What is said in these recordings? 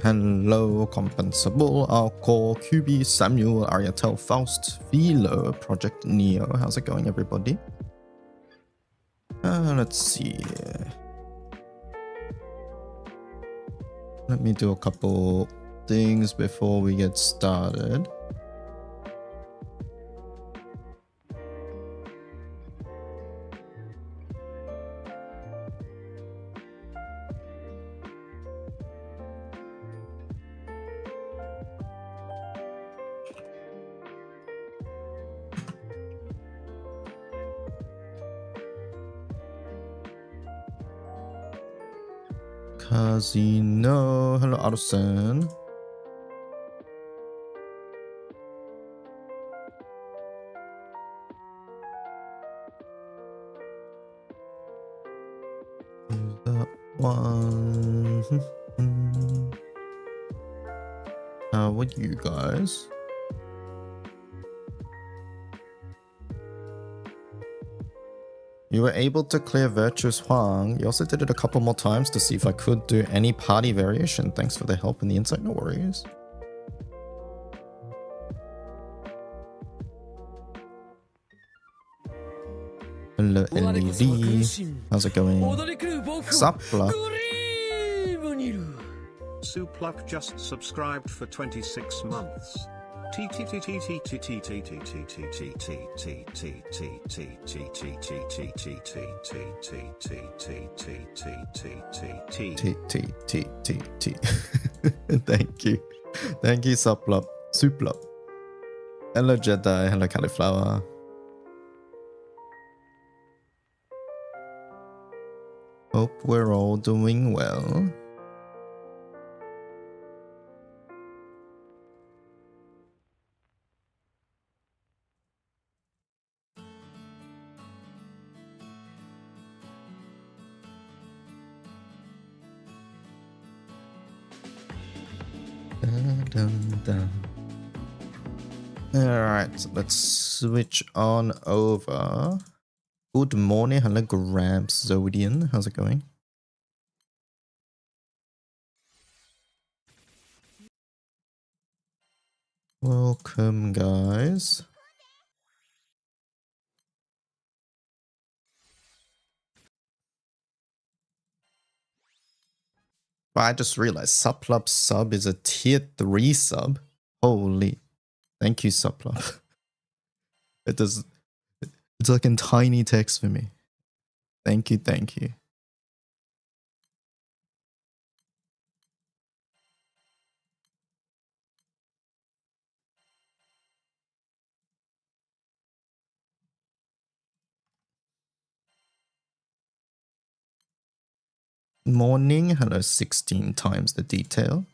Hello, Compensable, Alcor, QB, Samuel, Ariatel, Faust, Philo, Project Neo. How's it going, everybody? Let's see. Let me do a couple things before we get started. Casino. Hello, Arsen. That one. How are you guys? You were able to clear Virtuous Huang. You also did it a couple more times to see if I could do any party variation. Thanks for the help and the insight, no worries. Hello, LED. How's it going? Supla. Supluck just subscribed for 26 months. Thank you. Thank you, Suplup. Suplup. Hello, Jedi. Hello, Cauliflower. Hope we're all doing well. Alright, so let's switch on over. Good morning, hello Gramps Zodian. How's it going? Welcome, guys. I just realized Suplub sub is a tier 3 sub. Holy. Thank you, Suplub. It's like in tiny text for me. Thank you, thank you. Morning, hello, 16 times the detail.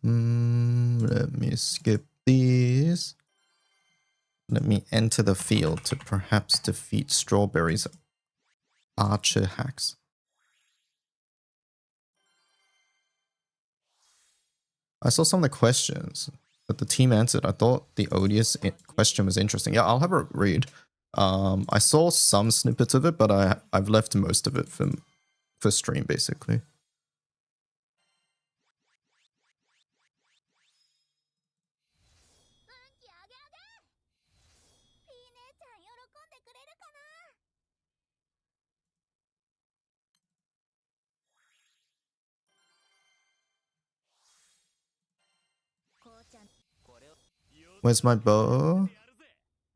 Let me skip these. Let me enter the field to perhaps defeat Strawberry's archer hacks. I saw some of the questions that the team answered. I thought the Odius question was interesting. Yeah, I'll have a read. I saw some snippets of it, but I've left most of it for stream, basically. Where's my bow?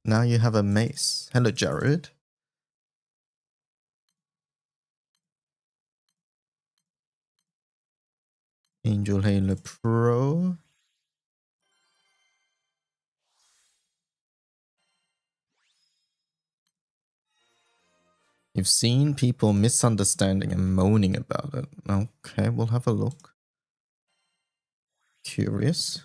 Now you have a mace. Hello, Jared. Angel Halo Pro. You've seen people misunderstanding and moaning about it. Okay, we'll have a look. Curious.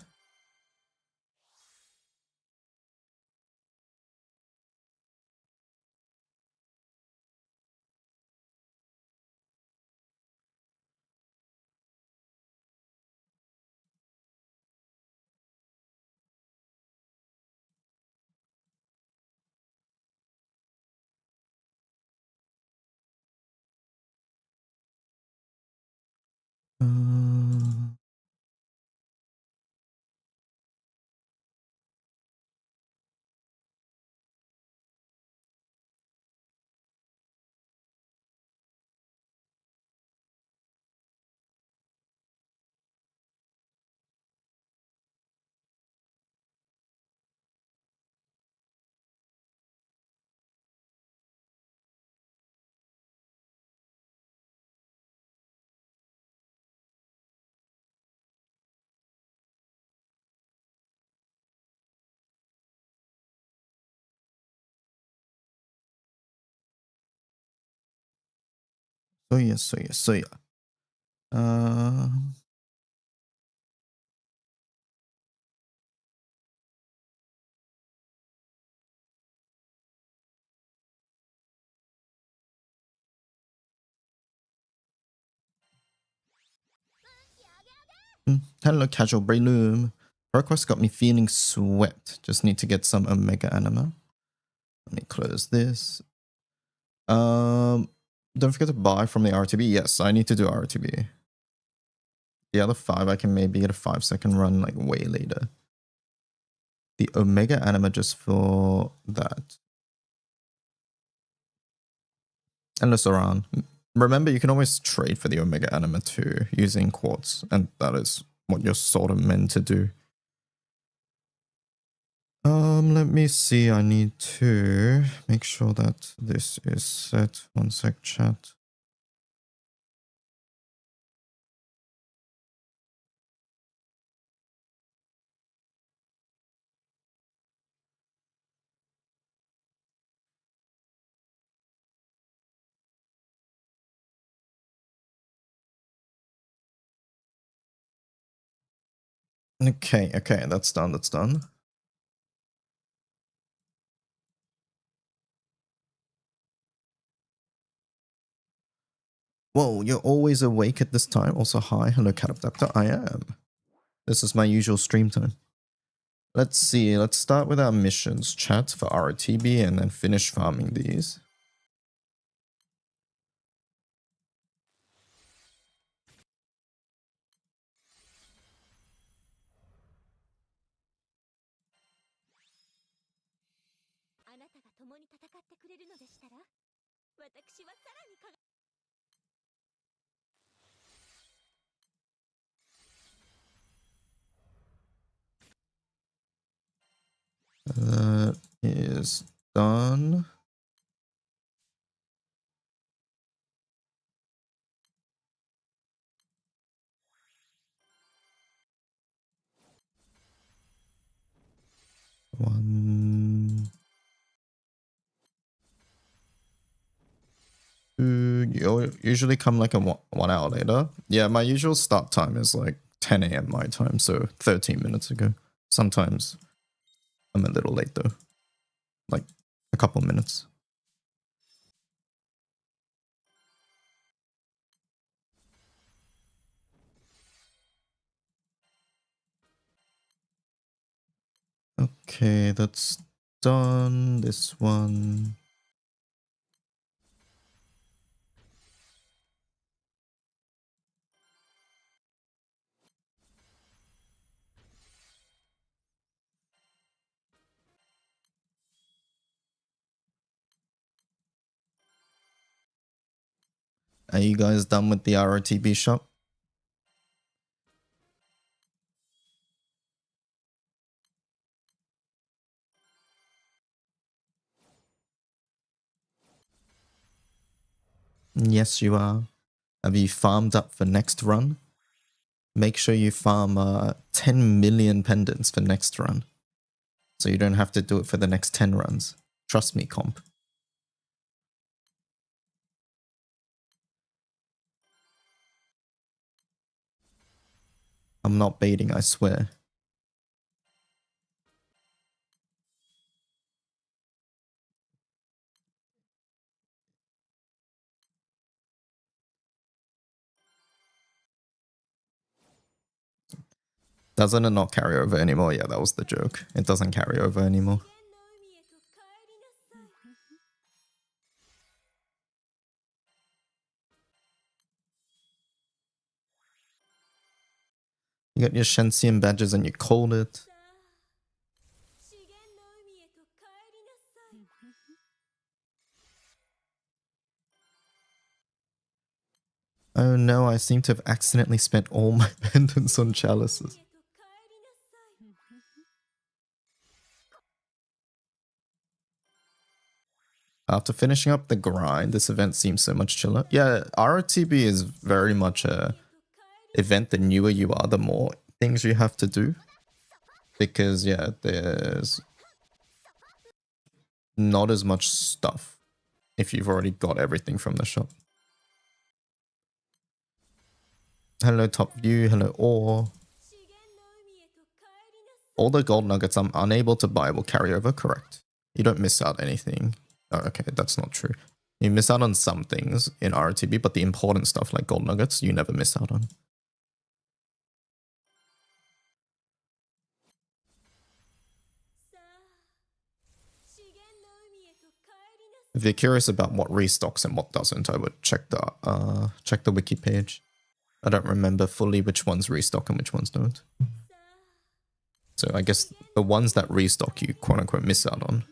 So yeah. Hello, Casual Breloom. ProQuest got me feeling swept. Just need to get some Omega Anima. Let me close this. Don't forget to buy from the RTB. Yes, I need to do RTB. The other 5, I can maybe get a 5-second run like way later. The Omega Anima just for that. Hello, Soran. Remember, you can always trade for the Omega Anima too, using quartz, and that is what you're sort of meant to do. Let me see. I need to make sure that this is set. One sec, chat. Okay, that's done. Whoa, you're always awake at this time. Also, hi, hello, Catapdaptor. I am. This is my usual stream time. Let's see, let's start with our missions, chat, for RTB, and then finish farming these. That is done. One. Two. You usually come like a 1 hour later. Yeah, my usual start time is like 10 a.m. my time, so 13 minutes ago. Sometimes I'm a little late though, like a couple minutes. Okay, that's done. This one. Are you guys done with the ROTB shop? Yes, you are. Have you farmed up for next run? Make sure you farm 10 million pendants for next run. So you don't have to do it for the next 10 runs. Trust me, comp. I'm not baiting, I swear. Doesn't it not carry over anymore? Yeah, that was the joke. It doesn't carry over anymore. You got your Shenxian badges and you called it. Oh no, I seem to have accidentally spent all my pendants on chalices. After finishing up the grind, this event seems so much chiller. Yeah, ROTB is very much a event. The newer you are, the more things you have to do. Because, yeah, there's not as much stuff if you've already got everything from the shop. Hello, Top View. Hello, Ore. All the gold nuggets I'm unable to buy will carry over, correct? You don't miss out anything. Oh, okay, that's not true. You miss out on some things in ROTB, but the important stuff like gold nuggets, you never miss out on. If you're curious about what restocks and what doesn't, I would check the wiki page. I don't remember fully which ones restock and which ones don't. So I guess the ones that restock you quote unquote miss out on.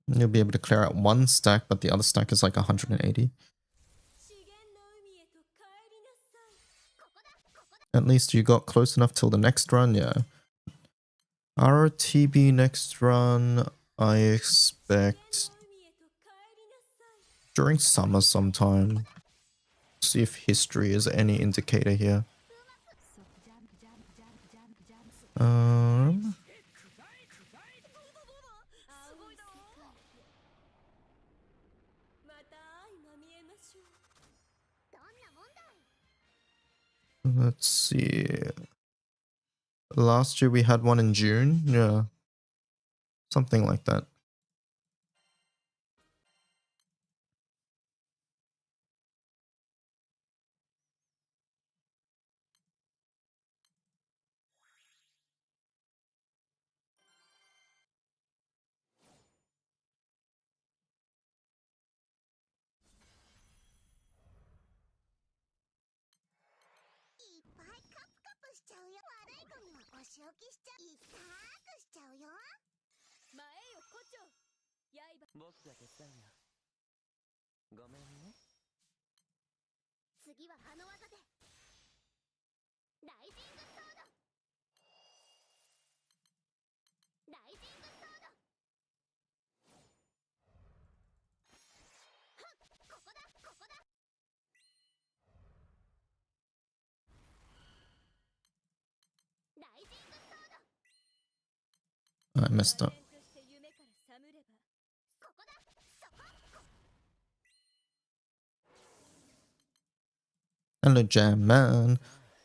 You'll be able to clear out one stack, but the other stack is like 180. At least you got close enough till the next run, yeah. ROTB next run, I expect during summer sometime. See if history is any indicator here. Let's see. Last year we had one in June. Yeah. Something like that. I messed up. Hello, Jam Man.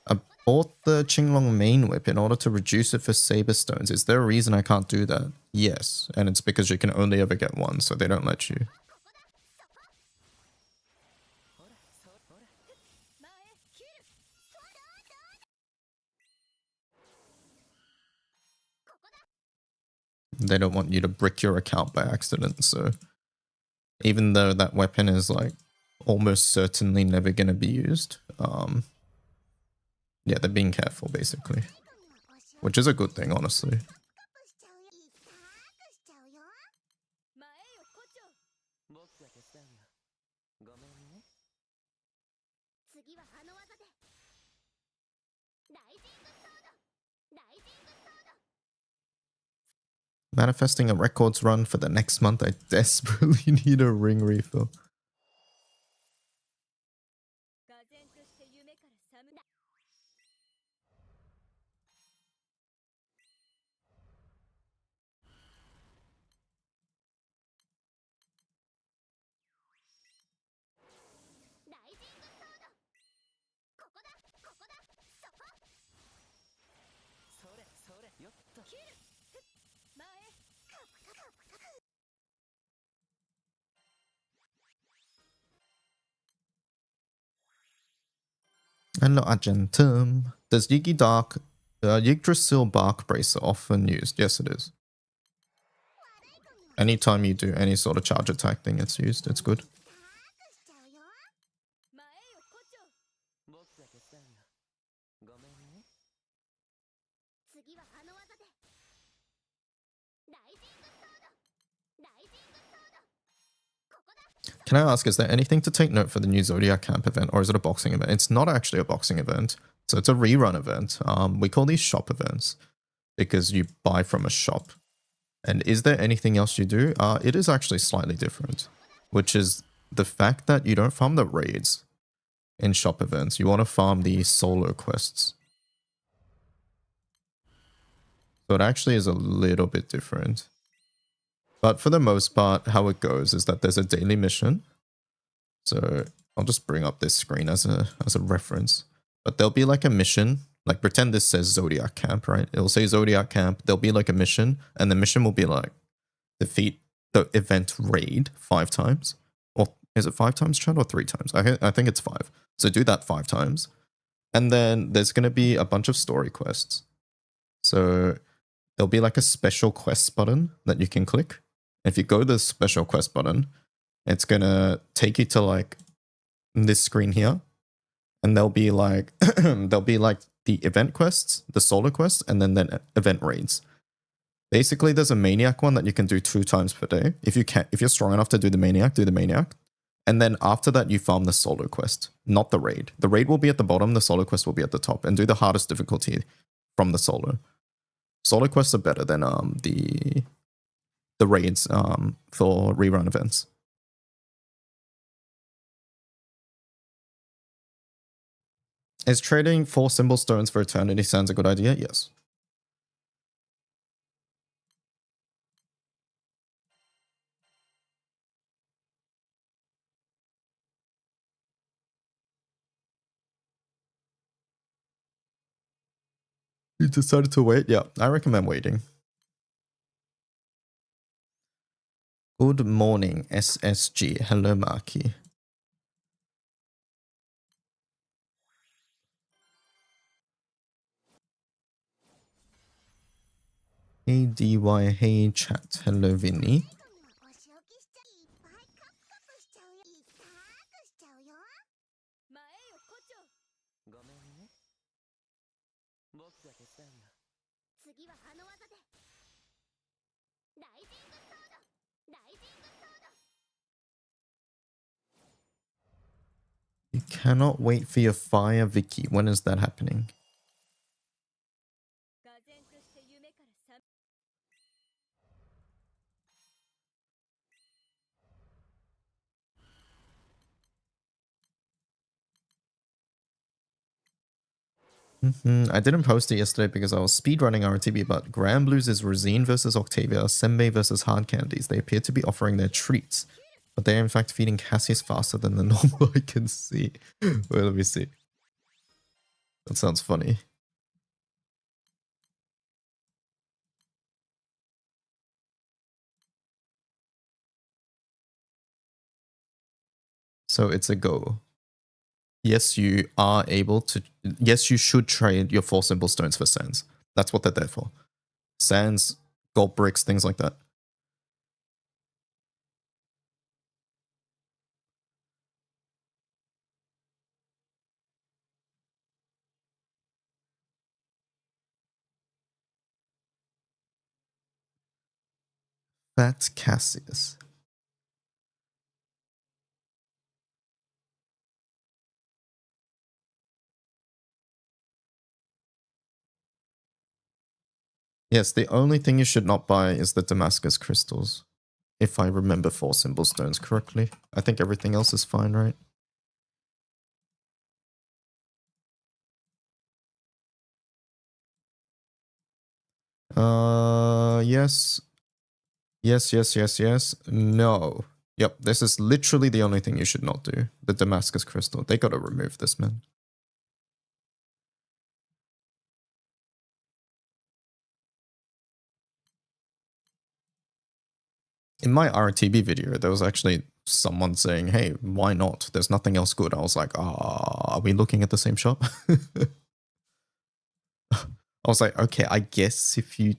I bought the Qinglong main whip in order to reduce it for saber stones. Is there a reason I can't do that? Yes, and it's because you can only ever get one, so they don't let you. They don't want you to brick your account by accident, so even though that weapon is like almost certainly never going to be used, yeah, they're being careful basically, which is a good thing, honestly. Manifesting a records run for the next month. I desperately need a ring refill. Hello, Argentum. Does Yggdrasil Bark Bracer often used? Yes, it is. Anytime you do any sort of charge attack thing, it's used. It's good. Can I ask, is there anything to take note for the new Zodiac Camp event, or is it a boxing event? It's not actually a boxing event, so it's a rerun event. We call these shop events because you buy from a shop. And is there anything else you do? It is actually slightly different, which is the fact that you don't farm the raids in shop events. You want to farm the solo quests. So it actually is a little bit different. But for the most part, how it goes is that there's a daily mission. So I'll just bring up this screen as a reference. But there'll be like a mission. Like pretend this says Zodiac Camp, right? It'll say Zodiac Camp. There'll be like a mission. And the mission will be like defeat the event raid 5 times. Or is it 5 times, Chad, or 3 times? I think it's 5. So do that 5 times. And then there's going to be a bunch of story quests. So there'll be like a special quest button that you can click. If you go to the special quest button, it's going to take you to like this screen here. And there'll be like the event quests, the solo quests, and then event raids. Basically, there's a maniac one that you can do 2 times per day. If you're strong enough to do the maniac, do the maniac. And then after that, you farm the solo quest, not the raid. The raid will be at the bottom, the solo quest will be at the top, and do the hardest difficulty from the solo. Solo quests are better than the raids for rerun events. Is trading 4 symbol stones for eternity sands a good idea? Yes. You decided to wait? Yeah, I recommend waiting. Good morning, SSG. Hello, Maki. Hey, DY. Hey, chat. Hello, Vinny. You cannot wait for your fire, Vicky. When is that happening? I didn't post it yesterday because I was speedrunning RTB, but Grand Blues is Rosine versus Octavia, Senbei versus Hard Candies. They appear to be offering their treats, but they are in fact feeding Cassius faster than the normal I can see. Wait, let me see. That sounds funny. So it's a go. Yes, you are able to. Yes, you should trade your 4 symbol stones for sands. That's what they're there for. Sands, gold bricks, things like that. Fat Cassius. Yes, the only thing you should not buy is the Damascus crystals. If I remember 4 symbol stones correctly. I think everything else is fine, right? Yes. Yes. No. Yep, this is literally the only thing you should not do. The Damascus crystal. They gotta remove this, man. In my RTB video, there was actually someone saying, hey, why not? There's nothing else good. I was like, are we looking at the same shop? I was like, okay, I guess if you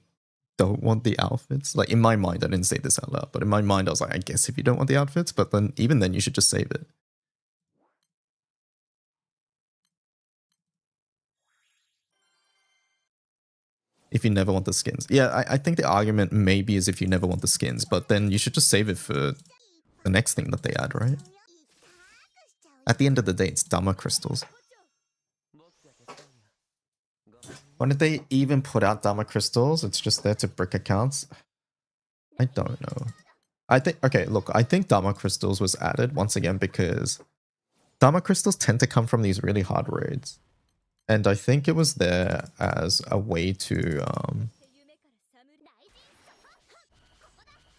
don't want the outfits, like in my mind, I didn't say this out loud, but in my mind, I was like, I guess if you don't want the outfits, but then even then, you should just save it. If you never want the skins. Yeah, I think the argument maybe is if you never want the skins, but then you should just save it for the next thing that they add, right? At the end of the day, it's Dharma crystals. Why did they even put out Dharma crystals? It's just there to brick accounts. I don't know. I think, okay, look, I think Dharma crystals was added once again because Dharma crystals tend to come from these really hard raids. And I think it was there as a way to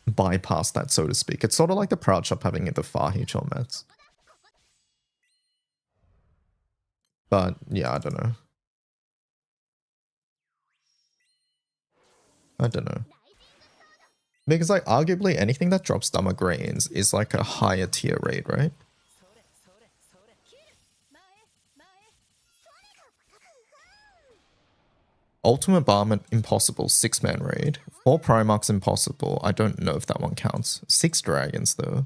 bypass that, so to speak. It's sort of like the Proud Shop having the Fahich mats. But yeah, I don't know. I don't know. Because like arguably anything that drops Dharma grains is like a higher tier raid, right? Ultimate Barman Impossible 6-man raid. 4 Primarchs Impossible. I don't know if that one counts. 6 Dragons though.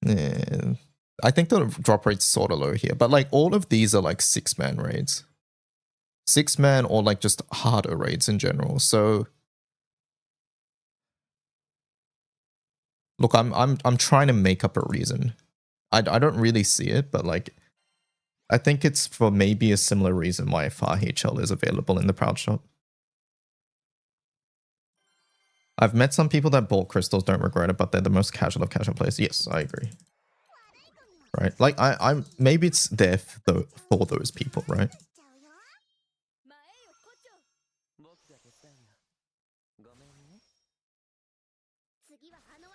Yeah. I think the drop rate's sort of low here, but like all of these are like 6-man raids. 6-man or like just harder raids in general. So look, I'm trying to make up a reason. I don't really see it, but like I think it's for maybe a similar reason why Far HL is available in the Proud Shop. I've met some people that bought crystals, don't regret it, but they're the most casual of casual players. Yes, I agree. Right? Like I'm maybe it's there for those people, right?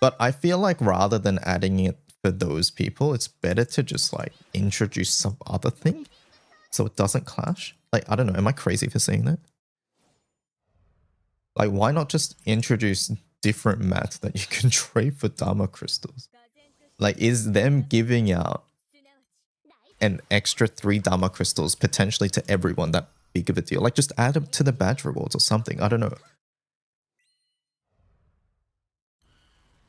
But I feel like rather than adding it for those people, it's better to just like introduce some other thing so it doesn't clash. Like, I don't know, am I crazy for saying that? Like, why not just introduce different mats that you can trade for Dharma crystals? Like, is them giving out an extra 3 Dharma crystals potentially to everyone that big of a deal? Like, just add them to the badge rewards or something. I don't know.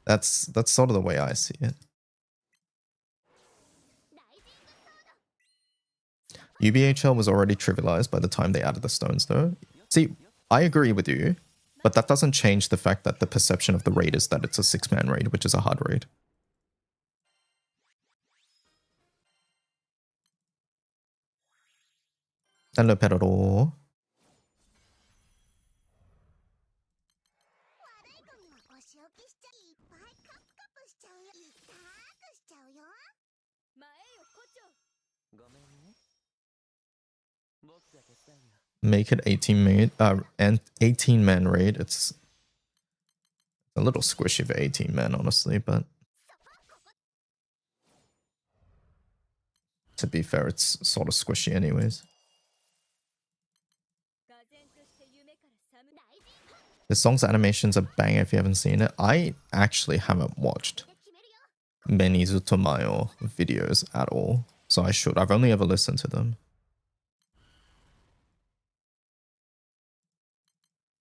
That's sort of the way I see it. UBHL was already trivialized by the time they added the stones, though. See, I agree with you, but that doesn't change the fact that the perception of the raid is that it's a 6-man raid, which is a hard raid. Hello, Perro. make it 18-man raid. It's a little squishy for 18 men, honestly, but to be fair, it's sort of squishy anyways. The song's animations are bang if you haven't seen it. I actually haven't watched many Zutomayo videos at all, so I should. I've only ever listened to them.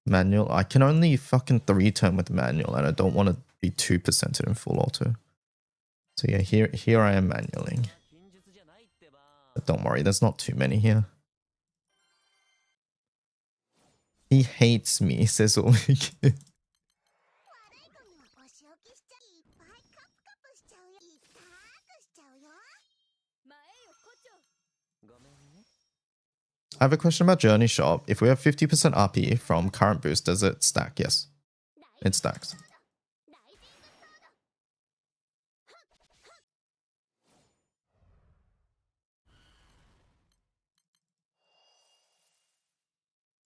Manual. I can only fucking 3-turn with manual, and I don't want to be 2%ed in full auto. So yeah, here I am manualing. But don't worry, there's not too many here. He hates me, says Omik. I have a question about Journey Shop. If we have 50% RP from current boost, does it stack? Yes, it stacks.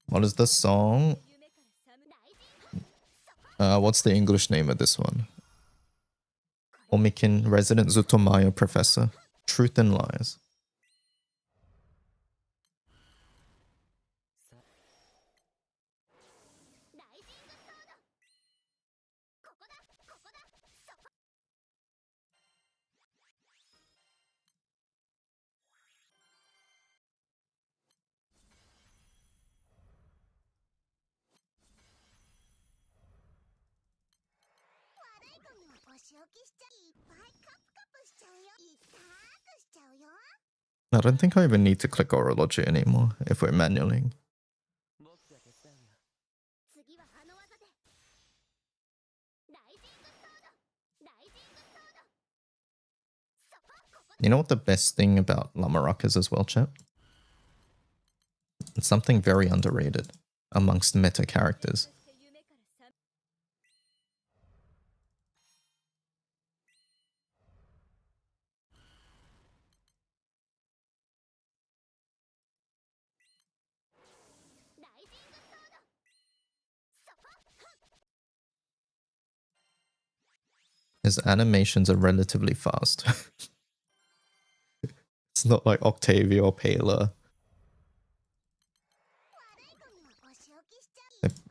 What is the song? What's the English name of this one? Omikin, Resident Zutomayo Professor. Truth and Lies. I don't think I even need to click Orology anymore if we're manualing. You know what the best thing about Lamarok is as well, chat? It's something very underrated amongst meta characters. His animations are relatively fast. It's not like Octavia or Pela.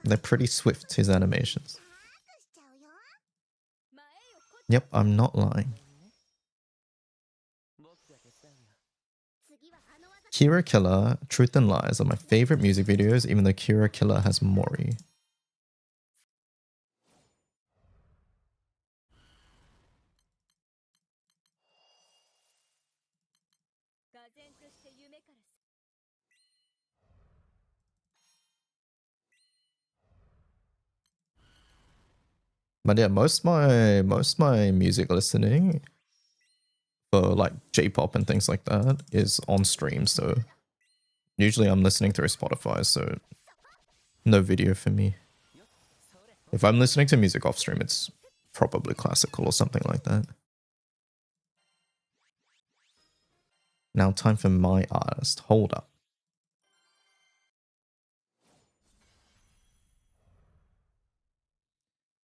They're pretty swift, his animations. Yep, I'm not lying. Kira Killer, Truth and Lies are my favorite music videos, even though Kira Killer has Mori. But yeah, most my music listening for like J-pop and things like that is on stream, so usually I'm listening through Spotify, so no video for me. If I'm listening to music off stream, it's probably classical or something like that. Now time for my artist. Hold up.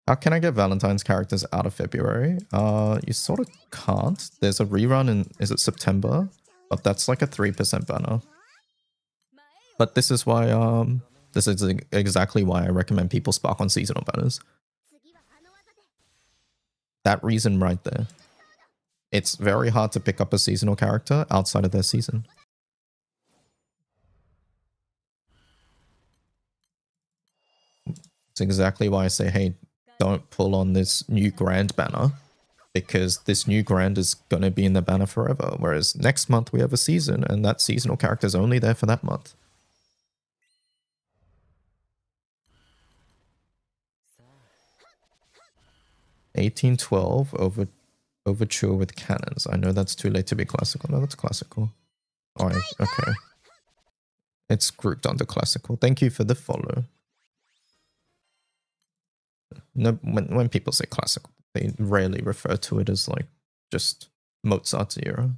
How can I get Valentine's characters out of February? You sort of can't. There's a rerun in, is it September? But that's like a 3% banner. But this is why, this is exactly why I recommend people spark on seasonal banners. That reason right there. It's very hard to pick up a seasonal character outside of their season. It's exactly why I say, hey, don't pull on this new grand banner, because this new grand is going to be in the banner forever. Whereas next month we have a season, and that seasonal character is only there for that month. $18.12 overture with cannons. I know that's too late to be classical. No, that's classical. Alright, okay. It's grouped under classical. Thank you for the follow. No, when people say classical, they rarely refer to it as like just Mozart's era.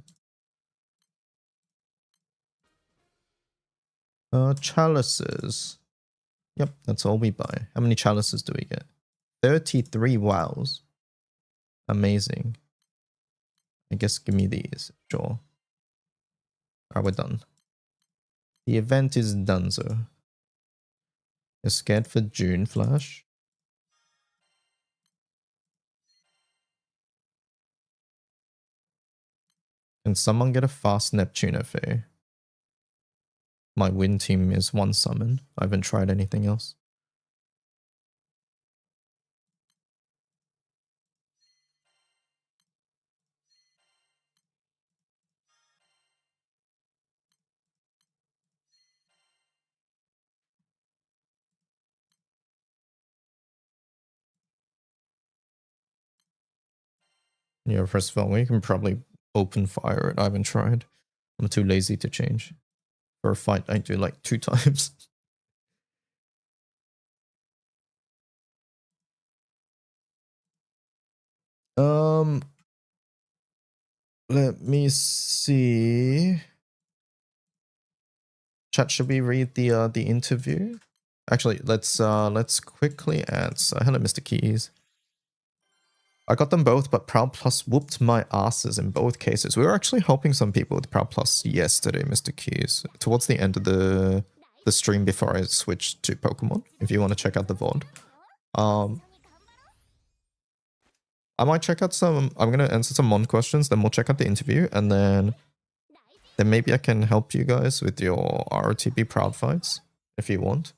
Chalices. Yep, that's all we buy. How many chalices do we get? 33 wows. Amazing. I guess give me these. Sure. Alright, we're done. The event is done, so. You're scared for June Flash? Can someone get a fast Neptune FA? My win team is 1 summon. I haven't tried anything else. Yeah, first of all, you can probably open fire it. I haven't tried. I'm too lazy to change. For a fight, I do like 2 times. Let me see. Chat, should we read the interview? Actually, let's quickly answer. Hello, Mr. Keys. I got them both, but Proud Plus whooped my asses in both cases. We were actually helping some people with Proud Plus yesterday, Mr. Keys. Towards the end of the stream before I switched to Pokemon. If you want to check out the VOD. I might check out some. I'm gonna answer some Mon questions, then we'll check out the interview, and then maybe I can help you guys with your ROTB Proud fights if you want.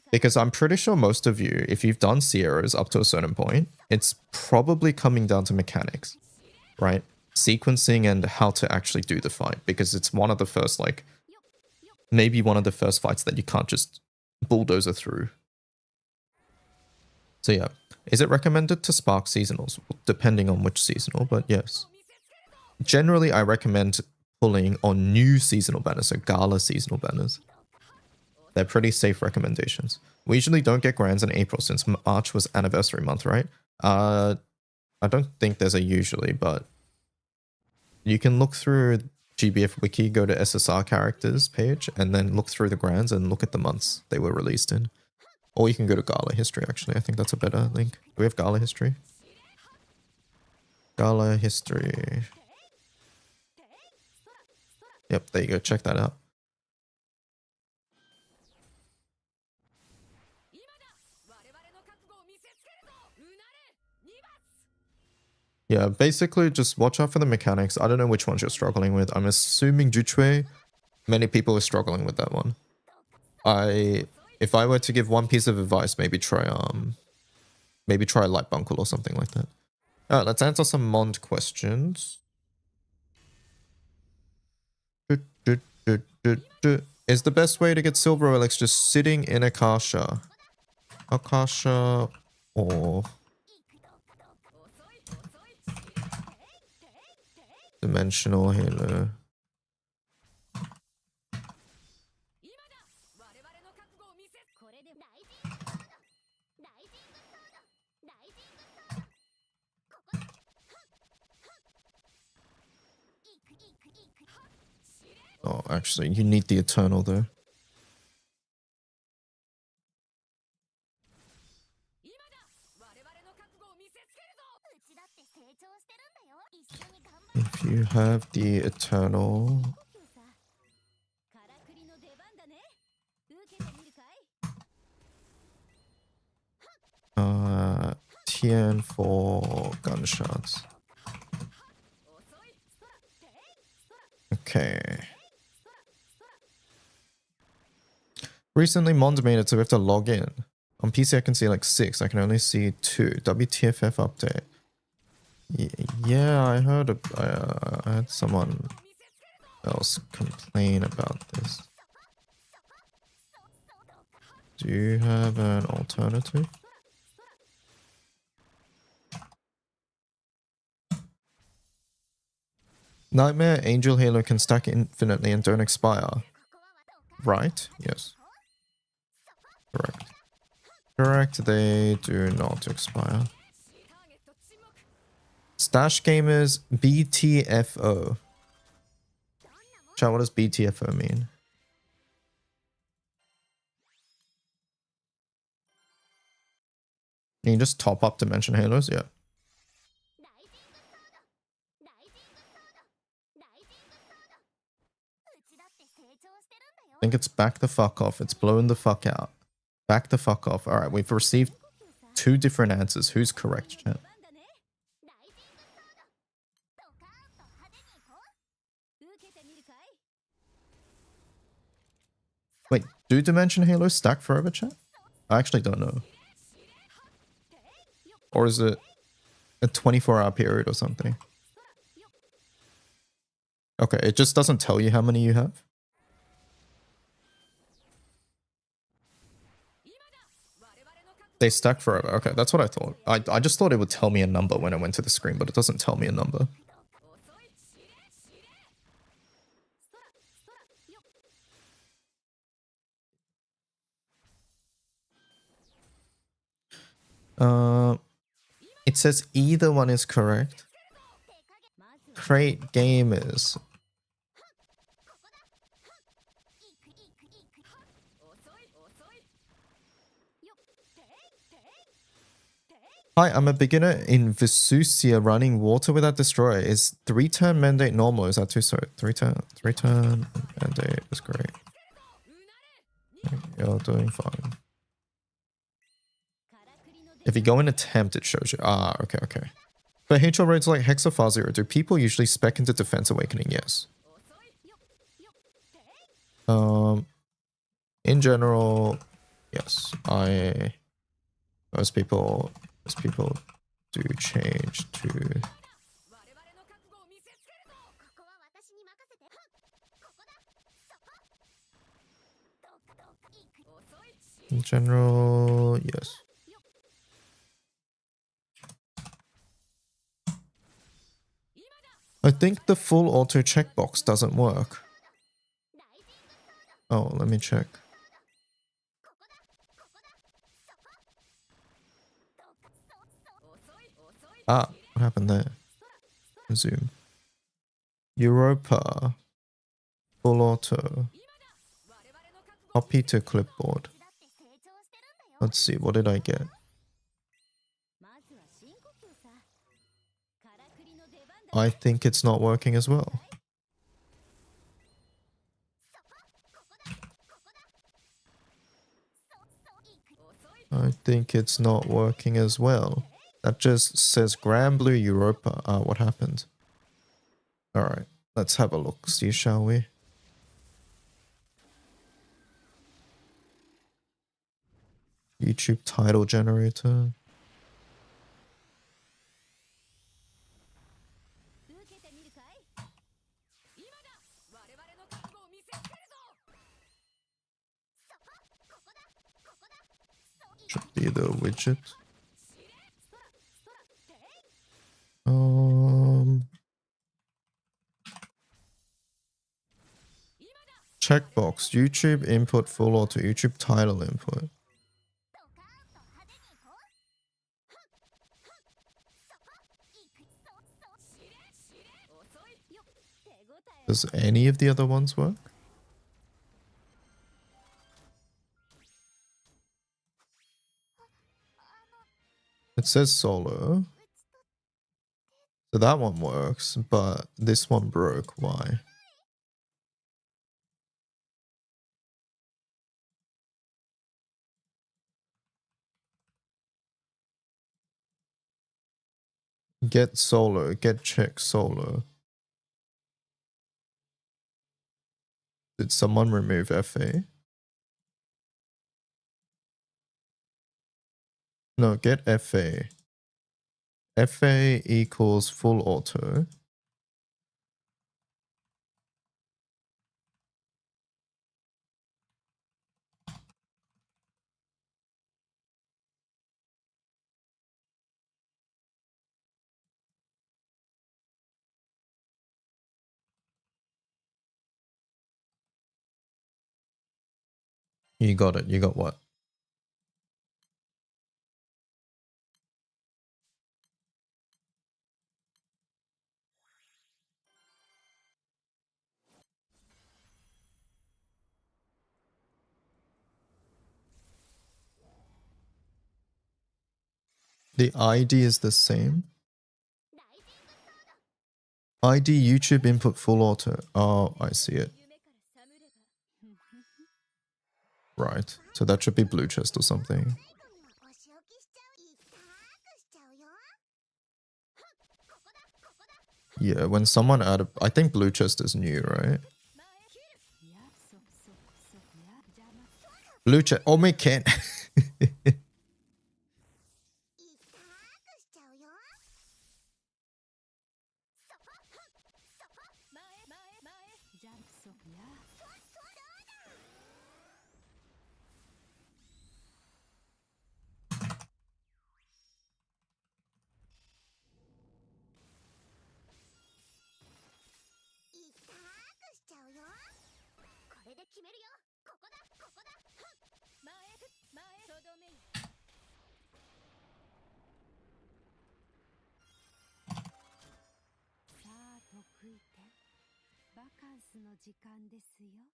Because I'm pretty sure most of you, if you've done Sierras up to a certain point, it's probably coming down to mechanics, right? Sequencing and how to actually do the fight, because it's one of the first, like, maybe one of the first fights that you can't just bulldozer through. So yeah, is it recommended to spark seasonals? Depending on which seasonal, but yes. Generally, I recommend pulling on new seasonal banners, so Gala seasonal banners. They're pretty safe recommendations. We usually don't get grands in April since March was anniversary month, right? I don't think there's a usually, but you can look through GBF Wiki, go to SSR characters page, and then look through the grands and look at the months they were released in. Or you can go to Gala history, actually. I think that's a better link. Do we have Gala history? Gala history. Yep, there you go. Check that out. Yeah, basically just watch out for the mechanics. I don't know which ones you're struggling with. I'm assuming Juchue, many people are struggling with that one. If I were to give one piece of advice, maybe try Light Bunkle or something like that. Alright, let's answer some Mond questions. Is the best way to get silver relics just sitting in Akasha? Akasha or Dimensional Halo? Oh, actually, you need the Eternal though. If you have the Eternal... TN for gunshots. Okay. Recently, Mond made it so we have to log in. On PC, I can see like 6. I can only see 2. WTFF update. Yeah, I heard I had someone else complain about this. Do you have an alternative? Nightmare Angel Halo can stack infinitely and don't expire. Right? Yes. Correct. Correct, they do not expire. Stash Gamers BTFO. Chat, what does BTFO mean? Can you just top up Dimension Halos? Yeah. I think it's back the fuck off. It's blown the fuck out. Back the fuck off. Alright, we've received 2 different answers. Who's correct, chat? Wait, do Dimension Halos stack forever, chat? I actually don't know. Or is it a 24-hour period or something? Okay, it just doesn't tell you how many you have? They stack forever. Okay, that's what I thought. I just thought it would tell me a number when I went to the screen, but it doesn't tell me a number. It says either one is correct. Crate gamers. Hi, I'm a beginner in Vesusia running water without destroyer. Is 3-turn mandate normal? Is that too slow? 3-turn mandate is great. You're doing fine. If you go in attempt, it shows you. Ah, okay, okay. For HL raids like Hexafar Zero, do people usually spec into Defense Awakening? Yes. In general, yes. Most people do change to. In general, yes. I think the full auto checkbox doesn't work. Oh, let me check. Ah, what happened there? Zoom. Europa. Full auto. Copy to clipboard. Let's see, what did I get? I think it's not working as well. I think it's not working as well. That just says Grand Blue Europa. Ah, what happened? Alright, let's have a look, see, shall we? YouTube title generator. Should be the widget. Checkbox. YouTube input full auto. YouTube title input. Does any of the other ones work? It says solo. So that one works, but this one broke. Why? Get solo. Get check solo. Did someone remove FA? No, get FA. FA equals full auto. You got it. You got what? The ID is the same. ID YouTube input full auto. Oh, I see it. Right. So that should be blue chest or something. Yeah, when someone added... I think blue chest is new, right? Blue chest... Oh, my can't.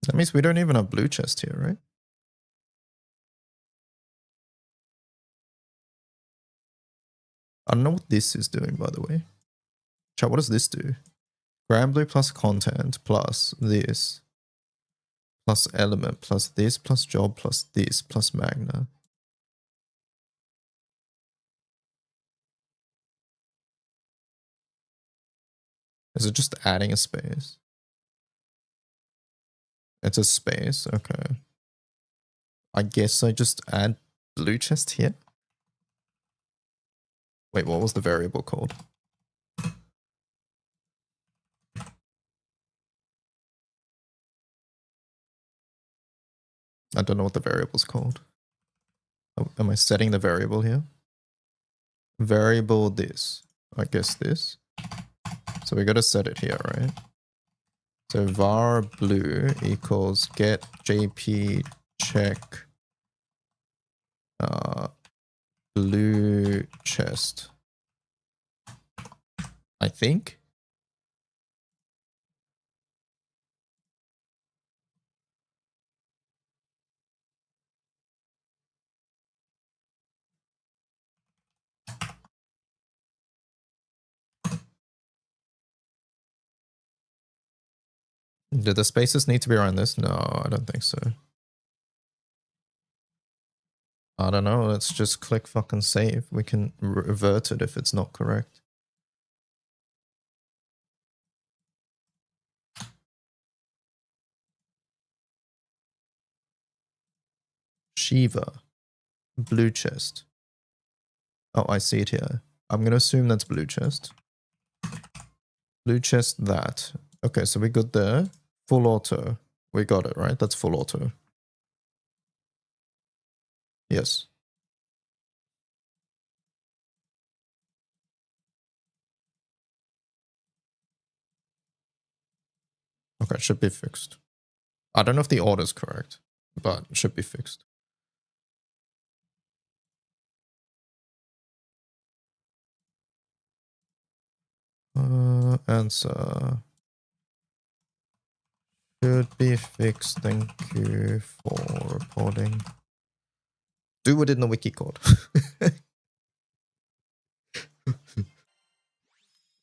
That means we don't even have blue chest here, right? I don't know what this is doing, by the way. Chat, what does this do? Grand blue plus content plus this plus element plus this plus job plus this plus magna. Is it just adding a space? It's a space, okay. I guess I just add blue chest here. Wait, what was the variable called? I don't know what the variable's called. Oh, am I setting the variable here? Variable this. I guess this. So we gotta set it here, right? So var blue equals get jp check blue chest. I think. Do the spaces need to be around this? No, I don't think so. I don't know. Let's just click fucking save. We can revert it if it's not correct. Shiva. Blue chest. Oh, I see it here. I'm going to assume that's blue chest. Blue chest that. Okay, so we got there. Full auto. We got it, right? That's full auto. Yes. Okay, should be fixed. I don't know if the order is correct, but it should be fixed. Answer. Should be fixed. Thank you for reporting. Do it in the wiki code.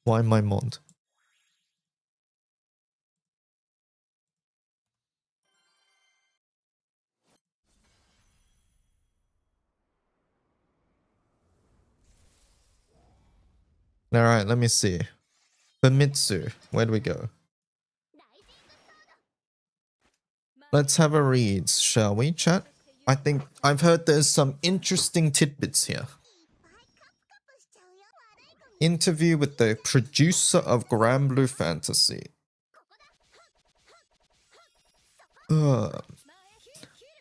Why my mod? Alright, let me see. Famitsu, where do we go? Let's have a read, shall we, chat? I think I've heard there's some interesting tidbits here. Interview with the producer of Grand Blue Fantasy.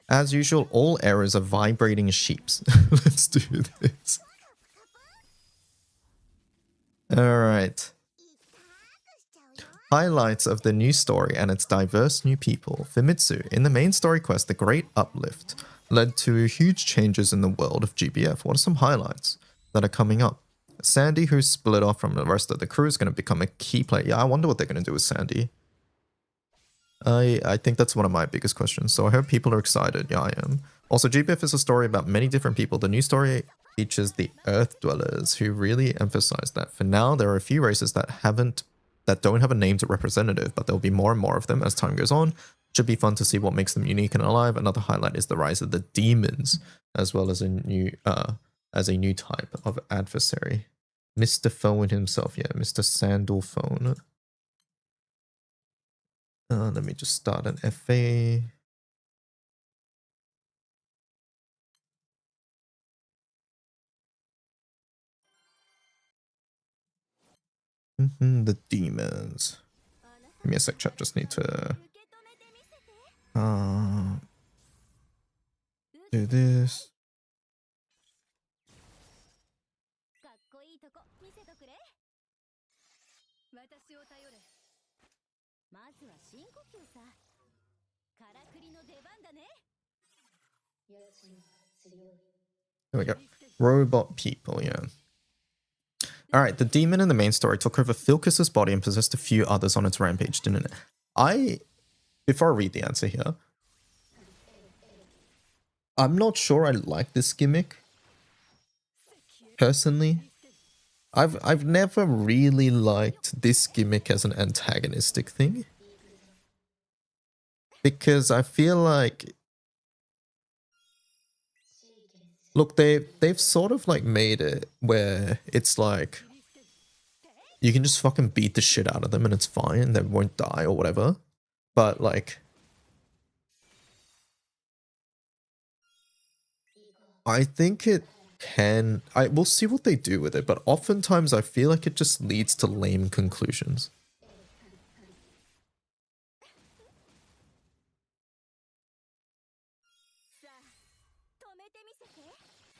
As usual, all errors are vibrating sheeps. Let's do this. Alright. Highlights of the new story and its diverse new people. Famitsu, in the main story quest, The Great Uplift, led to huge changes in the world of GBF. What are some highlights that are coming up? Sandy, who split off from the rest of the crew, is going to become a key player. Yeah, I wonder what they're going to do with Sandy. I think that's one of my biggest questions, so I hope people are excited. Yeah, I am. Also, GBF is a story about many different people. The new story features the Earth Dwellers, who really emphasize that. For now, there are a few races that don't have a named representative, but there'll be more and more of them as time goes on. Should be fun to see what makes them unique and alive. Another highlight is the rise of the demons, as well as a new type of adversary. Mr. Phone himself, yeah, Mr. Sandal Phone. Let me just start an FA. The demons. Give me a sec, chat. Just need to do this. There we go. Robot people, yeah. Alright, the demon in the main story took over Philcus's body and possessed a few others on its rampage, didn't it? Before I read the answer here, I'm not sure I like this gimmick. Personally. I've never really liked this gimmick as an antagonistic thing. Because I feel like, look, they've sort of like made it where it's like you can just fucking beat the shit out of them and it's fine, they won't die or whatever. But like, I think it can, we'll see what they do with it, but oftentimes I feel like it just leads to lame conclusions.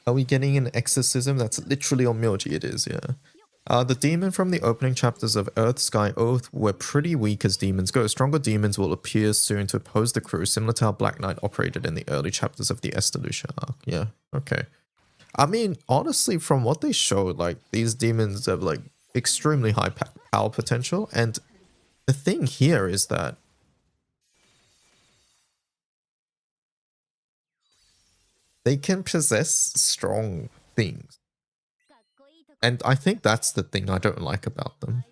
Are we getting an exorcism? That's literally on Myoji, it is, yeah. The demon from the opening chapters of Earth, Sky, Oath were pretty weak as demons go. Stronger demons will appear soon to oppose the crew, similar to how Black Knight operated in the early chapters of the Estalucia arc. Yeah, okay. I mean, honestly, from what they showed, like, these demons have, like, extremely high power potential, and the thing here is that they can possess strong things. And I think that's the thing I don't like about them.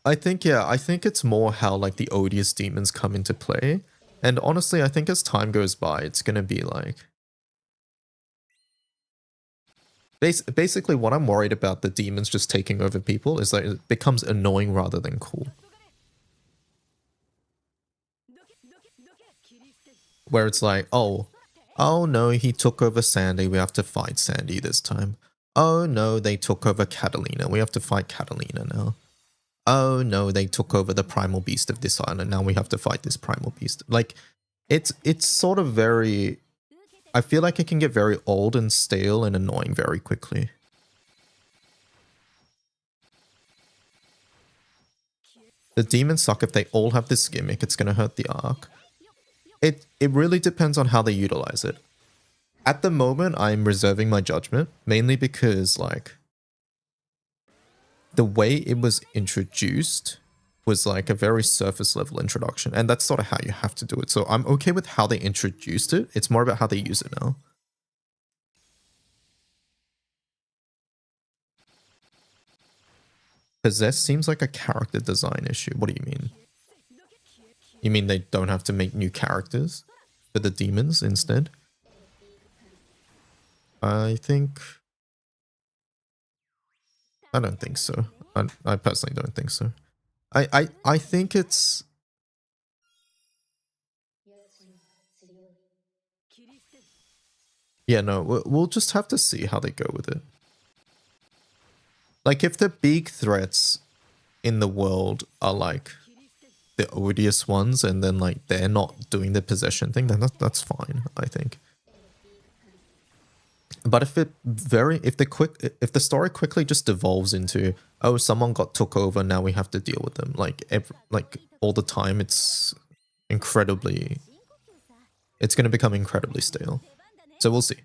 I think it's more how, like, the Odious demons come into play. And honestly, I think as time goes by, it's gonna be like... Basically, what I'm worried about the demons just taking over people is that it becomes annoying rather than cool. Where it's like, oh no, he took over Sandy, we have to fight Sandy this time. Oh no, they took over Catalina, we have to fight Catalina now. Oh no, they took over the primal beast of this island, now we have to fight this primal beast. Like, it's sort of very... I feel like it can get very old and stale and annoying very quickly. The demons suck if they all have this gimmick, it's gonna hurt the arc. It really depends on how they utilize it. At the moment, I'm reserving my judgment, mainly because, like, the way it was introduced was like a very surface level introduction, and that's sort of how you have to do it. So I'm okay with how they introduced it. It's more about how they use it now. Possess seems like a character design issue. What do you mean? You mean they don't have to make new characters for the demons instead? I don't think so. I personally don't think so. I think it's... Yeah, no, we'll just have to see how they go with it. Like, if the big threats in the world are like the odious ones, and then like they're not doing the possession thing, then that's fine, I think. But if the story quickly just devolves into, oh, someone got took over, now we have to deal with them, like all the time, it's going to become incredibly stale. So we'll see.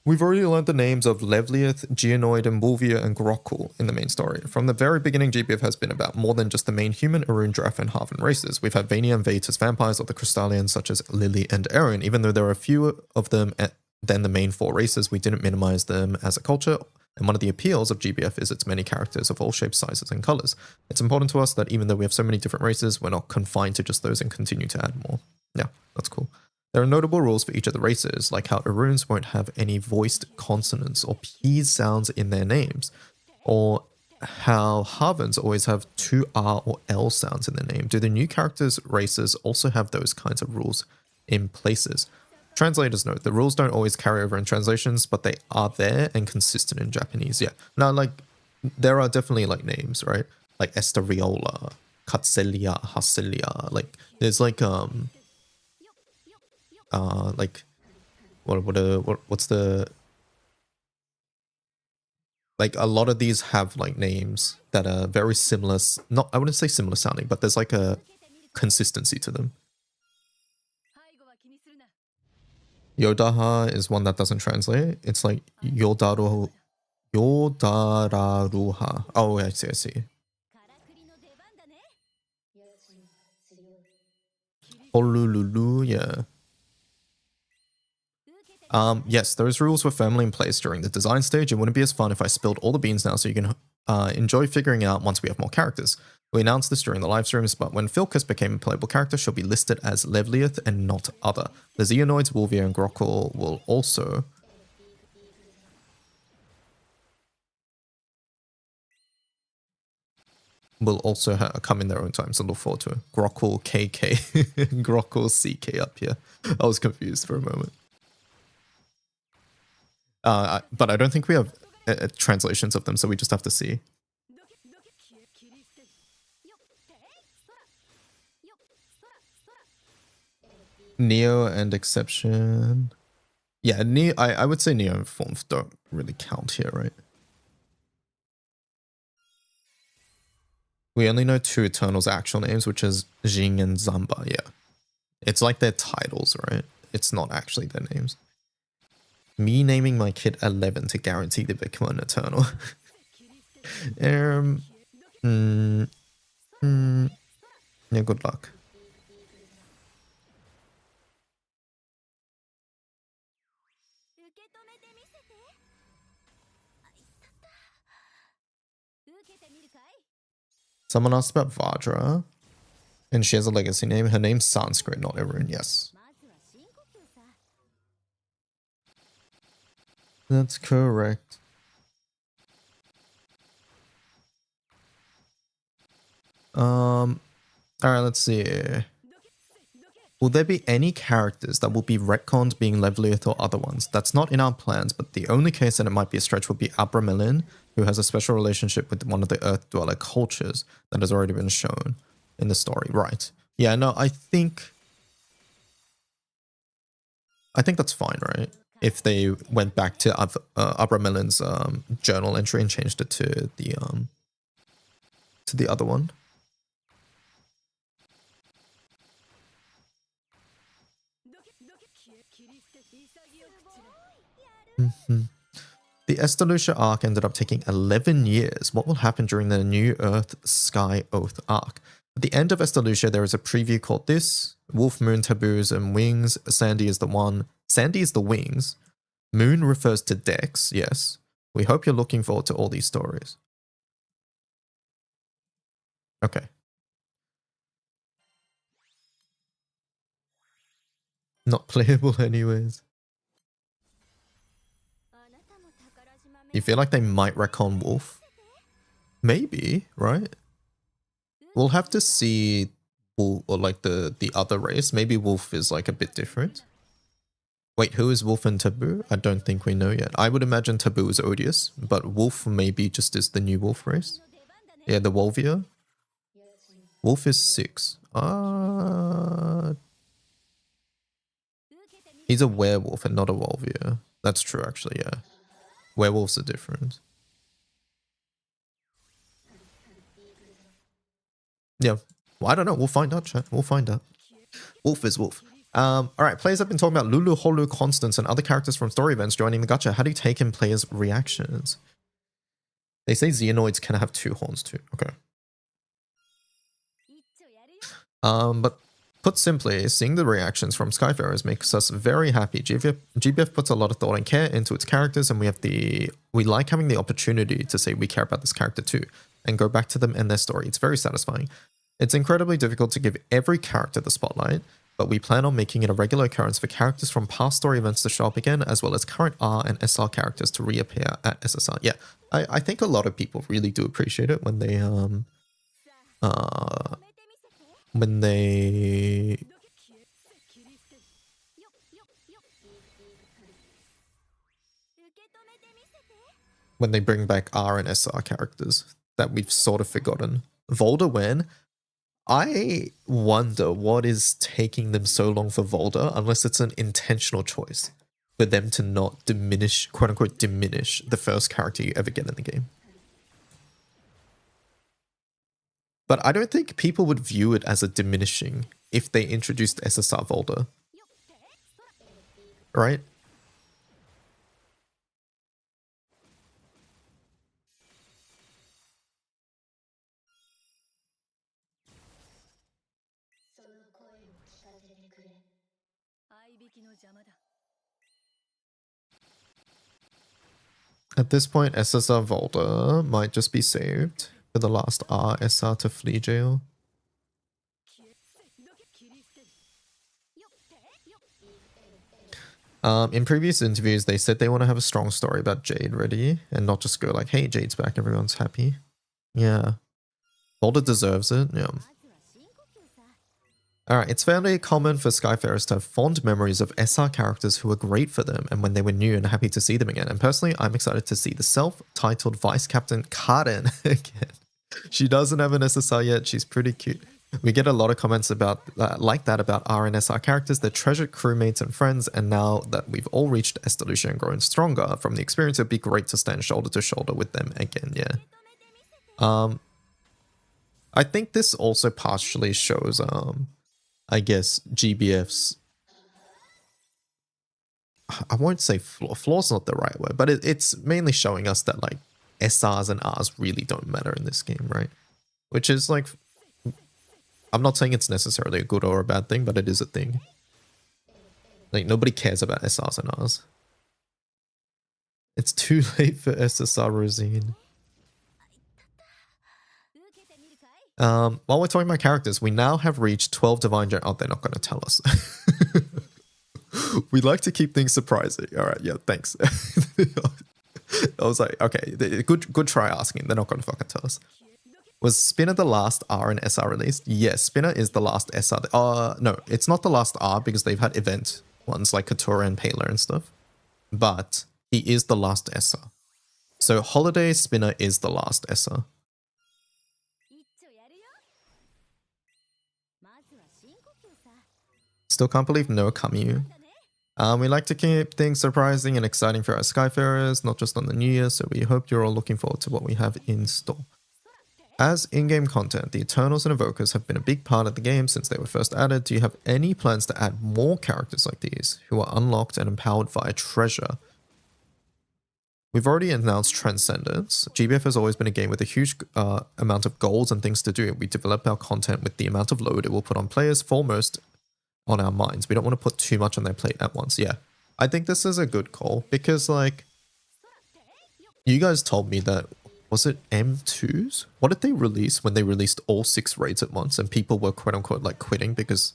We've already learned the names of Levlieth, Geonoid, and Wolvia and Grockle in the main story. From the very beginning, GBF has been about more than just the main human, Arun, Draff, and Haven races. We've had Vania and Vetus vampires or the Crystallians such as Lily and Aaron. Even though there are fewer of them than the main 4 races, we didn't minimize them as a culture. And one of the appeals of GBF is its many characters of all shapes, sizes, and colors. It's important to us that even though we have so many different races, we're not confined to just those and continue to add more. Yeah, that's cool. There are notable rules for each of the races, like how Aruns won't have any voiced consonants or P sounds in their names, or how Havens always have 2 R or L sounds in their name. Do the new characters' races also have those kinds of rules in places? Translators note, the rules don't always carry over in translations, but they are there and consistent in Japanese. Yeah, now like, there are definitely like names, right? Like Esteriola, Katselia, Haselia, like, there's like, what's the, like a lot of these have like names that are very similar, not, I wouldn't say similar sounding, but there's like a consistency to them. Yodaha is one that doesn't translate. It's like Yodararuha. Oh, I see, I see. Honolulu, yeah. Yes, those rules were firmly in place during the design stage. It wouldn't be as fun if I spilled all the beans now, so you can enjoy figuring it out once we have more characters. We announced this during the live streams, but when Philcus became a playable character, she'll be listed as Levlieth and not other. The Xeonoids, Wolvia, and Grockle will also come in their own time, so look forward to it. Grockle KK, Grockle CK up here. I was confused for a moment. But I don't think we have translations of them, so we just have to see. Neo and Exception. Yeah, Neo, I would say Neo and Form don't really count here, right? We only know 2 Eternals' actual names, which is Jing and Zamba, yeah. It's like their titles, right? It's not actually their names. Me naming my kid 11 to guarantee they become an Eternal. Yeah, good luck. Someone asked about Vajra, and she has a legacy name. Her name's Sanskrit, not Arun, yes. That's correct. Alright, let's see. Will there be any characters that will be retconned being Levlieth or other ones? That's not in our plans, but the only case that it might be a stretch would be Abramelin, who has a special relationship with one of the Earth Dweller cultures that has already been shown in the story. Right. Yeah, no, I think that's fine, right? If they went back to Abramelin's journal entry and changed it to the other one. The Estalucia arc ended up taking 11 years. What will happen during the New Earth Sky Oath arc? At the end of Estalucia, there is a preview called this. Wolf, Moon, Taboos, and Wings. Sandy is the one. Sandy is the wings. Moon refers to Dex, yes. We hope you're looking forward to all these stories. Okay. Not playable anyways. You feel like they might retcon Wolf? Maybe, right? We'll have to see Wolf, or like the other race. Maybe Wolf is like a bit different. Wait, who is Wolf and Taboo? I don't think we know yet. I would imagine Taboo is Odius, but Wolf maybe just is the new Wolf race. Yeah, the Wolvia. Wolf is 6. He's a werewolf and not a Wolvia. That's true, actually, yeah. Werewolves are different. Yeah. Well, I don't know. We'll find out, chat. We'll find out. Wolf is Wolf. Alright, players have been talking about Lulu, Holu, Constance, and other characters from story events joining the gacha. How do you take in players' reactions? They say Xeonoids can have 2 horns too. Okay. But put simply, seeing the reactions from Skyfarers makes us very happy. GBF puts a lot of thought and care into its characters, and we like having the opportunity to say we care about this character too, and go back to them and their story. It's very satisfying. It's incredibly difficult to give every character the spotlight, but we plan on making it a regular occurrence for characters from past story events to show up again, as well as current R and SR characters to reappear at SSR. Yeah, I think a lot of people really do appreciate it when they when they bring back R and SR characters that we've sort of forgotten. Volda when? I wonder what is taking them so long for Volda, unless it's an intentional choice for them to not diminish, quote unquote, diminish the first character you ever get in the game. But I don't think people would view it as a diminishing if they introduced SSR Volda. Right? At this point, SSR Volda might just be saved for the last RSR to flee jail. In previous interviews, they said they want to have a strong story about Jade ready and not just go like, hey, Jade's back, everyone's happy. Yeah. Volda deserves it, yeah. Alright, it's fairly common for Skyfarers to have fond memories of SR characters who were great for them and when they were new and happy to see them again. And personally, I'm excited to see the self-titled Vice Captain Karen again. She doesn't have an SSR yet, she's pretty cute. We get a lot of comments about like that about R and SR characters, their treasured crewmates and friends, and now that we've all reached Evolution and grown stronger from the experience, it'd be great to stand shoulder to shoulder with them again, yeah. I think this also partially shows, I guess, GBF's... I won't say flaw. Flaw's not the right word, but it's mainly showing us that, like, SRs and Rs really don't matter in this game, right? Which is, like... I'm not saying it's necessarily a good or a bad thing, but it is a thing. Like, nobody cares about SRs and Rs. It's too late for SSR Rosine. While we're talking about characters, we now have reached 12 Divine Gen. Oh, they're not going to tell us. We like to keep things surprising. All right, yeah, thanks. I was like, okay, good try asking. They're not going to fucking tell us. Was Spinner the last R and SR released? Yes, Spinner is the last SR. No, it's not the last R because they've had event ones like Katura and Paler and stuff. But he is the last SR. So Holiday Spinner is the last SR. Still can't believe no Kamyu. We like to keep things surprising and exciting for our Skyfarers, not just on the New Year, so we hope you're all looking forward to what we have in store. As in-game content, the Eternals and Evokers have been a big part of the game since they were first added. Do you have any plans to add more characters like these, who are unlocked and empowered via treasure? We've already announced Transcendence. GBF has always been a game with a huge amount of goals and things to do. We develop our content with the amount of load it will put on players, foremost on our minds. We don't want to put too much on their plate at once. Yeah, I think this is a good call because, like, you guys told me that, was it M2s? What did they release when they released all 6 raids at once and people were quote unquote like quitting because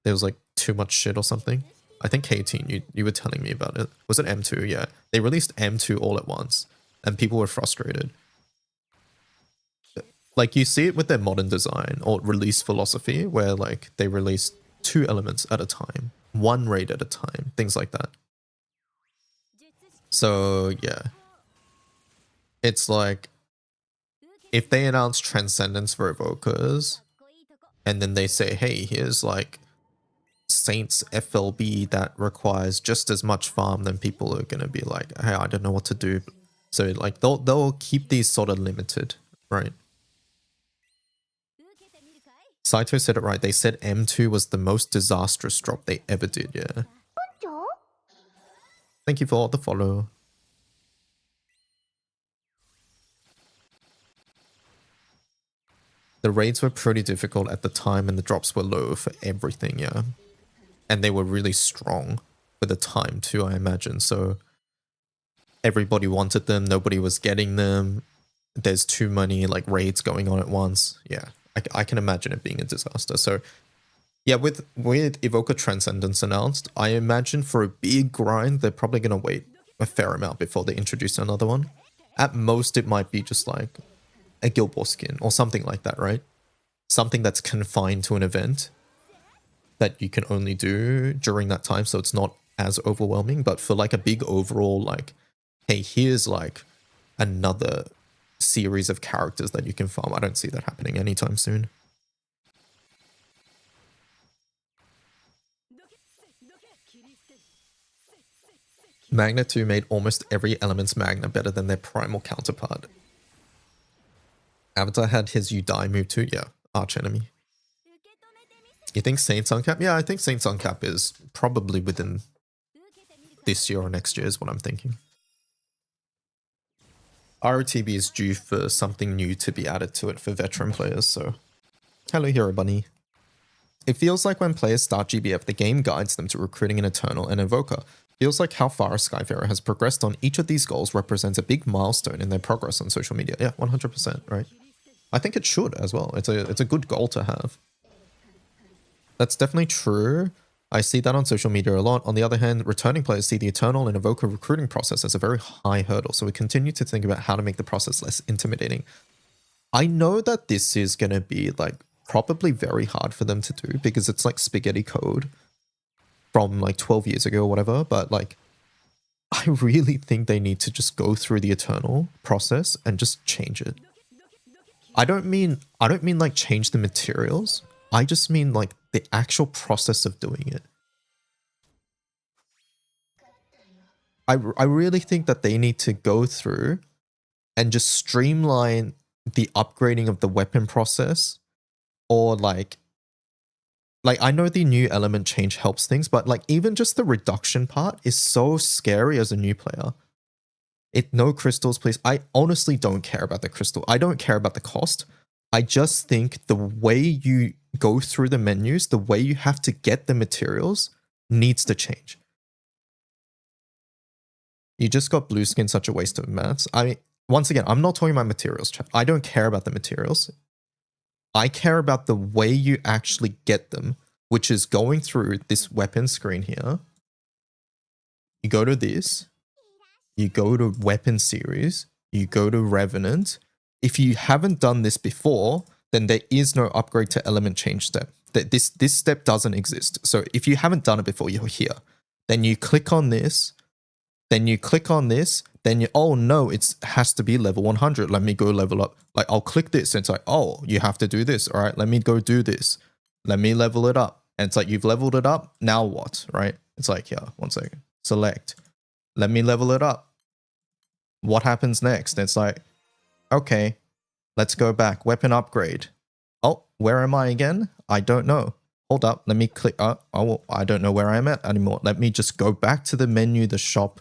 there was like too much shit or something? I think K18, you were telling me about it. Was it M2? Yeah. They released M2 all at once and people were frustrated. Like, you see it with their modern design or release philosophy where like they release 2 elements at a time, 1 raid at a time, things like that. So yeah. It's like, if they announce Transcendence for Evokers, and then they say, hey, here's like Saints FLB that requires just as much farm, then people are going to be like, hey, I don't know what to do. So like, they'll keep these sort of limited, right? Saito said it right. They said M2 was the most disastrous drop they ever did, yeah. Thank you for the follow. The raids were pretty difficult at the time and the drops were low for everything, yeah. And they were really strong for the time too, I imagine. So everybody wanted them, nobody was getting them. There's too many like raids going on at once. Yeah, I can imagine it being a disaster. So yeah, with Evoker Transcendence announced, I imagine for a big grind, they're probably going to wait a fair amount before they introduce another one. At most, it might be just like a Guild Wars skin or something like that, right? Something that's confined to an event that you can only do during that time, so it's not as overwhelming. But for like a big overall, like, hey, here's like another series of characters that you can farm, I don't see that happening anytime soon. Magna 2 made almost every Elements Magna better than their primal counterpart. Avatar had his You Die move too, yeah, arch enemy. You think Saints Uncap? Yeah, I think Saints Uncap is probably within this year or next year is what I'm thinking. ROTB is due for something new to be added to it for veteran players, so... Hello, Hero Bunny. It feels like when players start GBF, the game guides them to recruiting an Eternal and Evoker. Feels like how far a Skyfarer has progressed on each of these goals represents a big milestone in their progress on social media. Yeah, 100%, right? I think it should as well. It's a good goal to have. That's definitely true. I see that on social media a lot. On the other hand, returning players see the Eternal and Evoker recruiting process as a very high hurdle, so we continue to think about how to make the process less intimidating. I know that this is going to be like probably very hard for them to do because it's like spaghetti code from like 12 years ago or whatever, but like I really think they need to just go through the Eternal process and just change it. I don't mean like change the materials. I just mean like the actual process of doing it. I really think that they need to go through and just streamline the upgrading of the weapon process, or like I know the new element change helps things, but like even just the reduction part is so scary as a new player. No crystals, please. I honestly don't care about the crystal. I don't care about the cost. I just think the way you go through the menus, the way you have to get the materials needs to change. You just got blue skin, such a waste of mats. I mean, once again, I'm not talking about materials, chat. I don't care about the materials. I care about the way you actually get them, which is going through this weapon screen here. You go to this. You go to weapon series. You go to Revenant. If you haven't done this before, then there is no upgrade to element change step. This step doesn't exist. So if you haven't done it before, you're here. Then you click on this. Then you click on this. Then you, oh no, it has to be level 100. Let me go level up. Like I'll click this and it's like, oh, you have to do this. All right, let me go do this. Let me level it up. And it's like, you've leveled it up. Now what, right? It's like, yeah, 1 second. Select. Let me level it up. What happens next? And it's like, okay, let's go back. Weapon upgrade. Oh, where am I again? I don't know. Hold up. Let me click. Oh, I don't know where I'm at anymore. Let me just go back to the menu, the shop,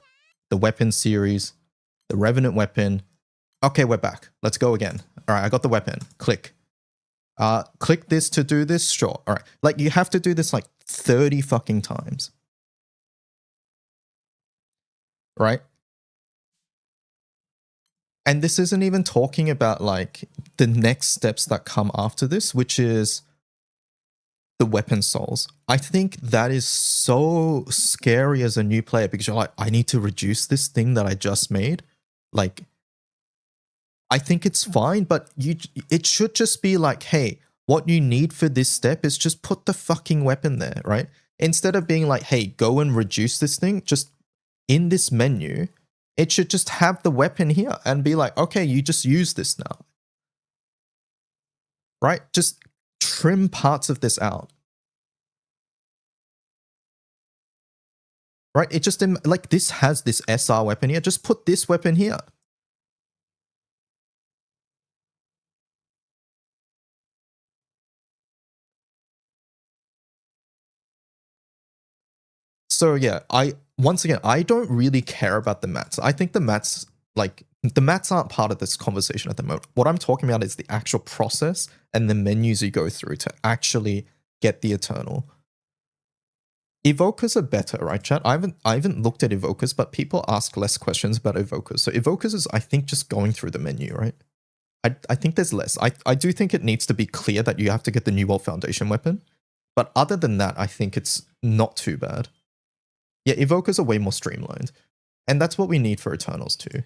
the weapon series, the Revenant weapon. Okay, we're back. Let's go again. All right, I got the weapon. Click. Click this to do this. Sure. All right. Like you have to do this like 30 fucking times. Right? And this isn't even talking about like the next steps that come after this, which is the weapon souls. I think that is so scary as a new player because you're like, I need to reduce this thing that I just made. Like, I think it's fine, but it should just be like, hey, what you need for this step is just put the fucking weapon there, right? Instead of being like, hey, go and reduce this thing, just in this menu, it should just have the weapon here and be like, okay, you just use this now. Right? Just trim parts of this out. Right? It just, like, this has this SR weapon here. Just put this weapon here. So yeah, once again, I don't really care about the mats. I think the mats, like, the mats aren't part of this conversation at the moment. What I'm talking about is the actual process and the menus you go through to actually get the Eternal. Evokers are better, right, chat? I haven't looked at Evokers, but people ask less questions about Evokers. So Evokers is, I think, just going through the menu, right? I think there's less. I do think it needs to be clear that you have to get the New World Foundation weapon. But other than that, I think it's not too bad. Yeah, Evokers are way more streamlined. And that's what we need for Eternals too.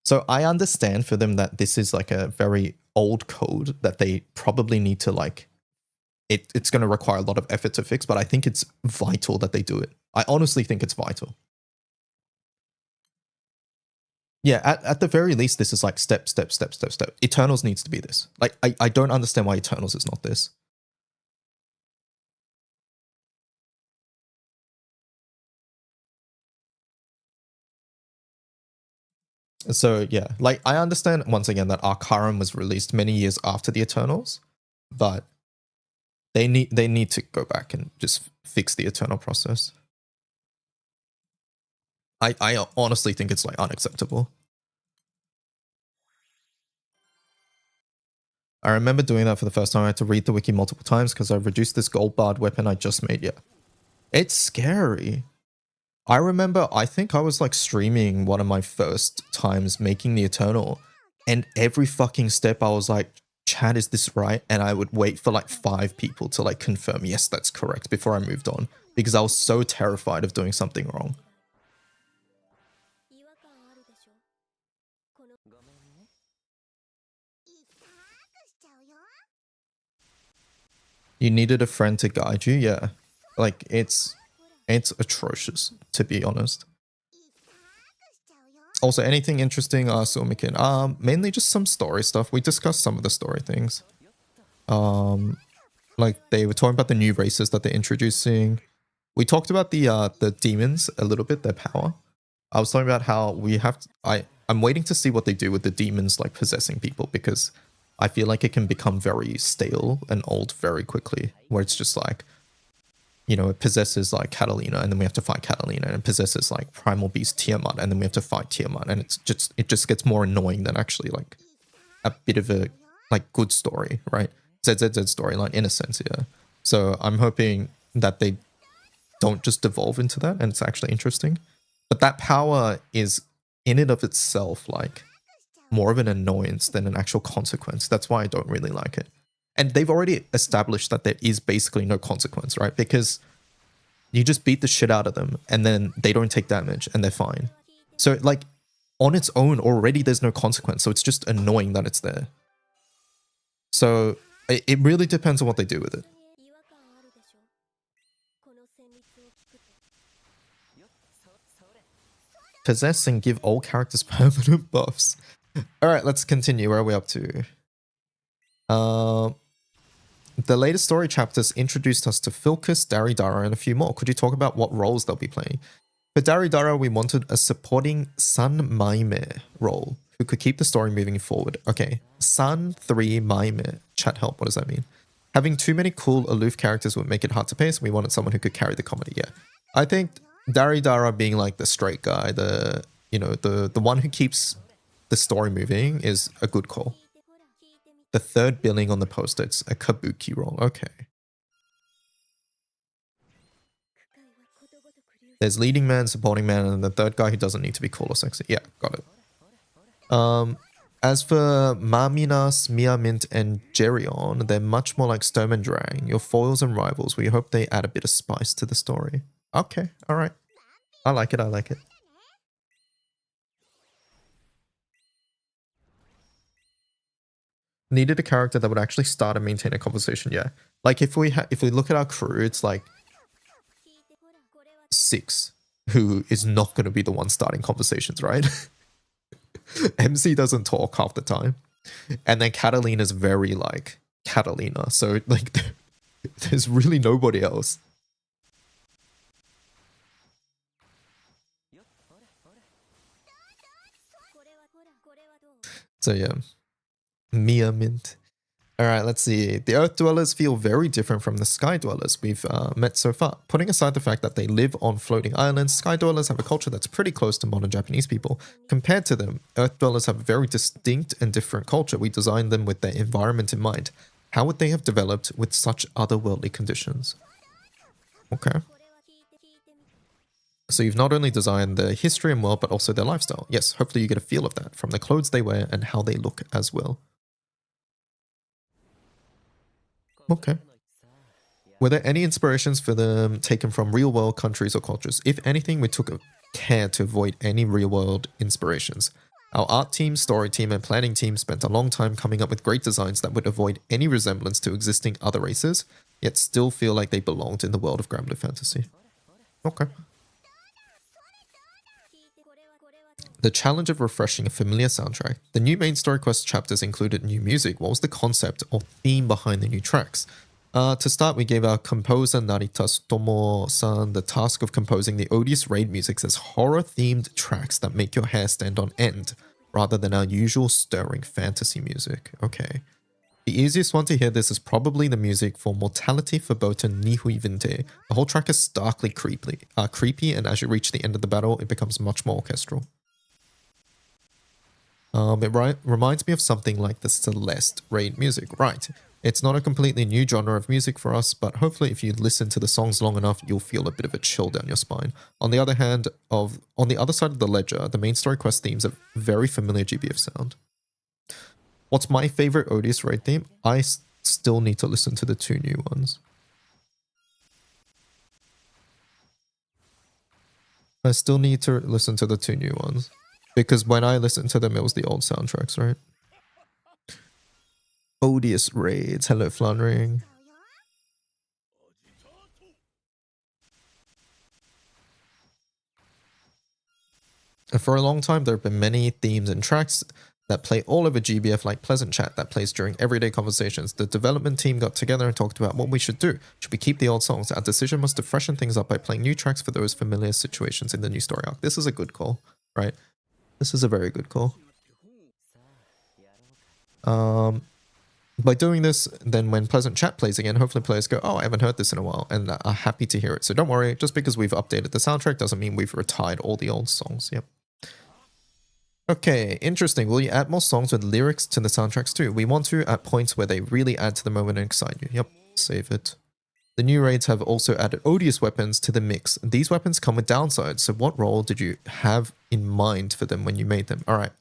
So I understand for them that this is like a very old code that they probably need to like, it's going to require a lot of effort to fix, but I think it's vital that they do it. I honestly think it's vital. Yeah, at the very least, this is like step. Eternals needs to be this. Like, I don't understand why Eternals is not this. So yeah, like I understand once again that Arcarum was released many years after the Eternals, but they need to go back and just fix the Eternal process. I honestly think it's like unacceptable. I remember doing that for the first time. I had to read the wiki multiple times because I reduced this gold barred weapon I just made. Yeah, it's scary. I remember, I think I was like streaming one of my first times making the Eternal, and every fucking step I was like, chat, is this right? And I would wait for like 5 people to like confirm, yes, that's correct, before I moved on, because I was so terrified of doing something wrong. You needed a friend to guide you? Yeah. Like, it's atrocious, to be honest. Also, anything interesting, Sumikin? Mainly just some story stuff. We discussed some of the story things. Like, they were talking about the new races that they're introducing. We talked about the demons a little bit, their power. I was talking about how we have to, I'm waiting to see what they do with the demons like possessing people, because I feel like it can become very stale and old very quickly, where it's just like, you know, it possesses like Catalina and then we have to fight Catalina, and it possesses like Primal Beast Tiamat and then we have to fight Tiamat, and it just gets more annoying than actually like a bit of a like good story, right? ZZZ storyline in a sense, yeah. So I'm hoping that they don't just devolve into that and it's actually interesting. But that power is in and of itself like more of an annoyance than an actual consequence. That's why I don't really like it. And they've already established that there is basically no consequence, right? Because you just beat the shit out of them and then they don't take damage and they're fine. So like on its own already there's no consequence. So it's just annoying that it's there. So it really depends on what they do with it. Possess and give all characters permanent buffs. Alright, let's continue. Where are we up to? The latest story chapters introduced us to Filkus, Daridara, and a few more. Could you talk about what roles they'll be playing? For Daridara, we wanted a supporting Sun Maime role who could keep the story moving forward. Okay, Sun 3 Maime. Chat help, what does that mean? Having too many cool, aloof characters would make it hard to pace. We wanted someone who could carry the comedy. Yeah, I think Daridara being like the straight guy, the one who keeps the story moving is a good call. The third billing on the post-its, a kabuki role. Okay. There's leading man, supporting man, and the third guy who doesn't need to be cool or sexy. Yeah, got it. As for Maminas, Miamint, and Gerion, they're much more like Sturm and Drang, your foils and rivals. We hope they add a bit of spice to the story. Okay, alright. I like it, I like it. Needed a character that would actually start and maintain a conversation, yeah. Like if we look at our crew, it's like 6 who is not going to be the one starting conversations, right? MC doesn't talk half the time. And then Catalina's very like Catalina. So like there's really nobody else. So yeah. Mia Mint. Alright, let's see. The Earth Dwellers feel very different from the Sky Dwellers we've met so far. Putting aside the fact that they live on floating islands, Sky Dwellers have a culture that's pretty close to modern Japanese people. Compared to them, Earth Dwellers have a very distinct and different culture. We designed them with their environment in mind. How would they have developed with such otherworldly conditions? Okay. So you've not only designed their history and world, but also their lifestyle. Yes, hopefully you get a feel of that from the clothes they wear and how they look as well. Okay. Were there any inspirations for them taken from real-world countries or cultures? If anything, we took care to avoid any real-world inspirations. Our art team, story team, and planning team spent a long time coming up with great designs that would avoid any resemblance to existing other races, yet still feel like they belonged in the world of Grand Blue Fantasy. Okay. The challenge of refreshing a familiar soundtrack. The new main story quest chapters included new music. What was the concept or theme behind the new tracks? To start, we gave our composer Narita Tomo-san the task of composing the Odius raid music as horror-themed tracks that make your hair stand on end, rather than our usual stirring fantasy music. Okay. The easiest one to hear this is probably the music for Mortality Verboten Nihui Vinte. The whole track is starkly creepy, and as you reach the end of the battle, it becomes much more orchestral. It reminds me of something like the Celeste raid music. Right. It's not a completely new genre of music for us, but hopefully if you listen to the songs long enough, you'll feel a bit of a chill down your spine. On the other side of the ledger, the main story quest themes a very familiar GBF sound. What's my favorite Odious raid theme? I still need to listen to the two new ones. I still need to listen to the two new ones. Because when I listened to them, it was the old soundtracks, right? Odious raids. Hello, Flanring. For a long time, there have been many themes and tracks that play all over GBF like Pleasant Chat that plays during everyday conversations. The development team got together and talked about what we should do. Should we keep the old songs? Our decision was to freshen things up by playing new tracks for those familiar situations in the new story arc. This is a good call, right? This is a very good call. By doing this, then when Pleasant Chat plays again, hopefully players go, oh, I haven't heard this in a while, and are happy to hear it. So don't worry, just because we've updated the soundtrack doesn't mean we've retired all the old songs. Yep. Okay, interesting. Will you add more songs with lyrics to the soundtracks too? We want to at points where they really add to the moment and excite you. Yep, save it. The new raids have also added Odious weapons to the mix. These weapons come with downsides, so what role did you have in mind for them when you made them? Alright.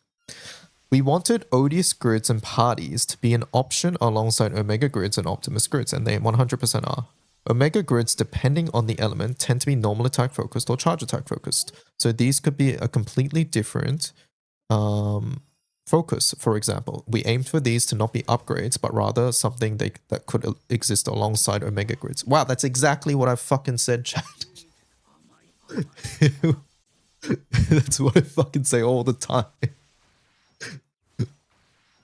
We wanted Odious grids and parties to be an option alongside Omega grids and Optimus grids, and they 100% are. Omega grids, depending on the element, tend to be normal attack focused or charge attack focused. So these could be a completely different focus, for example. We aimed for these to not be upgrades, but rather something that could exist alongside Omega grids. Wow, that's exactly what I fucking said, chat. That's what I fucking say all the time.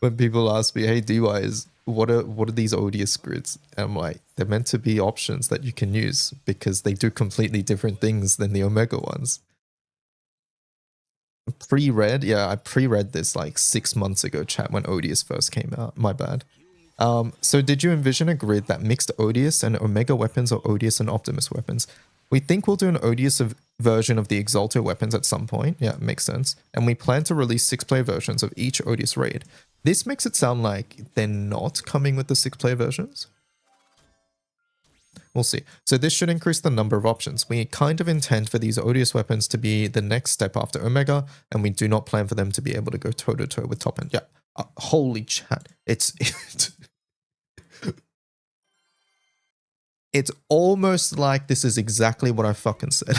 When people ask me, hey, DYs, what are these Odious grids? And I'm like, they're meant to be options that you can use because they do completely different things than the Omega ones. Pre-read? Yeah, I pre-read this like 6 months ago, chat, when Odious first came out. My bad. So did you envision a grid that mixed Odious and Omega weapons or Odious and Optimus weapons? We think we'll do an Odious version of the Exalto weapons at some point. Yeah, makes sense. And we plan to release 6-player versions of each Odious raid. This makes it sound like they're not coming with the 6-player versions. We'll see. So this should increase the number of options. We kind of intend for these Odious weapons to be the next step after Omega, and we do not plan for them to be able to go toe-to-toe with top end. Yeah, holy chat. It's almost like this is exactly what I fucking said.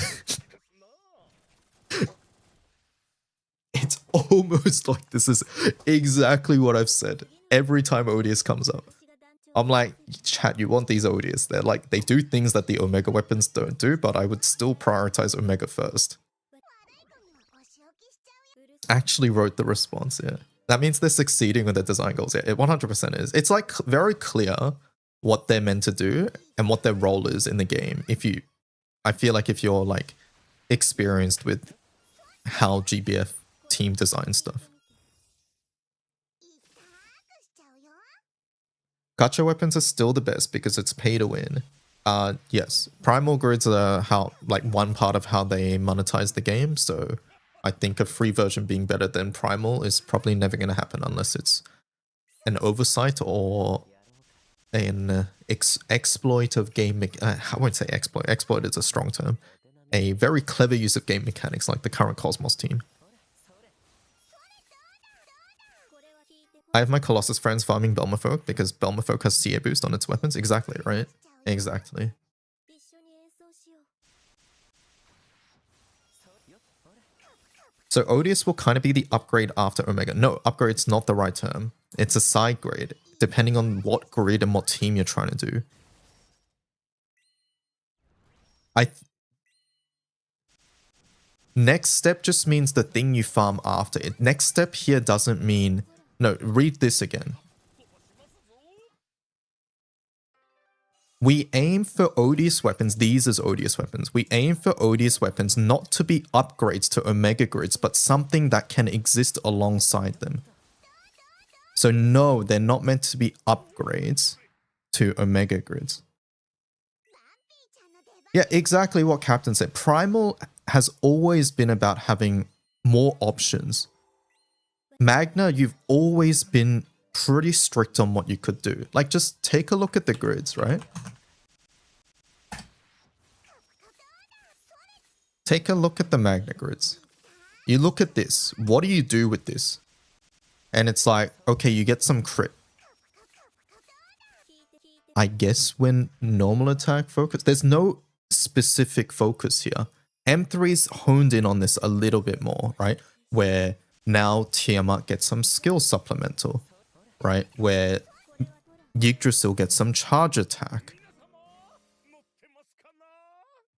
It's almost like this is exactly what I've said every time Odious comes up. I'm like, chat, you want these Odious. They're like, they do things that the Omega weapons don't do, but I would still prioritize Omega first. Actually wrote the response, yeah. That means they're succeeding with their design goals. Yeah, it 100% is. It's like very clear what they're meant to do and what their role is in the game. I feel like if you're like experienced with how GBF team design stuff. Gacha weapons are still the best because it's pay to win. Yes, primal grids are one part of how they monetize the game, so I think a free version being better than primal is probably never going to happen unless it's an oversight or an exploit of game I won't say exploit is a strong term, a very clever use of game mechanics like the current Cosmos team. I have my Colossus friends farming Belmafolk because Belmafolk has CA boost on its weapons. Exactly, right? Exactly. So Odius will kind of be the upgrade after Omega. No, upgrade's not the right term. It's a side grade, depending on what grid and what team you're trying to do. Next step just means the thing you farm after it. Next step here doesn't mean... No, read this again. We aim for Odious weapons. These as Odious weapons. We aim for Odious weapons not to be upgrades to Omega grids, but something that can exist alongside them. So no, they're not meant to be upgrades to Omega grids. Yeah, exactly what Captain said. Primal has always been about having more options. Magna, you've always been pretty strict on what you could do. Like, just take a look at the grids, right? Take a look at the Magna grids. You look at this. What do you do with this? And it's like, okay, you get some crit. I guess when normal attack focus, there's no specific focus here. M3's honed in on this a little bit more, right? Where now Tiamat gets some skill supplemental, right? Where Yggdrasil gets some charge attack.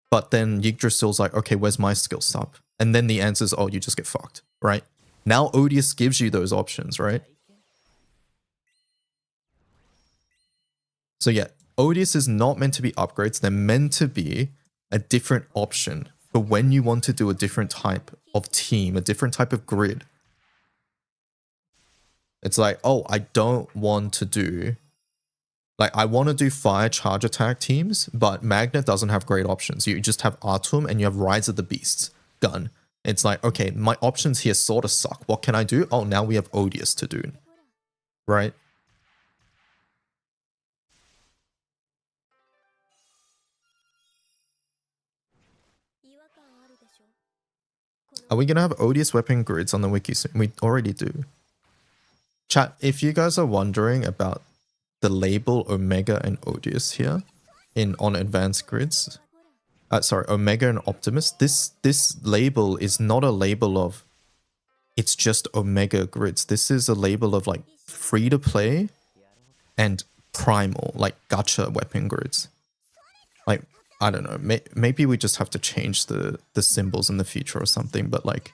But then Yggdrasil's like, okay, where's my skill sup? And then the answer is, oh, you just get fucked, right? Now Odious gives you those options, right? So yeah, Odious is not meant to be upgrades. They're meant to be a different option for when you want to do a different type of team, a different type of grid. It's like, oh, I don't want to do... Like, I want to do fire charge attack teams, but Magna doesn't have great options. You just have Artum and you have Rise of the Beasts. Done. It's like, okay, my options here sort of suck. What can I do? Oh, now we have Odious to do. Right? Are we going to have Odious weapon grids on the wiki soon? We already do. Chat, if you guys are wondering about the label Omega and Odious here on advanced grids, sorry, Omega and Optimus, this label is not a label of it's just Omega grids. This is a label of like free to play and primal, like gacha weapon grids. Like, I don't know, maybe we just have to change the symbols in the future or something, but like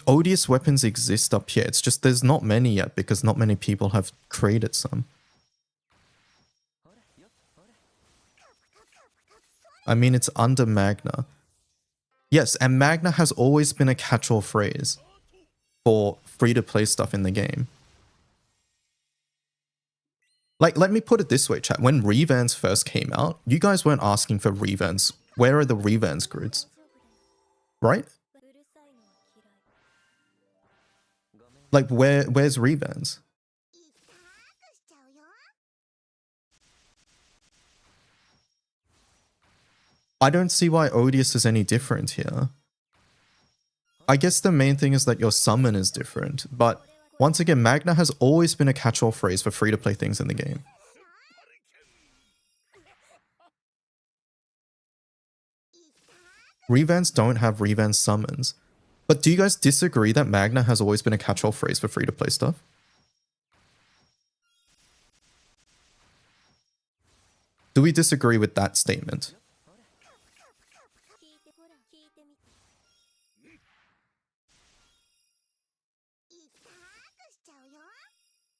Odious weapons exist up here. It's just there's not many yet because not many people have created some. I mean, it's under Magna. Yes, and Magna has always been a catch-all phrase for free-to-play stuff in the game. Like, let me put it this way, chat. When Revans first came out, you guys weren't asking for Revans. Where are the Revans grids? Right? Like, where's Revans? I don't see why Odious is any different here. I guess the main thing is that your summon is different, but once again, Magna has always been a catch-all phrase for free-to-play things in the game. Revans don't have Revans summons. But do you guys disagree that Magna has always been a catch-all phrase for free-to-play stuff? Do we disagree with that statement?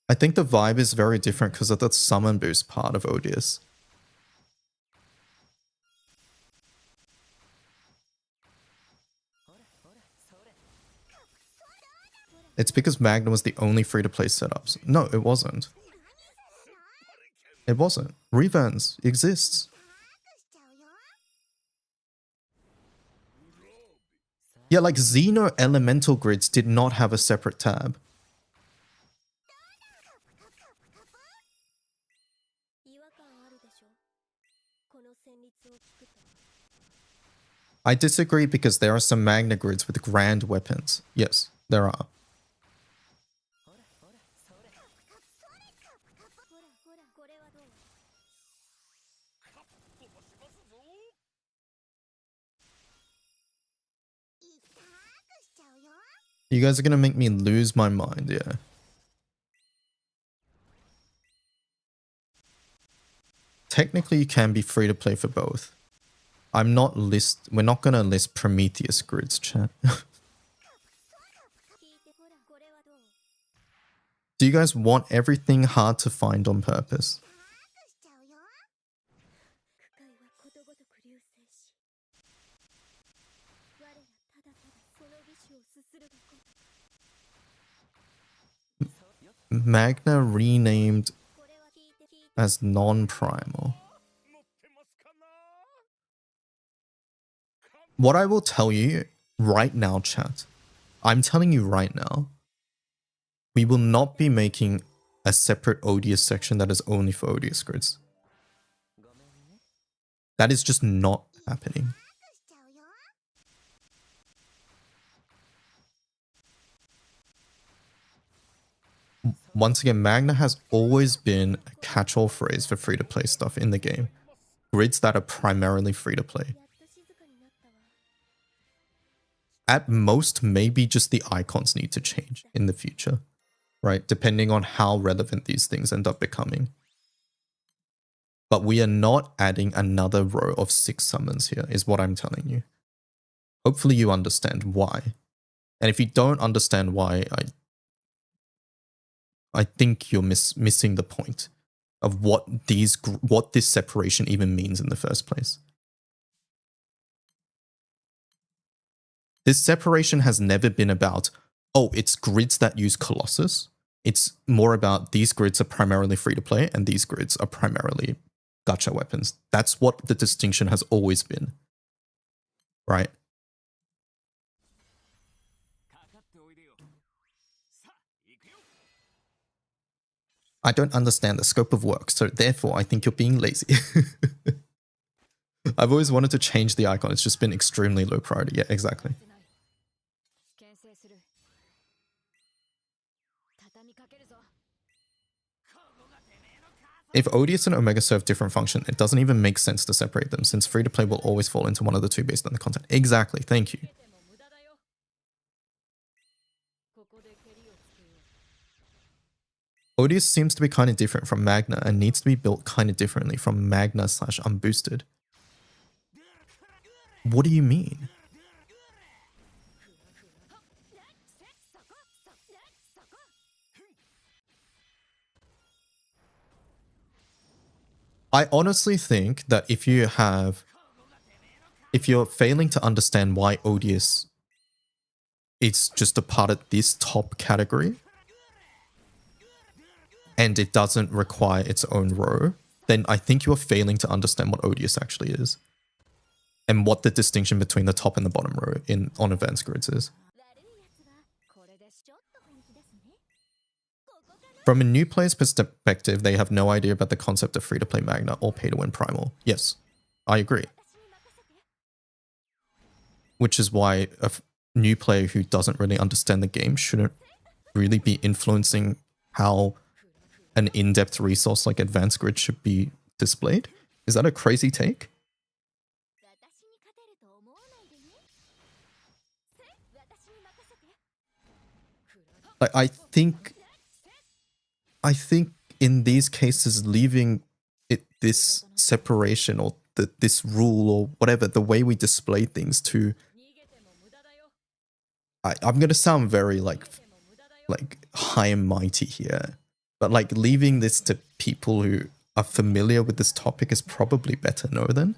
I think the vibe is very different because of the summon boost part of Odious. It's because Magna was the only free-to-play setups. No, it wasn't. It wasn't. Revans exists. Yeah, like Xeno elemental grids did not have a separate tab. I disagree because there are some Magna grids with grand weapons. Yes, there are. You guys are gonna make me lose my mind, yeah. Technically, you can be free to play for both. We're not gonna list Prometheus grids, chat. Do you guys want everything hard to find on purpose? Magna renamed as non-primal. What I will tell you right now, chat, I'm telling you right now, we will not be making a separate Odius section that is only for Odius grids. That is just not happening. Once again, Magna has always been a catch-all phrase for free-to-play stuff in the game. Grids that are primarily free-to-play. At most, maybe just the icons need to change in the future, right? Depending on how relevant these things end up becoming. But we are not adding another row of 6 summons here, is what I'm telling you. Hopefully you understand why. And if you don't understand why, I think you're missing the point of what this separation even means in the first place. This separation has never been about, oh, it's grids that use Colossus. It's more about these grids are primarily free to play and these grids are primarily gacha weapons. That's what the distinction has always been, right? I don't understand the scope of work, so therefore I think you're being lazy. I've always wanted to change the icon. It's just been extremely low priority. Yeah, exactly. If Odius and Omega serve different function, it doesn't even make sense to separate them, since free-to-play will always fall into one of the two based on the content. Exactly, thank you. Odius seems to be kind of different from Magna and needs to be built kind of differently from Magna / unboosted. What do you mean? I honestly think that if you're failing to understand why Odius is just a part of this top category, and it doesn't require its own row, then I think you're failing to understand what Odius actually is. And what the distinction between the top and the bottom row on advanced grids is. From a new player's perspective, they have no idea about the concept of free-to-play Magna or pay-to-win Primal. Yes, I agree. Which is why a new player who doesn't really understand the game shouldn't really be influencing how an in-depth resource like Advanced Grid should be displayed. Is that a crazy take? I think in these cases, leaving this separation or this rule or whatever, the way we display things to, I'm gonna sound very like high and mighty here, but like leaving this to people who are familiar with this topic is probably better, no then?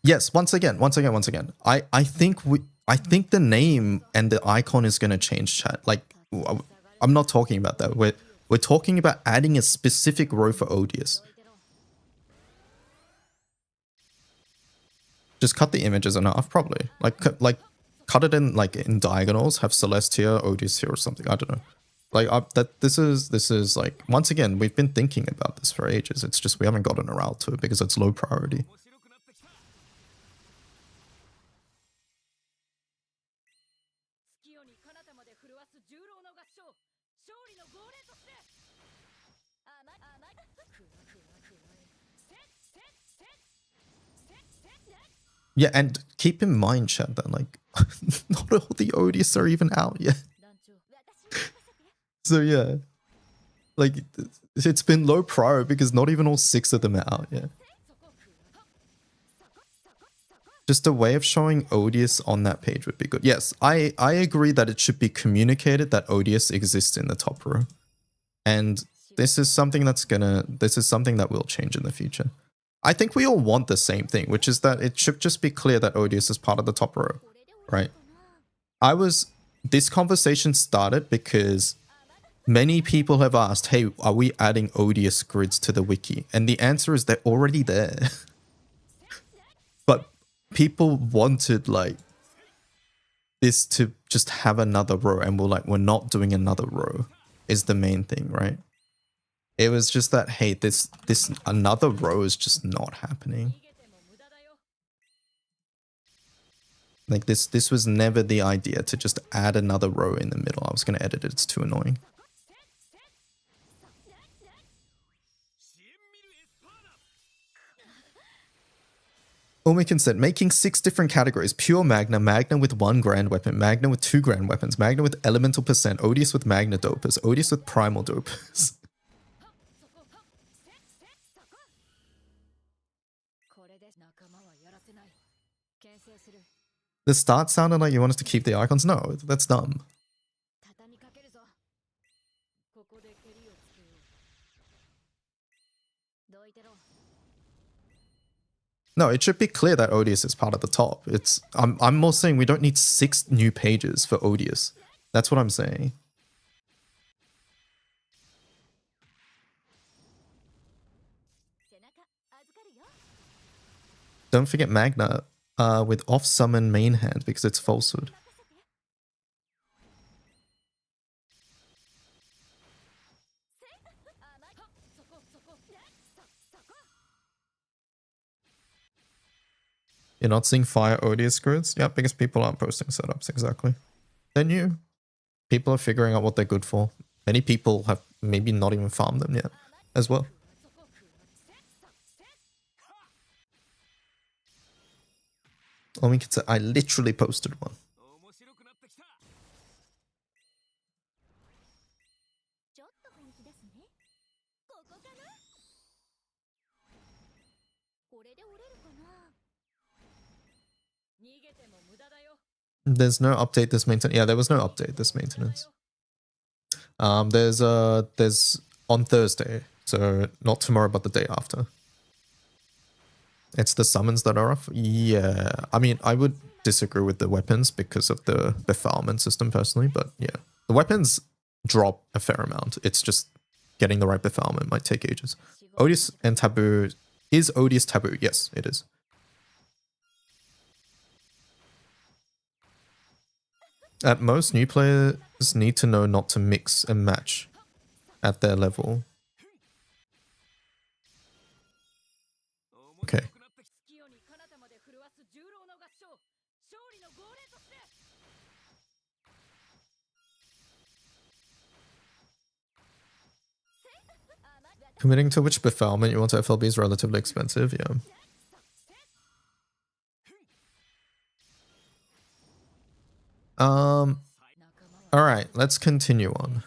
Yes, once again. I think the name and the icon is gonna change, chat. Like, I'm not talking about that. We're talking about adding a specific row for Odius. Just cut the images in half, probably. Like cut it in like in diagonals. Have Celeste here, Odius here, or something. I don't know. Like this is like, once again, we've been thinking about this for ages. It's just we haven't gotten around to it because it's low priority. Yeah, and keep in mind, chat, that like not all the Odious are even out yet. So yeah, like it's been low prior because not even all 6 of them are out yet. Just a way of showing Odious on that page would be good. Yes, I agree that it should be communicated that Odious exists in the top row. And this is something that will change in the future. I think we all want the same thing, which is that it should just be clear that Odious is part of the top row, right? This conversation started because many people have asked, hey, are we adding Odious grids to the wiki? And the answer is they're already there. But people wanted like this to just have another row, and we're not doing another row is the main thing, right? It was just that, hey, this another row is just not happening. Like this was never the idea to just add another row in the middle. I was going to edit it. It's too annoying. Omikin said, making 6 different categories: pure Magna, Magna with 1 grand weapon, Magna with 2 grand weapons, Magna with elemental percent, Odious with Magna dopers, Odious with primal dopers. The start sounded like you wanted to keep the icons. No, that's dumb. No, it should be clear that Odious is part of the top. I'm more saying we don't need 6 new pages for Odious. That's what I'm saying. Don't forget Magna with off-summon main hand because it's falsehood. You're not seeing fire Odious grids? Yeah, because people aren't posting setups, exactly. They're new. People are figuring out what they're good for. Many people have maybe not even farmed them yet as well. I literally posted one. There's no update this maintenance. Yeah, there was no update this maintenance. There's on Thursday, so not tomorrow, but the day after. It's the summons that are off. Yeah, I mean, I would disagree with the weapons because of the befoulment system personally, but yeah, the weapons drop a fair amount. It's just getting the right befoulment might take ages. Odious and taboo. Is Odious taboo? Yes, it is. At most, new players need to know not to mix and match at their level. Okay. Committing to which befoulment you want to FLB is relatively expensive, yeah. Alright, let's continue on.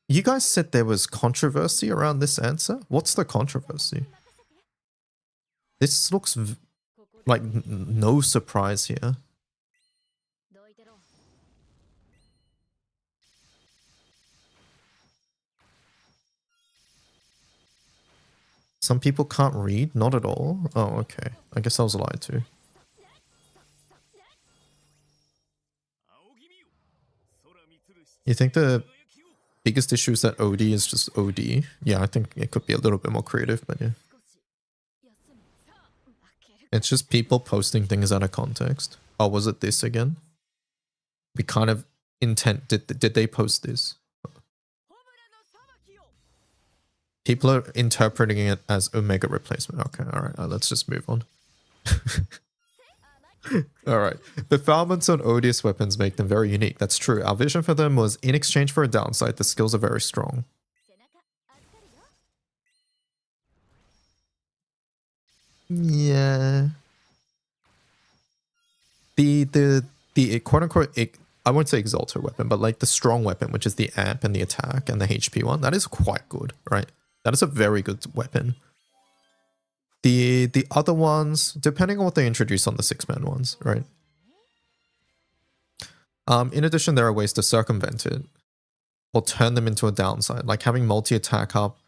You guys said there was controversy around this answer? What's the controversy? This looks like no surprise here. Some people can't read? Not at all? Oh, okay. I guess I was lied to. You think the biggest issue is that OD is just OD? Yeah, I think it could be a little bit more creative, but yeah. It's just people posting things out of context. Oh, was it this again? We kind of did they post this? People are interpreting it as Omega replacement. Okay, alright, let's just move on. Alright, performance on Odious weapons make them very unique. That's true. Our vision for them was, in exchange for a downside, the skills are very strong. Yeah. The quote-unquote, I won't say exalted weapon, but like the strong weapon, which is the amp and the attack and the HP one, that is quite good, right? That is a very good weapon. The other ones, depending on what they introduce on the 6-man ones, right? In addition, there are ways to circumvent it or turn them into a downside, like having multi-attack up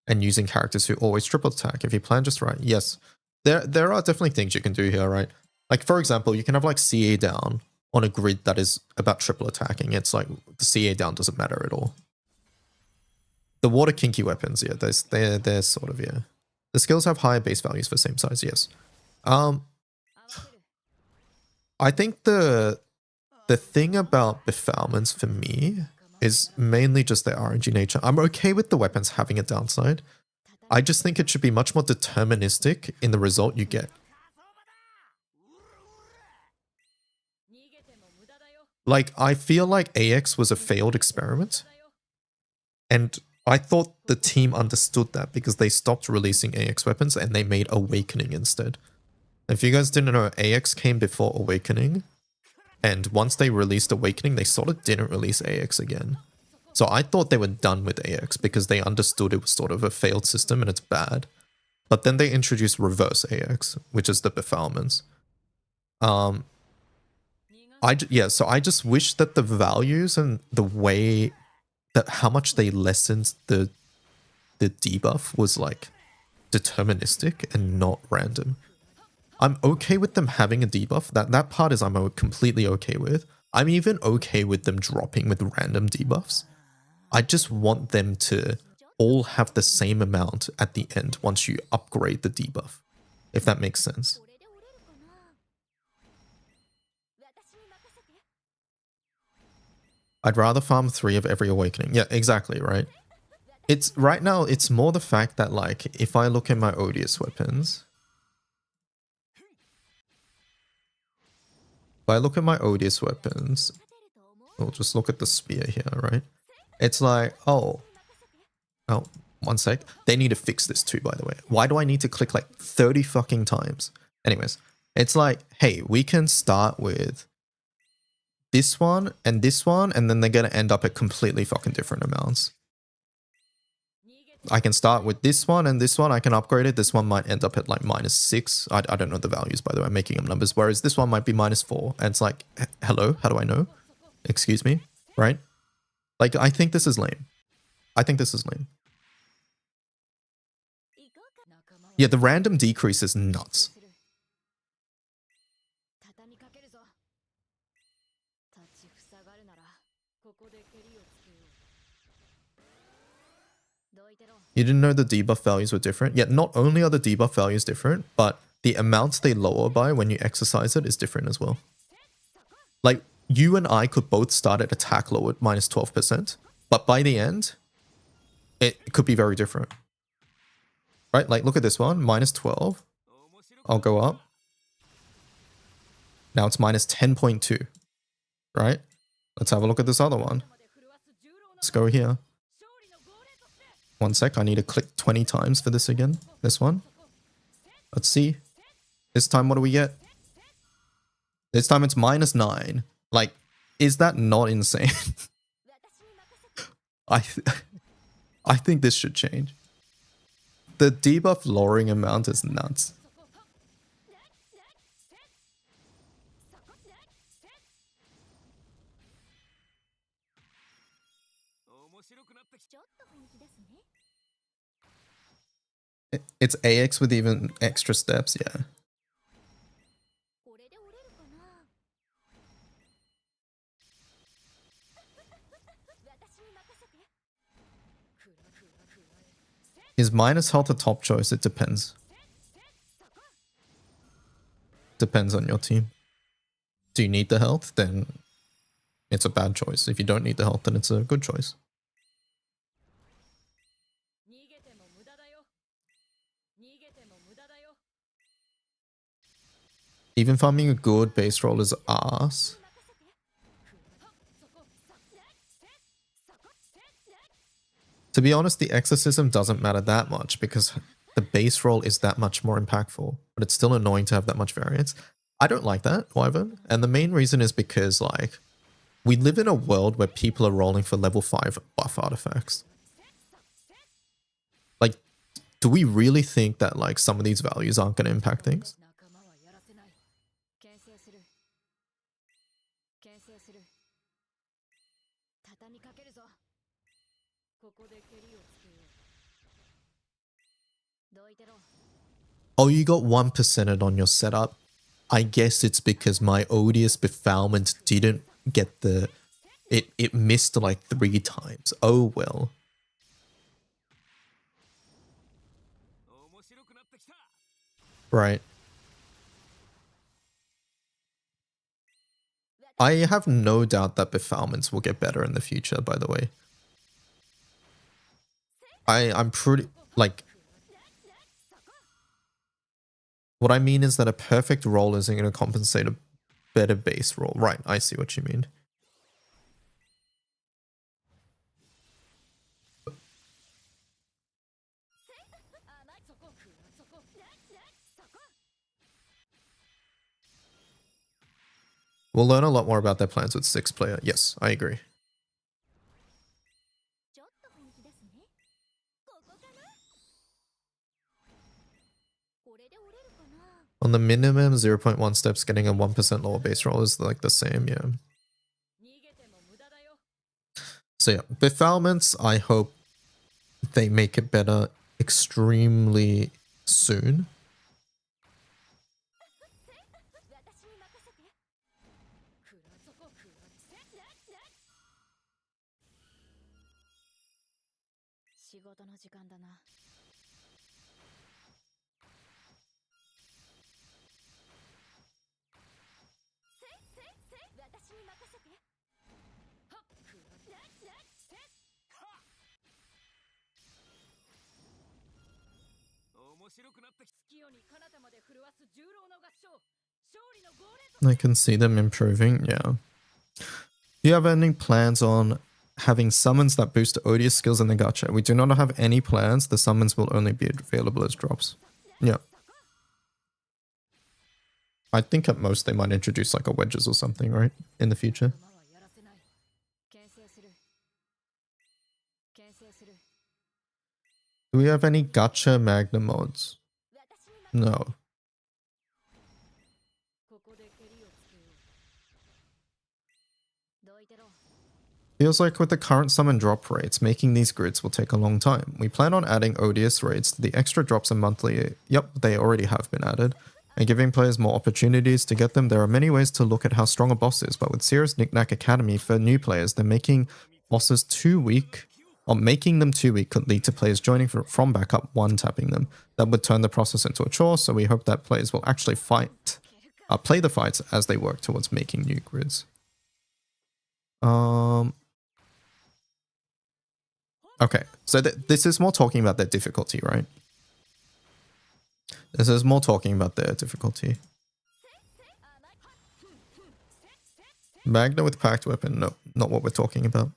and using characters who always triple attack. If you plan just right, yes. There are definitely things you can do here, right? Like, for example, you can have like CA down on a grid that is about triple attacking. It's like the CA down doesn't matter at all. The water kinky weapons, yeah, they're sort of, yeah. The skills have higher base values for same size, yes. I think the thing about befoulments for me is mainly just their RNG nature. I'm okay with the weapons having a downside. I just think it should be much more deterministic in the result you get. Like, I feel like AX was a failed experiment. And I thought the team understood that because they stopped releasing AX weapons and they made Awakening instead. If you guys didn't know, AX came before Awakening. And once they released Awakening, they sort of didn't release AX again. So I thought they were done with AX because they understood it was sort of a failed system and it's bad. But then they introduced Reverse AX, which is the befoulments. So I just wish that the values and the way that how much they lessened the debuff was like deterministic and not random. I'm okay with them having a debuff. That part is I'm completely okay with. I'm even okay with them dropping with random debuffs. I just want them to all have the same amount at the end once you upgrade the debuff, if that makes sense. I'd rather farm 3 of every Awakening. Yeah, exactly, right? It's right now, it's more the fact that, like, if I look at my Odious weapons, we'll just look at the spear here, right? It's like, oh, one sec. They need to fix this too, by the way. Why do I need to click like 30 fucking times? Anyways, it's like, hey, we can start with this one, and then they're going to end up at completely fucking different amounts. I can start with this one and this one. I can upgrade it. This one might end up at like -6. I don't know the values, by the way. I'm making up numbers. Whereas this one might be -4. And it's like, hello, how do I know? Excuse me, right? Like, I think this is lame. Yeah, the random decrease is nuts. You didn't know the debuff values were different? Yeah, not only are the debuff values different, but the amounts they lower by when you exercise it is different as well. Like, you and I could both start at attack low at -12%, but by the end, it could be very different. Right? Like, look at this one, -12. I'll go up. Now it's -10.2. Right? Let's have a look at this other one. Let's go here. One sec, I need to click 20 times for this again. This one. Let's see. This time, what do we get? This time it's -9. Like, is that not insane? I think this should change. The debuff lowering amount is nuts. It's AX with even extra steps, yeah. Is minus health a top choice? It depends. Depends on your team. Do you need the health? Then it's a bad choice. If you don't need the health, then it's a good choice. Even farming a good base roll is ass. To be honest, the exorcism doesn't matter that much because the base roll is that much more impactful, but it's still annoying to have that much variance. I don't like that, Wyvern, and the main reason is because, like, we live in a world where people are rolling for level 5 buff artifacts. Like, do we really think that, like, some of these values aren't going to impact things? Oh, you got 1%ed on your setup. I guess it's because my Odius Befoulment didn't get the... It missed like 3 times. Oh well. Right. I have no doubt that Befoulments will get better in the future, by the way. I'm pretty... like... What I mean is that a perfect roll isn't going to compensate a better base roll. Right, I see what you mean. We'll learn a lot more about their plans with 6-player. Yes, I agree. On the minimum, 0.1 steps, getting a 1% lower base roll is like the same, yeah. So yeah, Befoulments, I hope they make it better extremely soon. I can see them improving, yeah. Do you have any plans on having summons that boost Odius skills in the gacha? We do not have any plans. The summons will only be available as drops. Yeah. I think at most they might introduce like a wedges or something, right? In the future. Do we have any gacha Magna mods? No. Feels like with the current summon drop rates, making these grids will take a long time. We plan on adding Odius rates to the extra drops and monthly. Yep, they already have been added. And giving players more opportunities to get them. There are many ways to look at how strong a boss is, but with Serious Knickknack Academy for new players, they're making bosses too weak, or making them too weak could lead to players joining from backup one-tapping them. That would turn the process into a chore, so we hope that players will actually play the fights as they work towards making new grids. Okay, so this is more talking about their difficulty, right? This is more talking about their difficulty. Magna with packed weapon, no, not what we're talking about.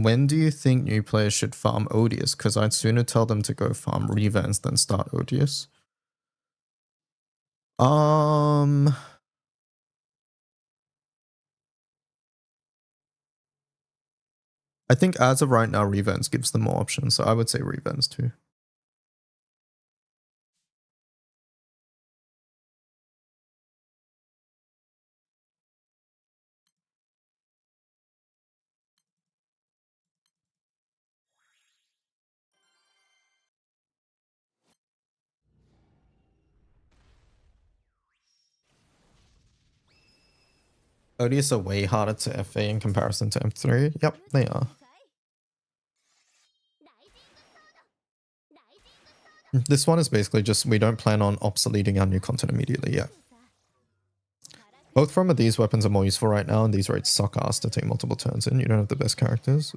When do you think new players should farm Odius? Because I'd sooner tell them to go farm Revans than start Odius. I think as of right now, Revans gives them more options, so I would say Revans too. Odius are way harder to FA in comparison to M3. Yep, they are. This one is basically just we don't plan on obsoleting our new content immediately yet. Both from these weapons are more useful right now, and these rates suck ass to take multiple turns in. You don't have the best characters.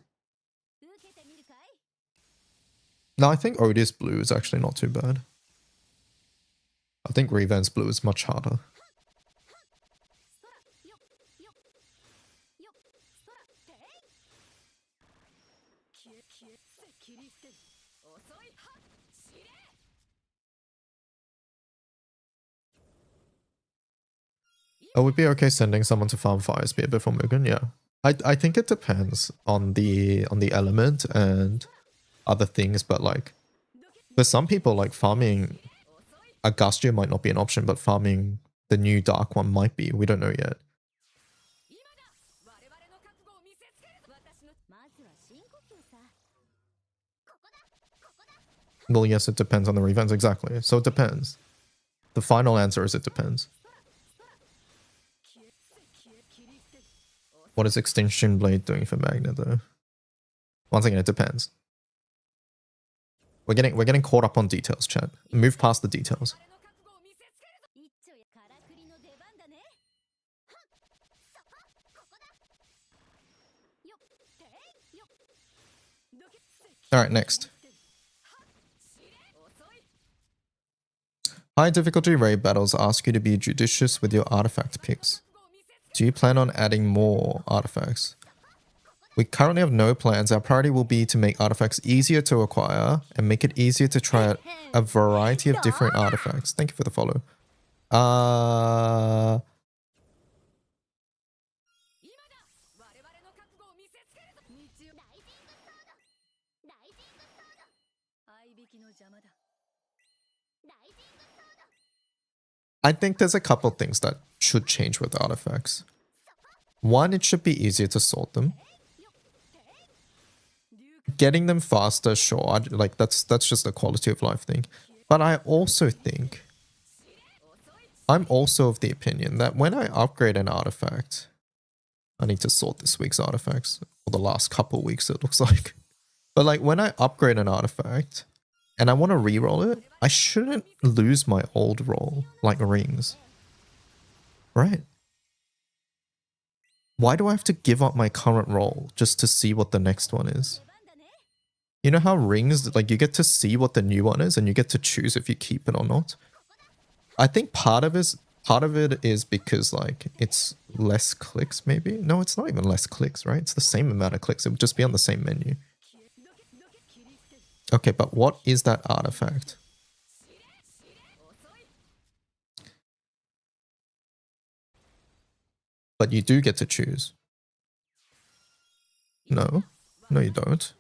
No, I think Odius Blue is actually not too bad. I think Revans Blue is much harder. I would be okay sending someone to farm Fire Spear before Mugen, yeah. I think it depends on the element and other things, but like for some people, like farming Agastya might not be an option, but farming the new Dark one might be. We don't know yet. Well, yes, it depends on the Revans, exactly. So it depends. The final answer is it depends. What is Extinction Blade doing for Magna though? Once again, it depends. We're getting caught up on details, chat. Move past the details. Alright, next. High difficulty raid battles ask you to be judicious with your artifact picks. Do you plan on adding more artifacts? We currently have no plans. Our priority will be to make artifacts easier to acquire and make it easier to try out a variety of different artifacts. Thank you for the follow. I think there's a couple things that should change with artifacts. One, it should be easier to sort them. Getting them faster, sure, like that's just a quality of life thing. But I also think, I'm also of the opinion that when I upgrade an artifact, I need to sort this week's artifacts, or the last couple weeks it looks like. But like when I upgrade an artifact, and I want to reroll it, I shouldn't lose my old roll, like rings. Right? Why do I have to give up my current roll just to see what the next one is? You know how rings, like you get to see what the new one is and you get to choose if you keep it or not? I think part of it is because like it's less clicks maybe? No, it's not even less clicks, right? It's the same amount of clicks. It would just be on the same menu. Okay, but what is that artifact? But you do get to choose. No. No, you don't.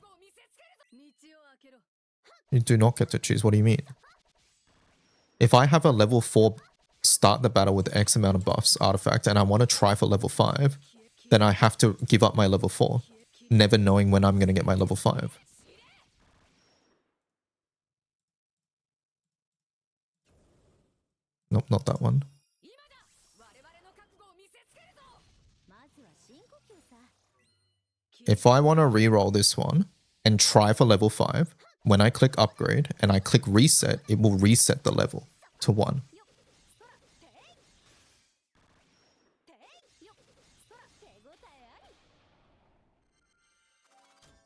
You do not get to choose. What do you mean? If I have a level 4 start the battle with X amount of buffs artifact and I want to try for level 5, then I have to give up my level 4, never knowing when I'm going to get my level 5. Nope, not that one. If I want to reroll this one and try for level 5, when I click upgrade and I click reset, it will reset the level to 1.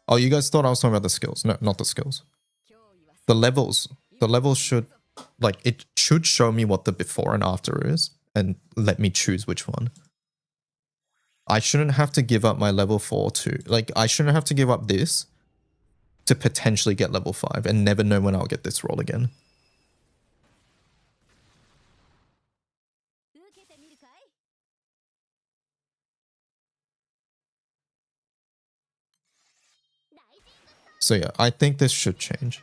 Oh, you guys thought I was talking about the skills. No, not the skills. The levels. The levels should, like, it should show me what the before and after is and let me choose which one. I shouldn't have to give up my level 4 to, like, I shouldn't have to give up this to potentially get level 5 and never know when I'll get this roll again. So yeah, I think this should change.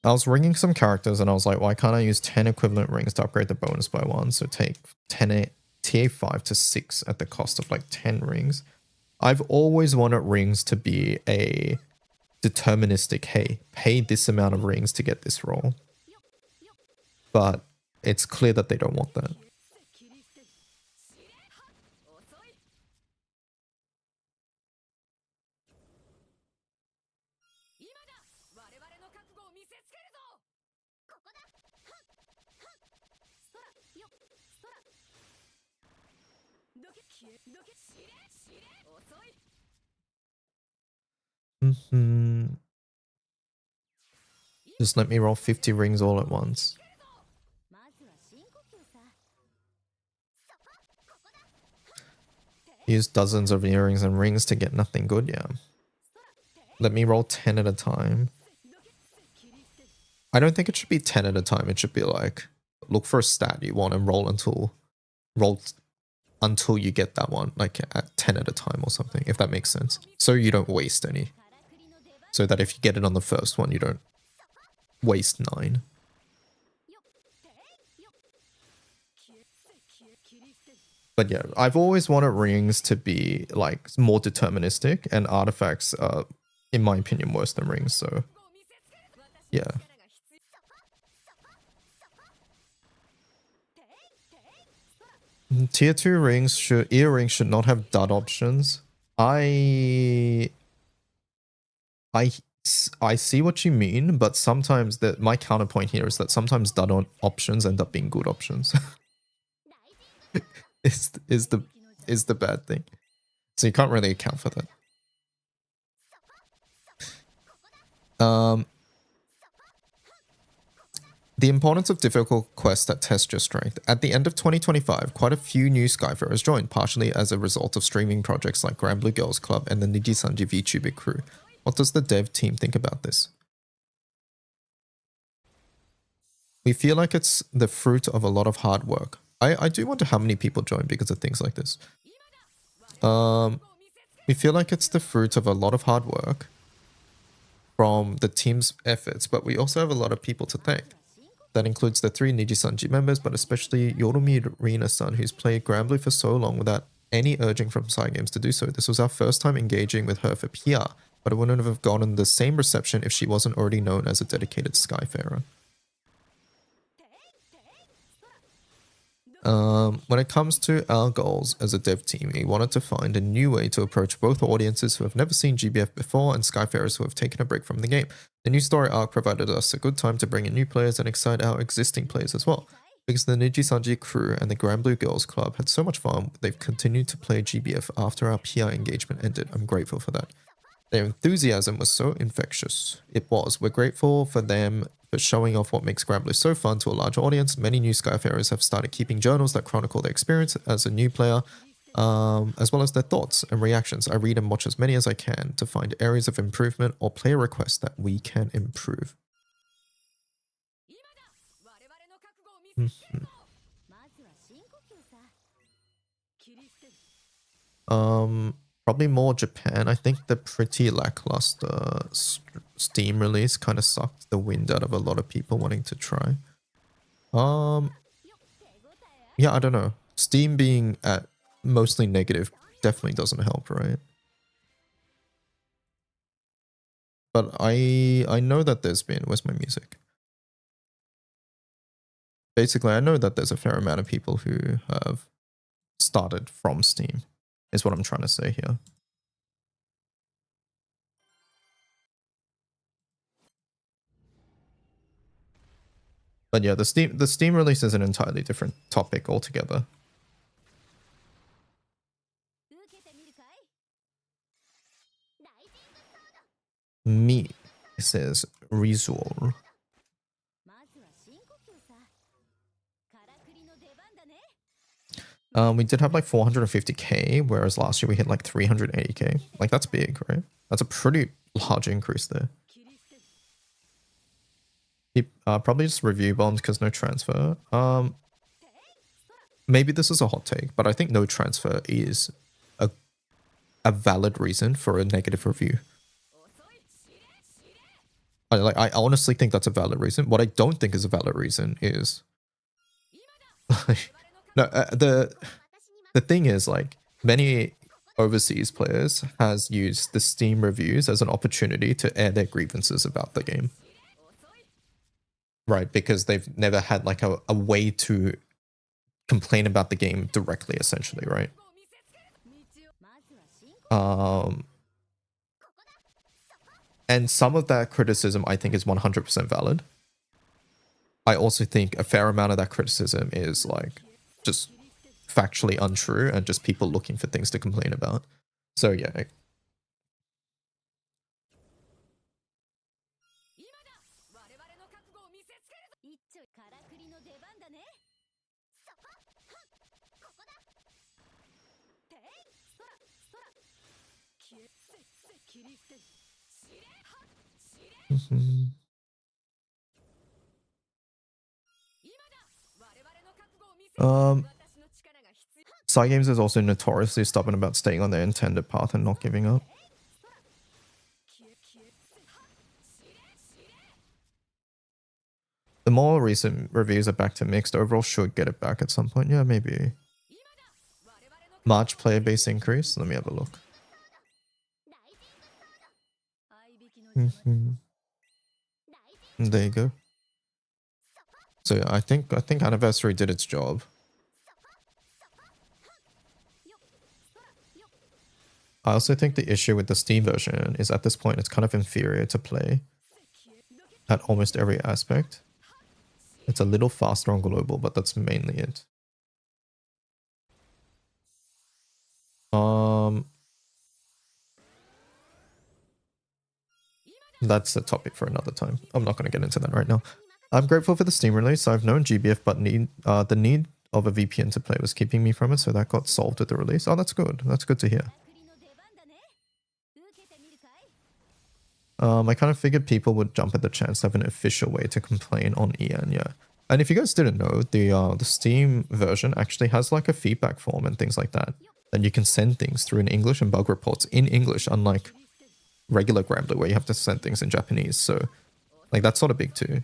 I was ringing some characters and I was like, why can't I use 10 equivalent rings to upgrade the bonus by 1? So take 10 TA5 to 6 at the cost of like 10 rings. I've always wanted rings to be a deterministic, hey, pay this amount of rings to get this roll. But it's clear that they don't want that. Just let me roll 50 rings all at once. Use dozens of earrings and rings to get nothing good, yeah. Let me roll 10 at a time. I don't think it should be 10 at a time. It should be like, look for a stat you want and roll until you get that one, like at 10 at a time or something, if that makes sense. So you don't waste any. So that if you get it on the first one, you don't waste 9. But yeah, I've always wanted rings to be like more deterministic, and artifacts are, in my opinion, worse than rings, so yeah. Tier 2 rings earrings should not have dud options. I see what you mean, but sometimes my counterpoint here is that sometimes dud options end up being good options. is the bad thing. So you can't really account for that. The importance of difficult quests that test your strength. At the end of 2025, quite a few new Skyfarers joined, partially as a result of streaming projects like Grand Blue Girls Club and the Nijisanji VTuber crew. What does the dev team think about this? We feel like it's the fruit of a lot of hard work. I do wonder how many people join because of things like this. We feel like it's the fruit of a lot of hard work from the team's efforts, but we also have a lot of people to thank. That includes the 3 Nijisanji members, but especially Yorumi Rina-san, who's played Grand Blue for so long without any urging from Cygames to do so. This was our first time engaging with her for PR, but it wouldn't have gotten the same reception if she wasn't already known as a dedicated Skyfarer. When it comes to our goals as a dev team, we wanted to find a new way to approach both audiences who have never seen GBF before and Skyfarers who have taken a break from the game. The new story arc provided us a good time to bring in new players and excite our existing players as well. Because the Nijisanji crew and the Grand Blue Girls Club had so much fun, they've continued to play GBF after our PR engagement ended. I'm grateful for that. Their enthusiasm was so infectious. It was. We're grateful for them for showing off what makes Grand Blue so fun to a large audience. Many new Skyfarers have started keeping journals that chronicle their experience as a new player, as well as their thoughts and reactions. I read and watch as many as I can to find areas of improvement or player requests that we can improve. Probably more Japan. I think the pretty lackluster Steam release kind of sucked the wind out of a lot of people wanting to try. Yeah, I don't know. Steam being at mostly negative definitely doesn't help, right? But I know that there's been... Where's my music? Basically, I know that there's a fair amount of people who have started from Steam, is what I'm trying to say here. But yeah, the Steam release is an entirely different topic altogether. Me says Rizor. We did have like 450k, whereas last year we hit like 380k. Like that's big, right? That's a pretty large increase there. Probably just review bombs because no transfer. Maybe this is a hot take, but I think no transfer is a valid reason for a negative review. I honestly think that's a valid reason. What I don't think is a valid reason is no. The thing is, like, many overseas players has used the Steam reviews as an opportunity to air their grievances about the game, right? Because they've never had like a way to complain about the game directly, essentially, right? And some of that criticism I think is 100% valid. I also think a fair amount of that criticism is like just factually untrue and just people looking for things to complain about. So yeah. Cygames is also notoriously stubborn about staying on their intended path and not giving up. The more recent reviews are back to mixed. Overall should get it back at some point. Yeah, maybe. March player base increase. Let me have a look. There you go. So yeah, I think Anniversary did its job. I also think the issue with the Steam version is at this point it's kind of inferior to play at almost every aspect. It's a little faster on global, but that's mainly it. That's a topic for another time. I'm not going to get into that right now. I'm grateful for the Steam release. I've known GBF, but the need of a VPN to play was keeping me from it, so that got solved with the release. Oh, that's good. That's good to hear. I kind of figured people would jump at the chance to have an official way to complain on EN, yeah. And if you guys didn't know, the Steam version actually has like a feedback form and things like that. And you can send things through in English and bug reports in English, unlike regular Grambler where you have to send things in Japanese. So, like, that's sort of big too.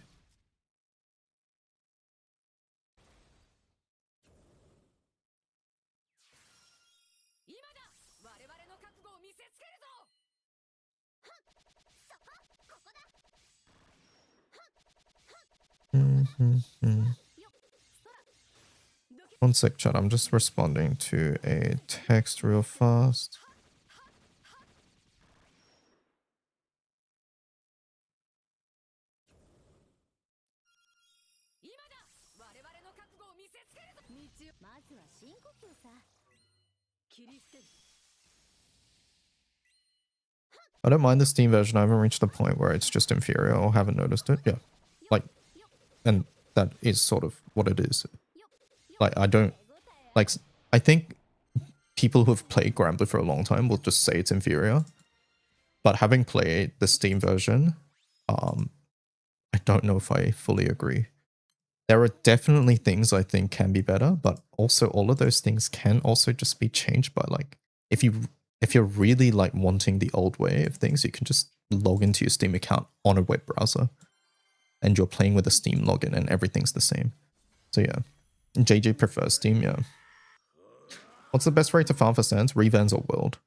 One sec, chat. I'm just responding to a text real fast. I don't mind the Steam version. I haven't reached the point where it's just inferior or haven't noticed it. Yeah. Like, and that is sort of what it is. Like, I don't, like, I think people who've played Grambler for a long time will just say it's inferior. But having played the Steam version, I don't know if I fully agree. There are definitely things I think can be better, but also all of those things can also just be changed by, like, if you're really like wanting the old way of things, you can just log into your Steam account on a web browser and you're playing with a Steam login and everything's the same. So yeah, JJ prefers Steam, yeah. What's the best way to farm for stands, Revans or World?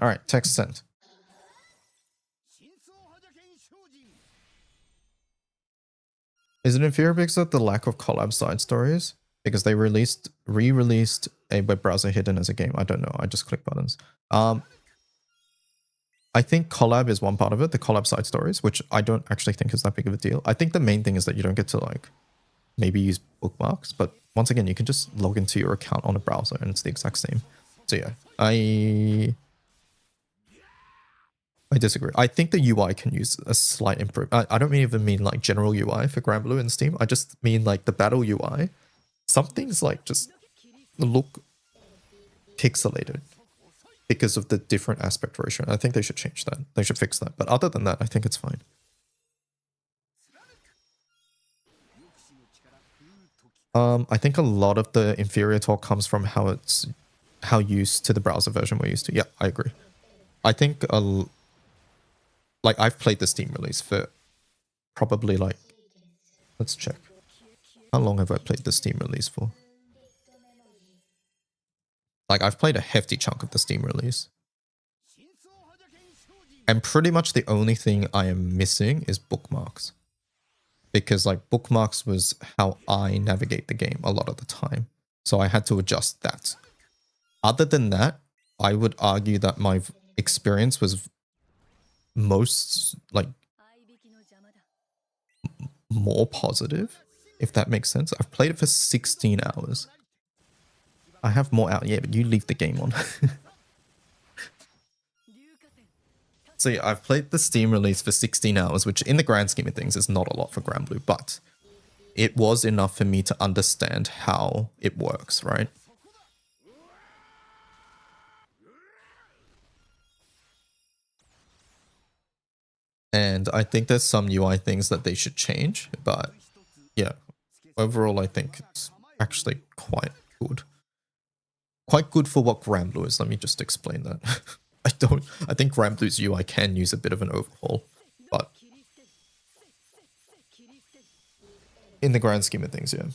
Alright, text sent. Is it inferior because of the lack of collab side stories? Because they re-released a web browser hidden as a game. I don't know. I just click buttons. I think collab is one part of it, the collab side stories, which I don't actually think is that big of a deal. I think the main thing is that you don't get to like maybe use bookmarks, but once again, you can just log into your account on a browser and it's the exact same. So yeah, I disagree. I think the UI can use a slight improvement. I don't even mean like general UI for Granblue and Steam. I just mean like the battle UI. Some things like just look pixelated because of the different aspect ratio. I think they should change that. They should fix that. But other than that, I think it's fine. I think a lot of the inferior talk comes from how used to the browser version we're used to. Yeah, I agree. I think like I've played the Steam release for probably like, let's check. How long have I played the Steam release for? Like I've played a hefty chunk of the Steam release. And pretty much the only thing I am missing is bookmarks. Because like bookmarks was how I navigate the game a lot of the time. So I had to adjust that. Other than that, I would argue that my experience was most like more positive, if that makes sense. I've played it for 16 hours. I have more out. Yeah, but you leave the game on. So yeah, I've played the Steam release for 16 hours, which in the grand scheme of things is not a lot for Granblue, but it was enough for me to understand how it works, right? And I think there's some UI things that they should change, but yeah, overall I think it's actually quite good. Quite good for what Granblue is. Let me just explain that. I think Granblue's UI can use a bit of an overhaul, but in the grand scheme of things, yeah.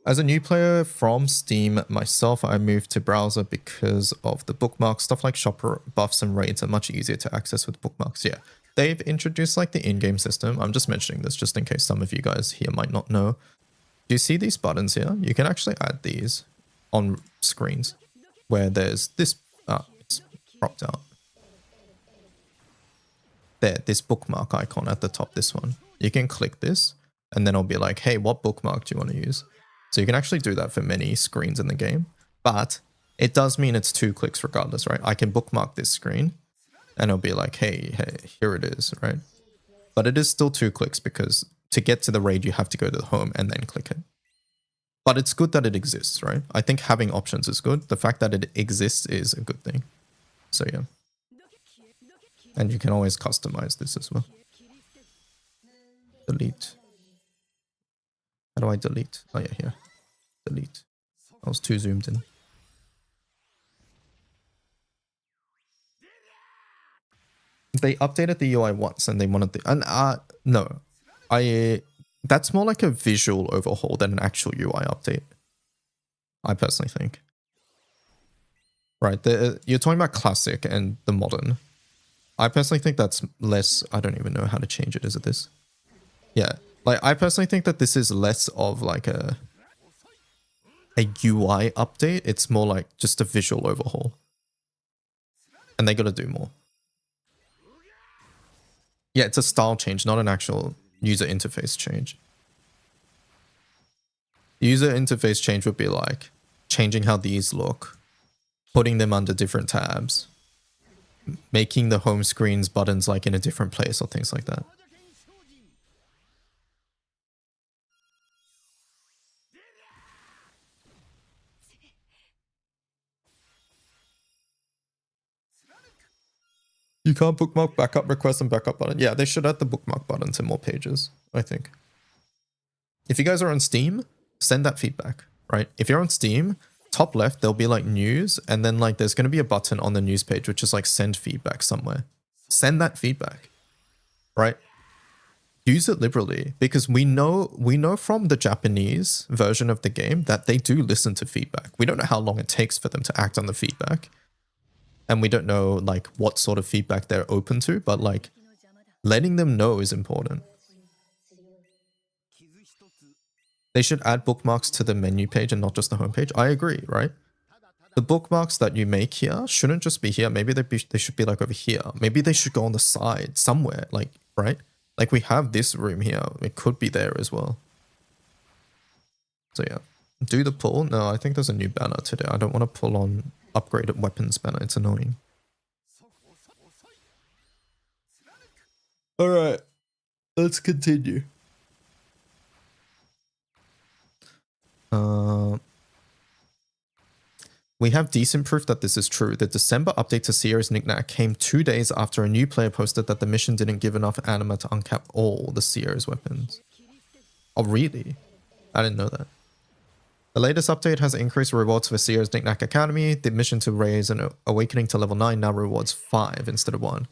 As a new player from Steam myself, I moved to browser because of the bookmarks. Stuff like shopper buffs and raids are much easier to access with bookmarks. Yeah, they've introduced like the in-game system. I'm just mentioning this just in case some of you guys here might not know. Do you see these buttons here? You can actually add these on screens where there's this, it's cropped out. There, this bookmark icon at the top, this one. You can click this and then it'll be like, hey, what bookmark do you want to use? So you can actually do that for many screens in the game, but it does mean it's 2 clicks regardless, right? I can bookmark this screen and it'll be like, hey, here it is, right? But it is still 2 clicks because to get to the raid, you have to go to the home and then click it. But it's good that it exists, right? I think having options is good. The fact that it exists is a good thing. So yeah. And you can always customize this as well. Delete. How do I delete? Oh yeah, here. Delete. I was too zoomed in. They updated the UI once and they wanted the... And no. That's more like a visual overhaul than an actual UI update. I personally think. Right, you're talking about classic and the modern. I personally think that's less... I don't even know how to change it. Is it this? Yeah. Like, I personally think that this is less of like a UI update. It's more like just a visual overhaul. And they gotta do more. Yeah, it's a style change, not an actual user interface change. User interface change would be like changing how these look, putting them under different tabs, making the home screen's buttons like in a different place or things like that. You can't bookmark backup request and backup button. Yeah, they should add the bookmark button to more pages, I think. If you guys are on Steam, send that feedback, right? If you're on Steam, top left, there'll be like news, and then like there's going to be a button on the news page which is like send feedback somewhere. Send that feedback. right? Use it liberally, because we know from the Japanese version of the game that they do listen to feedback. We don't know how long it takes for them to act on the feedback, and we don't know like what sort of feedback they're open to, but like letting them know is important. They should add bookmarks to the menu page and not just the homepage. I agree, right? The bookmarks that you make here shouldn't just be here. Maybe they should be like over here. Maybe they should go on the side somewhere, like, right? Like we have this room here. It could be there as well. So yeah, do the pull. No, I think there's a new banner today. I don't want to pull on upgraded weapons banner. It's annoying. All right, let's continue. We have decent proof that this is true. The December update to Sierra's knickknack came 2 days after a new player posted that the mission didn't give enough anima to uncap all the Sierra's weapons. Oh, really? I didn't know that. The latest update has increased rewards for Sierra's Knickknack Academy. The mission to raise an awakening to level 9 now rewards 5 instead of 1.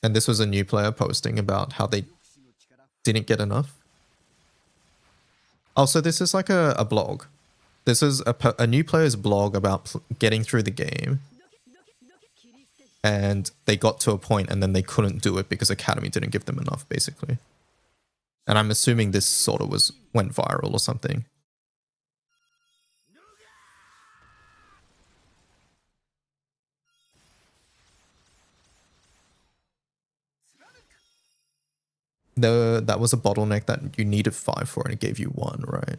And this was a new player posting about how they didn't get enough. Oh, so this is like a blog. This is a new player's blog about getting through the game. And they got to a point and then they couldn't do it because Academy didn't give them enough, basically. And I'm assuming this sort of went viral or something. That was a bottleneck that you needed 5 for and it gave you 1, right?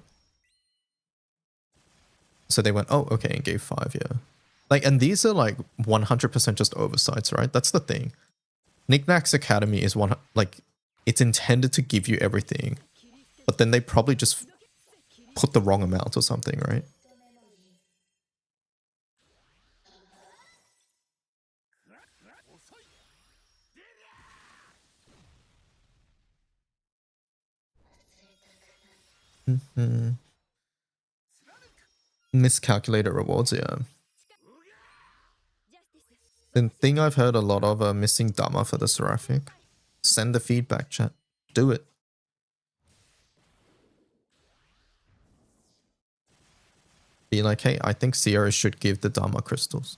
So they went, oh, okay, and gave 5, yeah. Like, and these are like 100% just oversights, right? That's the thing. Knickknack's Academy is it's intended to give you everything, but then they probably just put the wrong amount or something, right? Miscalculated rewards, yeah. The thing I've heard a lot of are missing Dharma for the Seraphic. Send the feedback, chat. Do it. Be like, hey, I think Sierra should give the Dharma crystals.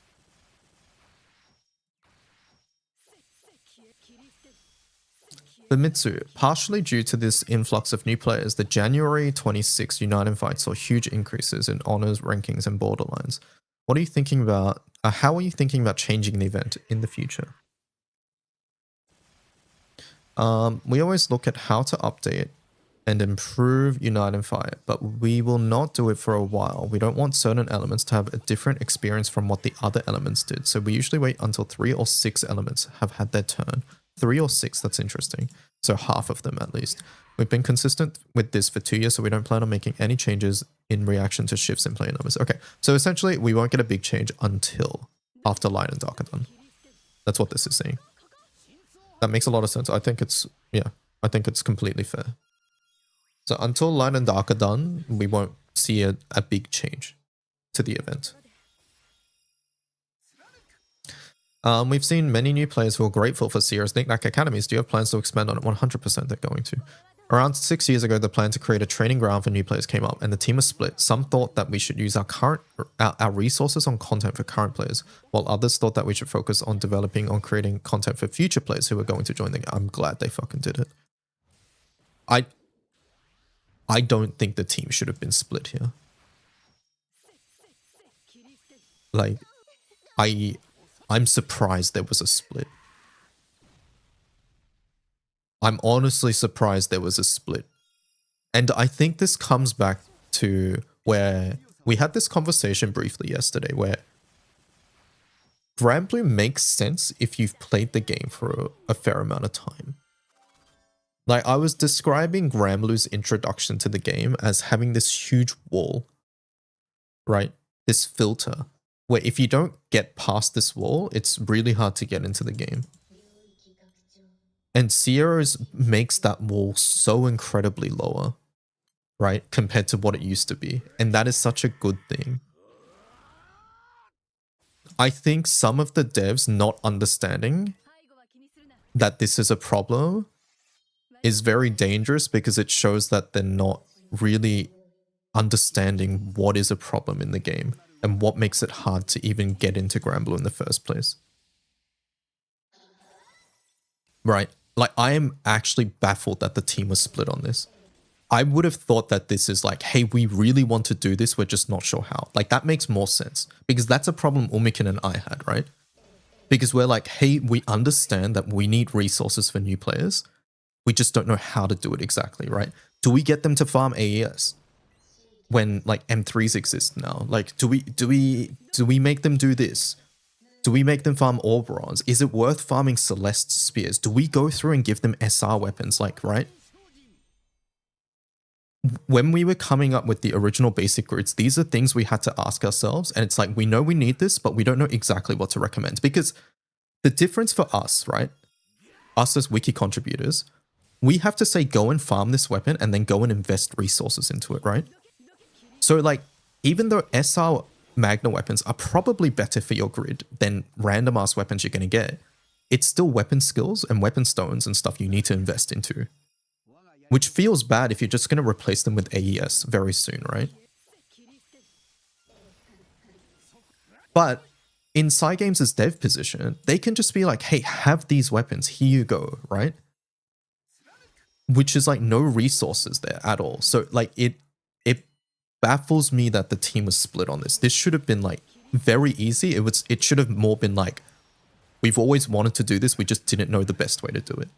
Famitsu, partially due to this influx of new players, the January 26 Unite invite saw huge increases in honors, rankings, and borderlines. What are you thinking about? How are you thinking about changing the event in the future? We always look at how to update and improve Unite and Fire, but we will not do it for a while. We don't want certain elements to have a different experience from what the other elements did. So we usually wait until 3 or 6 elements have had their turn. 3 or 6, that's interesting. So half of them at least. We've been consistent with this for 2 years, so we don't plan on making any changes in reaction to shifts in player numbers. Okay, so essentially we won't get a big change until after Light and Dark are done. That's what this is saying. That makes a lot of sense. I think it's, yeah, I think it's completely fair. So until Light and Dark are done, we won't see a big change to the event. We've seen many new players who are grateful for Sierra's Knickknack Academies. Do you have plans to expand on it? 100% they're going to. Around 6 years ago, the plan to create a training ground for new players came up, and the team was split. Some thought that we should use our resources on content for current players, while others thought that we should focus on creating content for future players who are going to join the game. I'm glad they fucking did it. I don't think the team should have been split here. Like, I'm surprised there was a split. I'm honestly surprised there was a split. And I think this comes back to where we had this conversation briefly yesterday where Granblue makes sense if you've played the game for a fair amount of time. Like, I was describing Granblue's introduction to the game as having this huge wall, right? This filter, where if you don't get past this wall, it's really hard to get into the game. And Sierra's makes that wall so incredibly lower, right? Compared to what it used to be. And that is such a good thing. I think some of the devs not understanding that this is a problem is very dangerous because it shows that they're not really understanding what is a problem in the game and what makes it hard to even get into Granblue in the first place. Right? Like, I am actually baffled that the team was split on this. I would have thought that this is like, hey, we really want to do this, we're just not sure how. Like, that makes more sense because that's a problem Umikin and I had, right? Because we're like, hey, we understand that we need resources for new players. We just don't know how to do it exactly, right? Do we get them to farm AES when like M3s exist now? Like, do we make them do this? Do we make them farm Oberons? Is it worth farming Celeste Spears? Do we go through and give them SR weapons, like, right? When we were coming up with the original basic grids, these are things we had to ask ourselves. And it's like, we know we need this, but we don't know exactly what to recommend. Because the difference for us, right? Us as wiki contributors, we have to say, go and farm this weapon and then go and invest resources into it, right? So like, even though SR Magna weapons are probably better for your grid than random ass weapons you're going to get, it's still weapon skills and weapon stones and stuff you need to invest into. Which feels bad if you're just going to replace them with AES very soon, right? But in Cygames' dev position, they can just be like, hey, have these weapons, here you go, right? Which is like no resources there at all. So like it baffles me that the team was split on this. This should have been like very easy. It should have more been like, we've always wanted to do this, we just didn't know the best way to do it.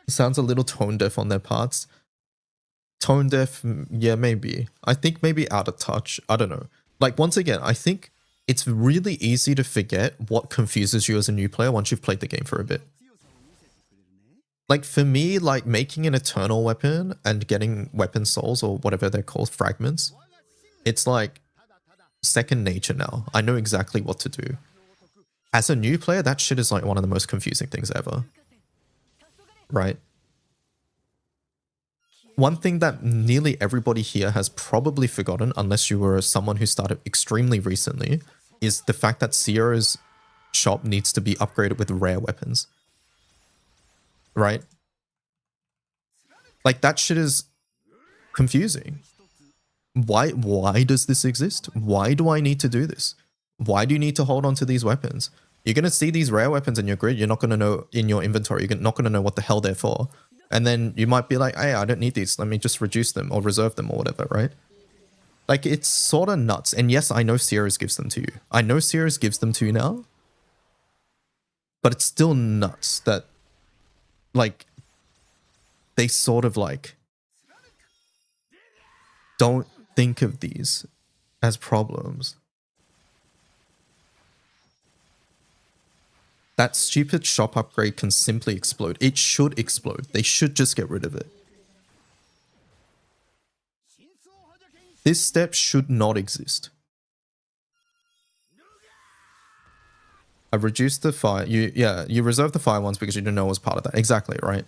Sounds a little tone deaf on their parts. Tone deaf, yeah, maybe. I think maybe out of touch. I don't know. Like, once again, I think it's really easy to forget what confuses you as a new player once you've played the game for a bit. Like, for me, like, making an eternal weapon and getting weapon souls or whatever they're called, fragments, it's like second nature now. I know exactly what to do. As a new player, that shit is like one of the most confusing things ever. Right? One thing that nearly everybody here has probably forgotten, unless you were someone who started extremely recently, is the fact that Sierra's shop needs to be upgraded with rare weapons. Right? Like, that shit is confusing. Why does this exist? Why do I need to do this? Why do you need to hold on to these weapons? You're going to see these rare weapons in your grid. You're not going to know in your inventory. You're not going to know what the hell they're for. And then you might be like, hey, I don't need these. Let me just reduce them or reserve them or whatever, right? Like, it's sort of nuts. And yes, I know Sierra's gives them to you. I know Sierra's gives them to you now. But it's still nuts that, like, they sort of, like, don't think of these as problems. That stupid shop upgrade can simply explode. It should explode. They should just get rid of it. This step should not exist. I reduced the fire. You reserved the fire ones because you didn't know it was part of that. Exactly, right?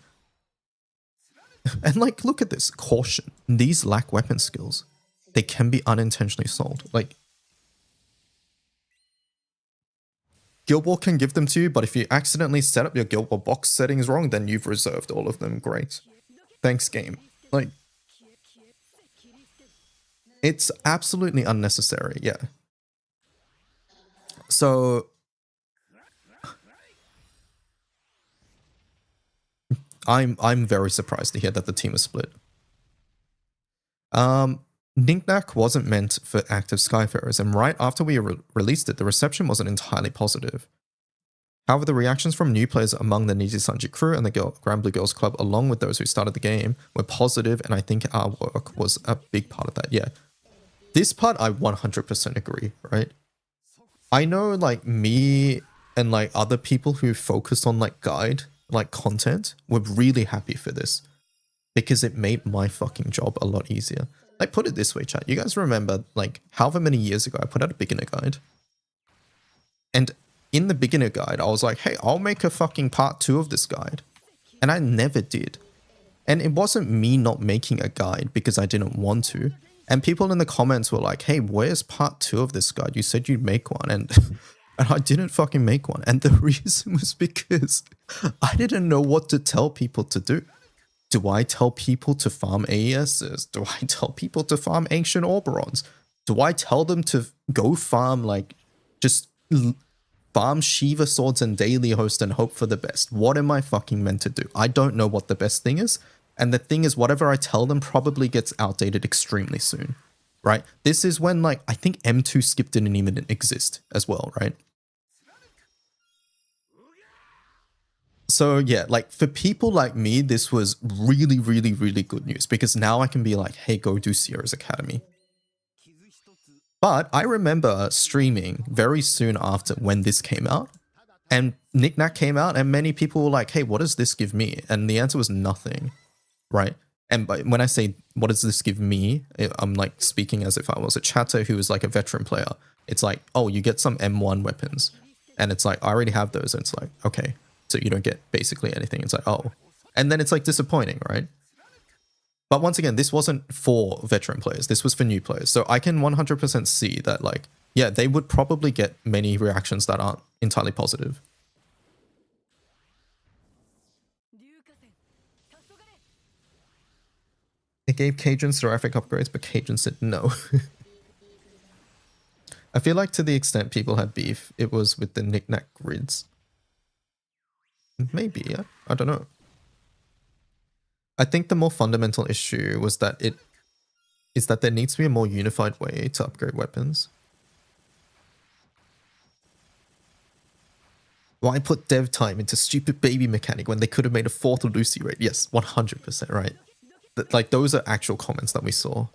And like, look at this. Caution. These lack weapon skills. They can be unintentionally sold. Like, Guild War can give them to you, but if you accidentally set up your Guild War box settings wrong, then you've reserved all of them. Great. Thanks, game. Like, it's absolutely unnecessary, yeah. So, I'm very surprised to hear that the team is split. Knick-Knack wasn't meant for active Skyfarers, and right after we released it, the reception wasn't entirely positive. However, the reactions from new players among the Nijisanji crew and the Granblue Girls Club, along with those who started the game, were positive, and I think our work was a big part of that, yeah. This part, I 100% agree, right? I know, like, me and, like, other people who focus on, like, guide, like, content were really happy for this. Because it made my fucking job a lot easier. Like, put it this way, chat. You guys remember, like, however many years ago I put out a beginner guide? And in the beginner guide, I was like, hey, I'll make a fucking part 2 of this guide. And I never did. And it wasn't me not making a guide because I didn't want to. And people in the comments were like, hey, where's part 2 of this guide? You said you'd make one. And, and I didn't fucking make one. And the reason was because I didn't know what to tell people to do. Do I tell people to farm AESs? Do I tell people to farm Ancient Oberons? Do I tell them to go farm, like, just farm Shiva Swords and Daily Host and hope for the best? What am I fucking meant to do? I don't know what the best thing is. And the thing is, whatever I tell them probably gets outdated extremely soon, right? This is when, like, I think M2 skip didn't even exist as well, right? So yeah, like for people like me, this was really, really, really good news because now I can be like, hey, go do Sierra's Academy. But I remember streaming very soon after when this came out, and Knick Knack came out, and many people were like, hey, what does this give me? And the answer was nothing, right? And when I say, what does this give me? I'm like speaking as if I was a chatter who was like a veteran player. It's like, oh, you get some M1 weapons. And it's like, I already have those. And it's like, okay, so you don't get basically anything. It's like, oh. And then it's like disappointing, right? But once again, this wasn't for veteran players. This was for new players. So I can 100% see that, like, yeah, they would probably get many reactions that aren't entirely positive. They gave Cajun seraphic upgrades, but Cajun said no. I feel like to the extent people had beef, it was with the Knick Knack grids. Maybe, yeah. I don't know. I think the more fundamental issue was that there needs to be a more unified way to upgrade weapons. Why put dev time into stupid baby mechanic when they could have made a 4th Lucy raid? Yes, 100% right. Like, those are actual comments that we saw.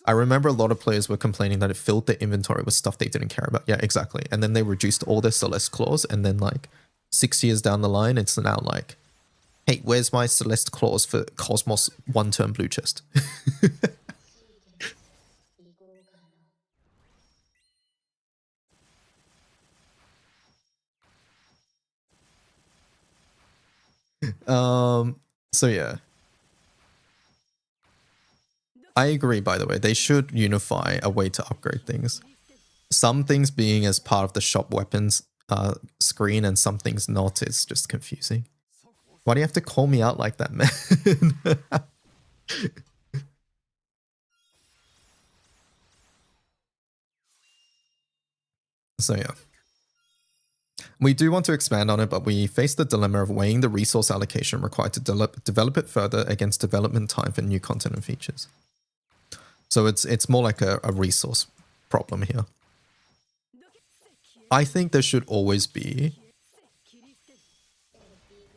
I remember a lot of players were complaining that it filled their inventory with stuff they didn't care about. Yeah, exactly. And then they reduced all their Celeste claws, and then like 6 years down the line, it's now like, hey, where's my Celeste claws for Cosmos 1-turn blue chest? So yeah. I agree, by the way. They should unify a way to upgrade things. Some things being as part of the shop weapons screen and some things not. It's just confusing. Why do you have to call me out like that, man? So yeah. We do want to expand on it, but we face the dilemma of weighing the resource allocation required to develop it further against development time for new content and features. So it's more like a resource problem here. I think there should always be,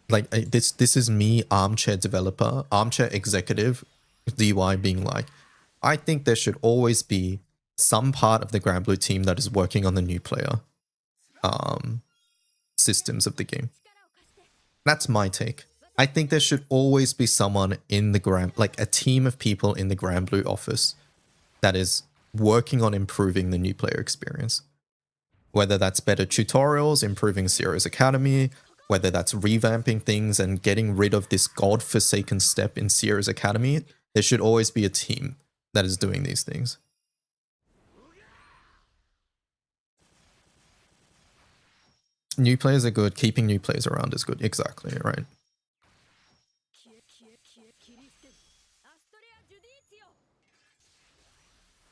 like, this is me, armchair developer, armchair executive, DY being like, I think there should always be some part of the Grand Blue team that is working on the new player systems of the game. That's my take. I think there should always be someone in the like a team of people in the Grand Blue office that is working on improving the new player experience. Whether that's better tutorials, improving Sierra's Academy, whether that's revamping things and getting rid of this godforsaken step in Sierra's Academy, there should always be a team that is doing these things. New players are good. Keeping new players around is good. Exactly, right.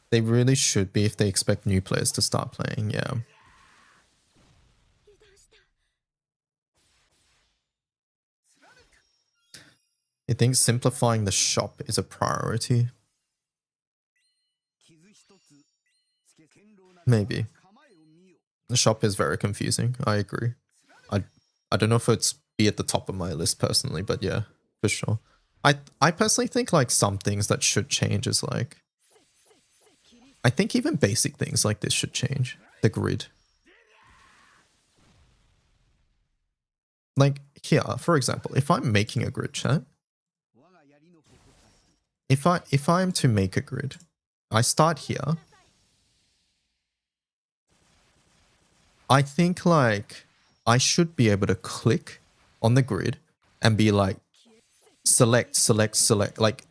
They really should be if they expect new players to start playing, yeah. You think simplifying the shop is a priority? Maybe. The shop is very confusing. I agree. I don't know if it's be at the top of my list personally, but yeah, for sure. I personally think like some things that should change is like, I think even basic things like this should change. The grid. Like here, for example, if I'm making a grid, chat. If I'm to make a grid, I start here. I think like I should be able to click on the grid and be like, select, select, select. Like,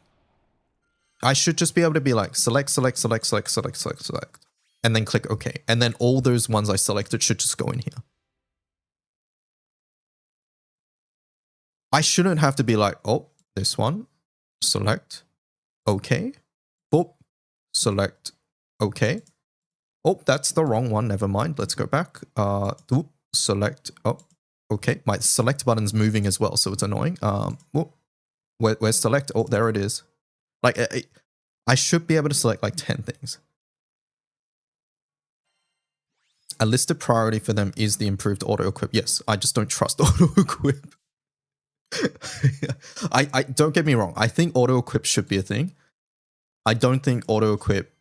I should just be able to be like, select, select, select, select, select, select, select, and then click OK. And then all those ones I selected should just go in here. I shouldn't have to be like, oh, this one, select, OK. Boop, select, OK. Oh, that's the wrong one. Never mind. Let's go back. Oop, select. Oh, okay. My select button's moving as well, so it's annoying. Whoop, where's select? Oh, there it is. Like, I should be able to select like 10 things. A listed priority for them is the improved auto equip. Yes, I just don't trust auto equip. I don't get me wrong. I think auto equip should be a thing. I don't think auto equip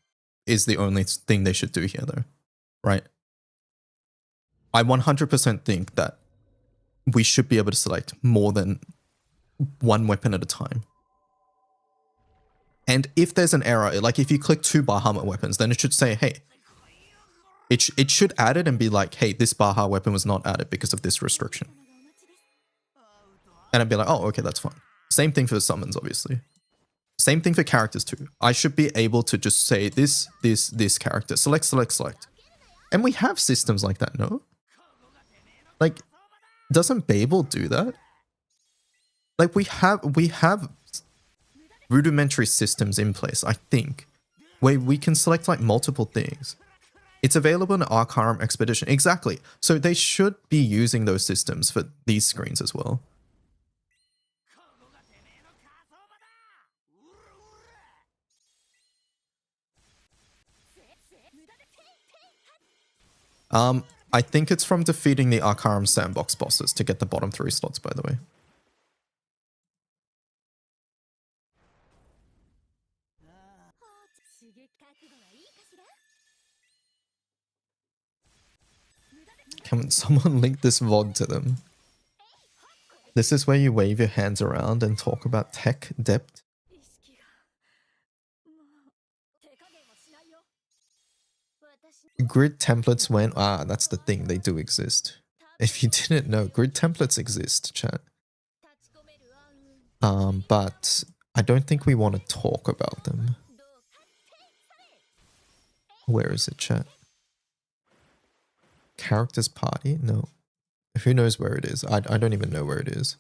is the only thing they should do here, though. Right? I 100% think that we should be able to select more than one weapon at a time. And if there's an error, like if you click 2 Bahamut weapons, then it should say, hey, it should add it and be like, hey, this Baha weapon was not added because of this restriction. And I'd be like, oh, okay, that's fine. Same thing for the summons, obviously. Same thing for characters too. I should be able to just say this character, select, select, select. And we have systems like that, no? Like, doesn't Babel do that? Like we have rudimentary systems in place, I think, where we can select like multiple things. It's available in Arcarum Expedition. Exactly. So they should be using those systems for these screens as well. I think it's from defeating the Arcarum sandbox bosses to get the bottom 3 slots, by the way. Can someone link this VOD to them? This is where you wave your hands around and talk about tech depth. Grid templates when... that's the thing. They do exist. If you didn't know, grid templates exist, chat. But I don't think we want to talk about them. Where is it, chat? Characters party? No. Who knows where it is? I don't even know where it is.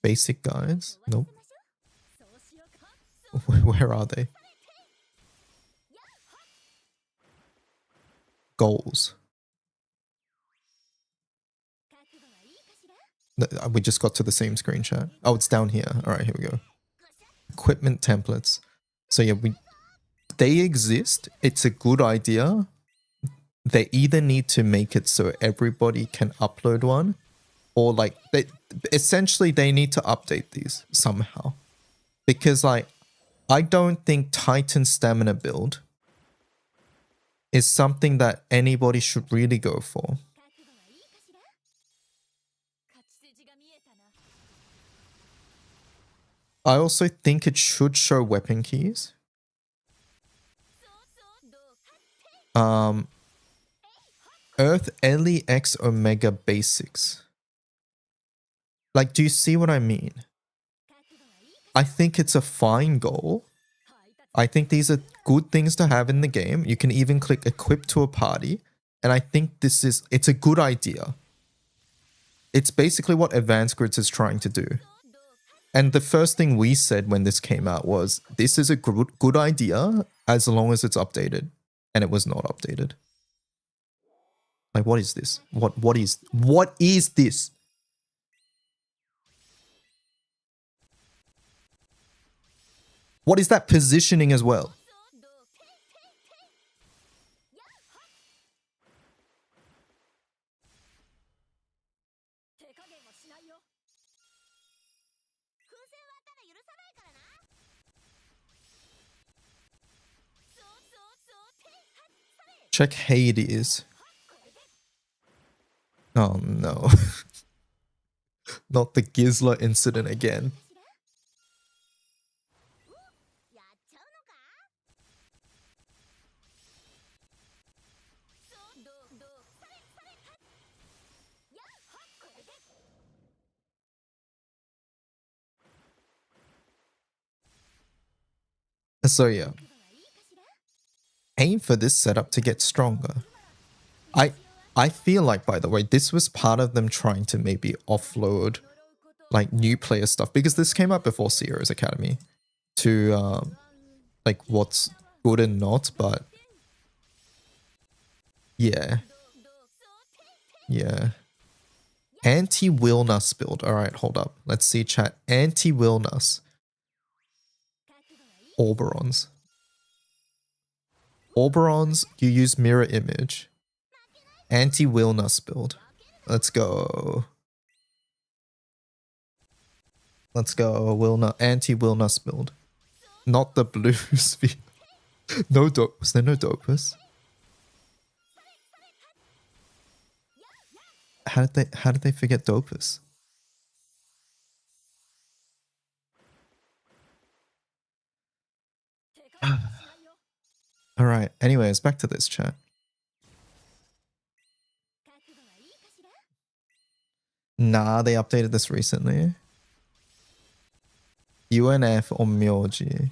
Basic guides? Nope. Where are they? Goals. We just got to the same screenshot. Oh, it's down here. All right, here we go. Equipment templates. So yeah, they exist. It's a good idea. They either need to make it so everybody can upload one, or like essentially they need to update these somehow. Because like, I don't think Titan stamina build is something that anybody should really go for. I also think it should show weapon keys. Earth Ellie X Omega Basics. Like, do you see what I mean? I think it's a fine goal. I think these are good things to have in the game. You can even click equip to a party. And I think it's a good idea. It's basically what Advanced Grids is trying to do. And the first thing we said when this came out was, this is a good idea as long as it's updated. And it was not updated. Like, what is this? What is this? What is that positioning as well? Check Hades. Oh no. Not the Gizla incident again. So yeah, aim for this setup to get stronger. I feel like, by the way, this was part of them trying to maybe offload like new player stuff, because this came out before Zero's Academy, to like what's good and not. But yeah, anti-Wilnus build. All right, hold up, let's see chat. Anti-Wilnus Oberons, you use mirror image. Anti-Wilnus build. Let's go. Anti-Wilnus build. Not the blue sphere. No dope. Was there no dopers? How did they forget dopers? Alright, anyways, back to this chat. Nah, they updated this recently. UNF Onmyoji.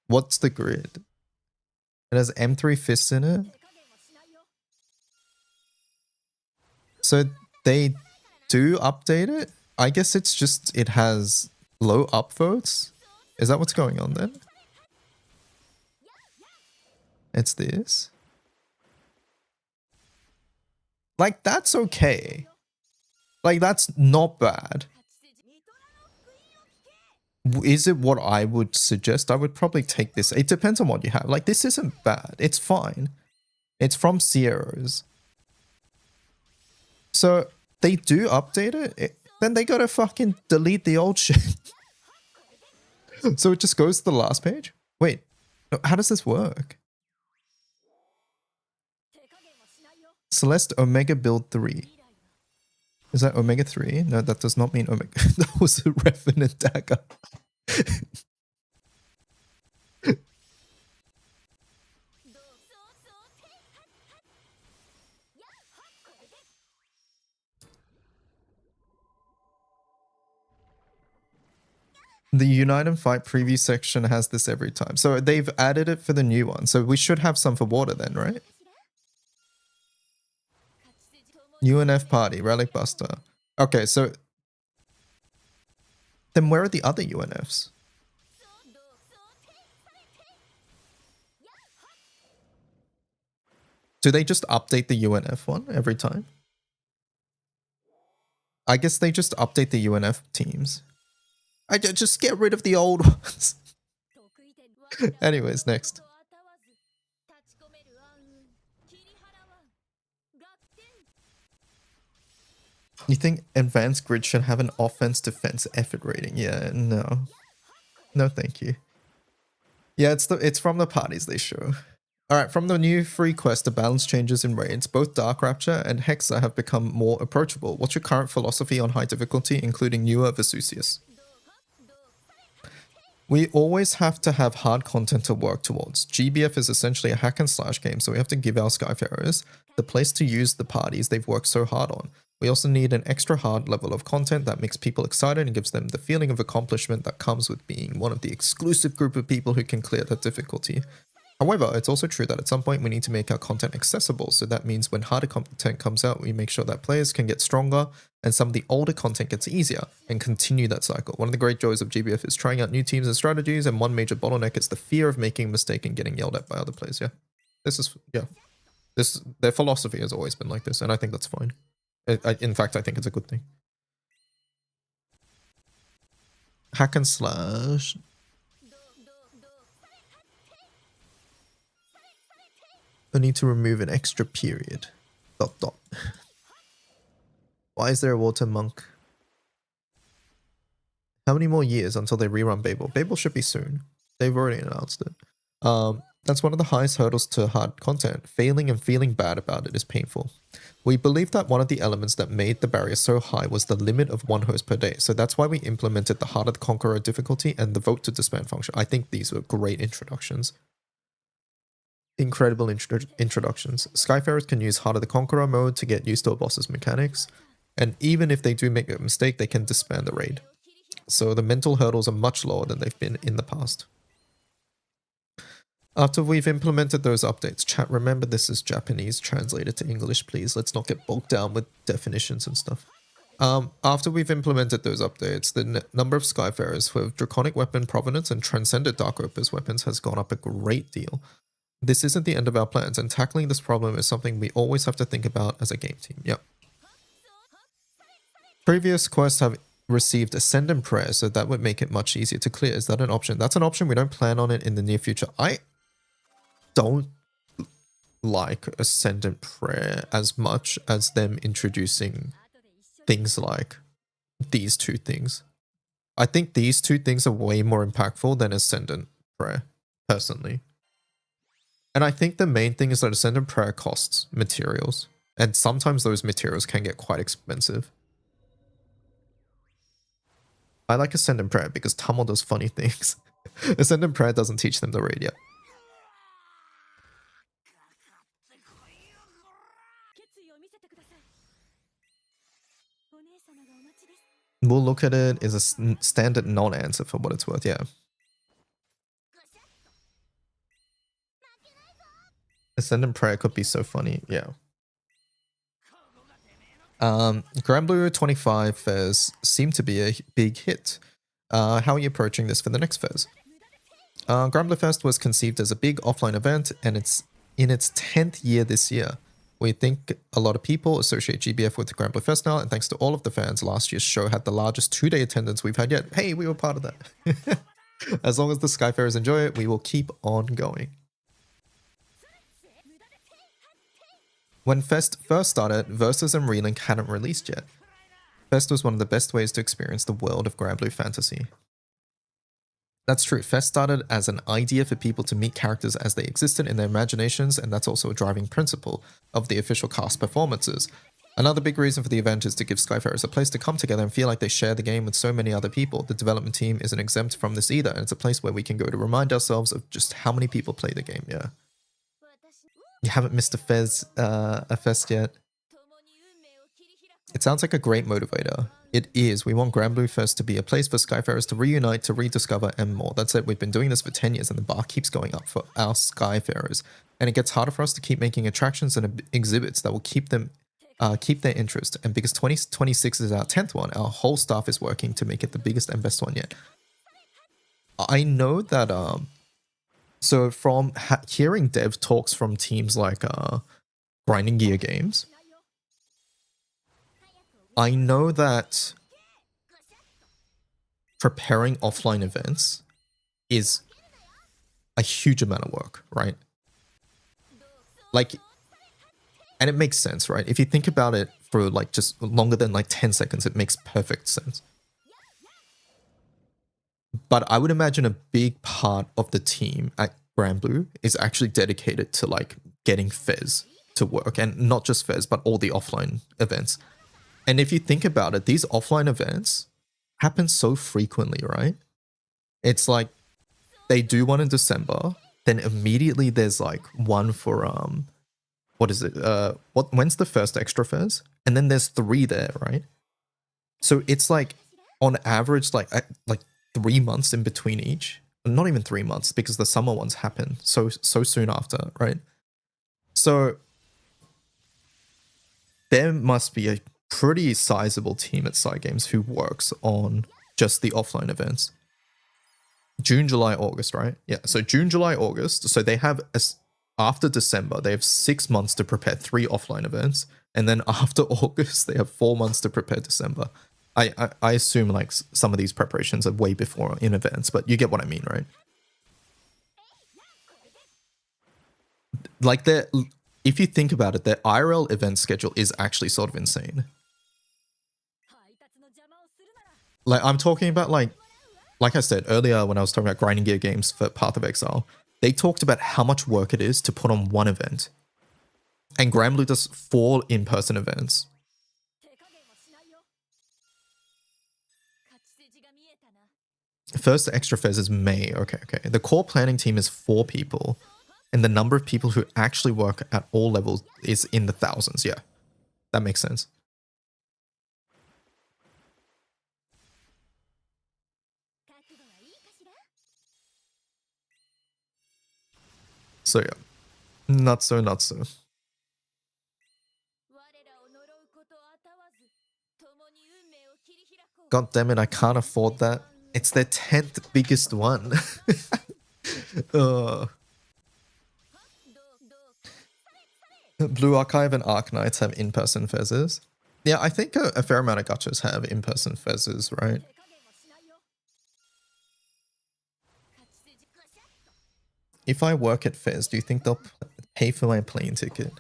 What's the grid? It has M3 fists in it. So they do update it? I guess it's just it has low upvotes? Is that what's going on then? It's this. Like, that's okay. Like, that's not bad. Is it what I would suggest? I would probably take this. It depends on what you have. Like, this isn't bad. It's fine. It's from Sierra's. So, they do update it. Then they gotta fucking delete the old shit. So it just goes to the last page? Wait, how does this work? Celeste Omega Build 3. Is that Omega 3? No, that does not mean Omega. That was a Revenant Dagger. The Unite and Fight preview section has this every time. So they've added it for the new one. So we should have some for water then, right? UNF party, Relic Buster. Okay, so then where are the other UNFs? Do they just update the UNF one every time? I guess they just update the UNF teams. I just get rid of the old ones. Anyways, next. You think advanced grid should have an offense defense effort rating? Yeah, no. No, thank you. Yeah, it's from the parties they show. Alright, from the new free quest, the balance changes in raids. Both Dark Rapture and Hexa have become more approachable. What's your current philosophy on high difficulty, including newer Vesusius? We always have to have hard content to work towards. GBF is essentially a hack and slash game, so we have to give our Skyfarers the place to use the parties they've worked so hard on. We also need an extra hard level of content that makes people excited and gives them the feeling of accomplishment that comes with being one of the exclusive group of people who can clear that difficulty. However, it's also true that at some point we need to make our content accessible, so that means when harder content comes out, we make sure that players can get stronger and some of the older content gets easier and continue that cycle. One of the great joys of GBF is trying out new teams and strategies, and one major bottleneck is the fear of making a mistake and getting yelled at by other players. Yeah, their philosophy has always been like this, and I think that's fine. In fact, I think it's a good thing. Hack and slash. I need to remove an extra period. ... Why is there a water monk? How many more years until they rerun Babel? Babel should be soon. They've already announced it. That's one of the highest hurdles to hard content. Failing and feeling bad about it is painful. We believe that one of the elements that made the barrier so high was the limit of one host per day. So that's why we implemented the Harder the Conqueror difficulty and the vote to disband function. I think these were great introductions. Incredible introductions. Skyfarers can use Harder the Conqueror mode to get used to a boss's mechanics. And even if they do make a mistake, they can disband the raid. So the mental hurdles are much lower than they've been in the past. After we've implemented those updates, chat, remember this is Japanese, translated to English, please. Let's not get bogged down with definitions and stuff. After we've implemented those updates, the number of Skyfarers who have Draconic Weapon Provenance and Transcended Dark Opus weapons has gone up a great deal. This isn't the end of our plans, and tackling this problem is something we always have to think about as a game team. Yep. Previous quests have received Ascendant Prayer, so that would make it much easier to clear. Is that an option? That's an option. We don't plan on it in the near future. I don't like Ascendant Prayer as much as them introducing things like these two things. I think these two things are way more impactful than Ascendant Prayer, personally. And I think the main thing is that Ascendant Prayer costs materials, and sometimes those materials can get quite expensive. I like Ascendant Prayer because Tamil does funny things. Ascendant Prayer doesn't teach them the raid yet. We'll look at it as a standard non-answer for what it's worth, yeah. Ascendant Prayer could be so funny, yeah. Granblue 25 Fairs seem to be a big hit. How are you approaching this for the next Fairs? Granblue Fest was conceived as a big offline event, and it's in its 10th year this year. We think a lot of people associate GBF with Granblue Fest now, and thanks to all of the fans, last year's show had the largest 2-day attendance we've had yet. Hey, we were part of that. As long as the Skyfarers enjoy it, we will keep on going. When Fest first started, Versus and Relink hadn't released yet. Fest was one of the best ways to experience the world of Granblue Fantasy. That's true, Fest started as an idea for people to meet characters as they existed in their imaginations, and that's also a driving principle of the official cast performances. Another big reason for the event is to give Skyfarers a place to come together and feel like they share the game with so many other people. The development team isn't exempt from this either, and it's a place where we can go to remind ourselves of just how many people play the game, yeah. You haven't missed a Fest yet? It sounds like a great motivator. It is. We want Granblue Fest to be a place for Skyfarers to reunite, to rediscover, and more. That said, we've been doing this for 10 years and the bar keeps going up for our Skyfarers. And it gets harder for us to keep making attractions and exhibits that will keep them keep their interest. And because 2026 is our 10th one, our whole staff is working to make it the biggest and best one yet. I know that so from hearing dev talks from teams like Grinding Gear Games, I know that preparing offline events is a huge amount of work, right? Like, and it makes sense, right? If you think about it for like just longer than like 10 seconds, it makes perfect sense. But I would imagine a big part of the team at Granblue is actually dedicated to like getting Fez to work, and not just Fez, but all the offline events. And if you think about it, these offline events happen so frequently, right? It's like they do one in December, then immediately there's like one for what is it? When's the first extra Fez? And then there's 3 there, right? So it's like on average like 3 months in between each. Not even 3 months, because the summer ones happen so soon after, right? So there must be a pretty sizable team at Cygames who works on just the offline events. June, July, August, right? Yeah, so June, July, August. So they have, after December, they have 6 months to prepare 3 offline events. And then after August, they have 4 months to prepare December. I assume like some of these preparations are way before in advance, but you get what I mean, right? Like if you think about it, their IRL event schedule is actually sort of insane. Like I'm talking about like I said earlier when I was talking about Grinding Gear Games for Path of Exile, they talked about how much work it is to put on one event. And Granblue does 4 in-person events. First extra Fez is May. Okay. The core planning team is 4 people. And the number of people who actually work at all levels is in the thousands. Yeah, that makes sense. So yeah, not so, not so. God damn it, I can't afford that. It's their 10th biggest one. Blue Archive and Arc Knights have in-person fezzes. Yeah, I think a fair amount of gachas have in-person fezzes, right? If I work at Fez, do you think they'll pay for my plane ticket?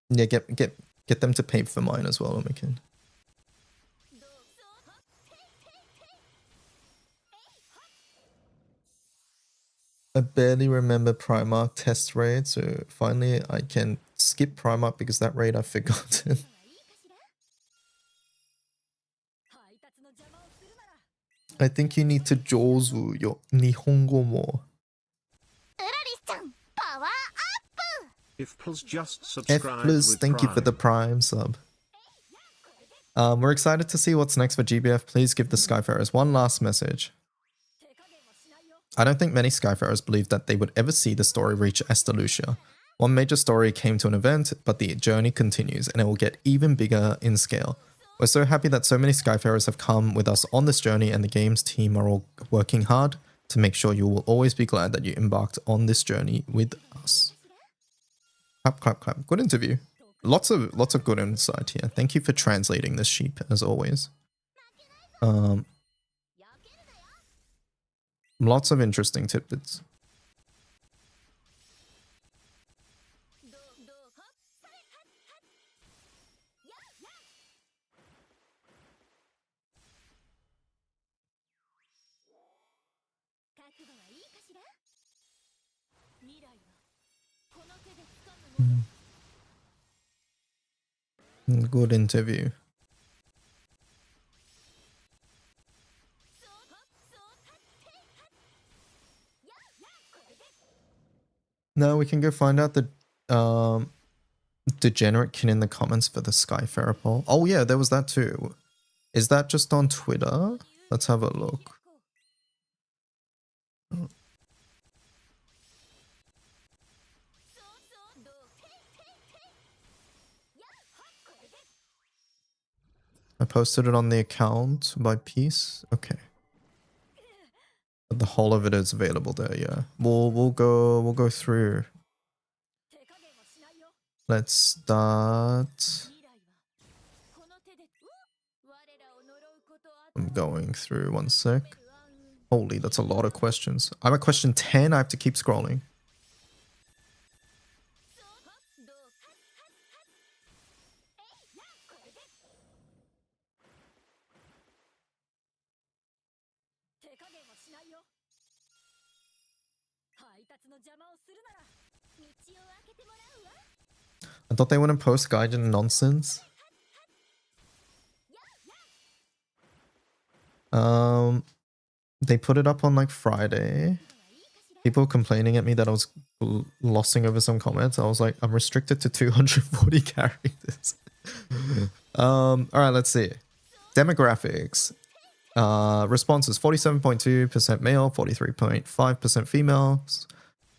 Yeah, get them to pay for mine as well, Omikin. I barely remember Primark test raid, so finally I can skip Primark because that raid I've forgotten. I think you need to jozu your Nihongo more. If plus just subscribed with Thank you for the Prime sub. We're excited to see what's next for GBF. Please give the Skyfarers one last message. I don't think many Skyfarers believed that they would ever see the story reach Estalucia. One major story came to an event, but the journey continues and it will get even bigger in scale. We're so happy that so many Skyfarers have come with us on this journey, and the game's team are all working hard to make sure you will always be glad that you embarked on this journey with us. Clap, clap, clap. Good interview. Lots of good insight here. Thank you for translating this sheep, as always. Lots of interesting tidbits. Good interview. Now we can go find out the degenerate kin in the comments for the Skyfarer poll. Oh yeah, there was that too. Is that just on Twitter? Let's have a look. I posted it on the account by piece. Okay. But the whole of it is available there, yeah. We'll go through. Let's start. I'm going through, one sec. Holy, that's a lot of questions. I'm at question 10, I have to keep scrolling. I thought they wouldn't post Gaijin nonsense. They put it up on like Friday. People complaining at me that I was lossing over some comments. I was like, I'm restricted to 240 characters. Alright, let's see. Demographics. Responses, 47.2% male, 43.5% females,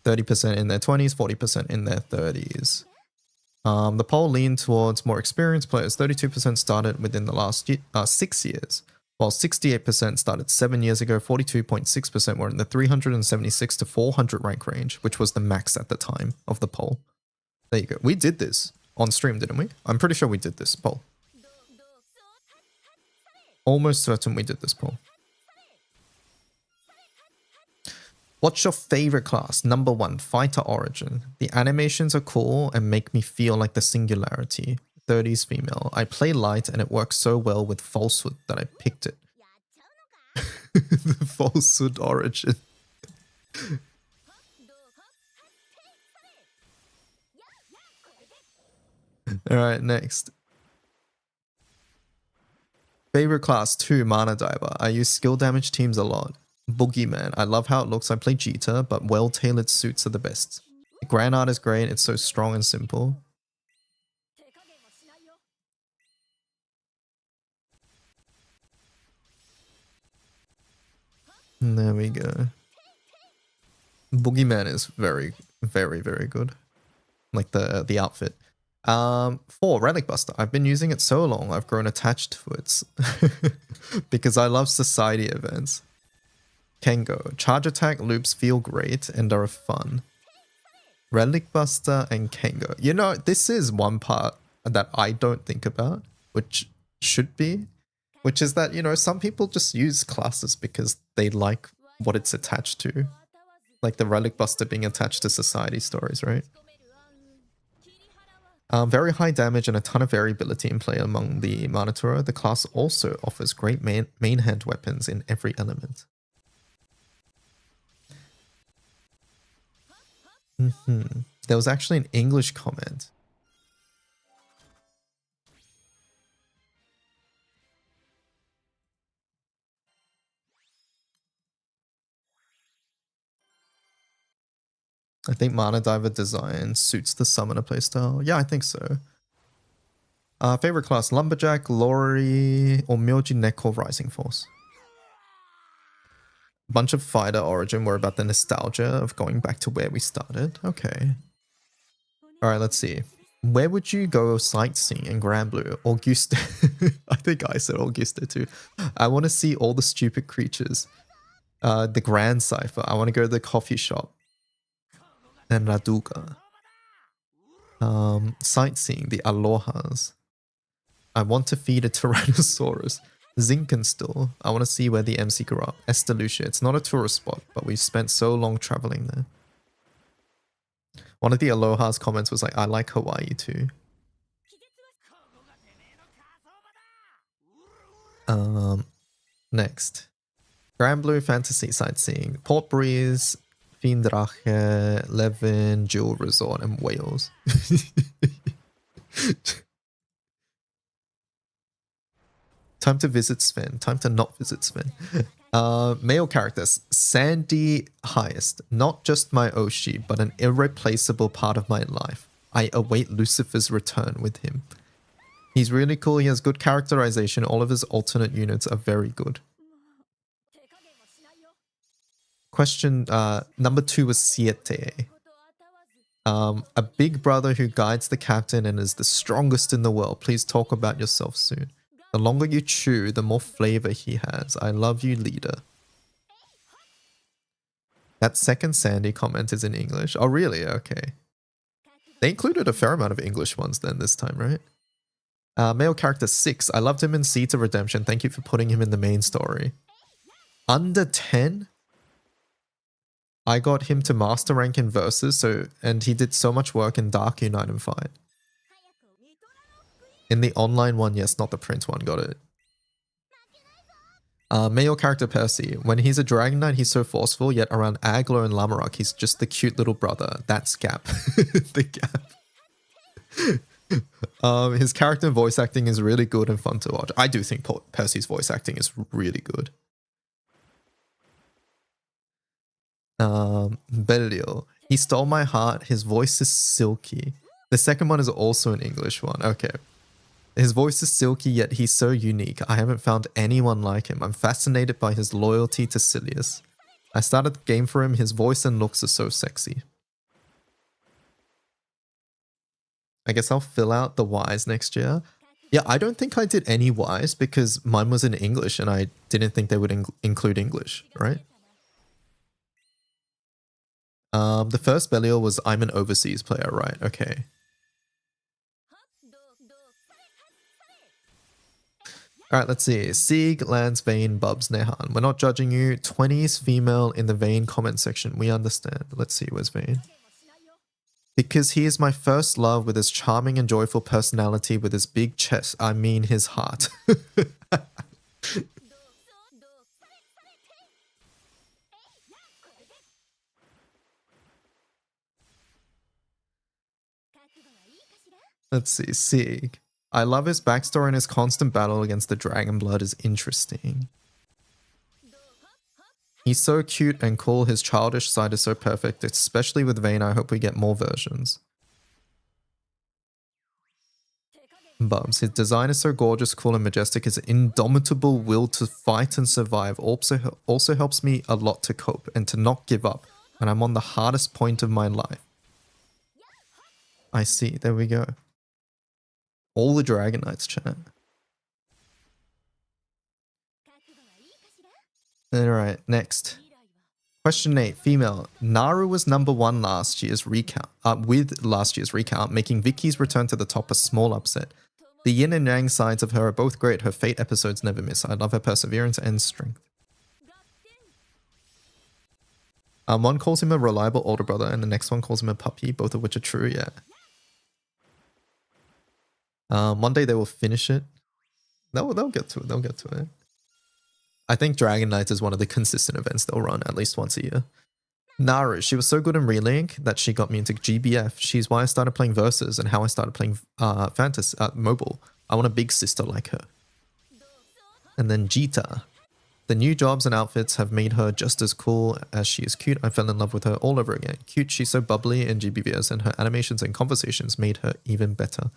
30% in their 20s, 40% in their 30s. The poll leaned towards more experienced players. 32% started within the last 6 years, while 68% started 7 years ago. 42.6% were in the 376 to 400 rank range, which was the max at the time of the poll. There you go. We did this on stream, didn't we? I'm pretty sure we did this poll. Almost certain we did this poll. What's your favorite class? Number 1, Fighter Origin. The animations are cool and make me feel like the Singularity. 30s female. I play light and it works so well with Falsehood that I picked it. The Falsehood Origin. Alright, next. Favorite class 2, Mana Diver. I use skill damage teams a lot. Boogeyman. I love how it looks. I play Jita, but well-tailored suits are the best. The Grand Art is great. It's so strong and simple. And there we go. Boogeyman is very, very, very good. Like the outfit. 4, Relic Buster. I've been using it so long, I've grown attached to it. Because I love society events. Kengo. Charge attack loops feel great and are fun. Relic Buster and Kengo. You know, this is one part that I don't think about, which should be, which is that, you know, some people just use classes because they like what it's attached to. Like the Relic Buster being attached to society stories, right? Very high damage and a ton of variability in play among the Manatura. The class also offers great main hand weapons in every element. There was actually an English comment. I think Mana Diver design suits the summoner playstyle. Yeah, I think so. Favorite class, Lumberjack, Lori, or Myoji Neko Rising Force. Bunch of fighter origin were about the nostalgia of going back to where we started. Okay. Alright, let's see. Where would you go sightseeing in Grand Blue? Auguste. I think I said Auguste too. I want to see all the stupid creatures. The Grand Cipher. I want to go to the coffee shop. And Raduga. Sightseeing, the Alohas. I want to feed a Tyrannosaurus. Zinkenstall. I want to see where the MC grew up. Estelucia. It's not a tourist spot, but we've spent so long traveling there. One of the Aloha's comments was like, I like Hawaii too. Next. Grand Blue Fantasy Sightseeing. Port Breeze, Fiendrache, Levin, Jewel Resort, and Wales. Time to visit Sven. Time to not visit Sven. Male characters. Sandy Highest. Not just my Oshi, but an irreplaceable part of my life. I await Lucifer's return with him. He's really cool. He has good characterization. All of his alternate units are very good. Question number 2 was Siete. A big brother who guides the captain and is the strongest in the world. Please talk about yourself soon. The longer you chew, the more flavor he has. I love you, leader. That second Sandy comment is in English. Oh, really? Okay. They included a fair amount of English ones then this time, right? Male character 6. I loved him in Seeds of Redemption. Thank you for putting him in the main story. Under 10? I got him to master rank in Versus, and he did so much work in Dark Unite and Fight. In the online one, yes, not the print one, got it. Male character Percy. When he's a Dragon Knight, he's so forceful, yet around Aglo and Lamarok, he's just the cute little brother. That's Gap. The Gap. His character and voice acting is really good and fun to watch. I do think Percy's voice acting is really good. Belial. He stole my heart. His voice is silky. The second one is also an English one. Okay. His voice is silky, yet he's so unique. I haven't found anyone like him. I'm fascinated by his loyalty to Silius. I started the game for him. His voice and looks are so sexy. I guess I'll fill out the Ys next year. Yeah, I don't think I did any Ys because mine was in English and I didn't think they would include English, right? The first Belial was I'm an overseas player, right? Okay. Alright, let's see. Sieg, Lance, Vane, Bubs, Nehan. We're not judging you. 20s female in the Vane comment section. We understand. Let's see, where's Vane? Because he is my first love with his charming and joyful personality, with his big chest. I mean his heart. Let's see. Sieg. I love his backstory and his constant battle against the Dragon Blood is interesting. He's so cute and cool. His childish side is so perfect, especially with Vayne. I hope we get more versions. Bubs. His design is so gorgeous, cool, and majestic. His indomitable will to fight and survive also helps me a lot to cope and to not give up And I'm on the hardest point of my life. I see. There we go. All the Dragon Knights chat. Alright, next. Question 8. Female. Naru was number 1 last year's recount. With last year's recount, making Vicky's return to the top a small upset. The yin and yang sides of her are both great. Her fate episodes never miss. I love her perseverance and strength. One calls him a reliable older brother, and the next one calls him a puppy, both of which are true, yeah. One day they will finish it. They'll get to it. They'll get to it. I think Dragon Knight is one of the consistent events they'll run at least once a year. Naru, she was so good in Relink that she got me into GBF. She's why I started playing Versus and how I started playing mobile. I want a big sister like her. And then Jita. The new jobs and outfits have made her just as cool as she is cute. I fell in love with her all over again. Cute, she's so bubbly in GBVS, and her animations and conversations made her even better.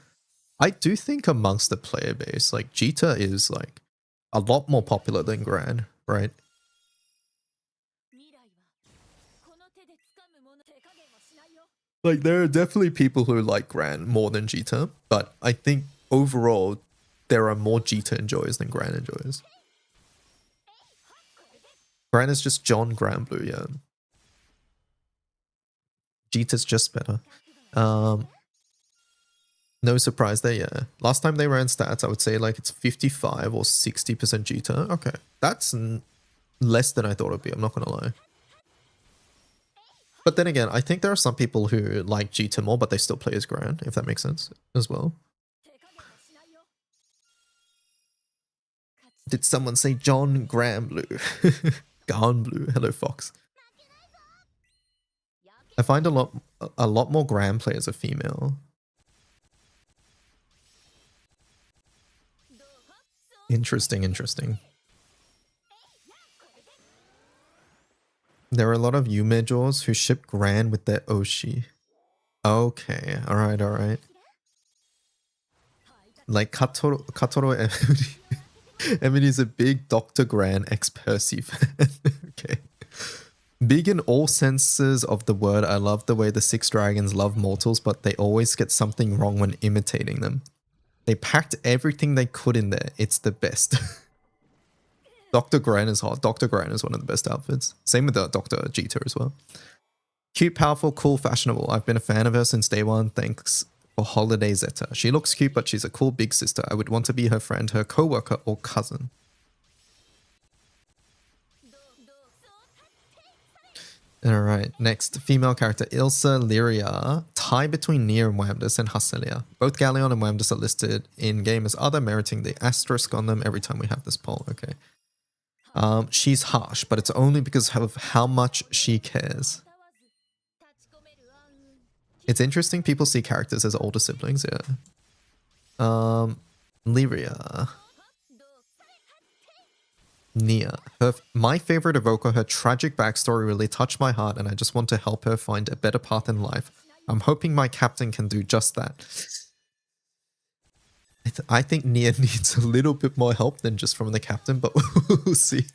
I do think amongst the player base, like Jita is like a lot more popular than Gran, right? Like there are definitely people who like Gran more than Jita, but I think overall there are more Jita enjoyers than Gran enjoyers. Gran is just John Granblue, yeah. Jita's just better. No surprise there, yeah. Last time they ran stats, I would say like it's 55 or 60% Jita. Okay, that's less than I thought it would be, I'm not gonna lie. But then again, I think there are some people who like Jita more, but they still play as Gran, if that makes sense as well. Did someone say John Granblue? Granblue, hello Fox. I find a lot more Gran players are female. Interesting, interesting. There are a lot of Yumejors who ship Gran with their Oshi. Okay, alright, alright. Like Katoro Emily. Emily's a big Dr. Gran ex-Percy fan. Okay. Big in all senses of the word, I love the way the 6 dragons love mortals, but they always get something wrong when imitating them. They packed everything they could in there. It's the best. Dr. Gran is hot. Dr. Gran is one of the best outfits. Same with Dr. Jita as well. Cute, powerful, cool, fashionable. I've been a fan of her since day one. Thanks for Holiday Zeta. She looks cute, but she's a cool big sister. I would want to be her friend, her co-worker, or cousin. Alright, next. Female character, Ilsa Lyria. Tie between Nia and Wamdus and Hasselia. Both Galleon and Wamdus are listed in-game as other, meriting the asterisk on them every time we have this poll. Okay. She's harsh, but it's only because of how much she cares. It's interesting people see characters as older siblings, yeah. Lyria. Nia. My favorite evoker, her tragic backstory really touched my heart, and I just want to help her find a better path in life. I'm hoping my captain can do just that. I think Nia needs a little bit more help than just from the captain, but we'll see.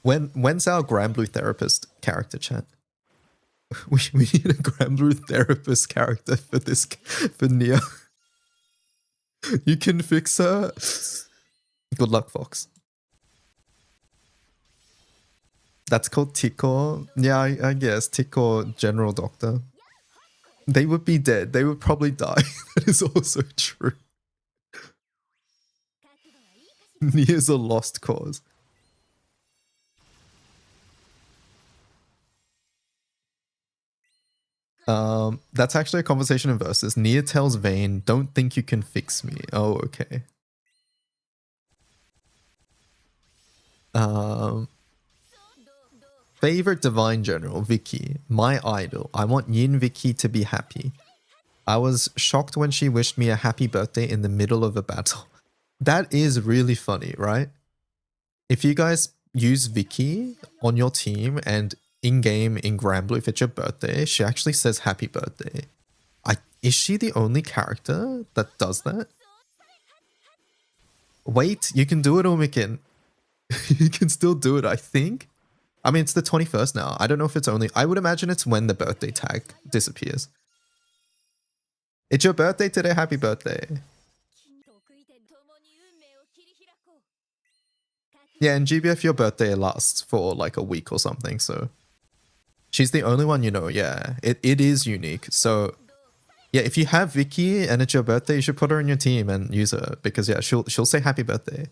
When's our Granblue therapist character, chat? We need a Granblue therapist character for Nia. You can fix her. Good luck, Fox. That's called Tico. Yeah, I guess. Tico General Doctor. They would be dead. They would probably die. That is also true. Nia's a lost cause. That's actually a conversation in Versus. Nia tells Vayne, don't think you can fix me. Oh, okay. Favorite Divine General, Vicky. My idol. I want Yin Vicky to be happy. I was shocked when she wished me a happy birthday in the middle of a battle. That is really funny, right? If you guys use Vicky on your team and in-game in Granblue, if it's your birthday, she actually says happy birthday. Is she the only character that does that? Wait, you can do it, Omikin. You can still do it, I think. I mean, it's the 21st now. I don't know if it's only... I would imagine it's when the birthday tag disappears. It's your birthday today. Happy birthday. Yeah, in GBF, your birthday lasts for like a week or something, so... She's the only one you know, yeah. It is unique, so... Yeah, if you have Vicky and it's your birthday, you should put her in your team and use her, because yeah, she'll say happy birthday.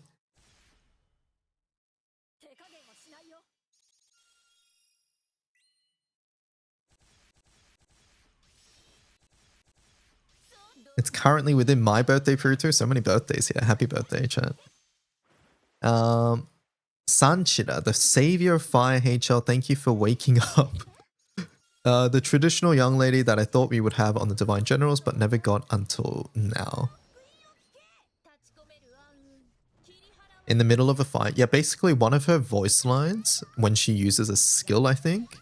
It's currently within my birthday period too. So many birthdays here. Happy birthday, chat. Sanchira, the savior of Fire HL, thank you for waking up. The traditional young lady that I thought we would have on the Divine Generals, but never got until now. In the middle of a fight. Yeah, basically one of her voice lines, when she uses a skill, I think,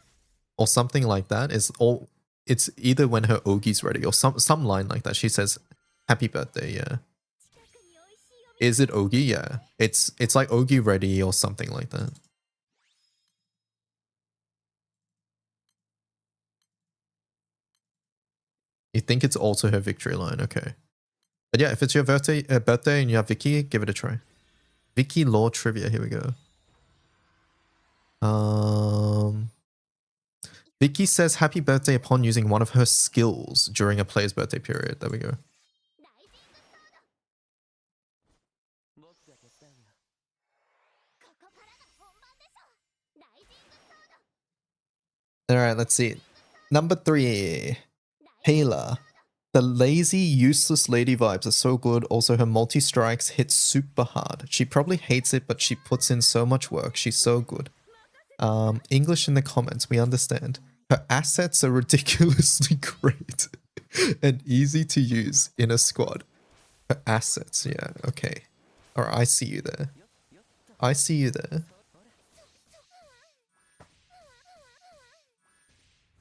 or something like that, is all... It's either when her Ogi's ready or some line like that. She says, happy birthday, yeah. Is it Ogi? Yeah. It's like Ogi ready or something like that. You think it's also her victory line, okay. But yeah, if it's your birthday and you have Vicky, give it a try. Vicky lore trivia, here we go. Vicky says happy birthday upon using one of her skills during a player's birthday period. There we go. Alright, let's see. Number 3. Hayla. The lazy, useless lady vibes are so good. Also, her multi-strikes hit super hard. She probably hates it, but she puts in so much work. She's so good. English in the comments, we understand. Her assets are ridiculously great and easy to use in a squad. Her assets, yeah, okay. Alright, I see you there. I see you there.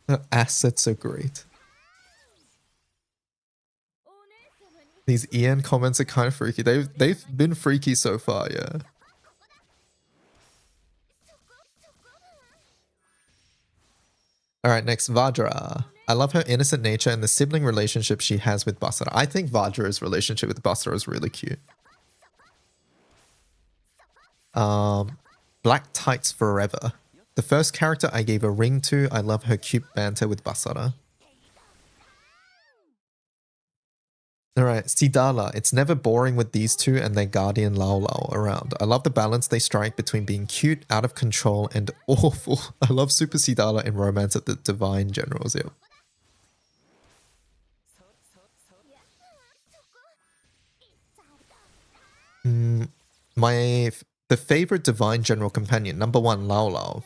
Her assets are great. These EN comments are kind of freaky. They've been freaky so far, yeah. Alright, next, Vajra. I love her innocent nature and the sibling relationship she has with Basara. I think Vajra's relationship with Basara is really cute. Black Tights Forever. The first character I gave a ring to. I love her cute banter with Basara. Alright, Sidala. It's never boring with these two and their guardian Lao Lao around. I love the balance they strike between being cute, out of control, and awful. I love Super Sidala in Romance at the Divine Generals, yeah. The favorite Divine General companion, number 1, Lao Lao.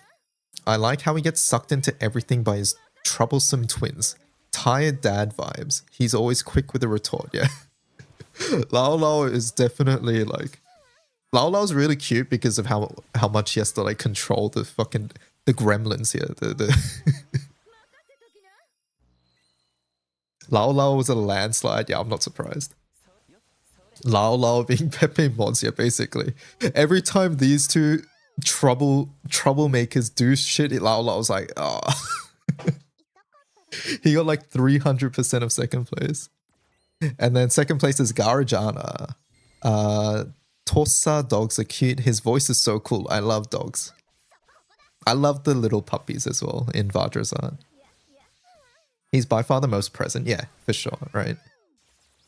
I like how he gets sucked into everything by his troublesome twins. Tired dad vibes. He's always quick with a retort, yeah. Lao Lao is definitely like... Lao Lao's really cute because of how much he has to like control the fucking... The gremlins here. Lao Lao was a landslide, yeah, I'm not surprised. Lao Lao being Pepe mods, yeah, basically. Every time these two troublemakers do shit, Lao Lao's like, oh... He got like 300% of second place. And then second place is Garajana. Tosa dogs are cute. His voice is so cool. I love dogs. I love the little puppies as well in Vajra's art. He's by far the most present. Yeah, for sure, right?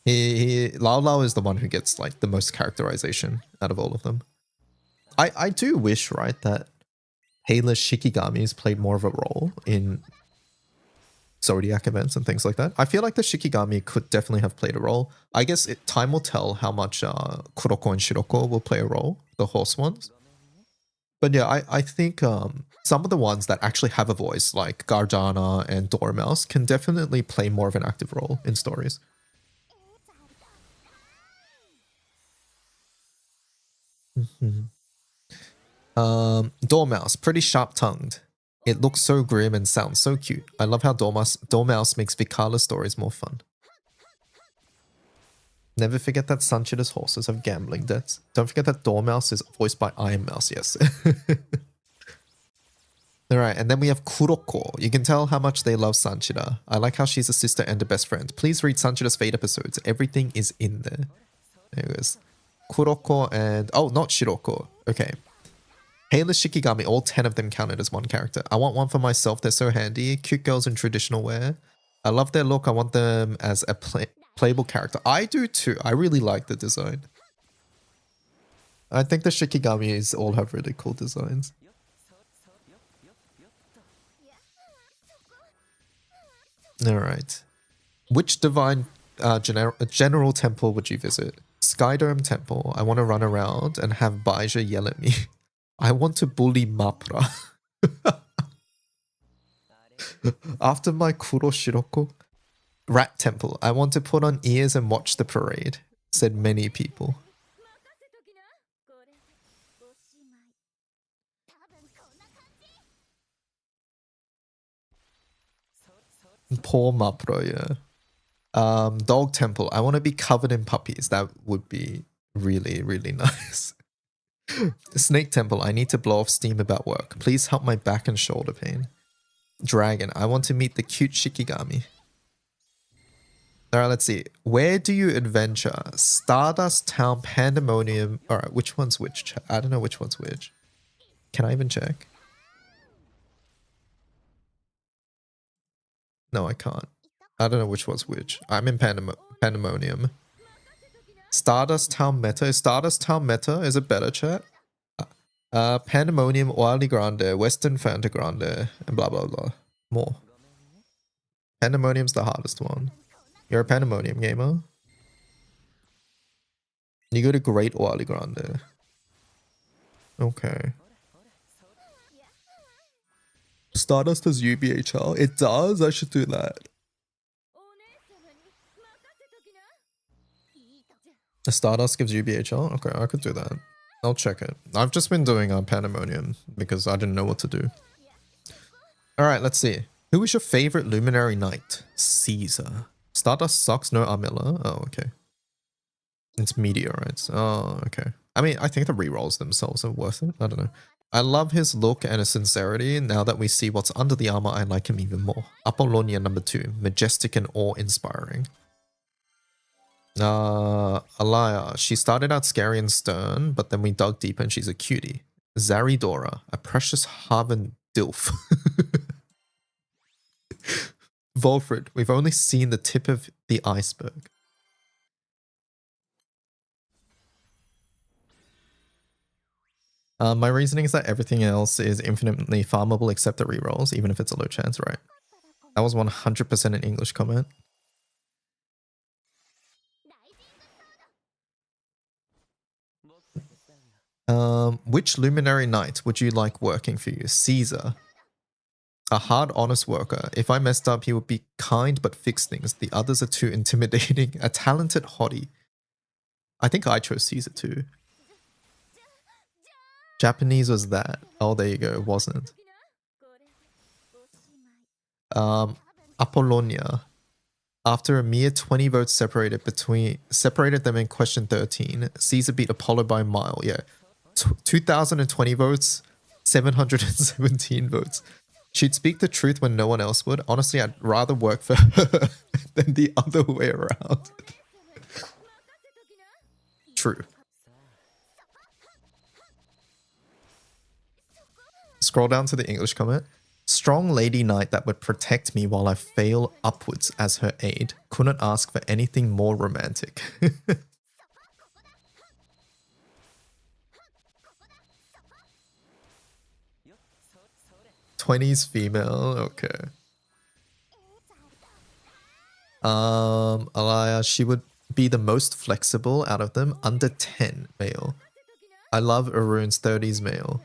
Lao Lao is the one who gets like the most characterization out of all of them. I do wish, right, that Hayla's Shikigamis played more of a role in Zodiac events and things like that. I feel like the Shikigami could definitely have played a role. I guess time will tell how much Kuroko and Shiroko will play a role, the horse ones. But yeah, I think some of the ones that actually have a voice, like Garjana and Dormouse, can definitely play more of an active role in stories. Dormouse, pretty sharp-tongued. It looks so grim and sounds so cute. I love how Dormouse makes Vikala's stories more fun. Never forget that Sanchida's horses have gambling debts. Don't forget that Dormouse is voiced by Iron Mouse, yes. Alright, and then we have Kuroko. You can tell how much they love Sanchira. I like how she's a sister and a best friend. Please read Sanchira's Fate episodes. Everything is in there. There it goes. Kuroko and... Oh, not Shiroko. Okay. Hayless Shikigami, all 10 of them counted as one character. I want one for myself. They're so handy. Cute girls in traditional wear. I love their look. I want them as a playable character. I do too. I really like the design. I think the Shikigamis all have really cool designs. Alright. Which divine general temple would you visit? Skydome Temple. I want to run around and have Baija yell at me. I want to bully Mapra. After my Kuro Shiroko. Rat Temple. I want to put on ears and watch the parade, said many people. Poor Mapra, yeah. Dog Temple. I want to be covered in puppies. That would be really, really nice. Snake Temple. I need to blow off steam about work. Please help my back and shoulder pain. Dragon. I want to meet the cute Shikigami. Alright, let's see. Where do you adventure? Stardust Town, Pandemonium. Alright, which one's which? I don't know which one's which. Can I even check? No, I can't. I don't know which one's which. I'm in Pandemonium. Stardust Town Meta. Is Stardust Town Meta? Is it better, chat? Pandemonium, Wildly Grande, Western Fanta Grande, and blah blah blah. More. Pandemonium's the hardest one. You're a Pandemonium gamer? You go to Great Wildly Grande. Okay. Stardust has UBHL. It does? I should do that. The Stardust gives UBHL? Okay, I could do that. I'll check it. I've just been doing Pandemonium because I didn't know what to do. Alright, let's see. Who is your favorite Luminary Knight? Caesar. Stardust sucks, no Armilla. Oh, okay. It's meteorites. Oh, okay. I mean, I think the rerolls themselves are worth it. I don't know. I love his look and his sincerity. Now that we see what's under the armor, I like him even more. Apollonia number 2. Majestic and awe-inspiring. Alaya. She started out scary and stern, but then we dug deeper and she's a cutie. Zaridora. A precious Harvan Dilf. Volfred. We've only seen the tip of the iceberg. My reasoning is that everything else is infinitely farmable except the rerolls, even if it's a low chance, right? That was 100% an English comment. Which Luminary Knight would you like working for you? Caesar. A hard, honest worker. If I messed up, he would be kind but fix things. The others are too intimidating. A talented hottie. I think I chose Caesar too. Japanese was that. Oh, there you go. It wasn't. Apollonia. After a mere 20 votes separated them in question 13, Caesar beat Apollo by a mile. Yeah. 2020 votes, 717 votes. She'd speak the truth when no one else would. Honestly, I'd rather work for her than the other way around. True. Scroll down to the English comment. Strong lady knight that would protect me while I fail upwards as her aide. Couldn't ask for anything more romantic. 20s female, okay. Alaya, she would be the most flexible out of them, under 10 male. I love Arun's 30s male.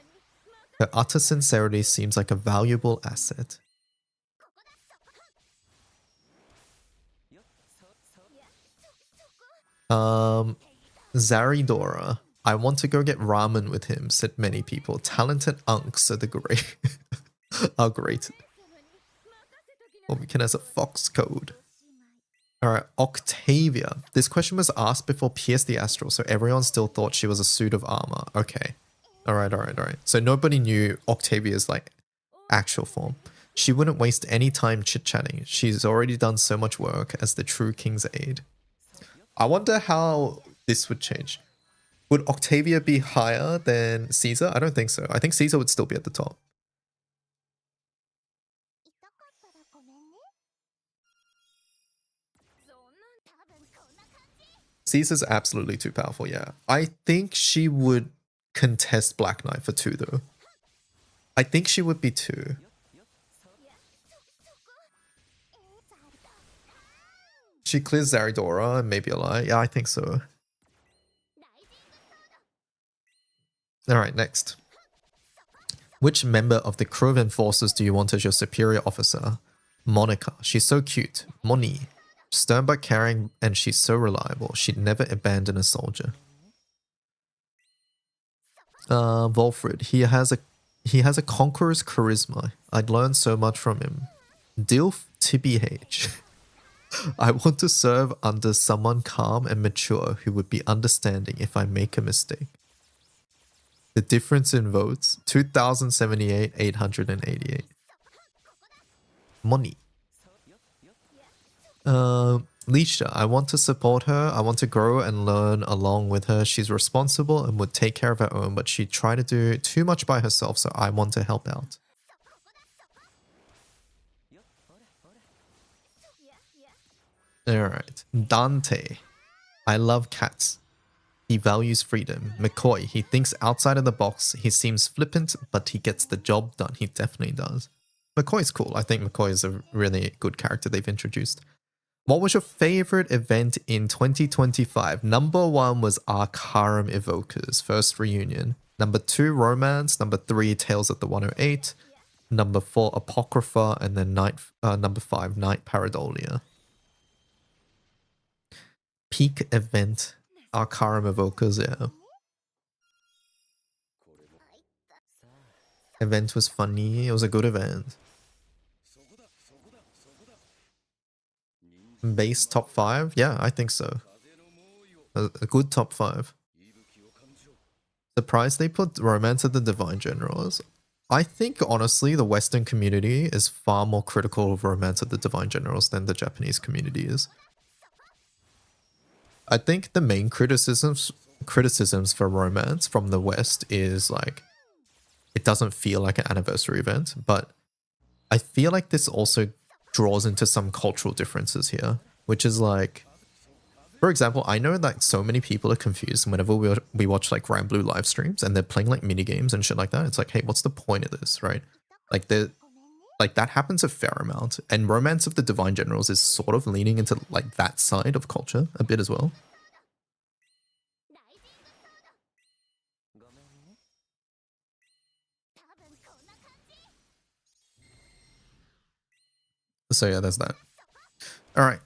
Her utter sincerity seems like a valuable asset. Zaridora. I want to go get ramen with him, said many people. Talented unks are the great. Are great. Or we can as a fox code. Alright, Octavia. This question was asked before Pierce the Astral, so everyone still thought she was a suit of armor. Okay. Alright. So nobody knew Octavia's like Actual form. She wouldn't waste any time chit-chatting. She's already done so much work as the true king's aide. I wonder how this would change. Would Octavia be higher than Caesar? I don't think so. I think Caesar would still be at the top. Caesar's absolutely too powerful, yeah. I think she would contest Black Knight for 2 though. I think she would be 2. She clears Zaridora and maybe a lie. Yeah, I think so. Alright, next. Which member of the crew of enforcers do you want as your superior officer? Monica. She's so cute. Moni. Stern but caring, and she's so reliable. She'd never abandon a soldier. Volfred. He has a conqueror's charisma. I'd learn so much from him. Dilf TBH. I want to serve under someone calm and mature who would be understanding if I make a mistake. The difference in votes, 2078, 888. Money. Lisha, I want to support her. I want to grow and learn along with her. She's responsible and would take care of her own, but she'd try to do too much by herself, so I want to help out. Alright. Dante. I love cats. He values freedom. McCoy. He thinks outside of the box. He seems flippant, but he gets the job done. He definitely does. McCoy's cool. I think McCoy is a really good character they've introduced. What was your favorite event in 2025? Number 1 was Arcarum Evokers, first reunion. Number 2, Romance. Number 3, Tales of the 108. Number 4, Apocrypha. And then number 5, Night Paradolia. Peak event, Arcarum Evokers, yeah. Event was funny. It was a good event. Base top 5? Yeah, I think so. A good top 5. Surprised they put Romance of the Divine Generals. I think, honestly, the Western community is far more critical of Romance of the Divine Generals than the Japanese community is. I think the main criticisms for Romance from the West is like, it doesn't feel like an anniversary event, but I feel like this also draws into some cultural differences here, which is like, for example, I know that so many people are confused whenever we watch like Granblue live streams and they're playing like mini games and shit like that. It's like, hey, what's the point of this, right? Like that happens a fair amount, and Romance of the Divine Generals is sort of leaning into like that side of culture a bit as well. So yeah, there's that. Alright.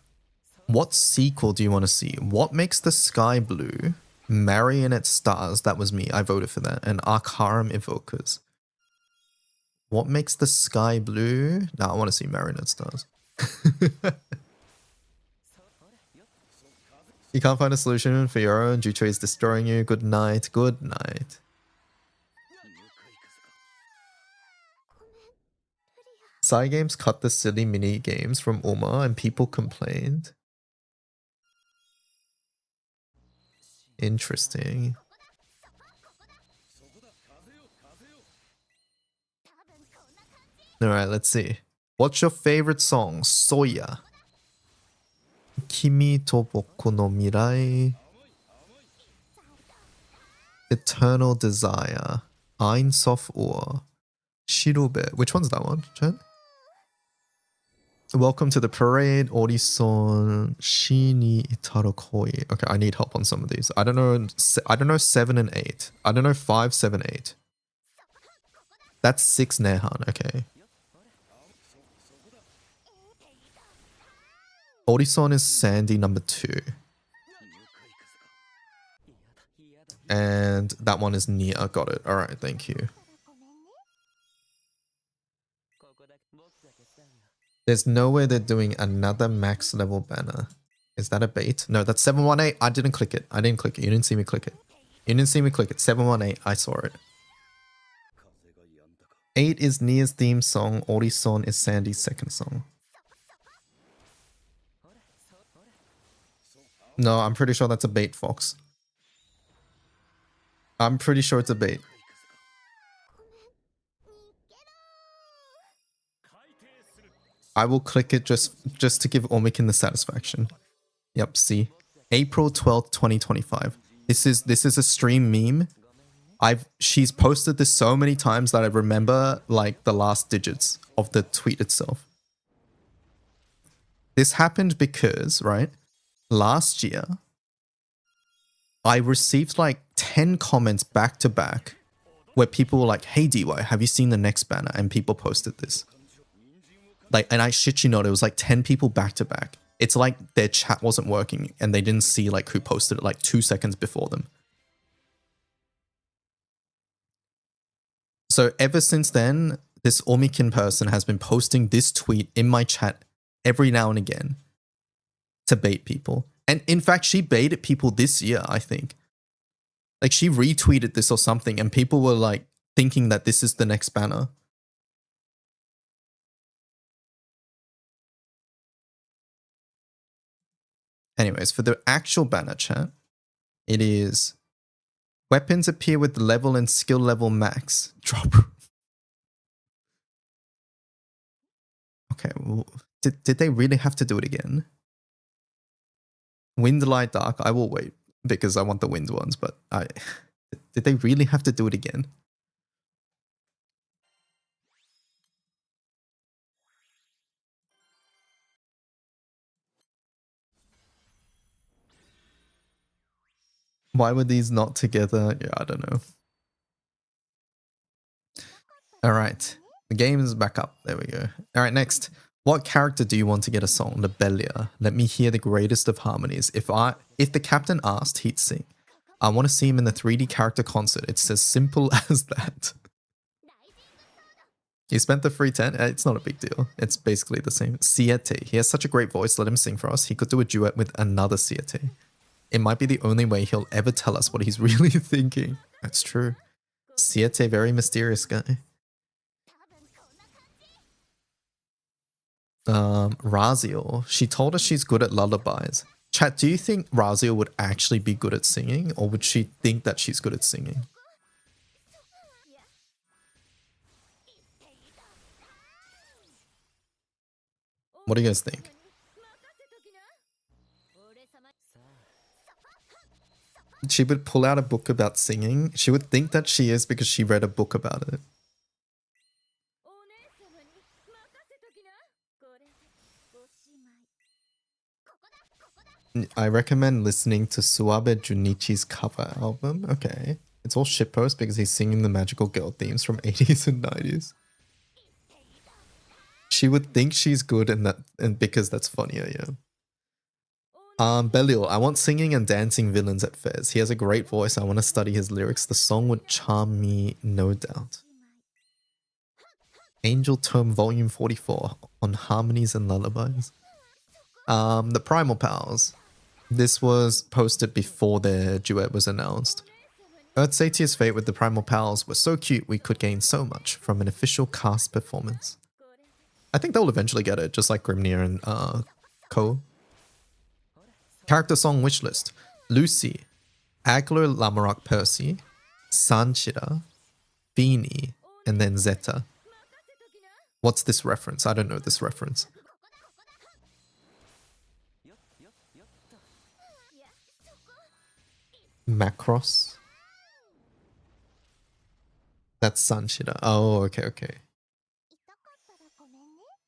What sequel do you want to see? What makes the sky blue? Marionette Stars. That was me. I voted for that. And Arcarum Evokers. What makes the sky blue? No, I want to see Marionette Stars. You can't find a solution for your own. Jucho is destroying you. Good night. Good night. Cygames cut the silly mini games from Uma and people complained. Interesting. Alright, let's see. What's your favorite song? Soya. Kimi to Boku no Mirai. Eternal Desire. Ein Sof Ur. Shirube. Which one's that one, Chen? Welcome to the parade. Orison Shini Itaro Koi. Okay, I need help on some of these. I don't know 7 and 8. I don't know 5, 7, 8. That's 6 Nehan. Okay. Orison is Sandy number 2. And that one is Nia. Got it. Alright, thank you. There's no way they're doing another max level banner. Is that a bait? No, that's 718. I didn't click it. I didn't click it. You didn't see me click it. You didn't see me click it. 718. I saw it. 8 is Nia's theme song. Orison is Sandy's second song. No, I'm pretty sure that's a bait, Fox. I'm pretty sure it's a bait. I will click it just to give Omikin the satisfaction. Yep, see. April 12th, 2025. This is a stream meme. She's posted this so many times that I remember like the last digits of the tweet itself. This happened because, right, last year I received like 10 comments back to back where people were like, "Hey DY, have you seen the next banner?" And people posted this. Like, and I shit you not, it was like 10 people back to back. It's like their chat wasn't working and they didn't see like who posted it like 2 seconds before them. So ever since then, this Omikin person has been posting this tweet in my chat every now and again to bait people. And in fact, she baited people this year, I think. Like she retweeted this or something and people were like thinking that this is the next banner. Anyways, for the actual banner chat, it is weapons appear with the level and skill level max. Drop. Okay, well, did they really have to do it again? Wind, light, dark. I will wait because I want the wind ones, but did they really have to do it again? Why were these not together? Yeah, I don't know. All right. The game is back up. There we go. All right, next. What character do you want to get a song? Lobelia. Let me hear the greatest of harmonies. If the captain asked, he'd sing. I want to see him in the 3D character concert. It's as simple as that. You spent the free 10? It's not a big deal. It's basically the same. Siete. He has such a great voice. Let him sing for us. He could do a duet with another Siete. It might be the only way he'll ever tell us what he's really thinking. That's true. Siete, very mysterious guy. Razio. She told us she's good at lullabies. Chat, do you think Razio would actually be good at singing, or would she think that she's good at singing? What do you guys think? She would pull out a book about singing. She would think that she is because she read a book about it. I recommend listening to Suabe Junichi's cover album. Okay. It's all shitpost because he's singing the magical girl themes from 80s and 90s. She would think she's good and because that's funnier, yeah. Belial, I want singing and dancing villains at fairs. He has a great voice. I want to study his lyrics. The song would charm me, no doubt. Angel Tome Volume 44 on harmonies and lullabies. The Primal Pals. This was posted before their duet was announced. Earth Satyr's fate with the Primal Pals was so cute we could gain so much from an official cast performance. I think they'll eventually get it, just like Grimnir and Ko. Character song wishlist. Lucy, Aglo Lamarok Percy, Sanchira, Beanie, and then Zeta. What's this reference? I don't know this reference. Macross. That's Sanchira. Oh, okay.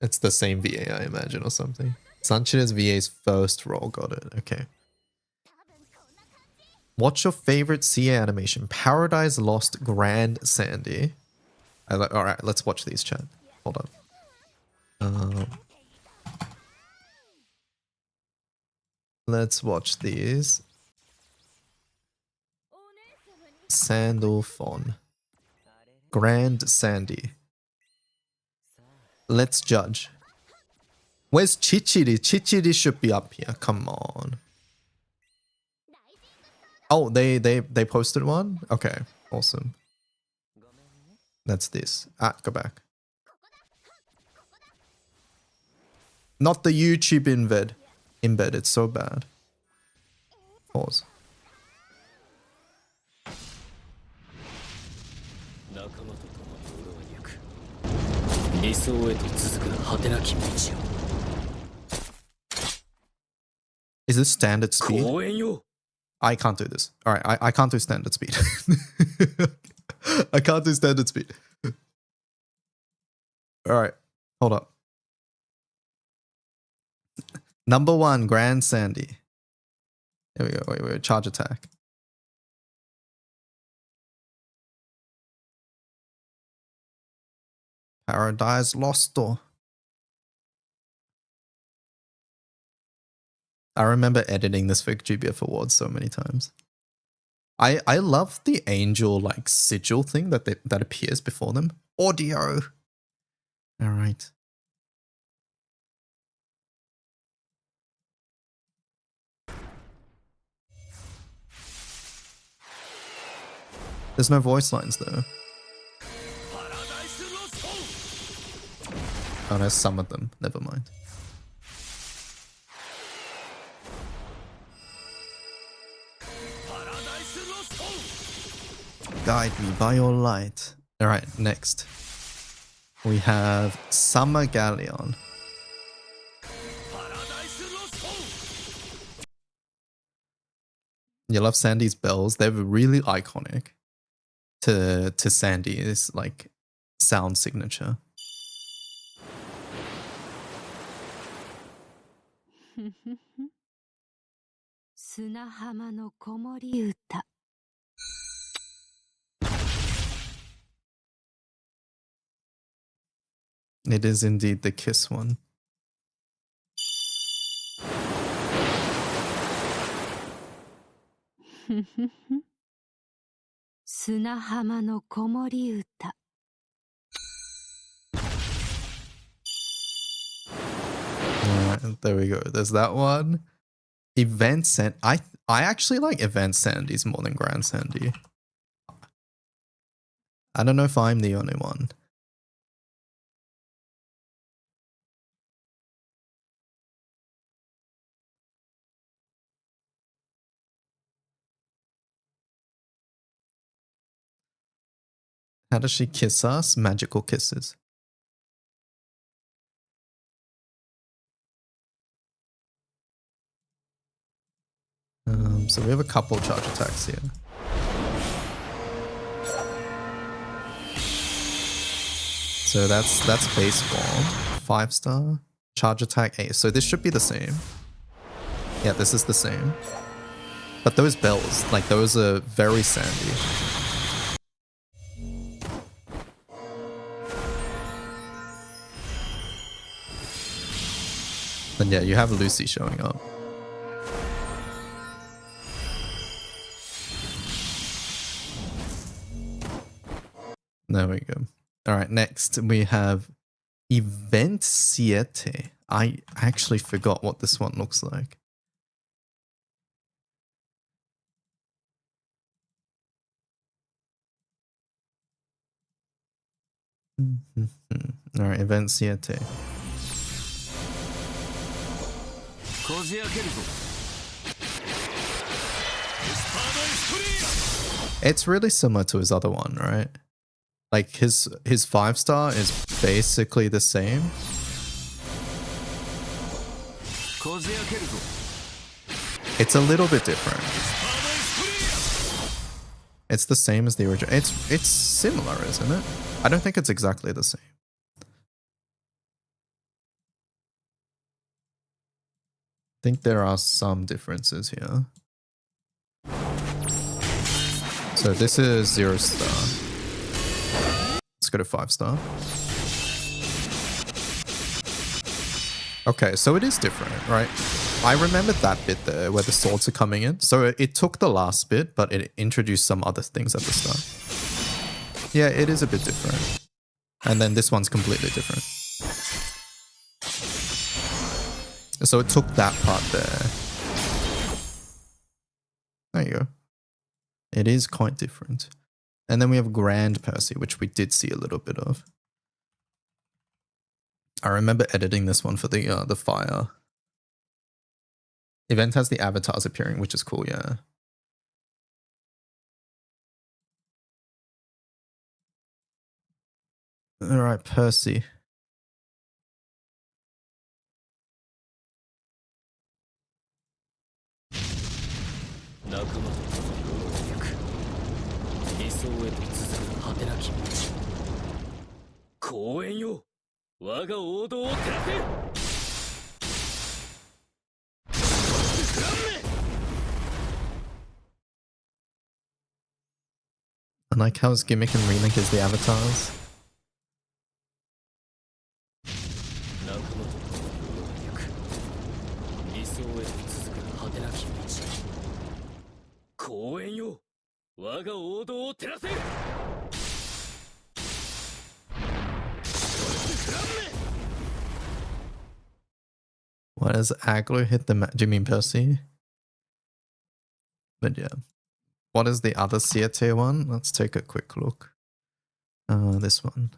It's the same VA, I imagine, or something. Sanchira's VA's first role, got it. Okay. What's your favorite CA animation? Paradise Lost Grand Sandy. Alright, let's watch these, chat. Hold on. Let's watch these. Sandalphon. Grand Sandy. Let's judge. Where's Chichiri? Chichiri should be up here. Come on. Oh, they posted one? Okay, awesome. That's this. Ah, go back. Not the YouTube embed. It's so bad. Pause. Is this standard speed? I can't do this. All right, I can't do standard speed. I can't do standard speed. All right, hold up. Number 1, Grand Sandy. Here we go. Wait. Charge attack. Paradise Lost Door. I remember editing this for GBF Awards so many times. I love the angel like sigil thing that appears before them. Audio. All right. There's no voice lines though. Oh no, some of them. Never mind. Guide me by your light. Alright, next. We have Summer Galleon. You love Sandy's bells. They're really iconic to Sandy's like sound signature. It is indeed the kiss one. There we go. There's that one. Event Sandy. I actually like Event Sandy's more than Grand Sandy. I don't know if I'm the only one. How does she kiss us? Magical kisses. So we have a couple charge attacks here. So that's base form. 5-star. Charge attack 8. So this should be the same. Yeah, this is the same. But those bells, like those are very Sandy. Then yeah, you have Lucy showing up. There we go. All right, next we have Event Siete. I actually forgot what this one looks like. All right, Event Siete. It's really similar to his other one, right? Like his 5-star is basically the same. It's a little bit different. It's the same as the original. It's similar, isn't it? I don't think it's exactly the same. I think there are some differences here. So this is 0-star. Let's go to 5-star. Okay, so it is different, right? I remember that bit there where the swords are coming in. So it took the last bit, but it introduced some other things at the start. Yeah, it is a bit different. And then this one's completely different. So it took that part there. There you go. It is quite different. And then we have Grand Percy, which we did see a little bit of. I remember editing this one for the fire. Event has the avatars appearing, which is cool, yeah. All right, Percy. I like how his gimmick and relink is the avatars. What does Aglo hit the do you mean Percy? But yeah. What is the other Siete one? Let's take a quick look. This one.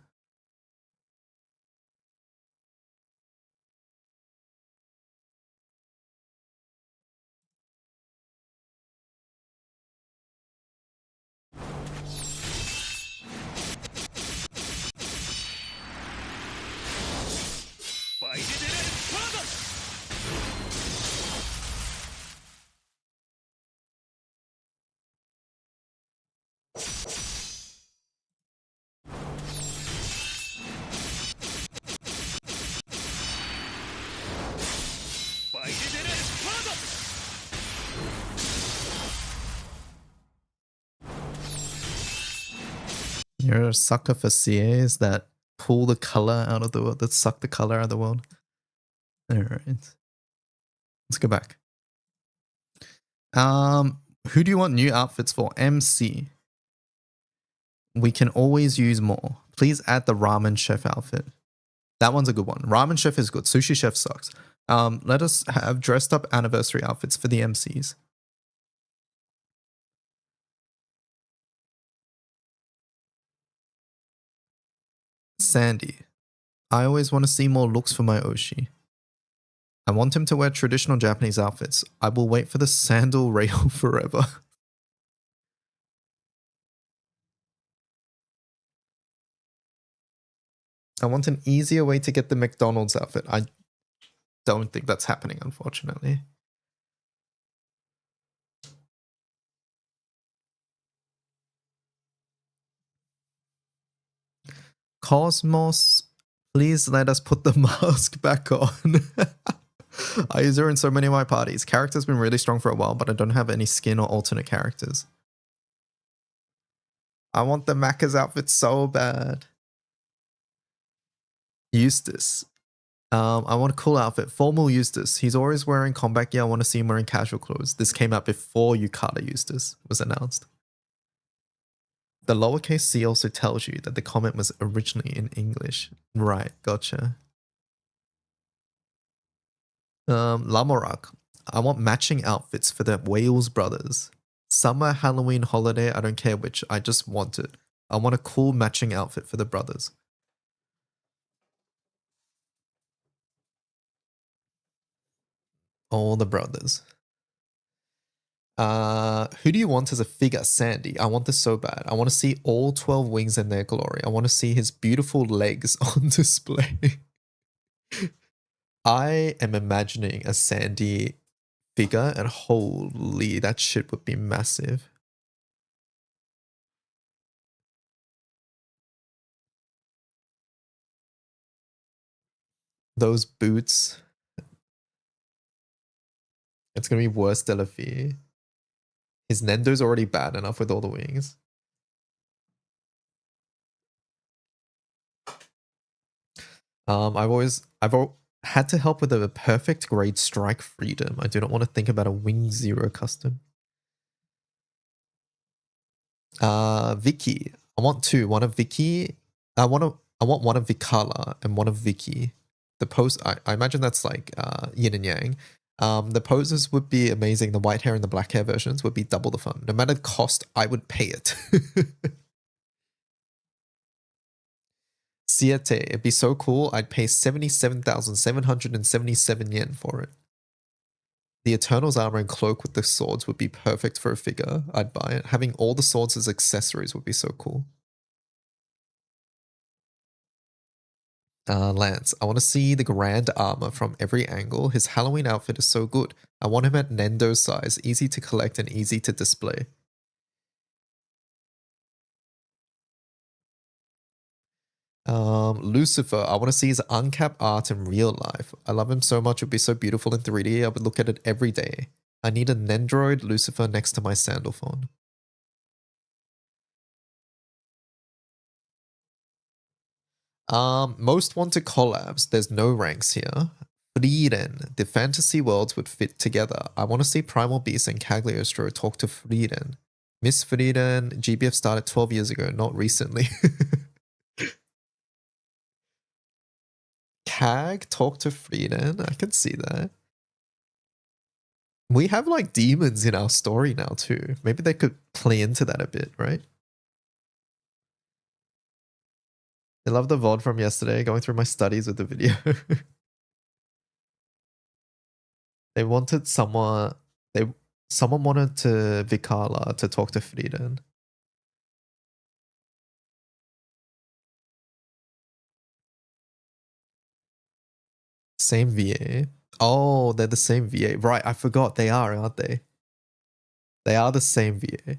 You're a sucker for CAs that pull the color out of the world, that suck the color out of the world. Alright. Let's go back. Who do you want new outfits for? MC. We can always use more. Please add the ramen chef outfit. That one's a good one. Ramen chef is good. Sushi chef sucks. Let us have dressed up anniversary outfits for the MCs. Sandy. I always want to see more looks for my Oshi. I want him to wear traditional Japanese outfits. I will wait for the sandal rail forever. I want an easier way to get the McDonald's outfit. I don't think that's happening, unfortunately. Cosmos, please let us put the mask back on. I use her in so many of my parties. Character's been really strong for a while, but I don't have any skin or alternate characters. I want the Macca's outfit so bad. Eustace. I want a cool outfit. Formal Eustace. He's always wearing combat gear. I want to see him wearing casual clothes. This came out before Yukata Eustace was announced. The lowercase c also tells you that the comment was originally in English. Right, gotcha. Lamorak. I want matching outfits for the Wales brothers. Summer, Halloween, holiday, I don't care which. I just want it. I want a cool matching outfit for the brothers. All the brothers. Who do you want as a figure? Sandy. I want this so bad. I want to see all 12 wings in their glory. I want to see his beautiful legs on display. I am imagining a Sandy figure and holy, that shit would be massive. Those boots. It's going to be worse than Delafie. His Nendo's already bad enough with all the wings. I've had to help with a perfect grade strike freedom. I do not want to think about a wing zero custom. Vicky. I want two. One of Vicky. I want one of Vikala and one of Vicky. The pose. I imagine that's like yin and yang. The poses would be amazing. The white hair and the black hair versions would be double the fun. No matter the cost, I would pay it. Siete. It'd be so cool. I'd pay 77,777 yen for it. The Eternal's armor and cloak with the swords would be perfect for a figure. I'd buy it. Having all the swords as accessories would be so cool. Lance, I want to see the grand armor from every angle. His Halloween outfit is so good. I want him at Nendo's size, easy to collect and easy to display. Lucifer, I want to see his uncapped art in real life. I love him so much. It would be so beautiful in 3D. I would look at it every day. I need a Nendroid Lucifer next to my Sandalphon. Most wanted collabs. There's no ranks here. Frieren. The fantasy worlds would fit together. I want to see Primal Beast and Cagliostro talk to Frieren. Miss Frieren, GBF started 12 years ago, not recently. Cag talk to Frieren. I can see that. We have like demons in our story now too. Maybe they could play into that a bit, right? I love the VOD from yesterday, going through my studies with the video. They wanted someone wanted to Vikala to talk to Frieden. Same VA. Oh, they're the same VA. Right, I forgot they are, aren't they? They are the same VA.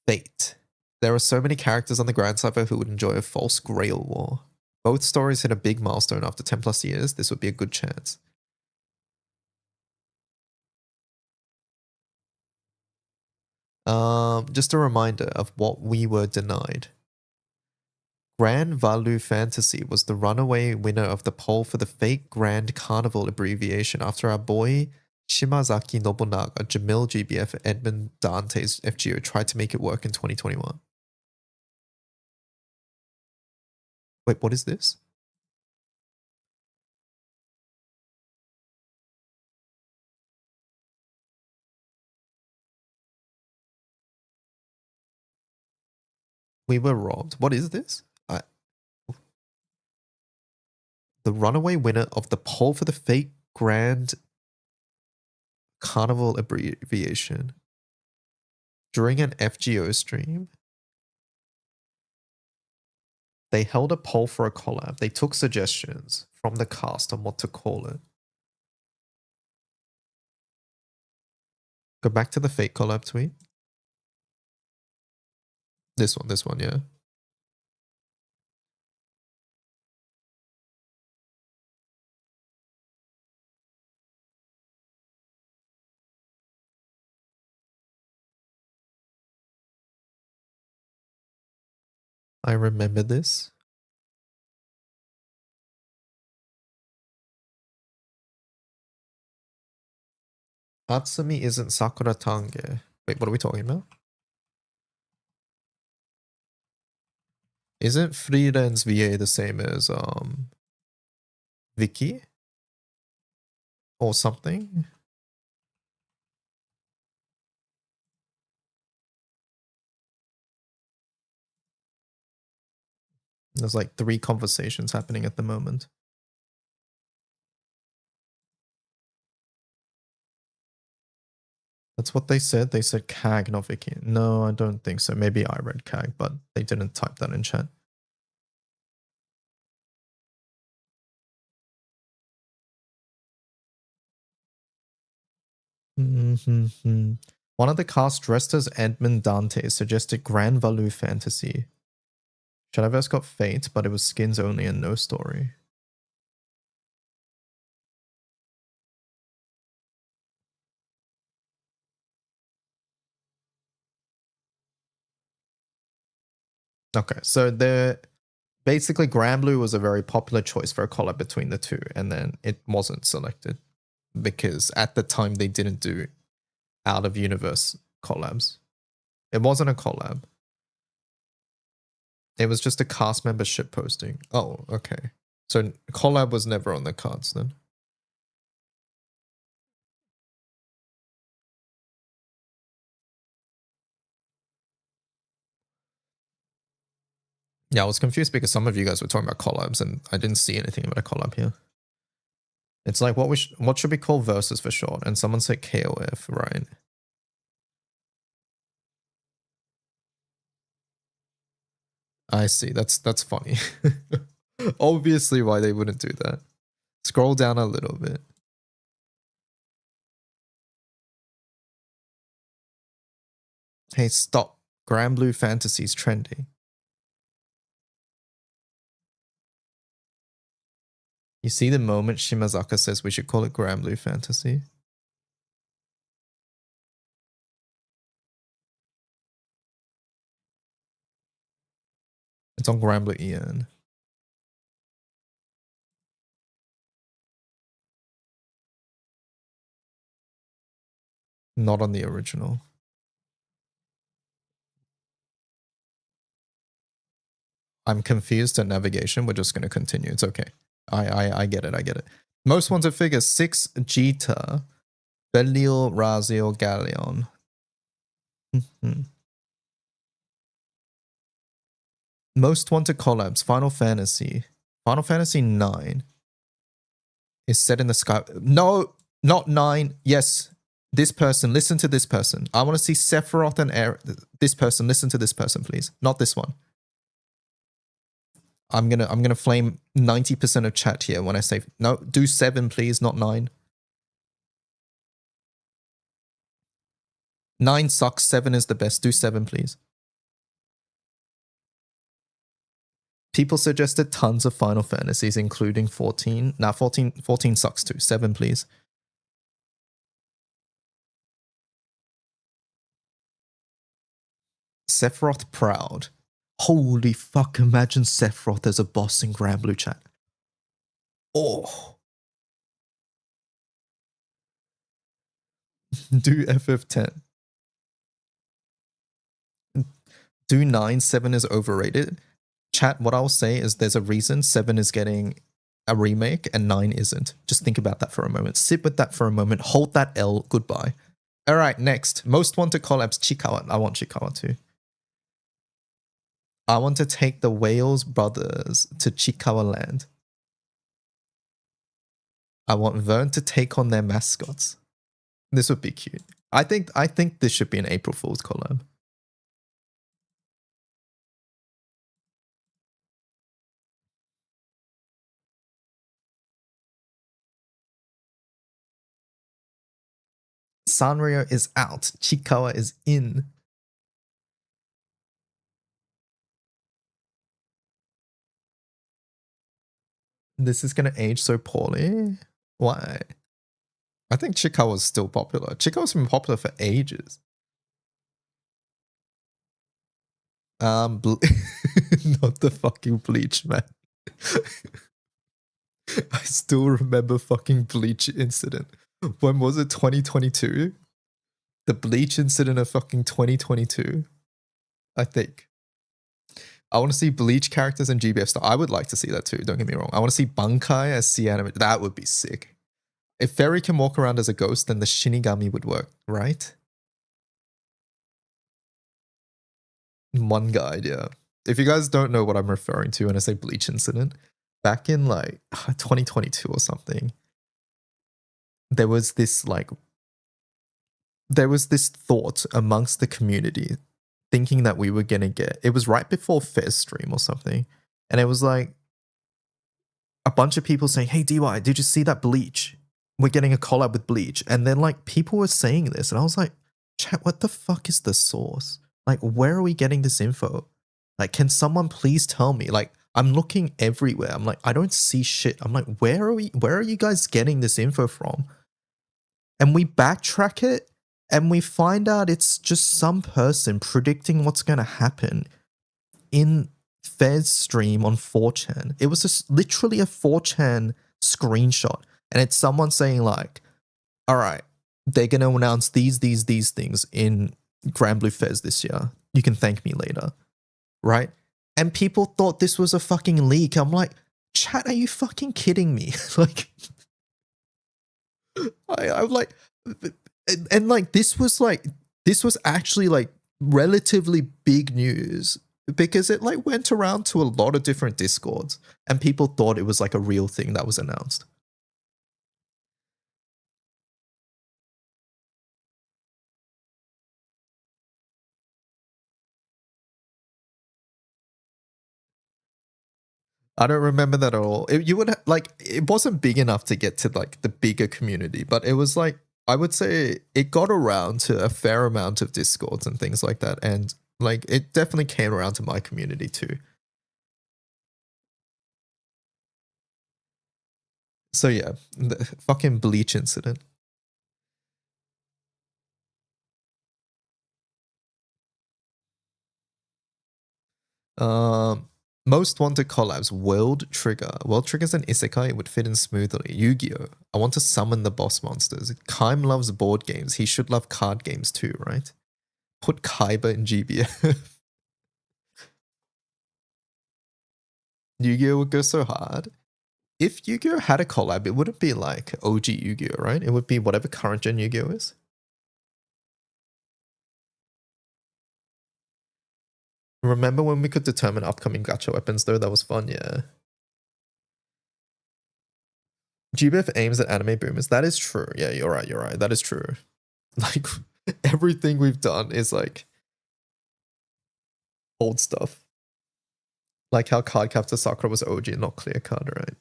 Fate. There are so many characters on the Grand Cypher who would enjoy a false Grail war. Both stories hit a big milestone after 10 plus years. This would be a good chance. Just a reminder of what we were denied. Grand Value Fantasy was the runaway winner of the poll for the fake Grand Carnival abbreviation after our boy Shimazaki Nobunaga, Jamil GBF, Edmund Dante's FGO tried to make it work in 2021. Wait, what is this? We were robbed. What is this? The runaway winner of the poll for the fake Grand Carnival abbreviation during an FGO stream. They held a poll for a collab. They took suggestions from the cast on what to call it. Go back to the fake collab tweet. This one, yeah. I remember this. Atsumi isn't Sakura Tange. Wait, what are we talking about? Isn't Frieren's VA the same as Vicky? Or something? There's like 3 conversations happening at the moment. That's what they said. They said CAG, not Vicky. No, I don't think so. Maybe I read CAG, but they didn't type that in chat. One of the cast dressed as Edmund Dante suggested Grand Value Fantasy. Shadowverse got Fate, but it was skins only and no story. Okay, so basically Grand Blue was a very popular choice for a collab between the two, and then it wasn't selected because at the time they didn't do out of universe collabs. It wasn't a collab. It was just a cast membership posting. Oh, okay. So collab was never on the cards then. Yeah, I was confused because some of you guys were talking about collabs and I didn't see anything about a collab here. It's like, what should we call verses for short? And someone said KOF, right? I see. That's funny. Obviously why they wouldn't do that. Scroll down a little bit. Hey, stop. Grand Blue Fantasy's trending. You see the moment Shimazaka says we should call it Grand Blue Fantasy? It's on Grand Blue Ian. Not on the original. I'm confused at navigation. We're just going to continue. It's okay. I get it. I get it. Most wanted figure 6 Jita, Belial, Razio, Galleon. Most wanted collabs. Final Fantasy. Final Fantasy 9 is set in the sky. No, not 9. Yes. This person. Listen to this person. I want to see Sephiroth and Air. This person. Listen to this person, please. Not this one. I'm gonna flame 90% of chat here when I say no. Do 7, please, not 9. 9 sucks. 7 is the best. Do 7, please. People suggested tons of Final Fantasies, including 14. Nah, 14 sucks too. 7, please. Sephiroth proud. Holy fuck, imagine Sephiroth as a boss in Grand Blue chat. Oh. Do FF10. Do 9, 7 is overrated. Chat, what I'll say is there's a reason 7 is getting a remake and 9 isn't. Just think about that for a moment. Sit with that for a moment. Hold that L. Goodbye. All right, next. Most wanted collabs. Chikawa. I want Chikawa too. I want to take the Wales brothers to Chikawa Land. I want Vern to take on their mascots. This would be cute. I think this should be an April Fool's collab. Sanrio is out. Chikawa is in. This is going to age so poorly. Why? I think Chikawa's still popular. Chikawa's been popular for ages. Not the fucking Bleach, man. I still remember fucking Bleach incident. When was it? 2022? The Bleach incident of fucking 2022? I think. I want to see Bleach characters in GBF stuff. I would like to see that too, don't get me wrong. I want to see Bankai as C anime. That would be sick. If Fairy can walk around as a ghost, then the Shinigami would work, right? One guide, yeah. If you guys don't know what I'm referring to when I say Bleach incident, back in like 2022 or something, there was this thought amongst the community thinking that we were going to get, it was right before Fez stream or something. And it was like a bunch of people saying, hey, DY, did you see that Bleach? We're getting a collab with Bleach. And then like people were saying this and I was like, chat, what the fuck is the source? Like, where are we getting this info? Like, can someone please tell me? Like, I'm looking everywhere. I'm like, I don't see shit. I'm like, where are you guys getting this info from? And we backtrack it and we find out it's just some person predicting what's going to happen in Fez stream on 4chan. It was just literally a 4chan screenshot. And it's someone saying like, all right, they're going to announce these things in Grand Blue Fez this year. You can thank me later. Right? And people thought this was a fucking leak. I'm like, chat, are you fucking kidding me? Like, I'm like, and like, this was actually like relatively big news because it like went around to a lot of different Discords and people thought it was like a real thing that was announced. I don't remember that at all. You would like, it wasn't big enough to get to like the bigger community, but it was like, I would say it got around to a fair amount of Discords and things like that. And like, it definitely came around to my community too. So yeah, the fucking Bleach incident. Most wanted collabs. World Trigger. World Trigger's an isekai. It would fit in smoothly. Yu-Gi-Oh! I want to summon the boss monsters. Kaim loves board games. He should love card games too, right? Put Kaiba in GBF. Yu-Gi-Oh! Would go so hard. If Yu-Gi-Oh! Had a collab, it wouldn't be like OG Yu-Gi-Oh! Right? It would be whatever current gen Yu-Gi-Oh! Is. Remember when we could determine upcoming gacha weapons though? That was fun, yeah. GBF aims at anime boomers. That is true. Yeah, you're right. That is true. Like, everything we've done is like old stuff. Like how Card Captor Sakura was OG and not clear card, right?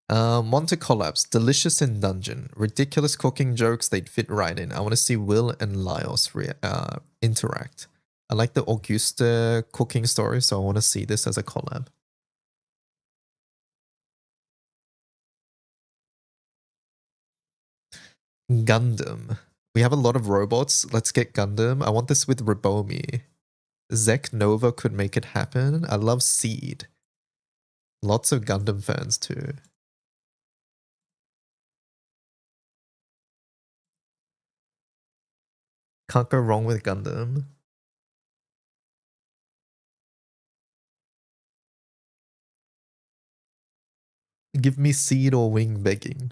Want to collapse. Delicious in Dungeon. Ridiculous cooking jokes, they'd fit right in. I want to see Will and Lyos interact. I like the Augusta cooking story, so I want to see this as a collab. Gundam. We have a lot of robots. Let's get Gundam. I want this with Ribomi. Zek Nova could make it happen. I love Seed. Lots of Gundam fans too. Can't go wrong with Gundam. Give me Seed or Wing begging.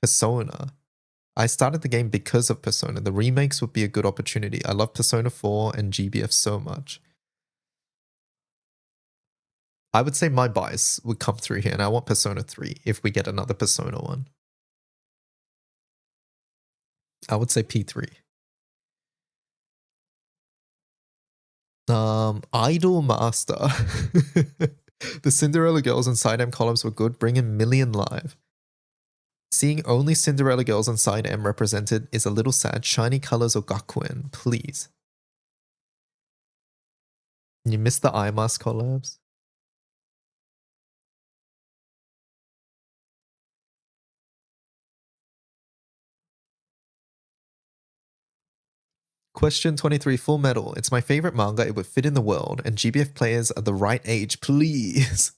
Persona. I started the game because of Persona. The remakes would be a good opportunity. I love Persona 4 and GBF so much. I would say my bias would come through here, and I want Persona 3 if we get another Persona one. I would say P3. Idol Master. The Cinderella Girls and Side M columns were good. Bring in Million Live. Seeing only Cinderella Girls and Side M represented is a little sad. Shiny colors or Gakuen, please. You missed the IMAS collabs. Question 23, Full Metal. It's my favorite manga. It would fit in the world, and GBF players are the right age, please.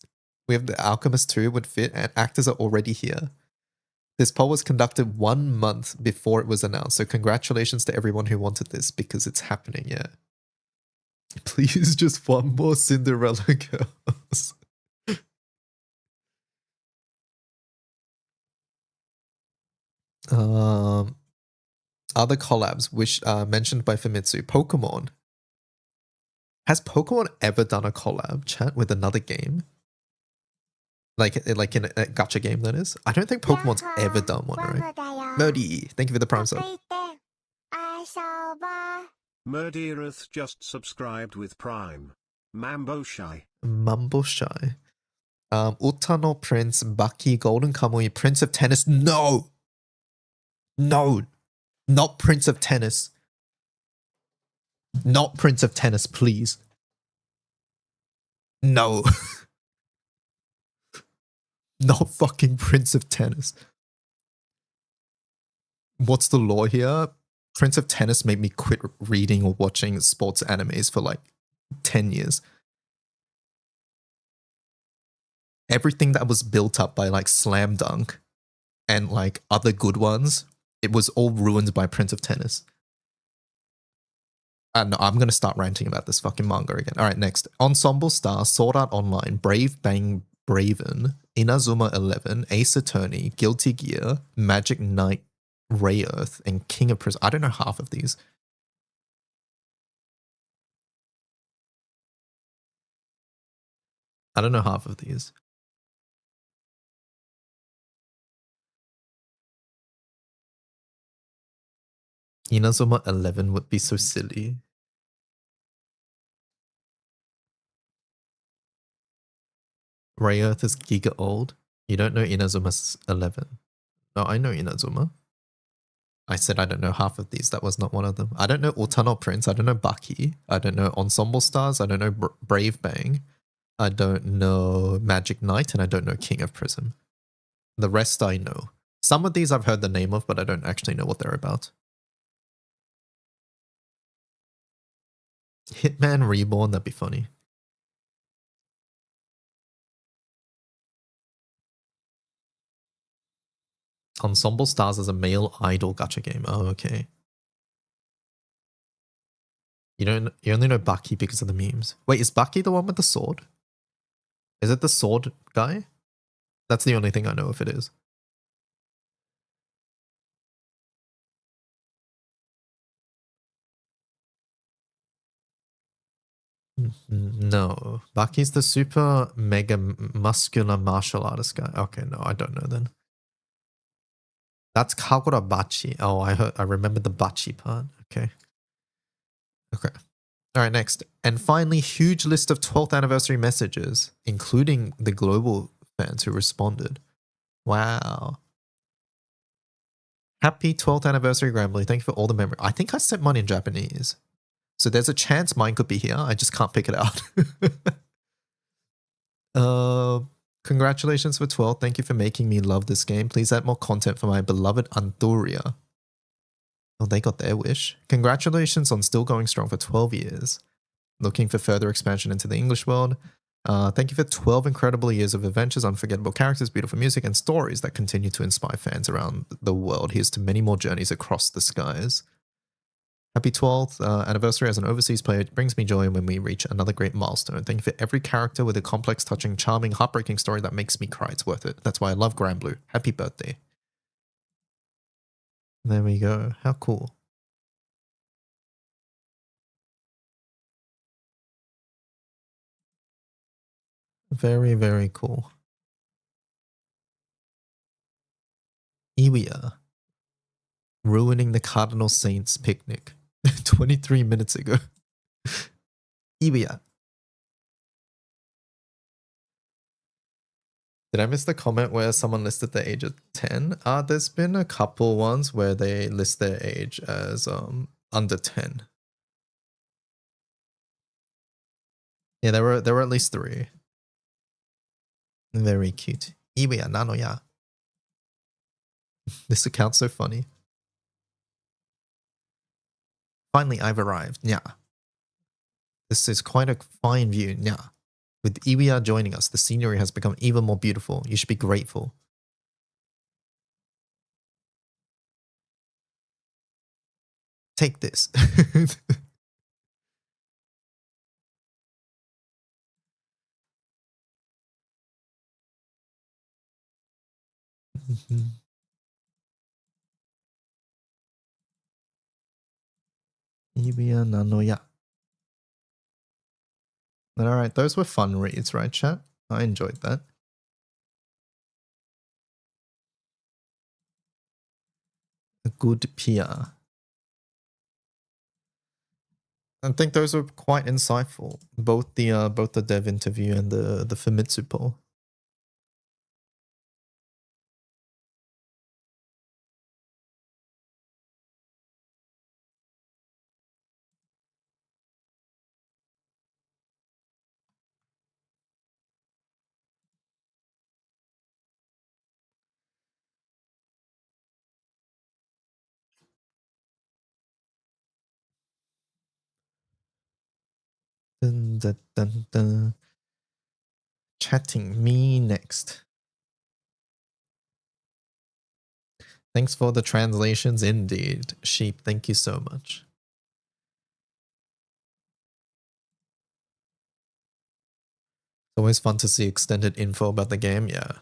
We have The Alchemist 2 would fit, and actors are already here. This poll was conducted 1 month before it was announced, so congratulations to everyone who wanted this, because it's happening, yeah. Please, just one more Cinderella Girls. Other collabs which mentioned by Famitsu. Pokemon. Has Pokemon ever done a collab, chat, with another game? Like in a gacha game, that is? I don't think Pokemon's ever done one, right? Modi, thank you for the Prime sub. Murdereth just subscribed with Prime. Mambo Shy. Mumble Shy. Utano Prince, Baki, Golden Kamui, Prince of Tennis. No! No! Not Prince of Tennis. Not Prince of Tennis, please. No. Not fucking Prince of Tennis. What's the law here? Prince of Tennis made me quit reading or watching sports animes for like 10 years. Everything that was built up by like Slam Dunk and like other good ones, it was all ruined by Prince of Tennis. No, I'm going to start ranting about this fucking manga again. All right, next. Ensemble Star, Sword Art Online, Brave Bang Braven, Inazuma 11, Ace Attorney, Guilty Gear, Magic Knight Ray Earth, and King of Prism. I don't know half of these. I don't know half of these. Inazuma 11 would be so silly. Ray Earth is giga old. You don't know Inazuma's 11. No, I know Inazuma. I said I don't know half of these. That was not one of them. I don't know Utano Prince. I don't know Baki. I don't know Ensemble Stars. I don't know Brave Bang. I don't know Magic Knight. And I don't know King of Prism. The rest I know. Some of these I've heard the name of, but I don't actually know what they're about. Hitman Reborn, that'd be funny. Ensemble Stars is a male idol gacha game. Oh, okay. You only know Baki because of the memes. Wait, is Baki the one with the sword? Is it the sword guy? That's the only thing I know if it is. No. Baki's the super mega muscular martial artist guy. Okay, no, I don't know then. That's Kagura Bachi. Oh, I remember the Bachi part. Okay. Okay. All right, next. And finally, huge list of 12th anniversary messages, including the global fans who responded. Wow. Happy 12th anniversary, Grambly. Thank you for all the memory. I think I sent mine in Japanese. So there's a chance mine could be here. I just can't pick it out. Congratulations for 12. Thank you for making me love this game. Please add more content for my beloved Anturia. Oh, they got their wish. Congratulations on still going strong for 12 years. Looking for further expansion into the English world. Thank you for 12 incredible years of adventures, unforgettable characters, beautiful music, and stories that continue to inspire fans around the world. Here's to many more journeys across the skies. Happy 12th anniversary as an overseas player. It brings me joy when we reach another great milestone. Thank you for every character with a complex, touching, charming, heartbreaking story that makes me cry. It's worth it. That's why I love Granblue. Happy birthday. There we go. How cool. Very, very cool. Iwia. Ruining the Cardinal Saints picnic. 23 minutes ago. Iwia. Did I miss the comment where someone listed the age of 10? There's been a couple ones where they list their age as under 10. Yeah, there were at least 3. Very cute. Iwia Nanoya. This account's so funny. Finally, I've arrived. Yeah. This is quite a fine view. Yeah. With Iwia joining us, the scenery has become even more beautiful. You should be grateful. Take this. Iwia Nanoya. All right, those were fun reads, right, chat? I enjoyed that. A good PR. I think those were quite insightful. Both the dev interview and the Famitsu poll. Dun, dun, dun, dun. Chatting me next. Thanks for the translations indeed. Sheep, thank you so much. It's always fun to see extended info about the game, yeah.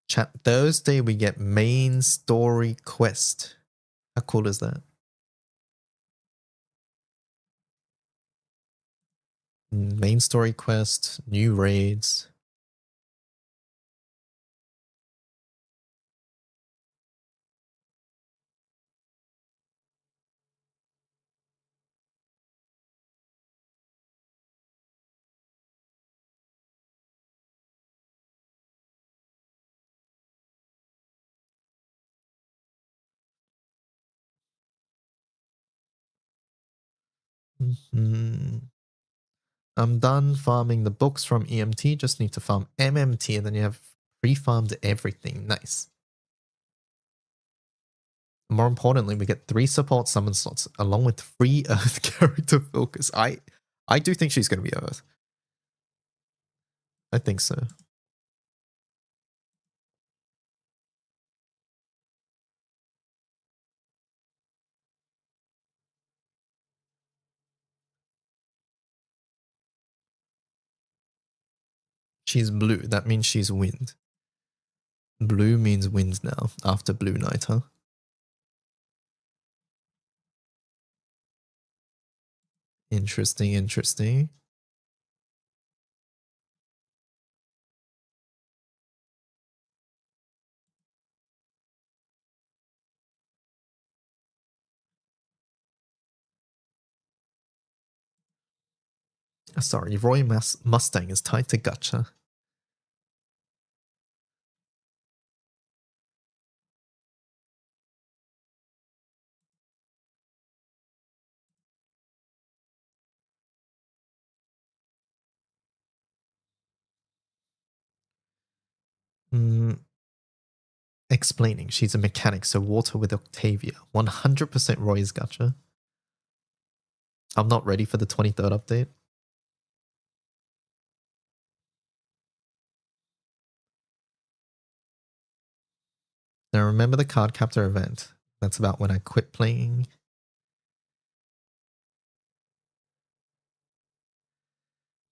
Chat Thursday, we get main story quest. How cool is that? Main story quest, new raids. I'm done farming the books from EMT. Just need to farm MMT, and then you have pre-farmed everything. Nice. More importantly, we get 3 support summon slots along with 3 Earth character focus. I do think she's going to be Earth. I think so. She's blue. That means she's wind. Blue means wind now after Blue Knight, huh? Interesting, interesting. Sorry, Roy Mustang is tied to Gacha. Explaining, she's a mechanic, so water with Octavia. 100% Roy's Gacha. I'm not ready for the 23rd update. Now remember the card captor event. That's about when I quit playing.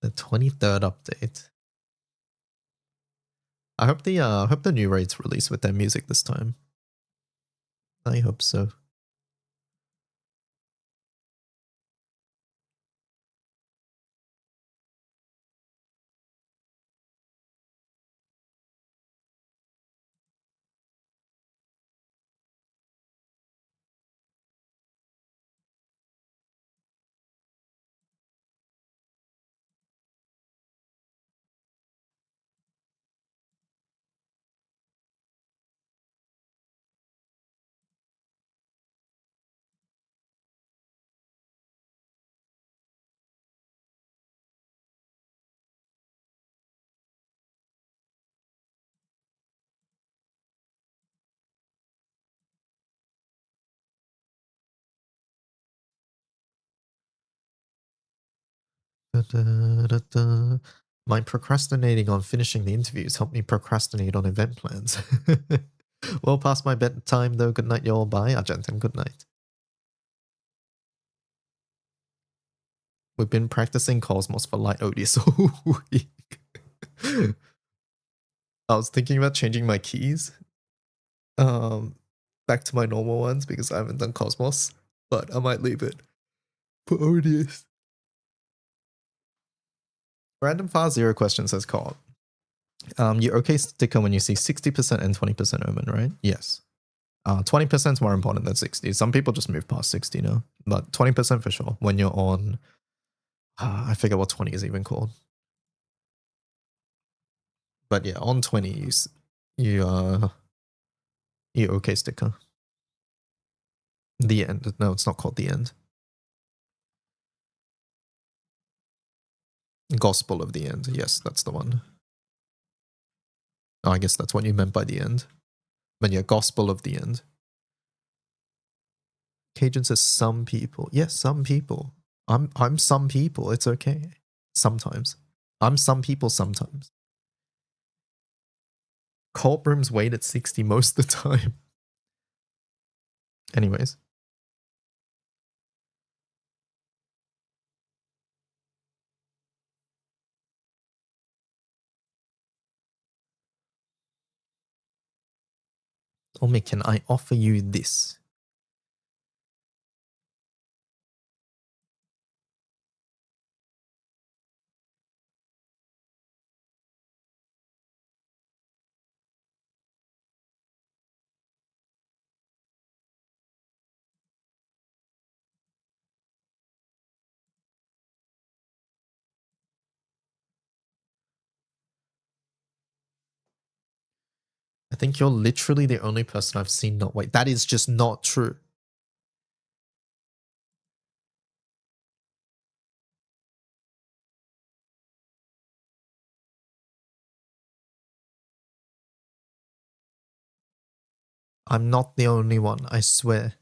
The 23rd update. I hope the new raids release with their music this time. I hope so. My procrastinating on finishing the interviews helped me procrastinate on event plans. Well past my bedtime though. Good night, y'all. Bye, Argentin. Good night. We've been practicing Cosmos for Light Odius all week. I was thinking about changing my keys back to my normal ones because I haven't done Cosmos, but I might leave it for Odius. Random Fire Zero question says co-op. You okay sticker when you see 60% and 20% omen, right? Yes. 20% is more important than 60. Some people just move past 60 now, but 20% for sure. When you're on, I forget what 20 is even called. But yeah, on 20, you okay sticker. The end. No, it's not called the end. Gospel of the end. Yes, that's the one. Oh, I guess that's what you meant by the end. But yeah, gospel of the end. Cajun says some people. Yes, some people. I'm some people. It's okay. Sometimes. I'm some people sometimes. Cult rooms wait at 60 most of the time. Anyways. Omi, can I offer you this? I think you're literally the only person I've seen not wait. That is just not true. I'm not the only one, I swear.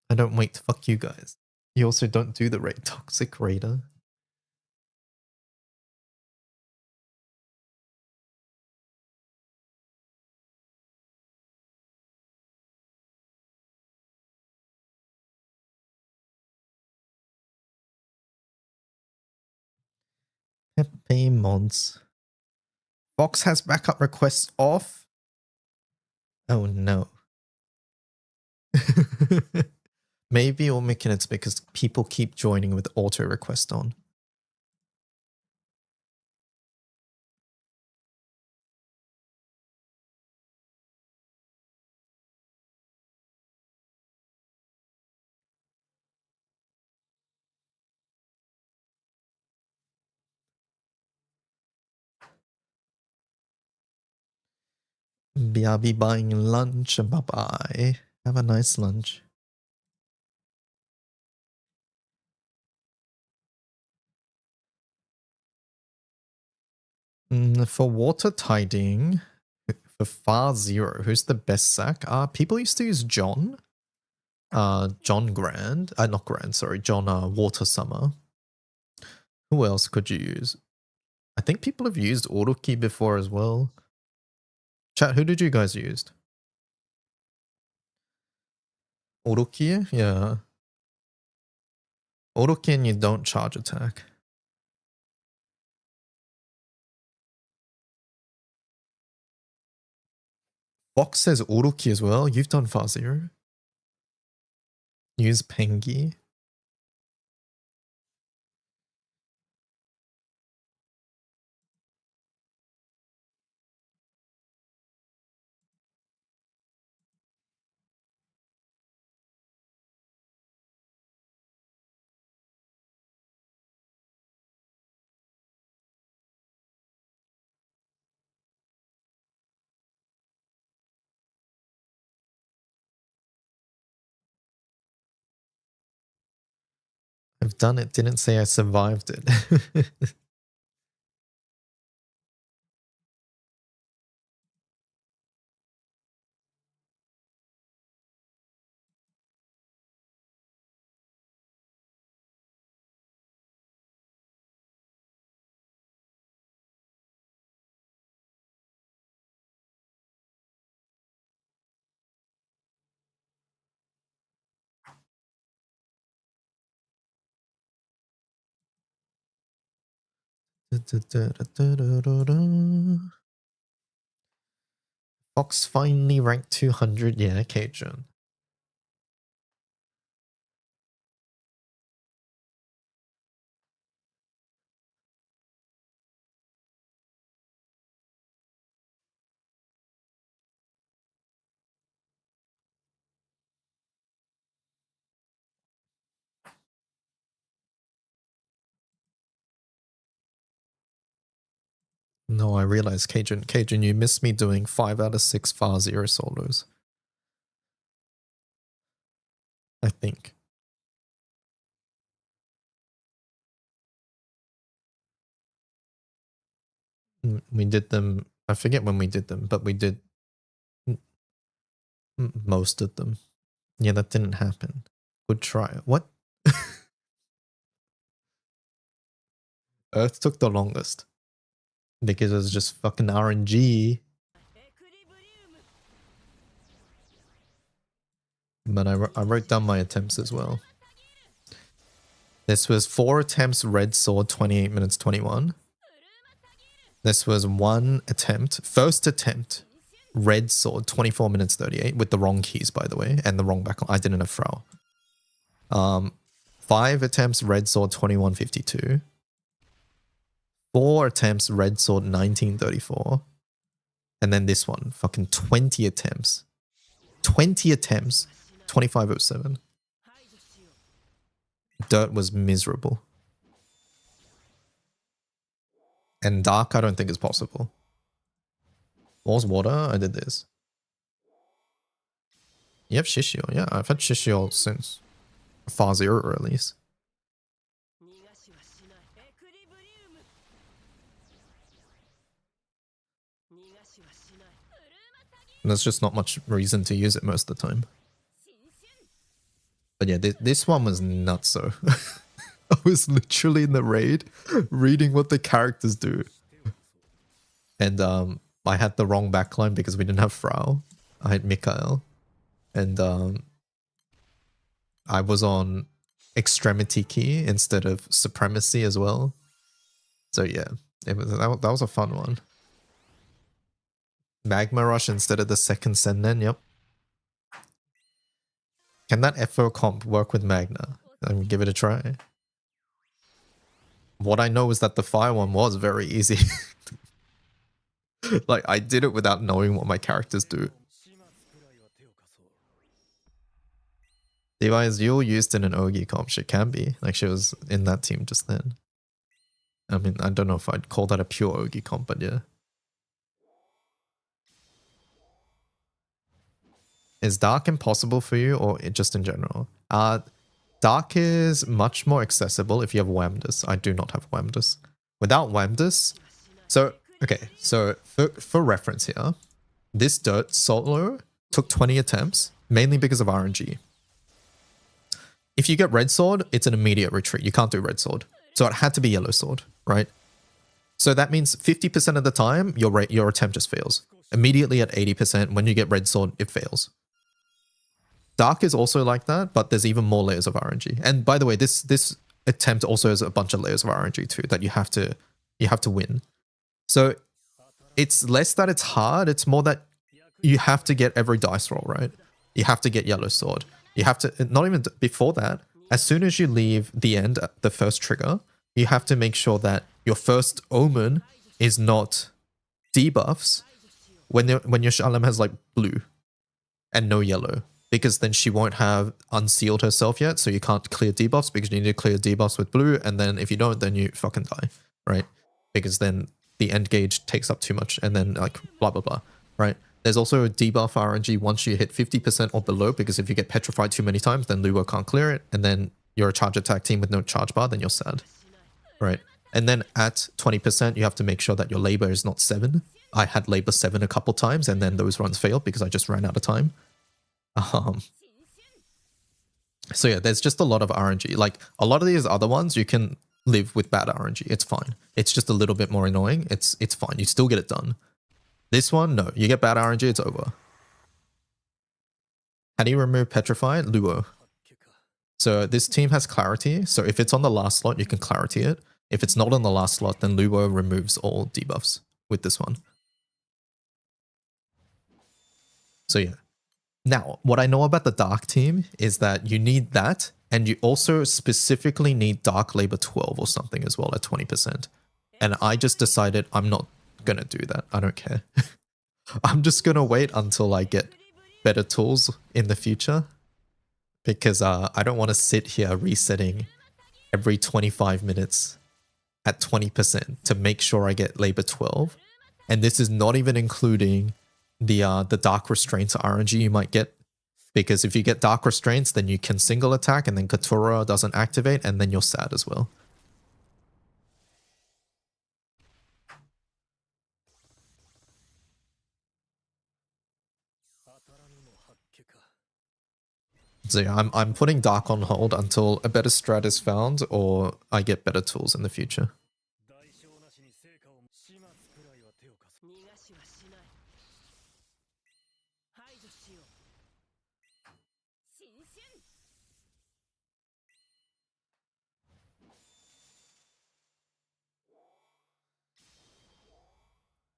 I don't wait, fuck you guys. You also don't do the rate toxic raider. Pepe mods. Fox has backup requests off. Oh no. Maybe or making it's because people keep joining with auto request on. I'll be buying lunch. Bye bye. Have a nice lunch. For water tidying, for Far Zero, who's the best sack? People used to use John. John Grand. Not Grand, sorry. John Water Summer. Who else could you use? I think people have used Oroki before as well. Chat, who did you guys use? Oroki? Yeah. Oroki and you don't charge attack. Fox says Oroki as well. You've done Far Zero. Use Pengi. I've done it. Didn't say I survived it. Fox finally ranked 200. Yeah, Cajun. No, I realized, Cajun, you missed me doing 5 out of 6 Far Zero solos. I think. We did them. I forget when we did them, but we did most of them. Yeah, that didn't happen. Good try. What? Earth took the longest. Because it was just fucking RNG. But I wrote down my attempts as well. This was 4 attempts red sword, 28 minutes 21. This was 1 attempt, first attempt, red sword, 24 minutes 38, with the wrong keys, by the way, and the wrong backline. I didn't have Frau. 5 attempts, red sword, 21:52. 4 attempts, red sword, 19:34. And then this one, fucking 20 attempts. 20 attempts, 25:07. Dirt was miserable. And dark, I don't think is possible. Wall's water, I did this. You have Shishio, yeah, I've had Shishio since Far Zero at least. And there's just not much reason to use it most of the time. But yeah, this one was nuts so. I was literally in the raid reading what the characters do. And I had the wrong backline because we didn't have Frau. I had Mikael. And I was on Extremity Key instead of Supremacy as well. So yeah, that was a fun one. Magma Rush instead of the second Senden, yep. Can that FO comp work with Magna? Give it a try. What I know is that the fire one was very easy. Like, I did it without knowing what my characters do. Levi, is Yule used in an Ogi comp? She can be. Like, she was in that team just then. I mean, I don't know if I'd call that a pure Ogi comp, but yeah. Is Dark impossible for you or just in general? Dark is much more accessible if you have Whamdus. I do not have Whamdus. Without Whamdus, so okay, so for reference here, this Dirt solo took 20 attempts, mainly because of RNG. If you get Red Sword, it's an immediate retreat. You can't do Red Sword. So it had to be Yellow Sword, right? So that means 50% of the time, your attempt just fails. Immediately at 80%, when you get Red Sword, it fails. Dark is also like that, but there's even more layers of RNG. And by the way, this attempt also has a bunch of layers of RNG too that you have to win. So it's less that it's hard, it's more that you have to get every dice roll, right? You have to get Yellow Sword. You have to, not even before that, as soon as you leave the end, the first trigger, you have to make sure that your first Omen is not debuffs when your Shalem has like blue and no yellow. Because then she won't have unsealed herself yet, so you can't clear debuffs because you need to clear debuffs with blue, and then if you don't, then you fucking die, right? Because then the end gauge takes up too much, and then like blah blah blah, right? There's also a debuff RNG once you hit 50% or below, because if you get petrified too many times, then Luo can't clear it, and then you're a charge attack team with no charge bar, then you're sad, right? And then at 20%, you have to make sure that your labor is not 7. I had labor 7 a couple times, and then those runs failed because I just ran out of time. So yeah, there's just a lot of RNG. Like a lot of these other ones, you can live with bad RNG. It's fine. It's just a little bit more annoying. It's fine. You still get it done. This one, no. You get bad RNG, it's over. How do you remove Petrified? Luo. So this team has Clarity. So if it's on the last slot, you can Clarity it. If it's not on the last slot, then Luo removes all debuffs with this one. So yeah. Now, what I know about the Dark team is that you need that, and you also specifically need Dark Labor 12 or something as well at 20%. And I just decided I'm not going to do that. I don't care. I'm just going to wait until I get better tools in the future, because I don't want to sit here resetting every 25 minutes at 20% to make sure I get Labor 12. And this is not even including the Dark Restraints RNG you might get, because if you get Dark Restraints, then you can single attack, and then Katura doesn't activate, and then you're sad as well. So yeah, I'm putting Dark on hold until a better strat is found or I get better tools in the future.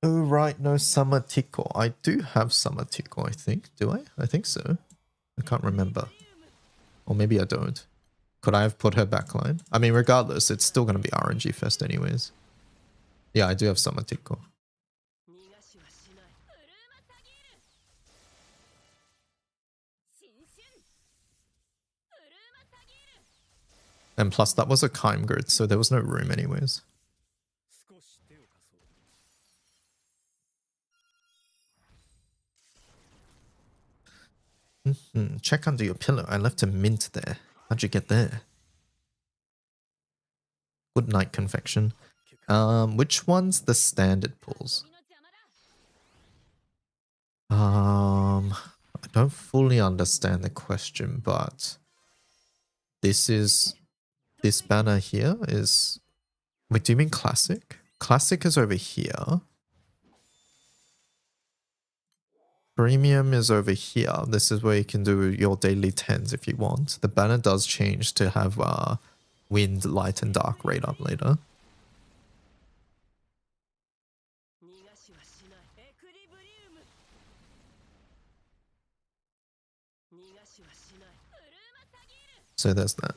Oh, right, no Summer Tickle. I do have Summer Tickle, I think. Do I? I think so. I can't remember. Or maybe I don't. Could I have put her backline? I mean, regardless, it's still going to be RNG Fest anyways. Yeah, I do have Summer Tickle. And plus, that was a Keim grid, so there was no room anyways. Check under your pillow. I left a mint there. How'd you get there? Good night, confection. Which one's the standard pulls? I don't fully understand the question, but this banner here is... Wait, do you mean classic? Classic is over here. Premium is over here. This is where you can do your daily 10s if you want. The banner does change to have wind, light, and dark rate up later. So there's that.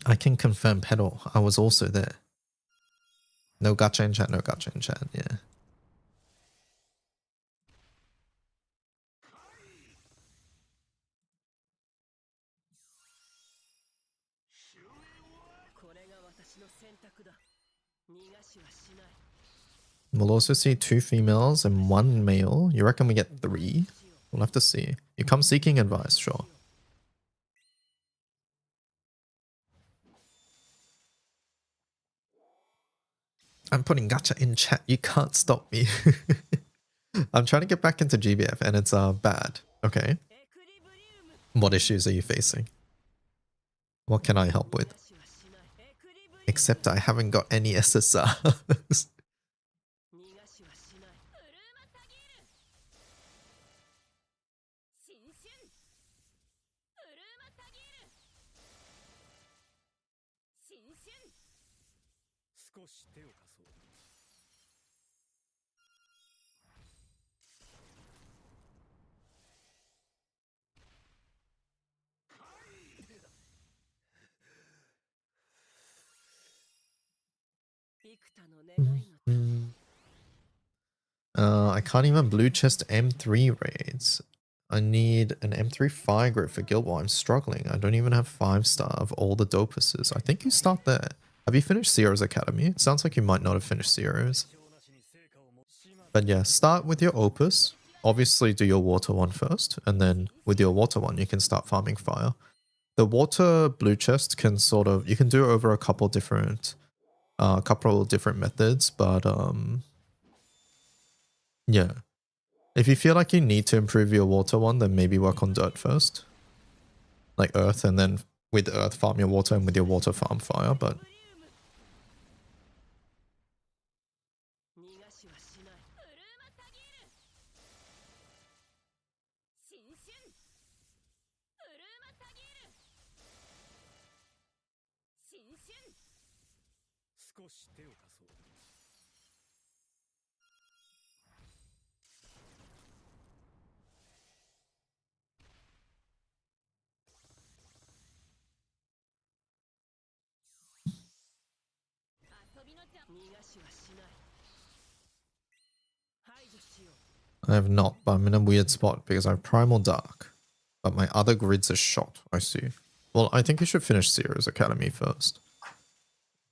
I can confirm pedal. I was also there. No gacha in chat, no gacha in chat, yeah. We'll also see 2 females and 1 male. You reckon we get 3? We'll have to see. You come seeking advice, sure. I'm putting gacha in chat. You can't stop me. I'm trying to get back into GBF and it's bad. Okay. What issues are you facing? What can I help with? Except I haven't got any SSRs. I can't even blue chest M3 raids. I need an M3 fire grip for Guild War. I'm struggling. I don't even have 5-star of all the dopuses. I think you start there. Have you finished Zero's Academy? It sounds like you might not have finished Zero's. But yeah, start with your opus. Obviously do your water one first. And then with your water one, you can start farming fire. The water blue chest can sort of... You can do it over a couple different methods, but yeah. If you feel like you need to improve your water one, then maybe work on dirt first. Like earth, and then with earth farm your water, and with your water farm fire, but... I have not, but I'm in a weird spot because I have Primal Dark. But my other grids are shot, I see. Well, I think you should finish Zero's Academy first.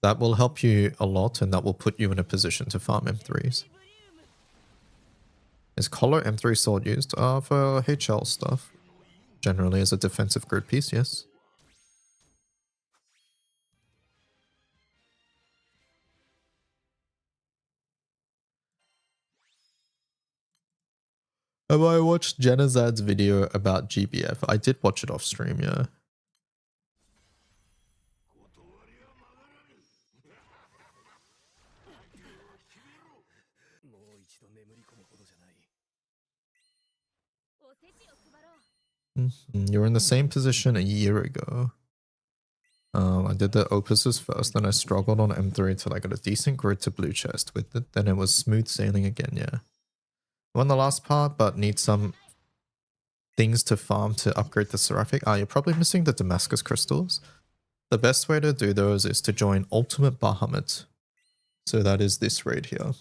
That will help you a lot, and that will put you in a position to farm M3s. Is Collar M3 sword used? For HL stuff. Generally as a defensive grid piece, yes. Have I watched Genazad's video about GBF? I did watch it off stream, yeah. You're in the same position a year ago. I did the opuses first, then I struggled on M3 till I got a decent grid to blue chest with it. Then it was smooth sailing again, yeah. Won the last part, but need some things to farm to upgrade the Seraphic. You're probably missing the Damascus crystals. The best way to do those is to join Ultimate Bahamut. So that is this raid here.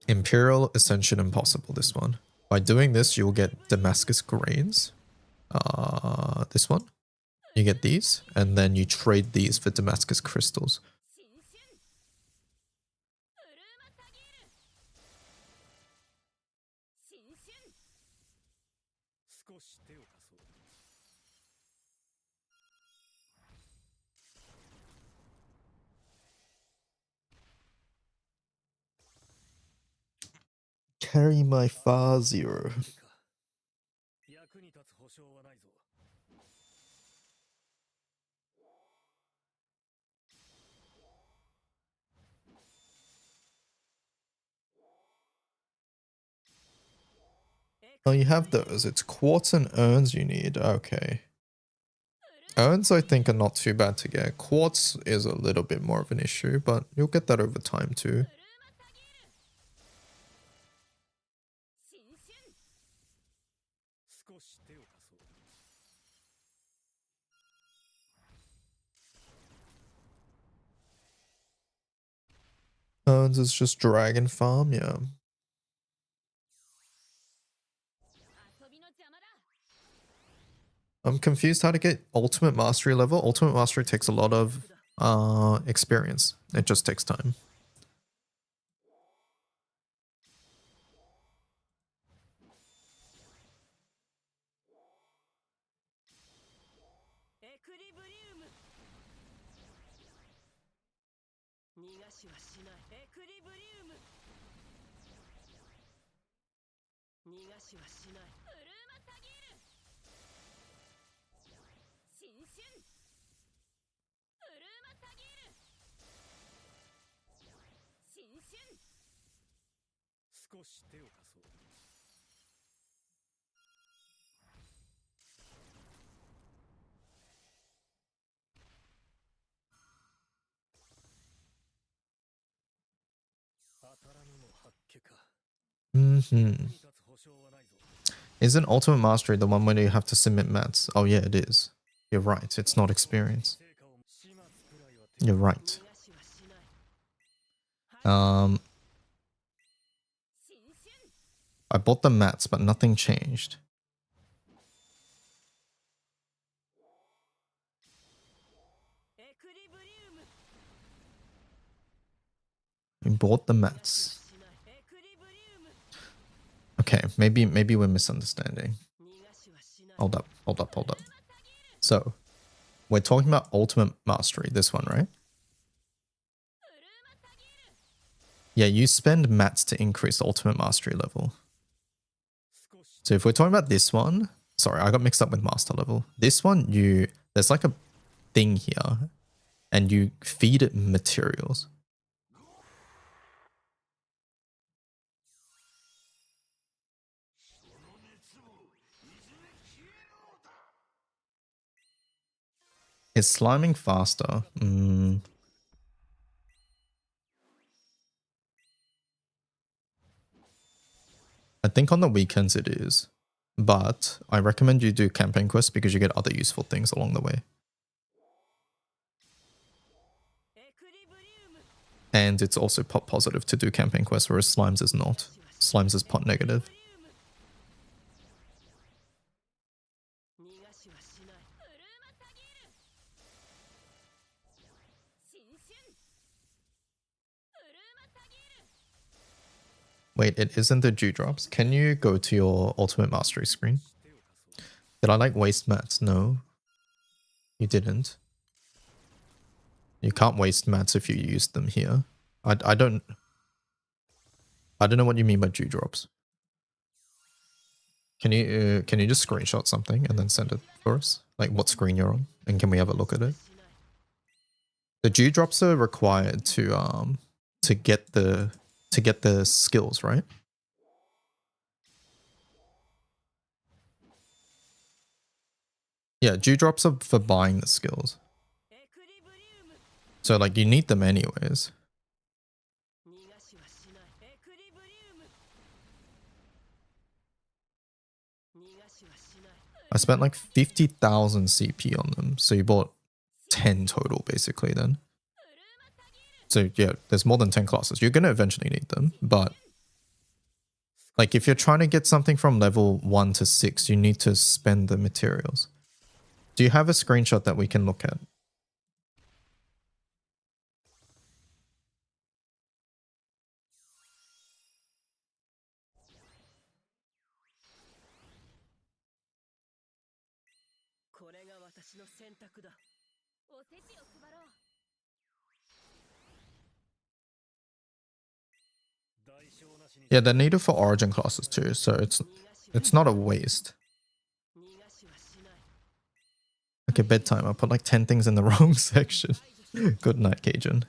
Imperial Ascension Impossible, this one. By doing this, you will get Damascus grains. This one. You get these, and then you trade these for Damascus crystals. Carry my far zero. Oh, you have those. It's quartz and urns you need. Okay. Urns, I think, are not too bad to get. Quartz is a little bit more of an issue, but you'll get that over time too. Urns is just dragon farm, yeah. I'm confused how to get ultimate mastery level. Ultimate mastery takes a lot of experience. It just takes time. Isn't ultimate mastery the one where you have to submit mats? Oh yeah, it is. You're right. It's not experience. You're right. I bought the mats, but nothing changed. We bought the mats. Okay, maybe we're misunderstanding. Hold up. So, we're talking about ultimate mastery, this one, right? Yeah, you spend mats to increase ultimate mastery level. So if we're talking about this one, sorry, I got mixed up with master level. This one, there's like a thing here, and you feed it materials. Is sliming faster? I think on the weekends it is, but I recommend you do campaign quests because you get other useful things along the way. And it's also pot positive to do campaign quests, whereas Slimes is not. Slimes is pot negative. Wait, it isn't the dewdrops. Can you go to your ultimate mastery screen? Did I like waste mats? No. You didn't. You can't waste mats if you use them here. I don't know what you mean by dewdrops. Can you just screenshot something and then send it for us? Like what screen you're on, and can we have a look at it? The dewdrops are required to get the skills, right? Yeah, dewdrops are for buying the skills. So like you need them anyways. I spent like 50,000 CP on them. So you bought 10 total basically then. So yeah, there's more than 10 classes. You're going to eventually need them. But like if you're trying to get something from level 1 to 6, you need to spend the materials. Do you have a screenshot that we can look at? Yeah, they're needed for origin classes too, so it's not a waste. Okay, bedtime. I put like 10 things in the wrong section. Good night, Cajun.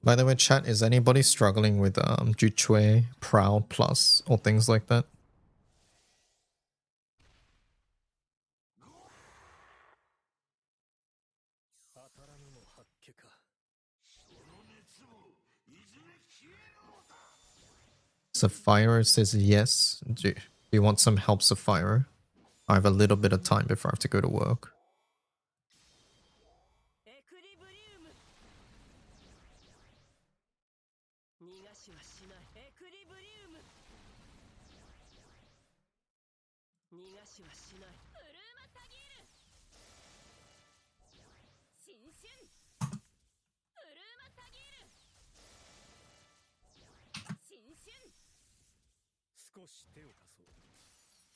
By the way, chat, is anybody struggling with Juchue, Prowl Plus, or things like that? Sapphire says yes. Do you want some help, Sapphire? I have a little bit of time before I have to go to work.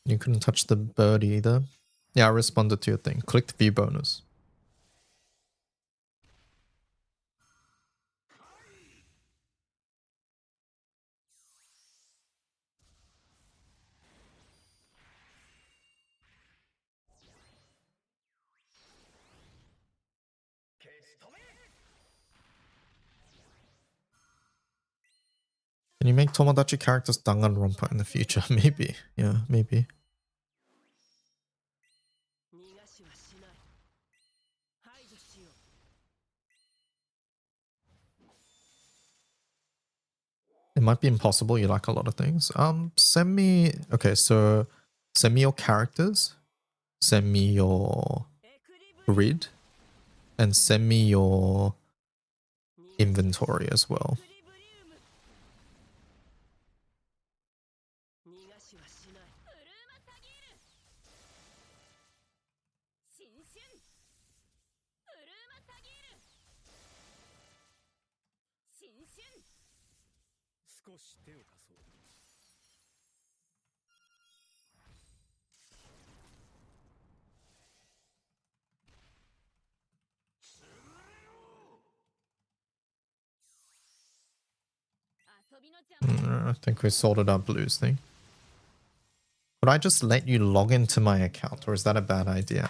You couldn't touch the bird either. Yeah, I responded to your thing. Clicked view bonus. Can you make Tomodachi characters Danganronpa in the future? Maybe. Yeah, maybe. It might be impossible. You like a lot of things. Send me... Okay, so send me your characters. Send me your grid. And send me your inventory as well. I think we sorted out Blue's thing. Would I just let you log into my account, or is that a bad idea?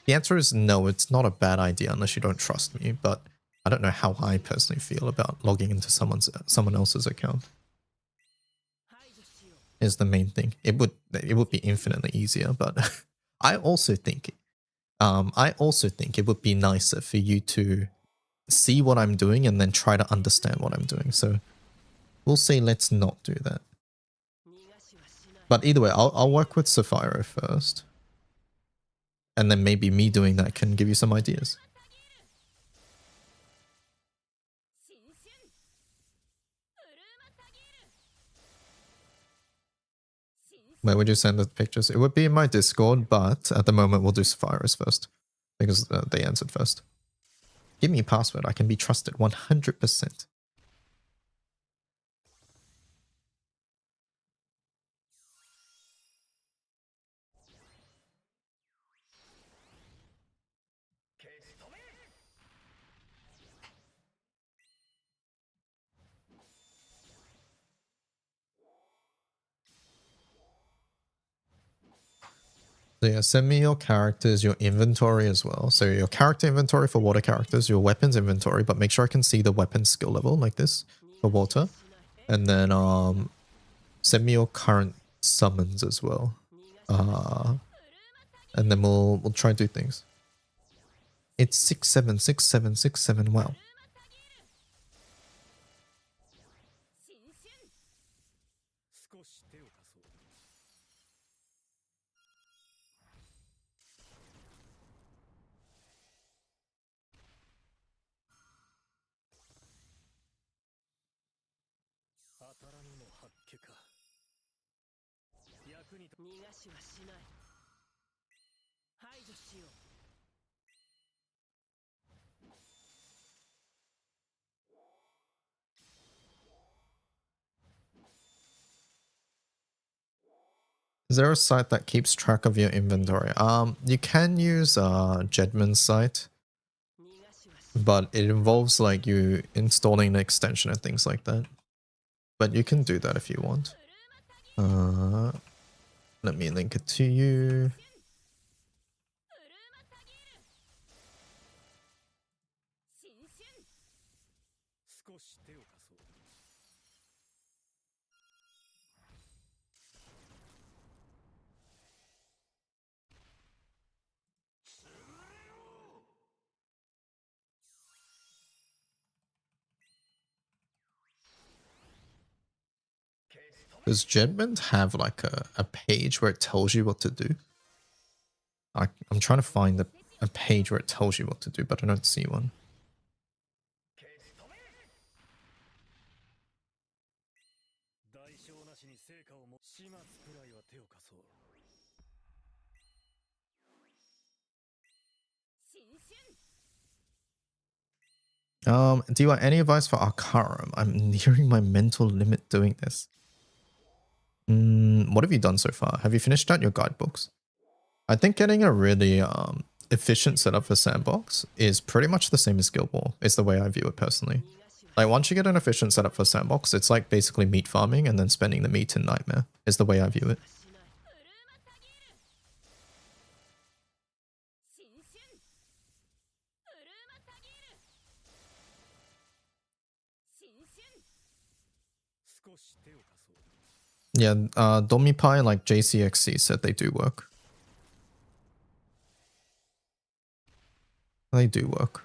The answer is no, it's not a bad idea unless you don't trust me, but I don't know how I personally feel about logging into someone else's account. Is the main thing. It would be infinitely easier, but I also think it would be nicer for you to see what I'm doing and then try to understand what I'm doing. So we'll say let's not do that. But either way, I'll work with Sapphire first. And then maybe me doing that can give you some ideas. Where would you send the pictures? It would be in my Discord, but at the moment we'll do Sapphire's first. Because they answered first. Give me a password. I can be trusted 100%. So yeah, send me your characters, your inventory as well. So your character inventory for water characters, your weapons inventory, but make sure I can see the weapon skill level like this for water. And then send me your current summons as well. And then we'll try and do things. It's 676767. Wow. Is there a site that keeps track of your inventory? You can use Jedman's site, but it involves like you installing an extension and things like that. But you can do that if you want. Let me link it to you. Does Jedman have like a page where it tells you what to do? I'm trying to find a page where it tells you what to do, but I don't see one. Do you want any advice for Arcarum? I'm nearing my mental limit doing this. What have you done so far? Have you finished out your guidebooks? I think getting a really efficient setup for Sandbox is pretty much the same as Guild War, is the way I view it personally. Like once you get an efficient setup for Sandbox, it's like basically meat farming and then spending the meat in Nightmare, is the way I view it. Yeah, Domipai and like JCXC said they do work. They do work.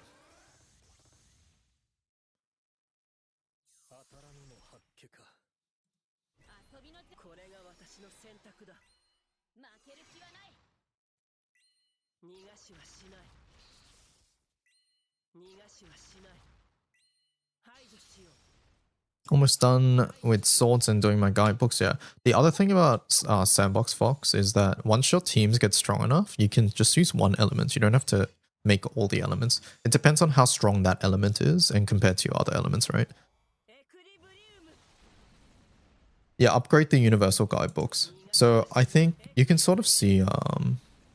Almost done with swords and doing my guidebooks, yeah. The other thing about Sandbox Fox is that once your teams get strong enough, you can just use one element. You don't have to make all the elements. It depends on how strong that element is and compared to your other elements, right? Yeah, upgrade the universal guidebooks. So I think you can sort of see,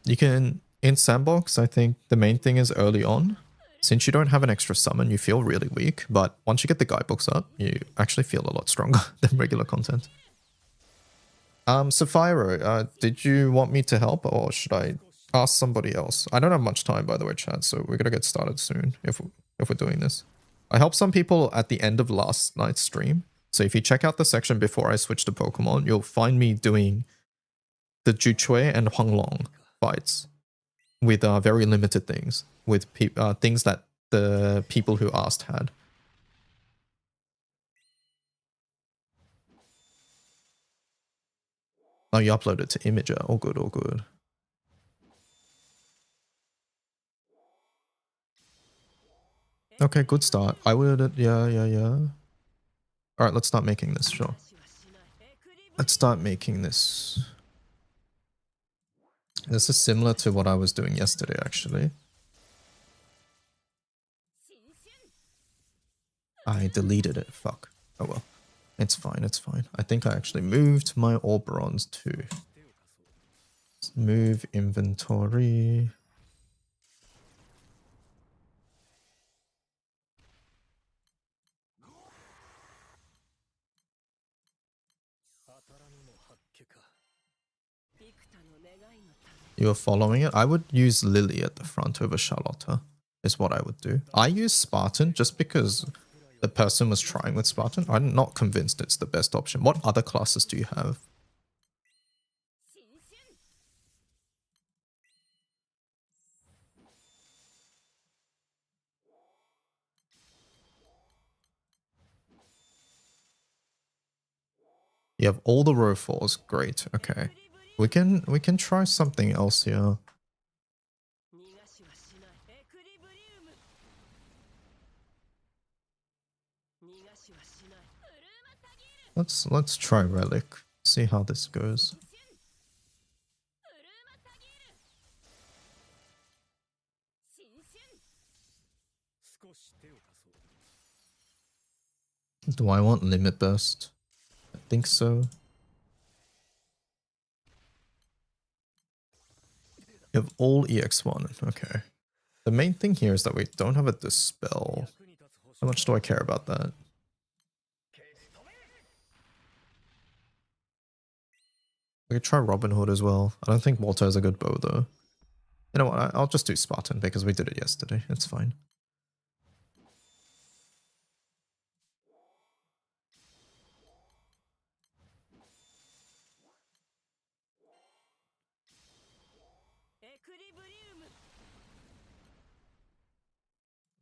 you can, in Sandbox, I think the main thing is early on. Since you don't have an extra summon, you feel really weak, but once you get the guidebooks up, you actually feel a lot stronger than regular content. Sapphiro, did you want me to help or should I ask somebody else? I don't have much time, by the way, chat, so we're gonna get started soon if we're doing this. I helped some people at the end of last night's stream, so if you check out the section before I switch to Pokemon, you'll find me doing the Juchui and Huanglong fights with very limited things, with things that the people who asked had. Oh, you uploaded to Imager. All good, all good. Okay, good start. I would, yeah. All right, let's start making this, sure. Let's start making this. This is similar to what I was doing yesterday, actually. I deleted it. Fuck. Oh well. It's fine, it's fine. I think I actually moved my Oberons too. Move inventory. You are following it? I would use Lily at the front over Charlotta, is what I would do. I use Spartan just because the person was trying with Spartan. I'm not convinced it's the best option. What other classes do you have? You have all the row 4s. Great. Okay. We can try something else here. Let's try Relic. See how this goes. Do I want Limit Burst? I think so. You have all EX1. Okay. The main thing here is that we don't have a Dispel. How much do I care about that? We could try Robin Hood as well. I don't think Walter is a good bow though. You know what? I'll just do Spartan because we did it yesterday. It's fine.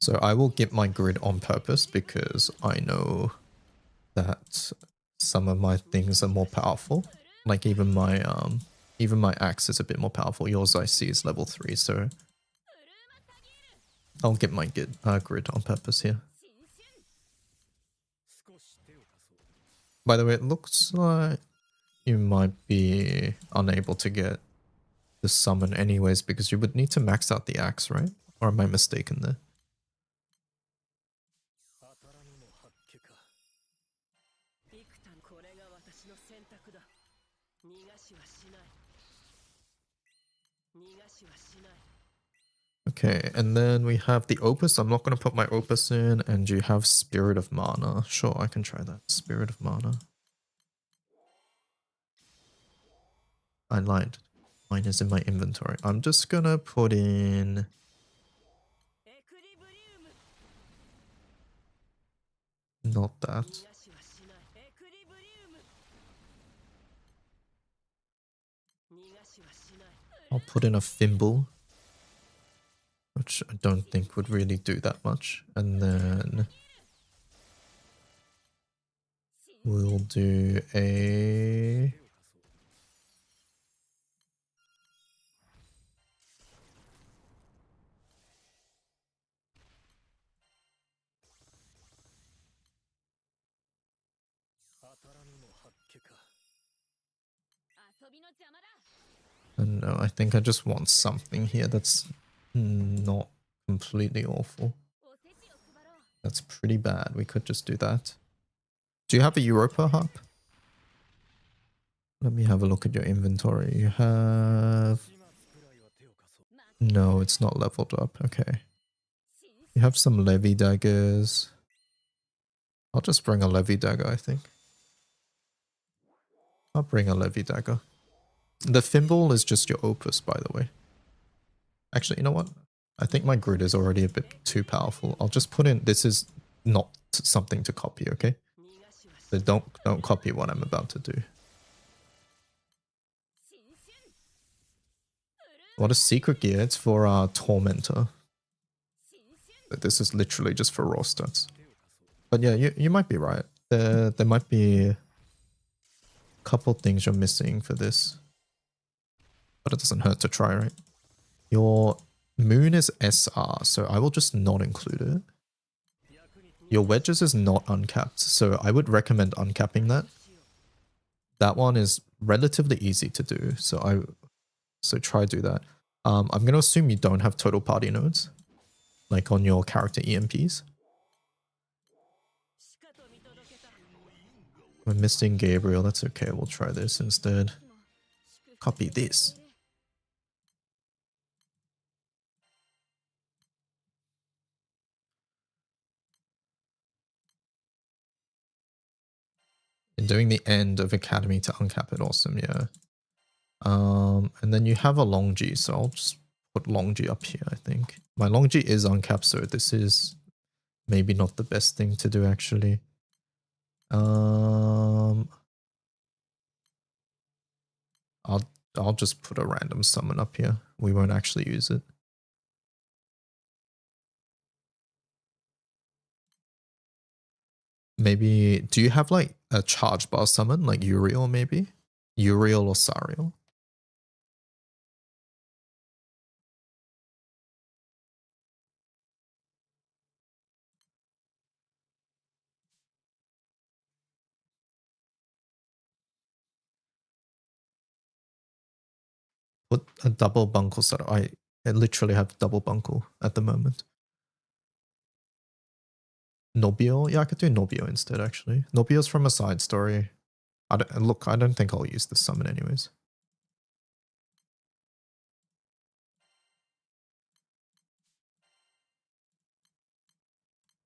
So I will get my grid on purpose because I know that some of my things are more powerful. Like even my axe is a bit more powerful. Yours I see is level 3, so I'll get my grid on purpose here. By the way, it looks like you might be unable to get the summon anyways because you would need to max out the axe, right? Or am I mistaken there? Okay, and then we have the Opus. I'm not going to put my Opus in, and you have Spirit of Mana. Sure, I can try that. Spirit of Mana. I lied. Mine is in my inventory. I'm just going to put in... Not that. I'll put in a Thimble, which I don't think would really do that much. And then we'll do a... No, I think I just want something here that's not completely awful. That's pretty bad. We could just do that. Do you have a Europa hub? Let me have a look at your inventory. You have... No, it's not leveled up. Okay. You have some Levy daggers. I'll just bring a Levy dagger, I think. I'll bring a Levy dagger. The Thimble is just your Opus, by the way. Actually, you know what? I think my grid is already a bit too powerful. I'll just put in... This is not something to copy, okay? So don't copy what I'm about to do. What is secret gear? It's for Tormentor. This is literally just for raw stats. But yeah, you might be right. There might be a couple things you're missing for this. But it doesn't hurt to try, right? Your moon is SR, so I will just not include it. Your wedges is not uncapped, so I would recommend uncapping that. That one is relatively easy to do, so try do that. I'm going to assume you don't have total party nodes, like on your character EMPs. We're missing Gabriel. That's okay. We'll try this instead. Copy this. And doing the end of Academy to uncap it. Awesome, yeah. And then you have a long G, so I'll just put long G up here, I think. My long G is uncapped, so this is maybe not the best thing to do, actually. I'll just put a random summon up here. We won't actually use it. Maybe, do you have like a charge bar summon, like Uriel maybe? Uriel or Sariel? Put a double bunkle set. I literally have double bunkle at the moment. Nobio? Yeah, I could do Nobio instead, actually. Nobio's from a side story. I don't think I'll use this summon anyways.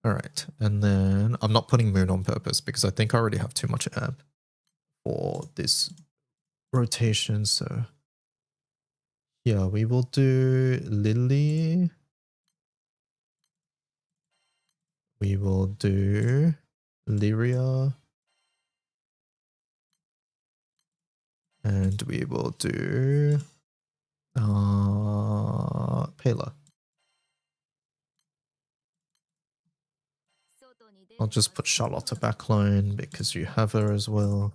Alright, and then I'm not putting Moon on purpose because I think I already have too much amp for this rotation, so yeah, we will do Lily. We will do Lyria. And we will do Pela. I'll just put Charlotte backline because you have her as well.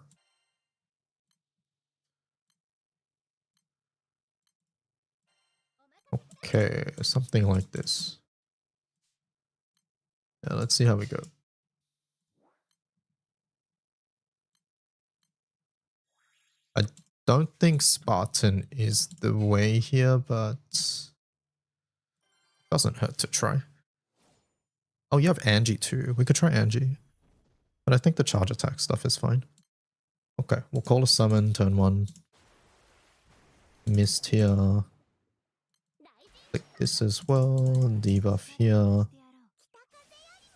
Okay, something like this. Yeah, let's see how we go. I don't think Spartan is the way here, but doesn't hurt to try. Oh, you have Angie too. We could try Angie. But I think the charge attack stuff is fine. Okay, we'll call a summon, turn 1. Mist here. Click this as well. Debuff here.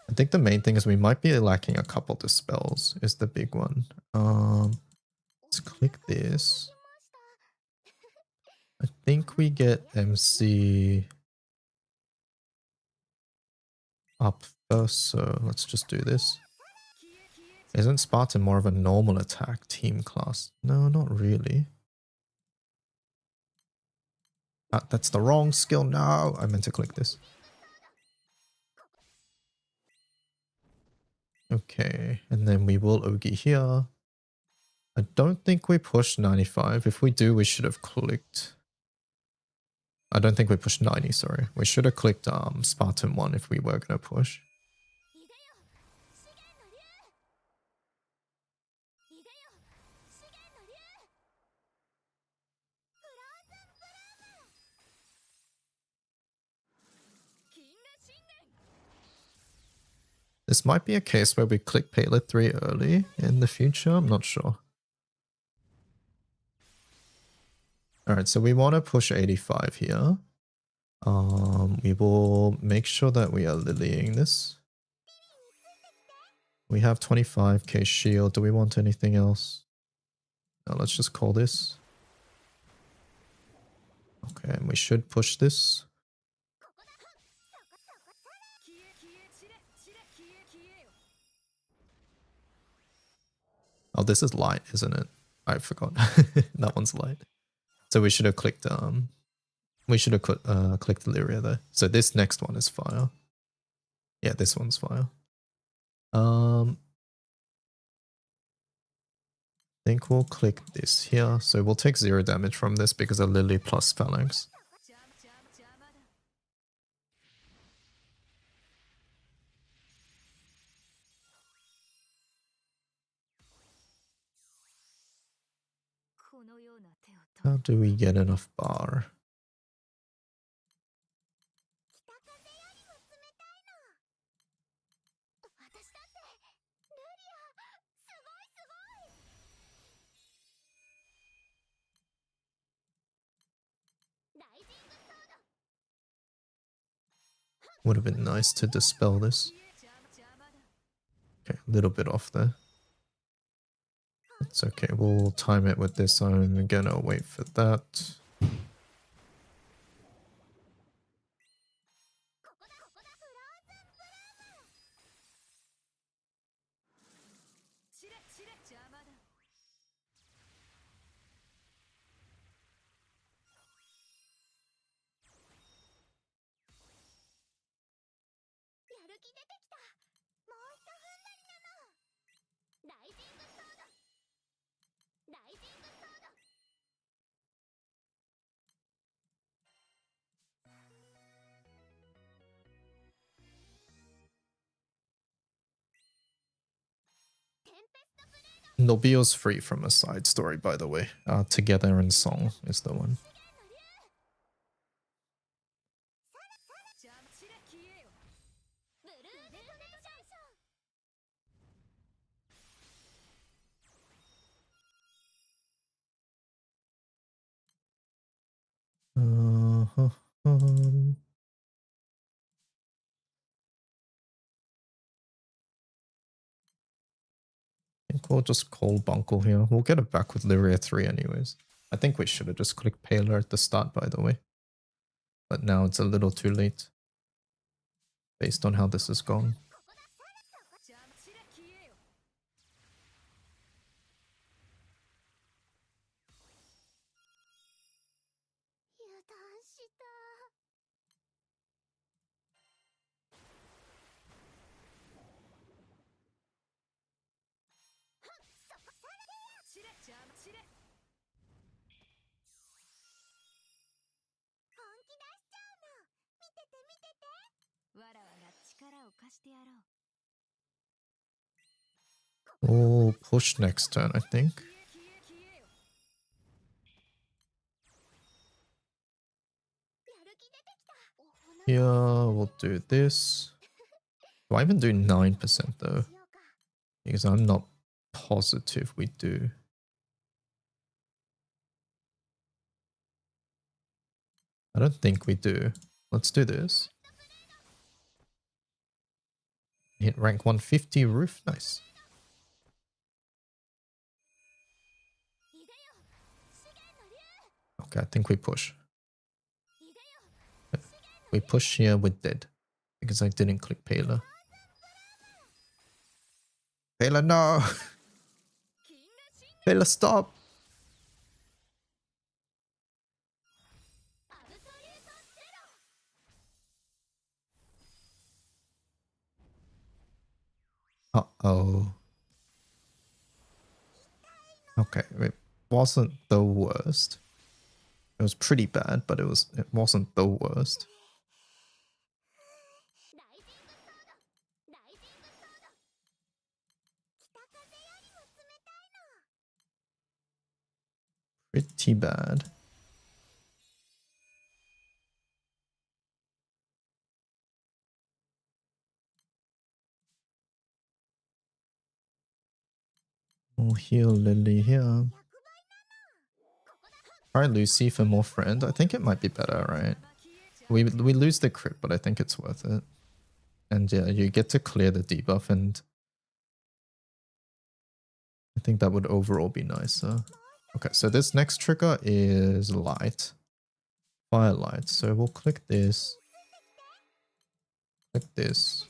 I think the main thing is we might be lacking a couple dispels is the big one. Let's click this. I think we get MC up first, so let's just do this. Isn't Spartan more of a normal attack team class? No, not really. That's the wrong skill. No, I meant to click this. Okay, and then we will Ogi here. I don't think we pushed 95. If we do, we should have clicked. I don't think we pushed 90, sorry. We should have clicked Spartan 1 if we were going to push. This might be a case where we click Paylet 3 early in the future. I'm not sure. Alright, so we want to push 85 here. We will make sure that we are lilying this. We have 25k shield. Do we want anything else? No, let's just call this. Okay, and we should push this. Oh, this is light, isn't it? I forgot. That one's light. So we should have clicked we should have clicked Lyria there. So this next one is fire. Yeah, this one's fire. I think we'll click this here. So we'll take 0 damage from this because of Lily plus Phalanx. How do we get enough bar? Would have been nice to dispel this. Okay, a little bit off there. It's okay, we'll time it with this. I'm gonna wait for that. Nobio's free from a side story, by the way. Together in Song is the one. I think we'll just call Bungle here. We'll get it back with Lyria 3 anyways. I think we should have just clicked Paler at the start, by the way. But now it's a little too late. Based on how this has gone. We'll push next turn, I think. Yeah, we'll do this. Do I even do 9% though? Because I'm not positive we do. I don't think we do. Let's do this. Hit rank 150 roof. Nice. Okay, I think we push. We push here, we're dead. Because I didn't click Paler. Paler, no! Paler, stop! Uh-oh. Okay, it wasn't the worst. It was pretty bad, but it wasn't the worst. Pretty bad. We'll heal Lily here. Try Lucy for more friend. I think it might be better, right? We lose the crit, but I think it's worth it. And yeah, you get to clear the debuff, and I think that would overall be nicer. Okay, so this next trigger is light. Firelight. So we'll click this. Click this.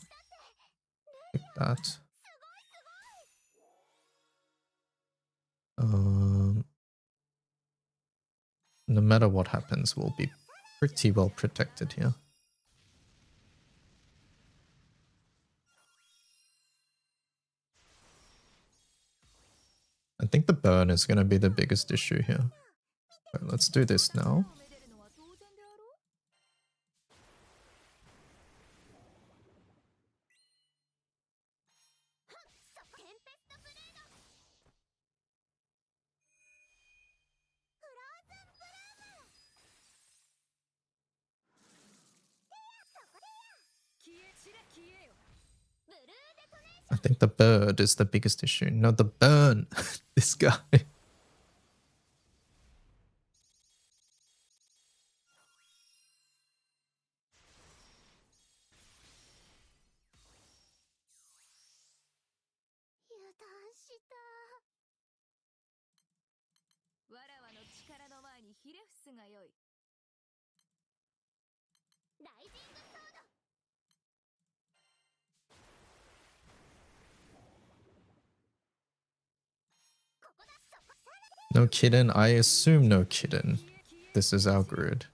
Click that. No matter what happens, we'll be pretty well protected here. I think the burn is going to be the biggest issue here. Okay, let's do this now. I think the bird is the biggest issue. No, the burn. This guy. No kidding. I assume no kidding. This is our grid.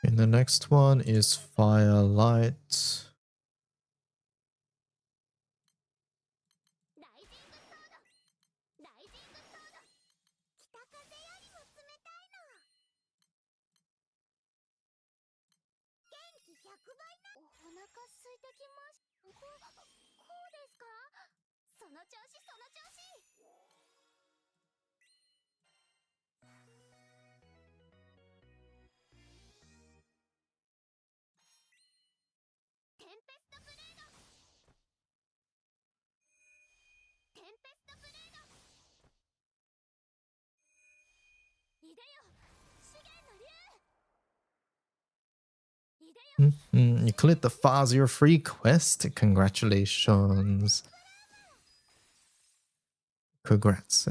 And the next one is Firelight. You cleared the Fazir free quest. Congratulations. Congrats.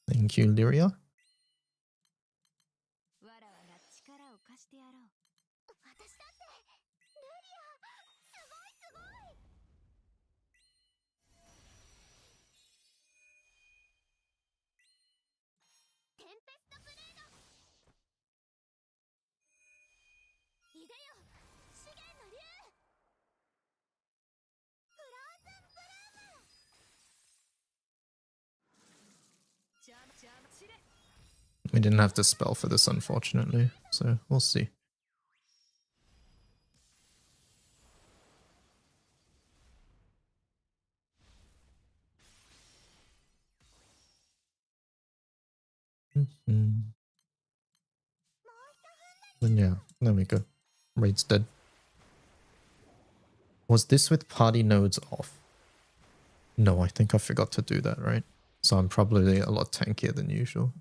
Thank you, Lyria. We didn't have to spell for this, unfortunately, so we'll see. Then yeah, there we go. Raid's dead. Was this with party nodes off? No, I think I forgot to do that, right? So I'm probably a lot tankier than usual.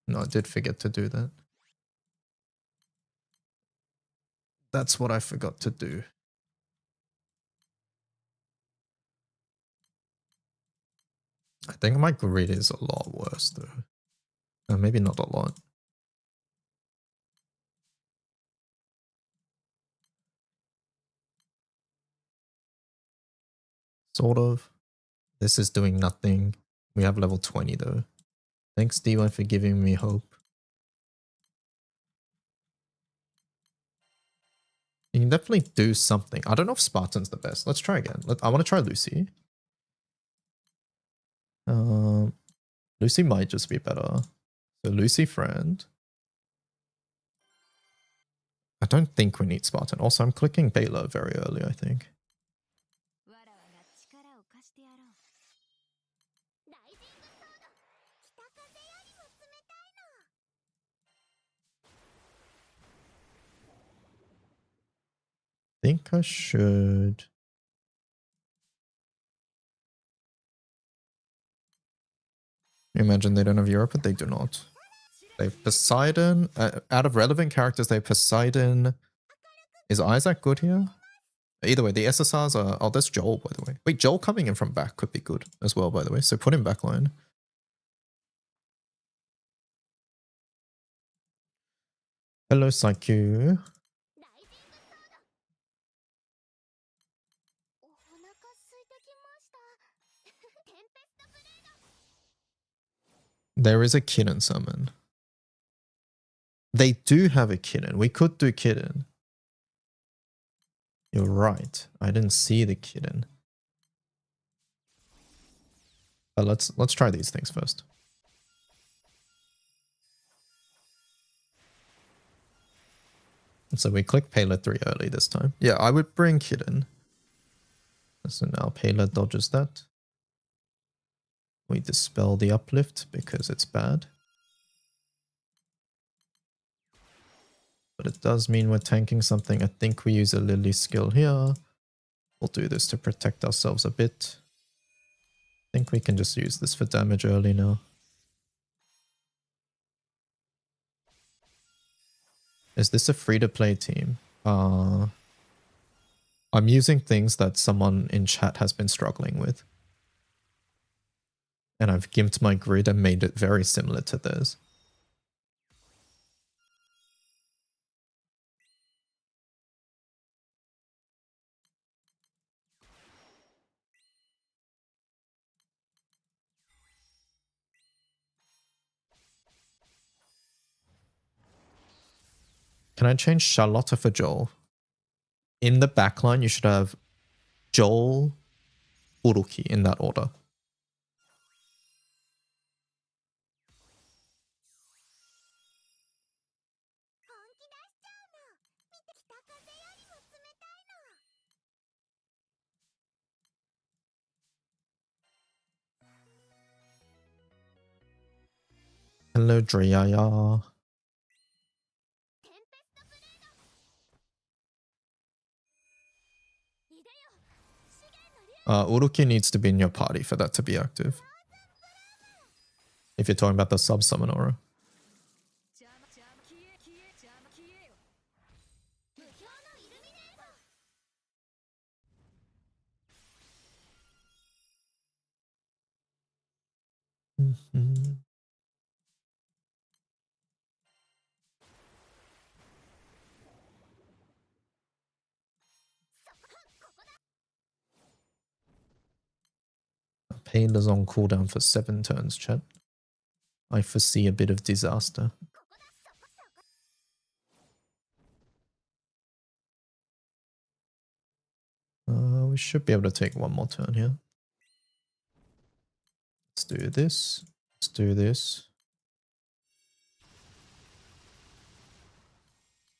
No, I did forget to do that. That's what I forgot to do. I think my grid is a lot worse though. Maybe not a lot. Sort of. This is doing nothing. We have level 20 though. Thanks D1 for giving me hope. You can definitely do something. I don't know if Spartan's the best. Let's try again. I want to try Lucy. Lucy might just be better. So Lucy friend. I don't think we need Spartan. Also, I'm clicking Bela very early, I think. I should. Imagine they don't have Europe, but they do not. They have Poseidon. Out of relevant characters, they have Poseidon. Is Isaac good here? Either way, the SSRs are... Oh, there's Joel, by the way. Wait, Joel coming in from back could be good as well, by the way. So put him back line. Hello, Psyche. There is a kitten summon. They do have a kitten. We could do kitten. You're right. I didn't see the kitten. But let's try these things first. So we click Payload 3 early this time. Yeah, I would bring kitten. So now Payload dodges that. We dispel the uplift because it's bad. But it does mean we're tanking something. I think we use a Lily skill here. We'll do this to protect ourselves a bit. I think we can just use this for damage early now. Is this a free-to-play team? I'm using things that someone in chat has been struggling with. And I've gimped my grid and made it very similar to theirs. Can I change Charlotte for Joel? In the backline, you should have Joel, Uruki in that order. Hello, Driaya. Uruki needs to be in your party for that to be active. If you're talking about the sub-summon aura. Pain is on cooldown for 7 turns, chat. I foresee a bit of disaster. We should be able to take one more turn here. Let's do this. Let's do this.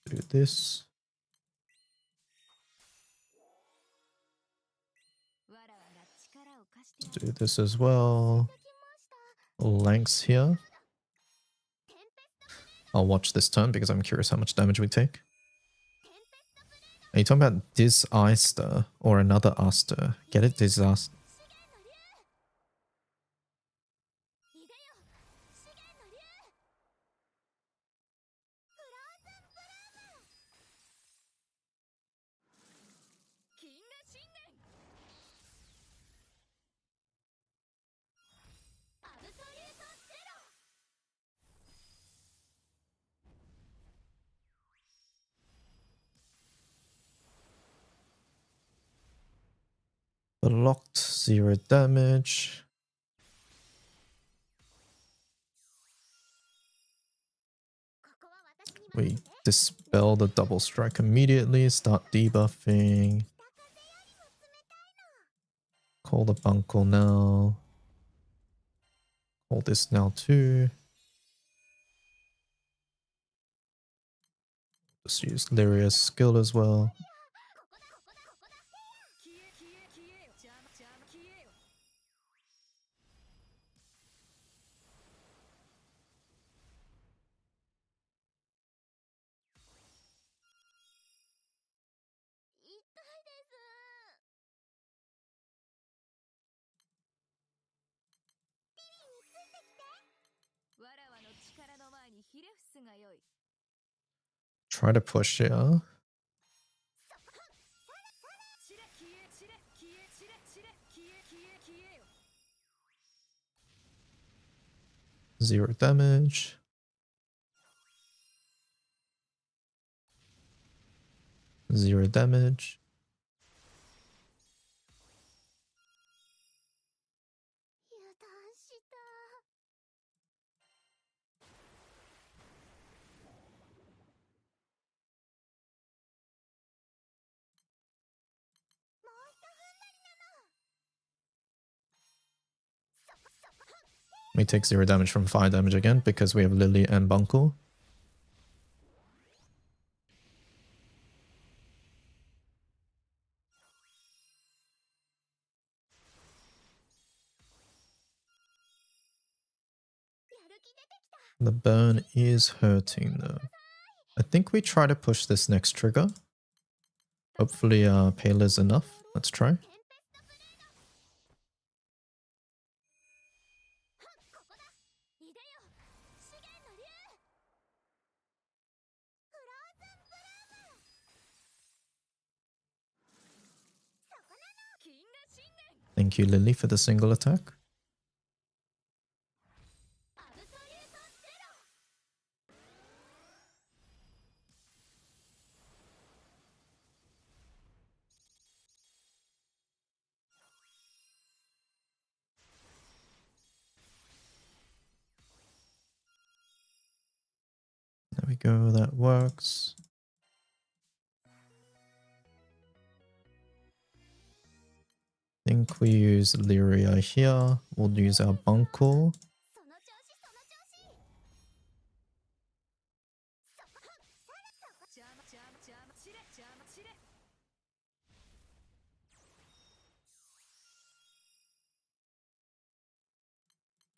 Do this. Let's do this as well. Lengths here. I'll watch this turn because I'm curious how much damage we take. Are you talking about Disaster or another Aster? Get it? Disaster. Blocked, 0 damage. We dispel the double strike immediately, start debuffing. Call the Bunko now. Call this now too. Just use Lyria's skill as well. Try to push here. Zero damage. Zero damage. We take 0 damage from fire damage again because we have Lily and Bunkle. The burn is hurting though. I think we try to push this next trigger. Hopefully Payla's enough. Let's try. Thank you, Lily, for the single attack. There we go, that works. I think we use Lyria here. We'll use our Bunkle.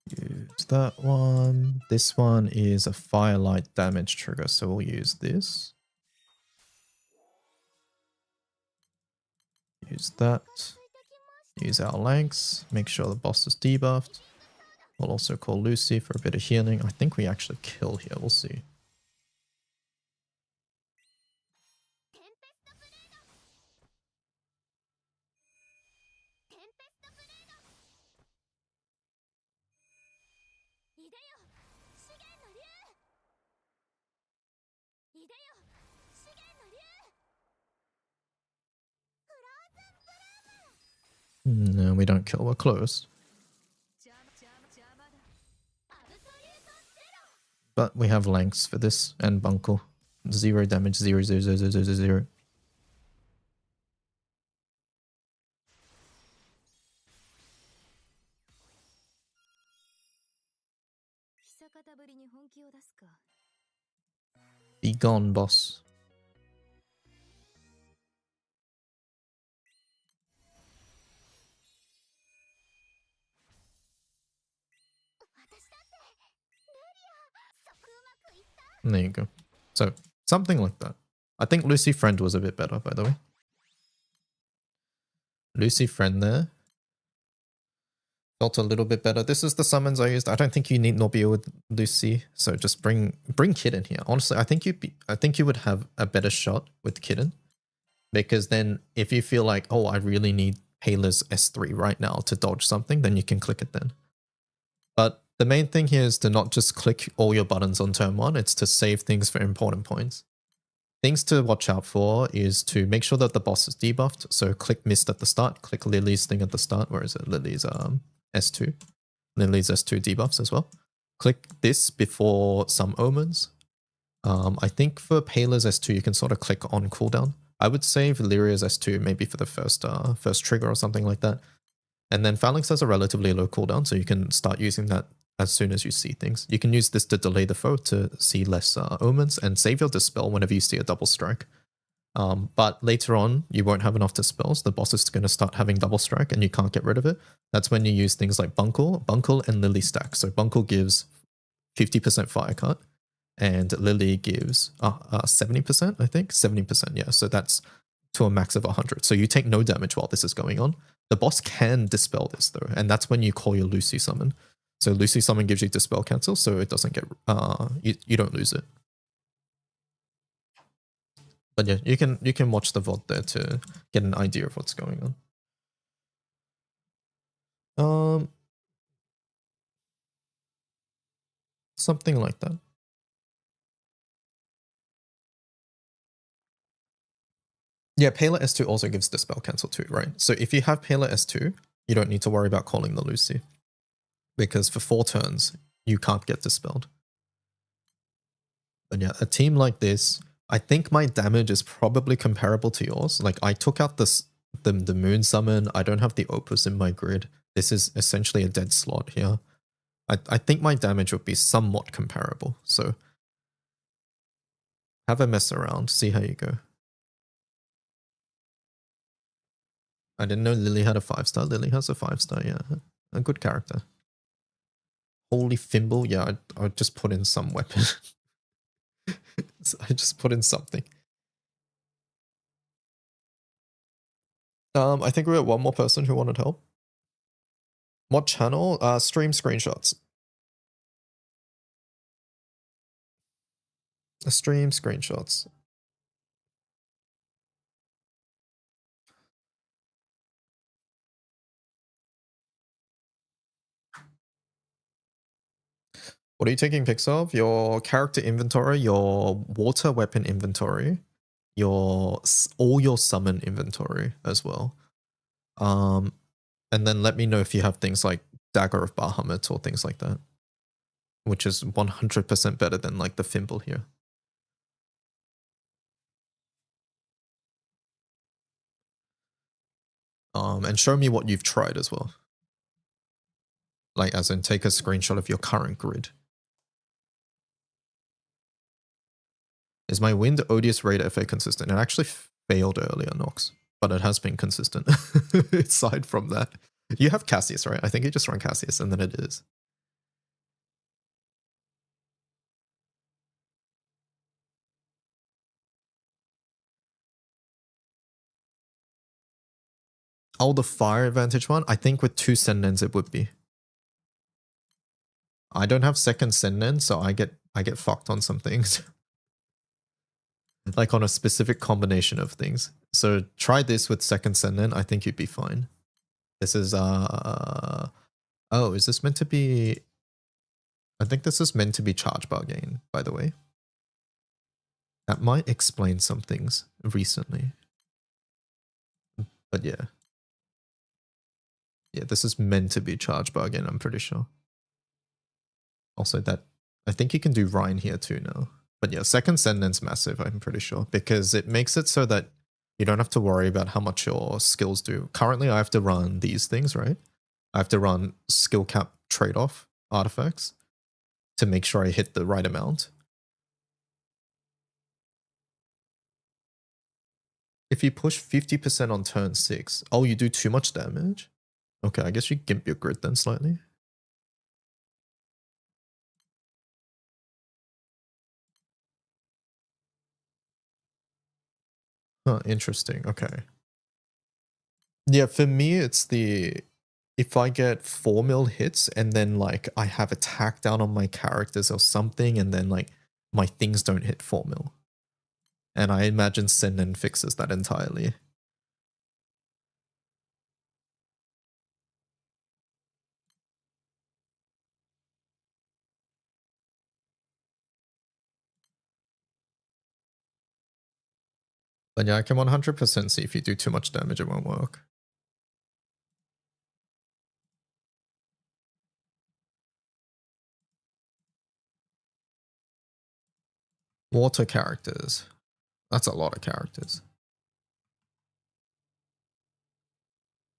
Use that one. This one is a firelight damage trigger, so we'll use this. Use that. Use our Lanx. Make sure the boss is debuffed. We'll also call Lucy for a bit of healing. I think we actually kill here. We'll see. No, we don't kill. We're close. But we have Lanx for this and Bunkle. 0 damage, 0, 0, 0, 0, 0, 0. Be gone, boss. And there you go. So, something like that. I think Lucy Friend was a bit better, by the way. Lucy Friend there. Felt a little bit better. This is the summons I used. I don't think you need Nobio with Lucy, so just bring Kid in here. Honestly, I think you would have a better shot with Kitten, because then if you feel like, oh, I really need Payla's S3 right now to dodge something, then you can click it then. But the main thing here is to not just click all your buttons on turn 1, it's to save things for important points. Things to watch out for is to make sure that the boss is debuffed. So click Mist at the start, click Lily's thing at the start. Where is it? Lily's S2. Lily's S2 debuffs as well. Click this before some omens. I think for Payla's S2 you can sort of click on cooldown. I would save Lyria's S2 maybe for the first trigger or something like that. And then Phalanx has a relatively low cooldown, so you can start using that as soon as you see things. You can use this to delay the foe to see less omens and save your dispel whenever you see a double strike. But later on, you won't have enough dispels. The boss is going to start having double strike and you can't get rid of it. That's when you use things like Bunkle and Lily stack. So Bunkle gives 50% fire cut and Lily gives 70%, I think. 70%, yeah. So that's to a max of 100. So you take no damage while this is going on. The boss can dispel this though, and that's when you call your Lucy summon. So Lucy summon gives you dispel cancel, so it doesn't get you don't lose it. But yeah, you can watch the VOD there to get an idea of what's going on. Something like that. Yeah, Payla S2 also gives dispel cancel too, right? So if you have Payla S2, you don't need to worry about calling the Lucy, because for 4 turns you can't get dispelled. But yeah, a team like this, I think my damage is probably comparable to yours. Like I took out the moon summon. I don't have the opus in my grid. This is essentially a dead slot here. I think my damage would be somewhat comparable. So have a mess around, see how you go. I didn't know Lily had a 5-star. Lily has a 5-star, yeah. A good character. Holy Thimble, yeah, I would just put in some weapon. I just put in something. I think we got one more person who wanted help. What channel? Stream screenshots. Stream screenshots. What are you taking pics of? Your character inventory, your water weapon inventory, all your summon inventory as well. And then let me know if you have things like Dagger of Bahamut or things like that, which is 100% better than like the Thimble here. And show me what you've tried as well. Like, as in, take a screenshot of your current grid. Is my wind Odius Raider FA consistent? It actually failed earlier, Nox, but it has been consistent. Aside from that, you have Cassius, right? I think you just run Cassius, and then it is. Oh, the fire advantage one? I think with 2 Sendens it would be. I don't have second Senden, so I get fucked on some things. Like on a specific combination of things. So try this with second Senden, I think you'd be fine. This is oh, is this meant to be, I think this is meant to be charge bar gain, by the way. That might explain some things recently. But yeah. Yeah, this is meant to be charge bar gain, I'm pretty sure. Also that, I think you can do Rhine here too now. But yeah, second Sendent's massive, I'm pretty sure. Because it makes it so that you don't have to worry about how much your skills do. Currently, I have to run these things, right? I have to run skill cap trade-off artifacts to make sure I hit the right amount. If you push 50% on turn 6, oh, you do too much damage? Okay, I guess you gimp your grid then slightly. Huh, interesting. Okay. Yeah, for me, it's the, if I get 4 mil hits and then like I have attack down on my characters or something and then like my things don't hit 4 mil. And I imagine Senden fixes that entirely. But yeah, I can 100% see if you do too much damage, it won't work. Water characters. That's a lot of characters.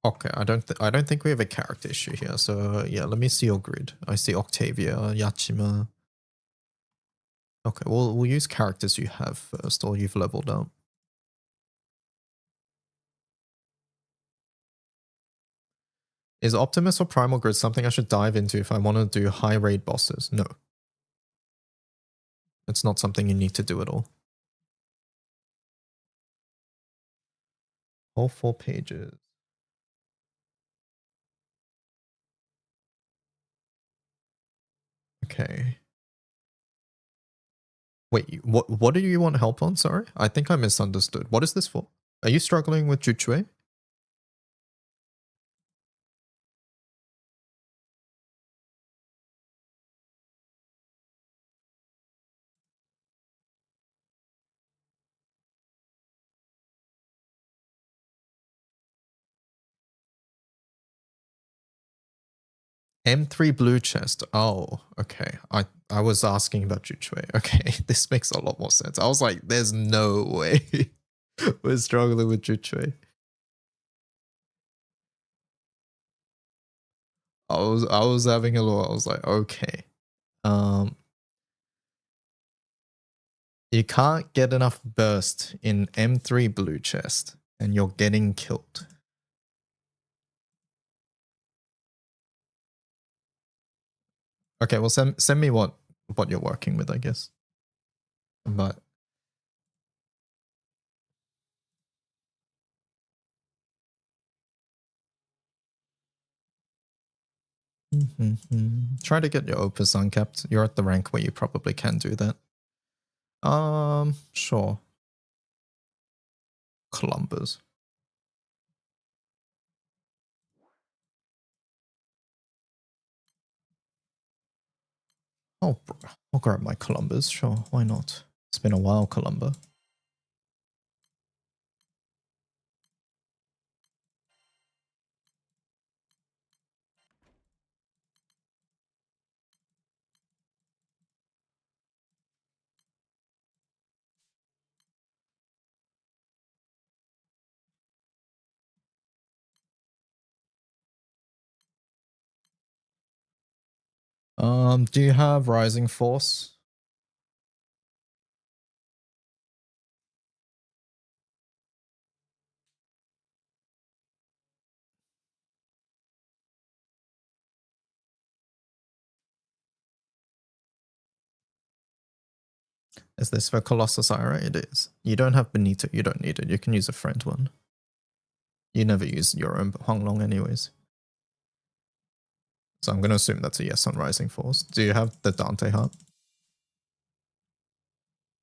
Okay, I don't think we have a character issue here. So yeah, let me see your grid. I see Octavia, Yachima. Okay, we'll use characters you have first or you've leveled up. Is Optimus or Primal Grid something I should dive into if I want to do high raid bosses? No. It's not something you need to do at all. All 4 pages. Okay. Wait, what do you want help on? Sorry? I think I misunderstood. What is this for? Are you struggling with Juchue? M3 blue chest. Oh, okay. I was asking about Juchue. Okay, this makes a lot more sense. I was like, there's no way we're struggling with Juchue. I was having a look. I was like, okay. You can't get enough burst in M3 blue chest, and you're getting killed. Okay, well send me what you're working with, I guess. But try to get your opus uncapped. You're at the rank where you probably can do that. Sure. Columbus. Oh, I'll grab my Columbus. Sure, why not? It's been a while, Columba. Do you have Rising Force? Is this for Colossus Ira? It is. You don't have Benito. You don't need it. You can use a friend one. You never use your own Huanglong anyways. So I'm going to assume that's a yes on Rising Force. Do you have the Dante Heart?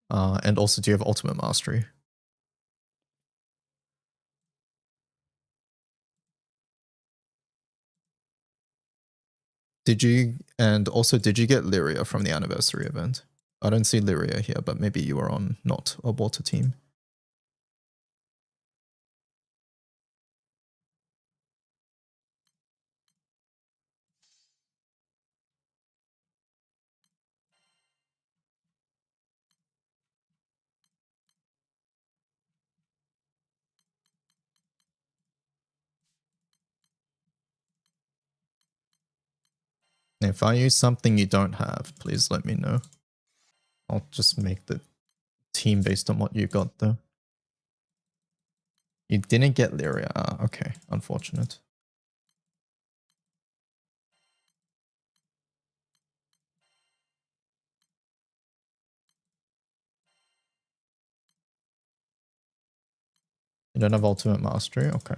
And also, do you have Ultimate Mastery? Did you get Lyria from the anniversary event? I don't see Lyria here, but maybe you were on not a water team. If I use something you don't have, please let me know. I'll just make the team based on what you got though. You didn't get Lyria. Ah, okay. Unfortunate. You don't have Ultimate Mastery? Okay.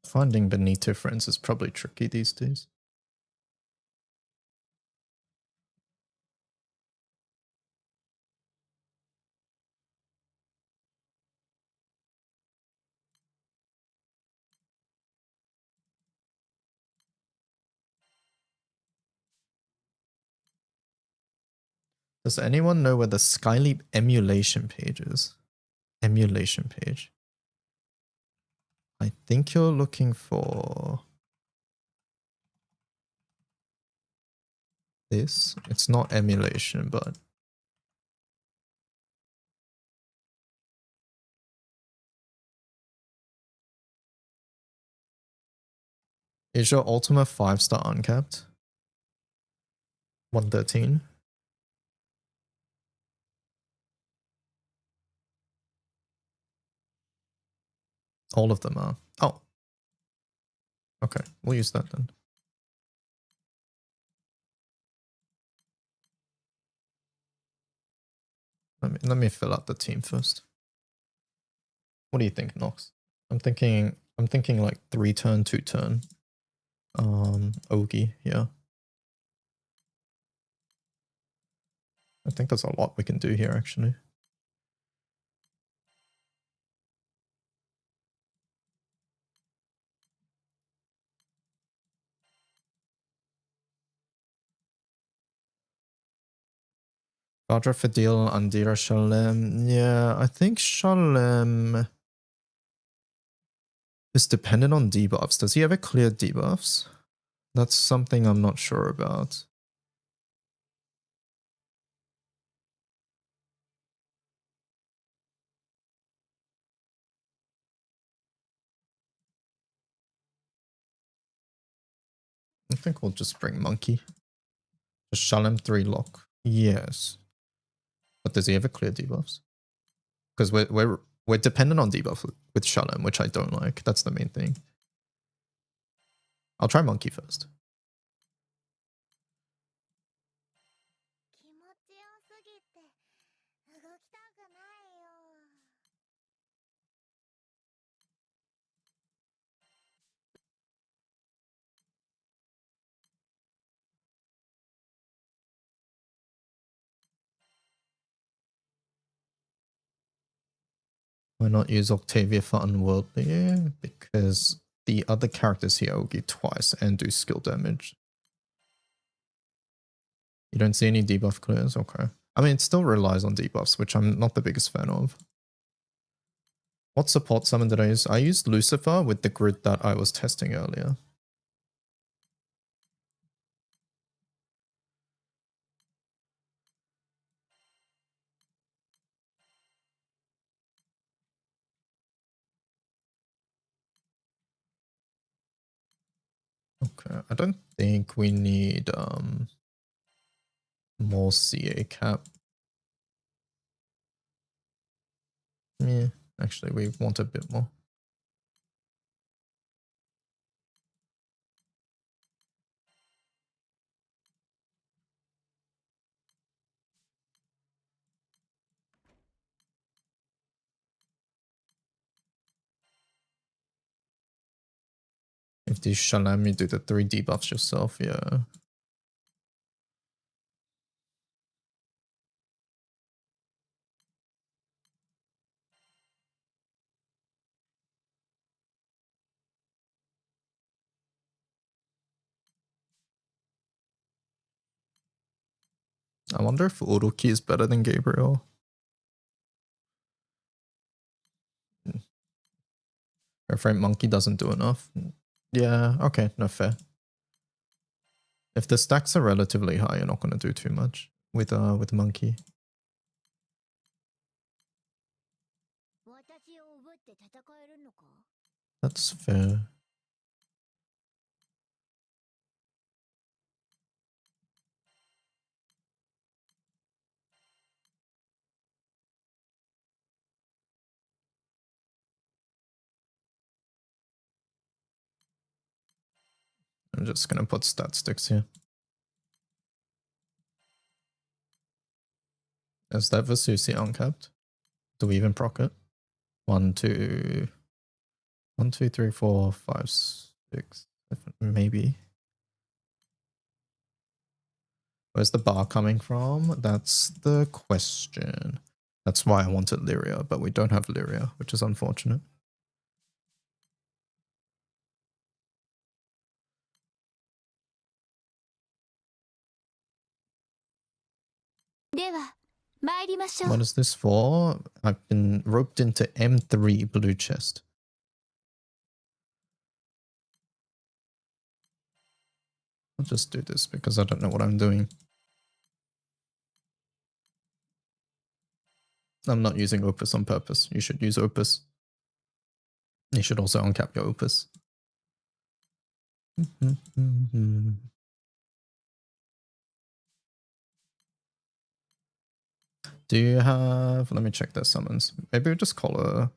Finding Benito friends is probably tricky these days. Does anyone know where the Skyleap emulation page is? Emulation page. I think you're looking for this. It's not emulation, but Is your Ultima 5-star uncapped? 113. All of them are. Oh. Okay, we'll use that then. Let me fill out the team first. What do you think, Nox? I'm thinking like 3-turn, 2-turn. Ogi, yeah. I think there's a lot we can do here actually. Badra Fadil, Andira Shalem. Yeah, I think Shalem is dependent on debuffs. Does he ever clear debuffs? That's something I'm not sure about. I think we'll just bring Monkey. Just Shalem 3 lock. Yes. But does he ever clear debuffs? Because we're dependent on debuff with Shalem, which I don't like. That's the main thing. I'll try Monkey first. Why not use Octavia for Unworldly? Because the other characters here will get twice and do skill damage. You don't see any debuff clears? Okay. I mean, it still relies on debuffs, which I'm not the biggest fan of. What support summon did I use? I used Lucifer with the grid that I was testing earlier. Okay, I don't think we need more CA cap. Yeah, actually we want a bit more. If these Shalem, you do the 3 debuffs yourself, yeah. I wonder if Uruki is better than Gabriel. Refrain Monkey doesn't do enough. Yeah, okay, no fair. If the stacks are relatively high, you're not going to do too much with Monkey. That's fair. I'm just going to put stat sticks here. Is that Vasusi uncapped? Do we even proc it? 1, 2, 1, 2, 3, 4, 5, 6, 7, maybe. Where's the bar coming from? That's the question. That's why I wanted Lyria, but we don't have Lyria, which is unfortunate. What is this for? I've been roped into M3 blue chest. I'll just do this because I don't know what I'm doing. I'm not using Opus on purpose. You should use Opus. You should also uncap your Opus. Do you have... Let me check their summons. Maybe we'll just call a...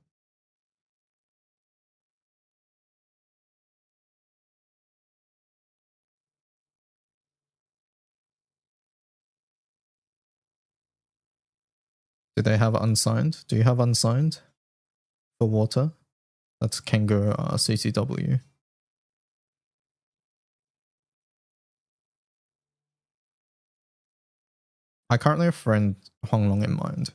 Do they have unsigned? Do you have unsigned for water? That's Kengo CCW. I currently have friend Honglong in mind.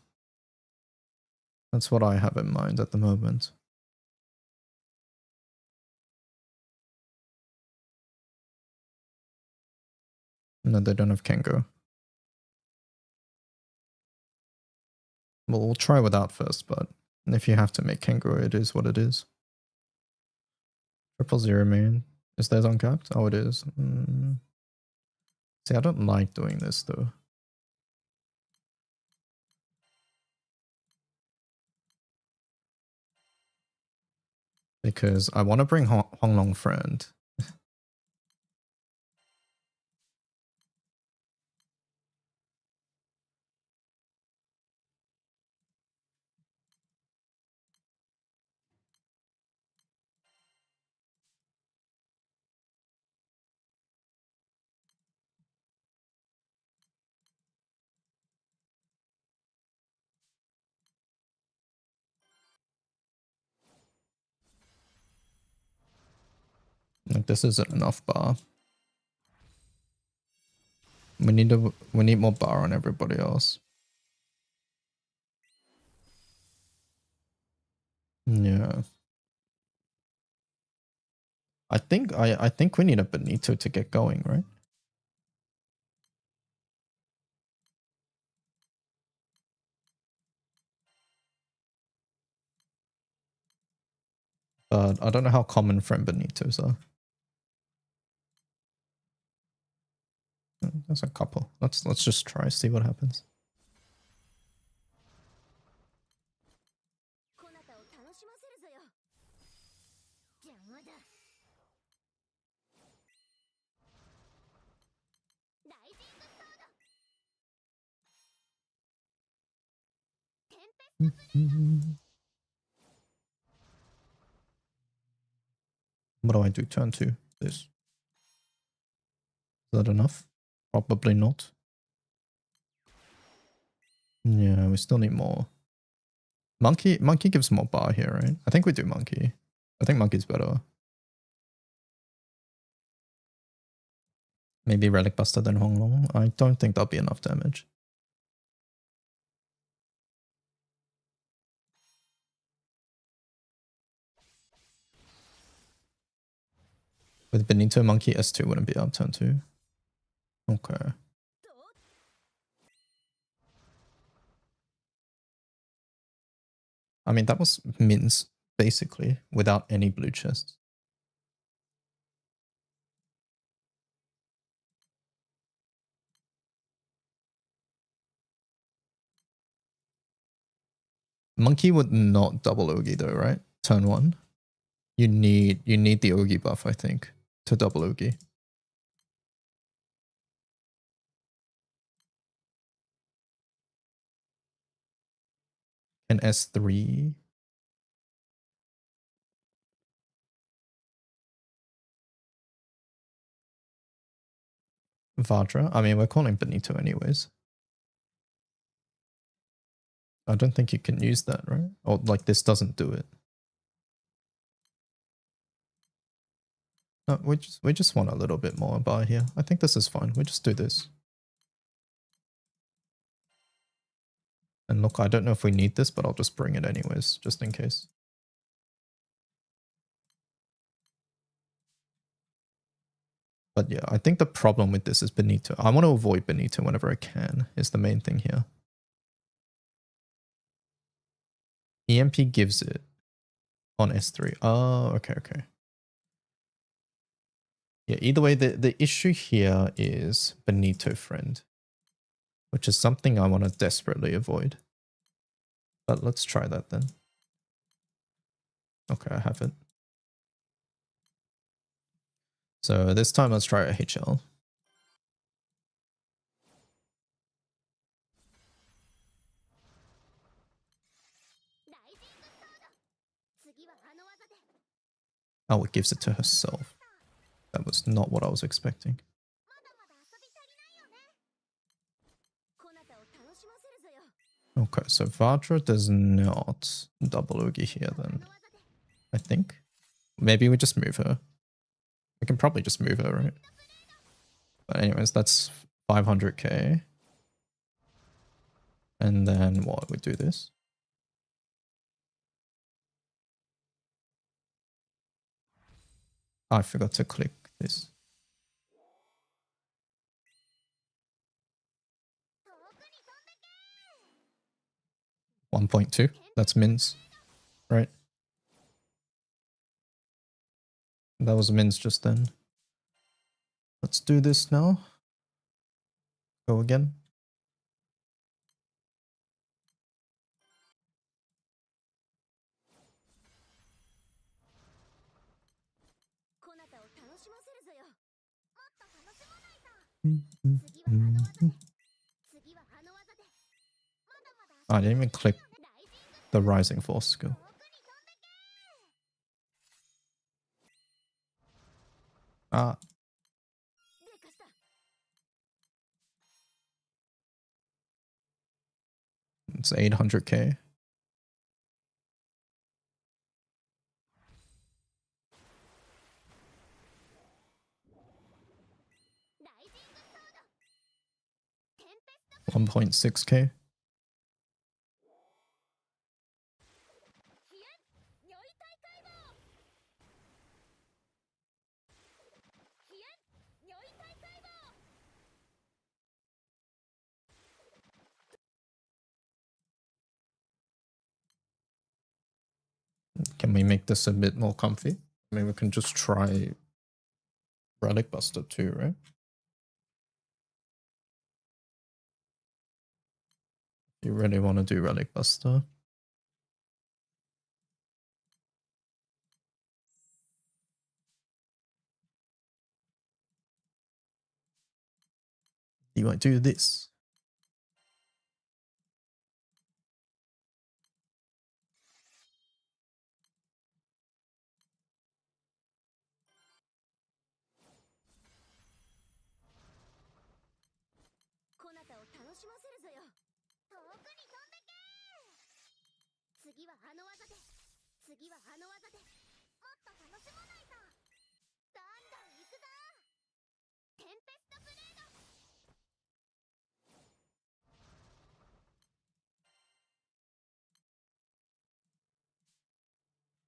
That's what I have in mind at the moment. No, they don't have Kengo. Well, we'll try without first, but if you have to make Kengo, it is what it is. 000 main. Is theirs uncapped? Oh, it is. See, I don't like doing this though. Because I want to bring Honglong friend. Like, this isn't enough bar. We need more bar on everybody else. Yeah. I think we need a Benito to get going, right? But I don't know how common friend Benitos are. There's a couple. Let's just try, see what happens. What do I do? Turn 2. This. Is that enough? Probably not. Yeah, we still need more. Monkey gives more bar here, right? I think we do monkey. I think monkey's better. Maybe Relic Buster than Honglong. I don't think that'll be enough damage. With Benito, monkey S2 wouldn't be up turn 2. Okay. I mean, that was Min's, basically, without any blue chests. Monkey would not double Ogi though, right? Turn 1. You need the Ogi buff, I think, to double Ogi. And S3. Vajra. I mean, we're calling Benito anyways. I don't think you can use that, right? Or like this doesn't do it. No, we just want a little bit more bar here. I think this is fine. We just do this. And look, I don't know if we need this, but I'll just bring it anyways, just in case. But yeah, I think the problem with this is Benito. I want to avoid Benito whenever I can, is the main thing here. EMP gives it on S3. Oh, okay. Yeah, either way, the issue here is Benito friend, which is something I want to desperately avoid. But let's try that then. Okay, I have it. So this time let's try a HL. Oh, it gives it to herself. That was not what I was expecting. Okay, so Vajra does not double Oogie here then. I think. Maybe we just move her. We can probably just move her, right? But anyways, that's 500k. And then what? We do this. I forgot to click this. 1.2. That's mins, right? That was mins just then. Let's do this now. Go again. I didn't even click the Rising Force skill. Ah. It's 800k. $1.6k. Can we make this a bit more comfy? I mean, we can just try Relic Buster too, right? You really want to do Relic Buster? You might do this.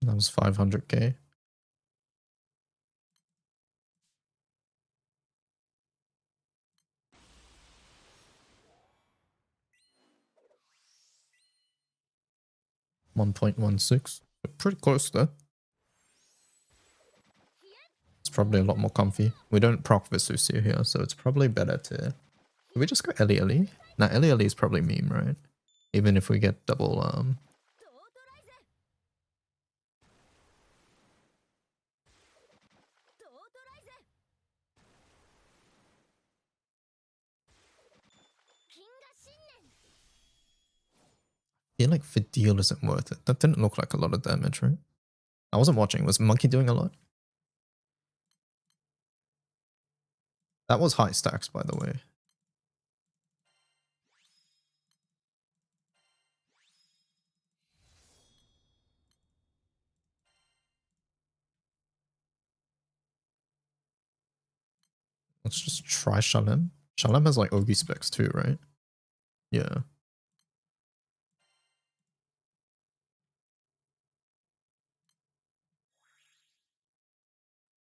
That was 500k. $1.16. Pretty close there. It's probably a lot more comfy. We don't proc Visusia here, so it's probably better to... Do we just go Ellie Ellie? Nah, Ellie Ellie is probably meme, right? Even if we get double I feel like Fidel isn't worth it. That didn't look like a lot of damage, right? I wasn't watching. Was Monkey doing a lot? That was high stacks, by the way. Let's just try Shalem. Shalem has like Ogi specs too, right? Yeah.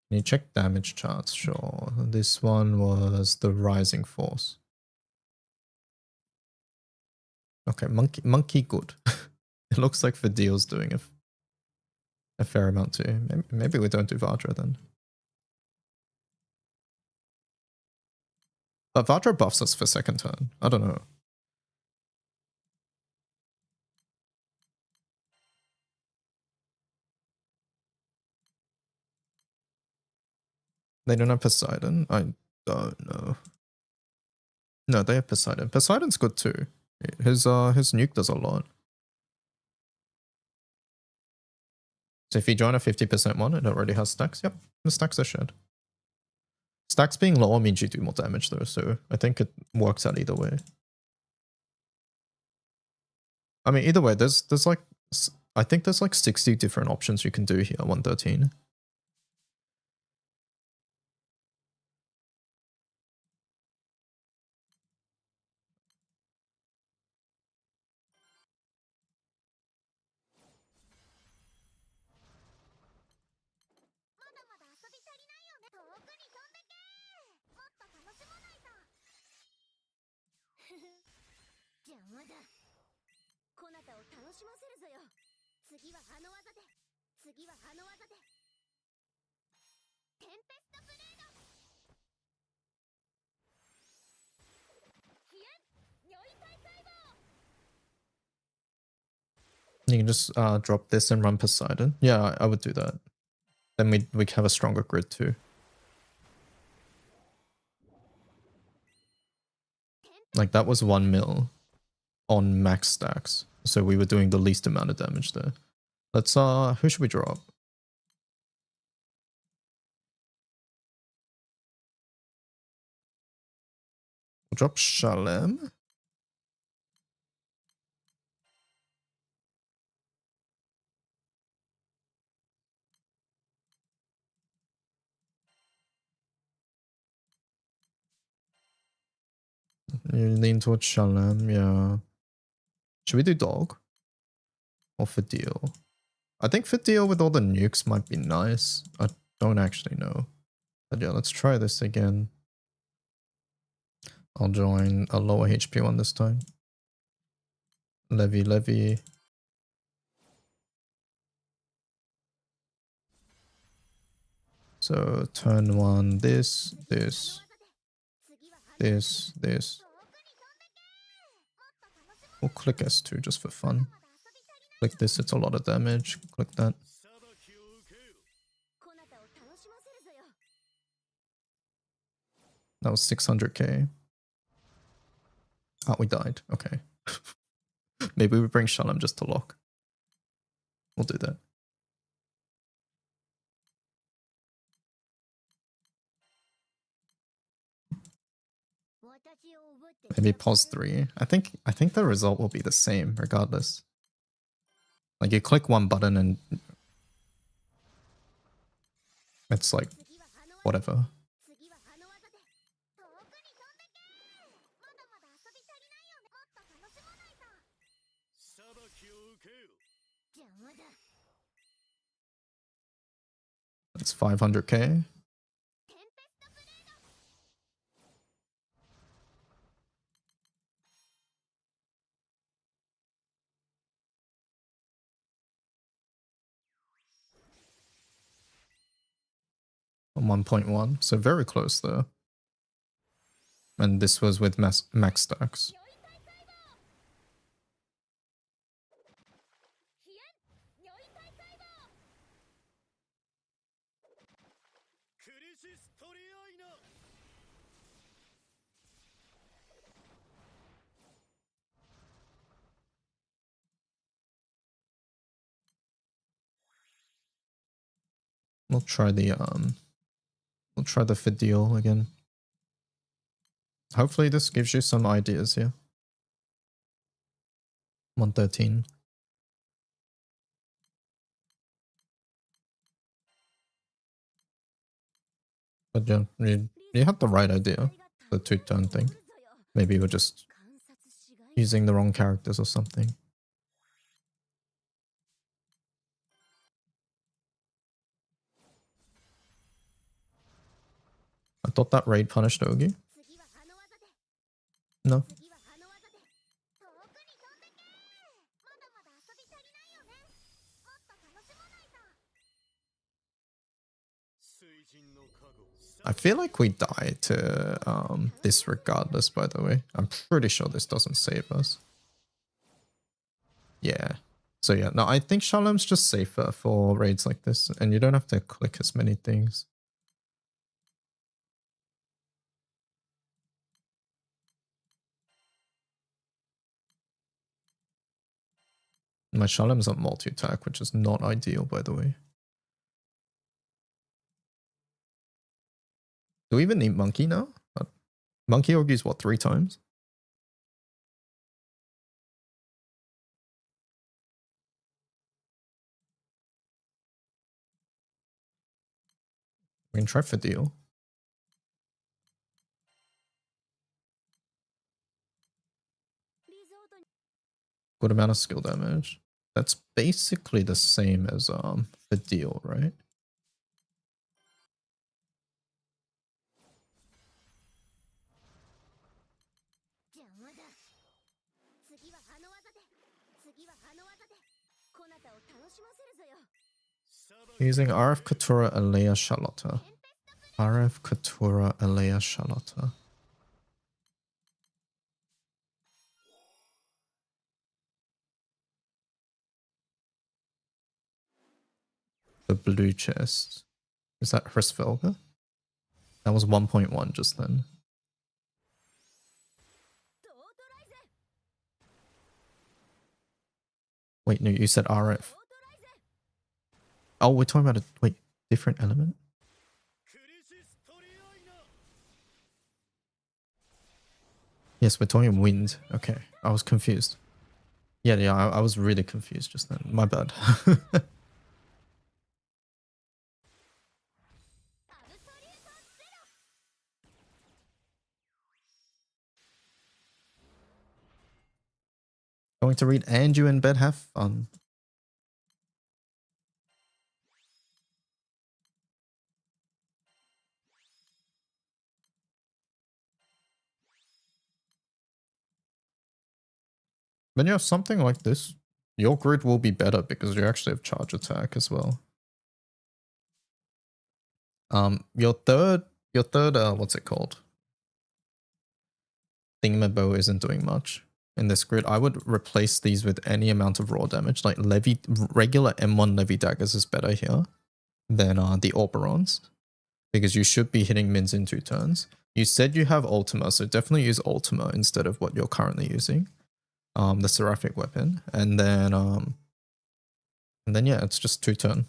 Can you check damage charts? Sure. This one was the Rising Force. Okay, monkey good. It looks like Fidel's doing a fair amount too. Maybe we don't do Vajra then. But Vajra buffs us for second turn. I don't know. They don't have Poseidon? I don't know. No, they have Poseidon. Poseidon's good too. His nuke does a lot. So if you join a 50% one, it already has stacks. Yep, the stacks are shared. Stacks being lower means you do more damage though, so I think it works out either way. I mean, either way, there's like, I think there's like 60 different options you can do here, 113. You can just drop this and run Poseidon. Yeah, I would do that. Then we have a stronger grid too. Like that was 1 mil on max stacks. So we were doing the least amount of damage there. Let's who should we drop? We'll drop Shalem. You lean towards Shalem, yeah. Should we do dog? Or Fidel? I think Fidel with all the nukes might be nice. I don't actually know. But yeah, let's try this again. I'll join a lower HP one this time. Levy. So turn 1, this. We'll click S2 just for fun. Click this, it's a lot of damage. Click that. That was 600k. Oh, we died. Okay. Maybe we bring Shalom just to lock. We'll do that. Maybe pause 3. I think the result will be the same regardless. Like you click one button and it's like whatever. It's 500k. On 1.1, so very close there. And this was with max stacks. We'll try the Fidel again. Hopefully this gives you some ideas here. 113. But yeah, you had the right idea. The 2-turn thing. Maybe we're just using the wrong characters or something. I thought that raid punished Ogi. No. I feel like we die to this regardless, by the way. I'm pretty sure this doesn't save us. Yeah. So yeah, no, I think Shalom's just safer for raids like this, and you don't have to click as many things. My Shalem's on multi-attack, which is not ideal, by the way. Do we even need Monkey now? Monkey argues what, 3 times? We can try for deal. Good amount of skill damage. That's basically the same as for deal, right? Using RF Katura Alea Charlotta. RF Katura Alea Charlotta. The blue chest. Is that Hrisvelga? That was 1.1 just then. Wait, no, you said RF. Oh, we're talking about a wait, different element? Yes, we're talking wind. Okay, I was confused. Yeah, I was really confused just then. My bad. Going to read and you in bed, have fun. But yeah, something like this, your grid will be better because you actually have charge attack as well. Your third, what's it called? Thingamabow isn't doing much in this grid. I would replace these with any amount of raw damage. Like regular M1 Levy daggers is better here than the Oberons, because you should be hitting mins in 2 turns. You said you have Ultima, so definitely use Ultima instead of what you're currently using. The Seraphic weapon, and then yeah, it's just 2 turn.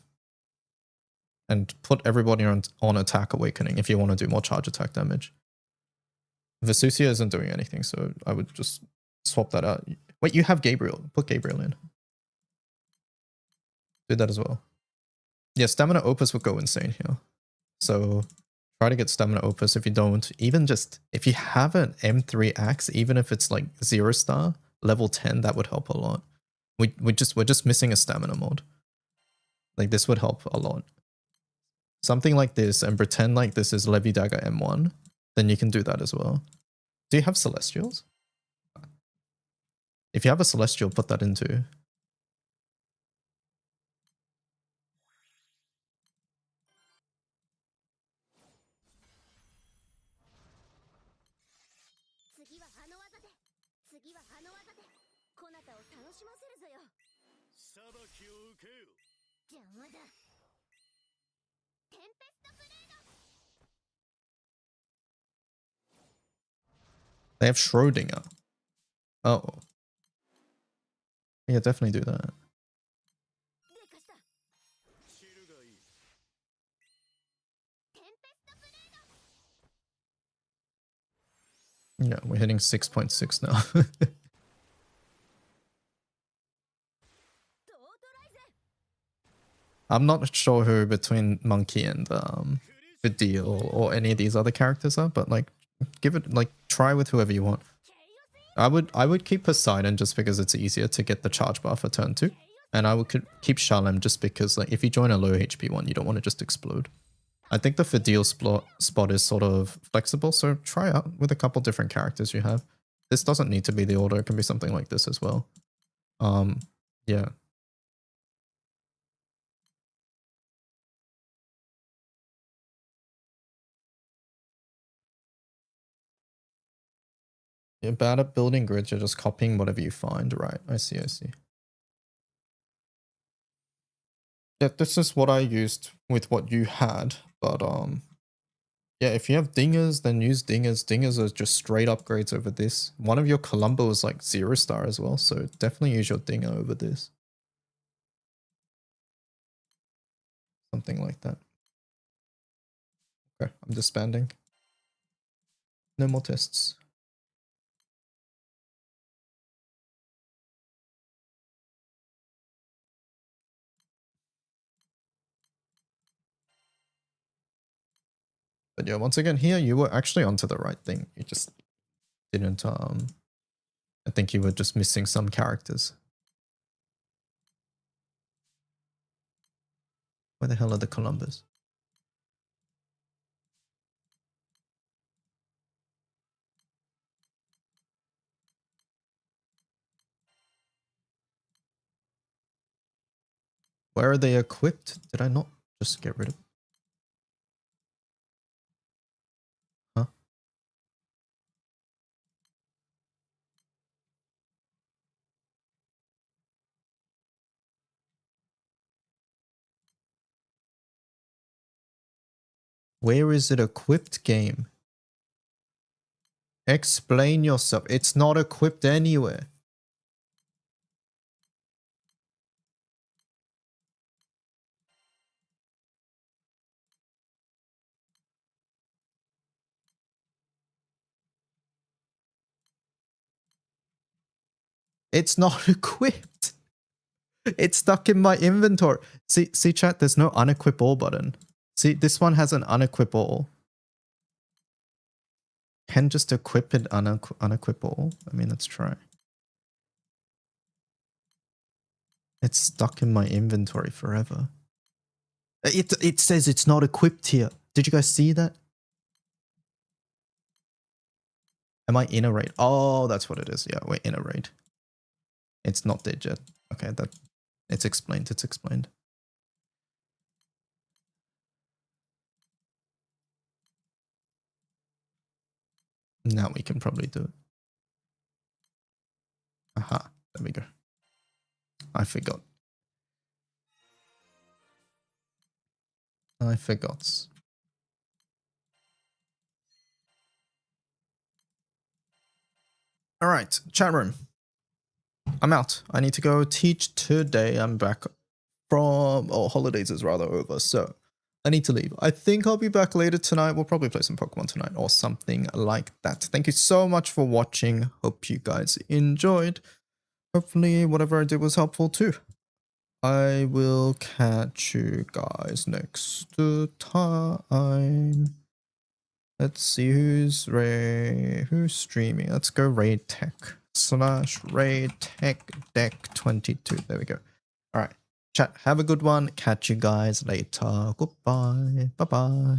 And put everybody on attack awakening if you want to do more charge attack damage. Vesusia isn't doing anything, so I would just swap that out. Wait, you have Gabriel. Put Gabriel in. Do that as well. Yeah, Stamina Opus would go insane here. So try to get Stamina Opus. If you don't, even just if you have an M3 axe, even if it's like 0 star, level 10, that would help a lot. We're just missing a stamina mod. Like this would help a lot. Something like this, and pretend like this is Levy Dagger M1, then you can do that as well. Do you have Celestials? If you have a Celestial, put that into. They have Schrodinger. Oh. Yeah, definitely do that. Yeah, we're hitting 6.6 now. I'm not sure who between Monkey and Vidil or any of these other characters are, but like give it like try with whoever you want. I would keep Poseidon just because it's easier to get the charge bar for turn 2. And I would keep Shalem just because like if you join a low HP one, you don't want to just explode. I think the Vidil spot is sort of flexible, so try out with a couple different characters you have. This doesn't need to be the order, it can be something like this as well. Yeah. You're bad at building grids, you're just copying whatever you find, right? I see. Yeah, this is what I used with what you had, but yeah, if you have dingers, then use dingers. Dingers are just straight upgrades over this. One of your Columbo is like 0 star as well, so definitely use your dinger over this. Something like that. Okay, I'm disbanding. No more tests. But yeah, once again here, you were actually onto the right thing. You just didn't, I think you were just missing some characters. Where the hell are the Columbus? Where are they equipped? Did I not just get rid of? Huh? Where is it equipped, game? Explain yourself. It's not equipped anywhere. It's not equipped. It's stuck in my inventory. See chat, there's no unequip all button. See, this one has an unequip all. Can just equip it unequip all? I mean, let's try. It's stuck in my inventory forever. It says it's not equipped here. Did you guys see that? Am I in a raid? Oh, that's what it is. Yeah, we're in a raid. It's not dead yet. Okay, it's explained. It's explained. Now we can probably do it. Aha, there we go. I forgot. I forgot. All right, chat room. I'm out. I need to go teach today. I'm back from, holidays is rather over, so I need to leave. I think I'll be back later tonight. We'll probably play some Pokemon tonight or something like that. Thank you so much for watching. Hope you guys enjoyed. Hopefully whatever I did was helpful too. I will catch you guys next time. Let's see who's streaming. Let's go Raid Tech / Raid Tech Deck 22. There we go. All right. Chat, have a good one. Catch you guys later. Goodbye. Bye-bye.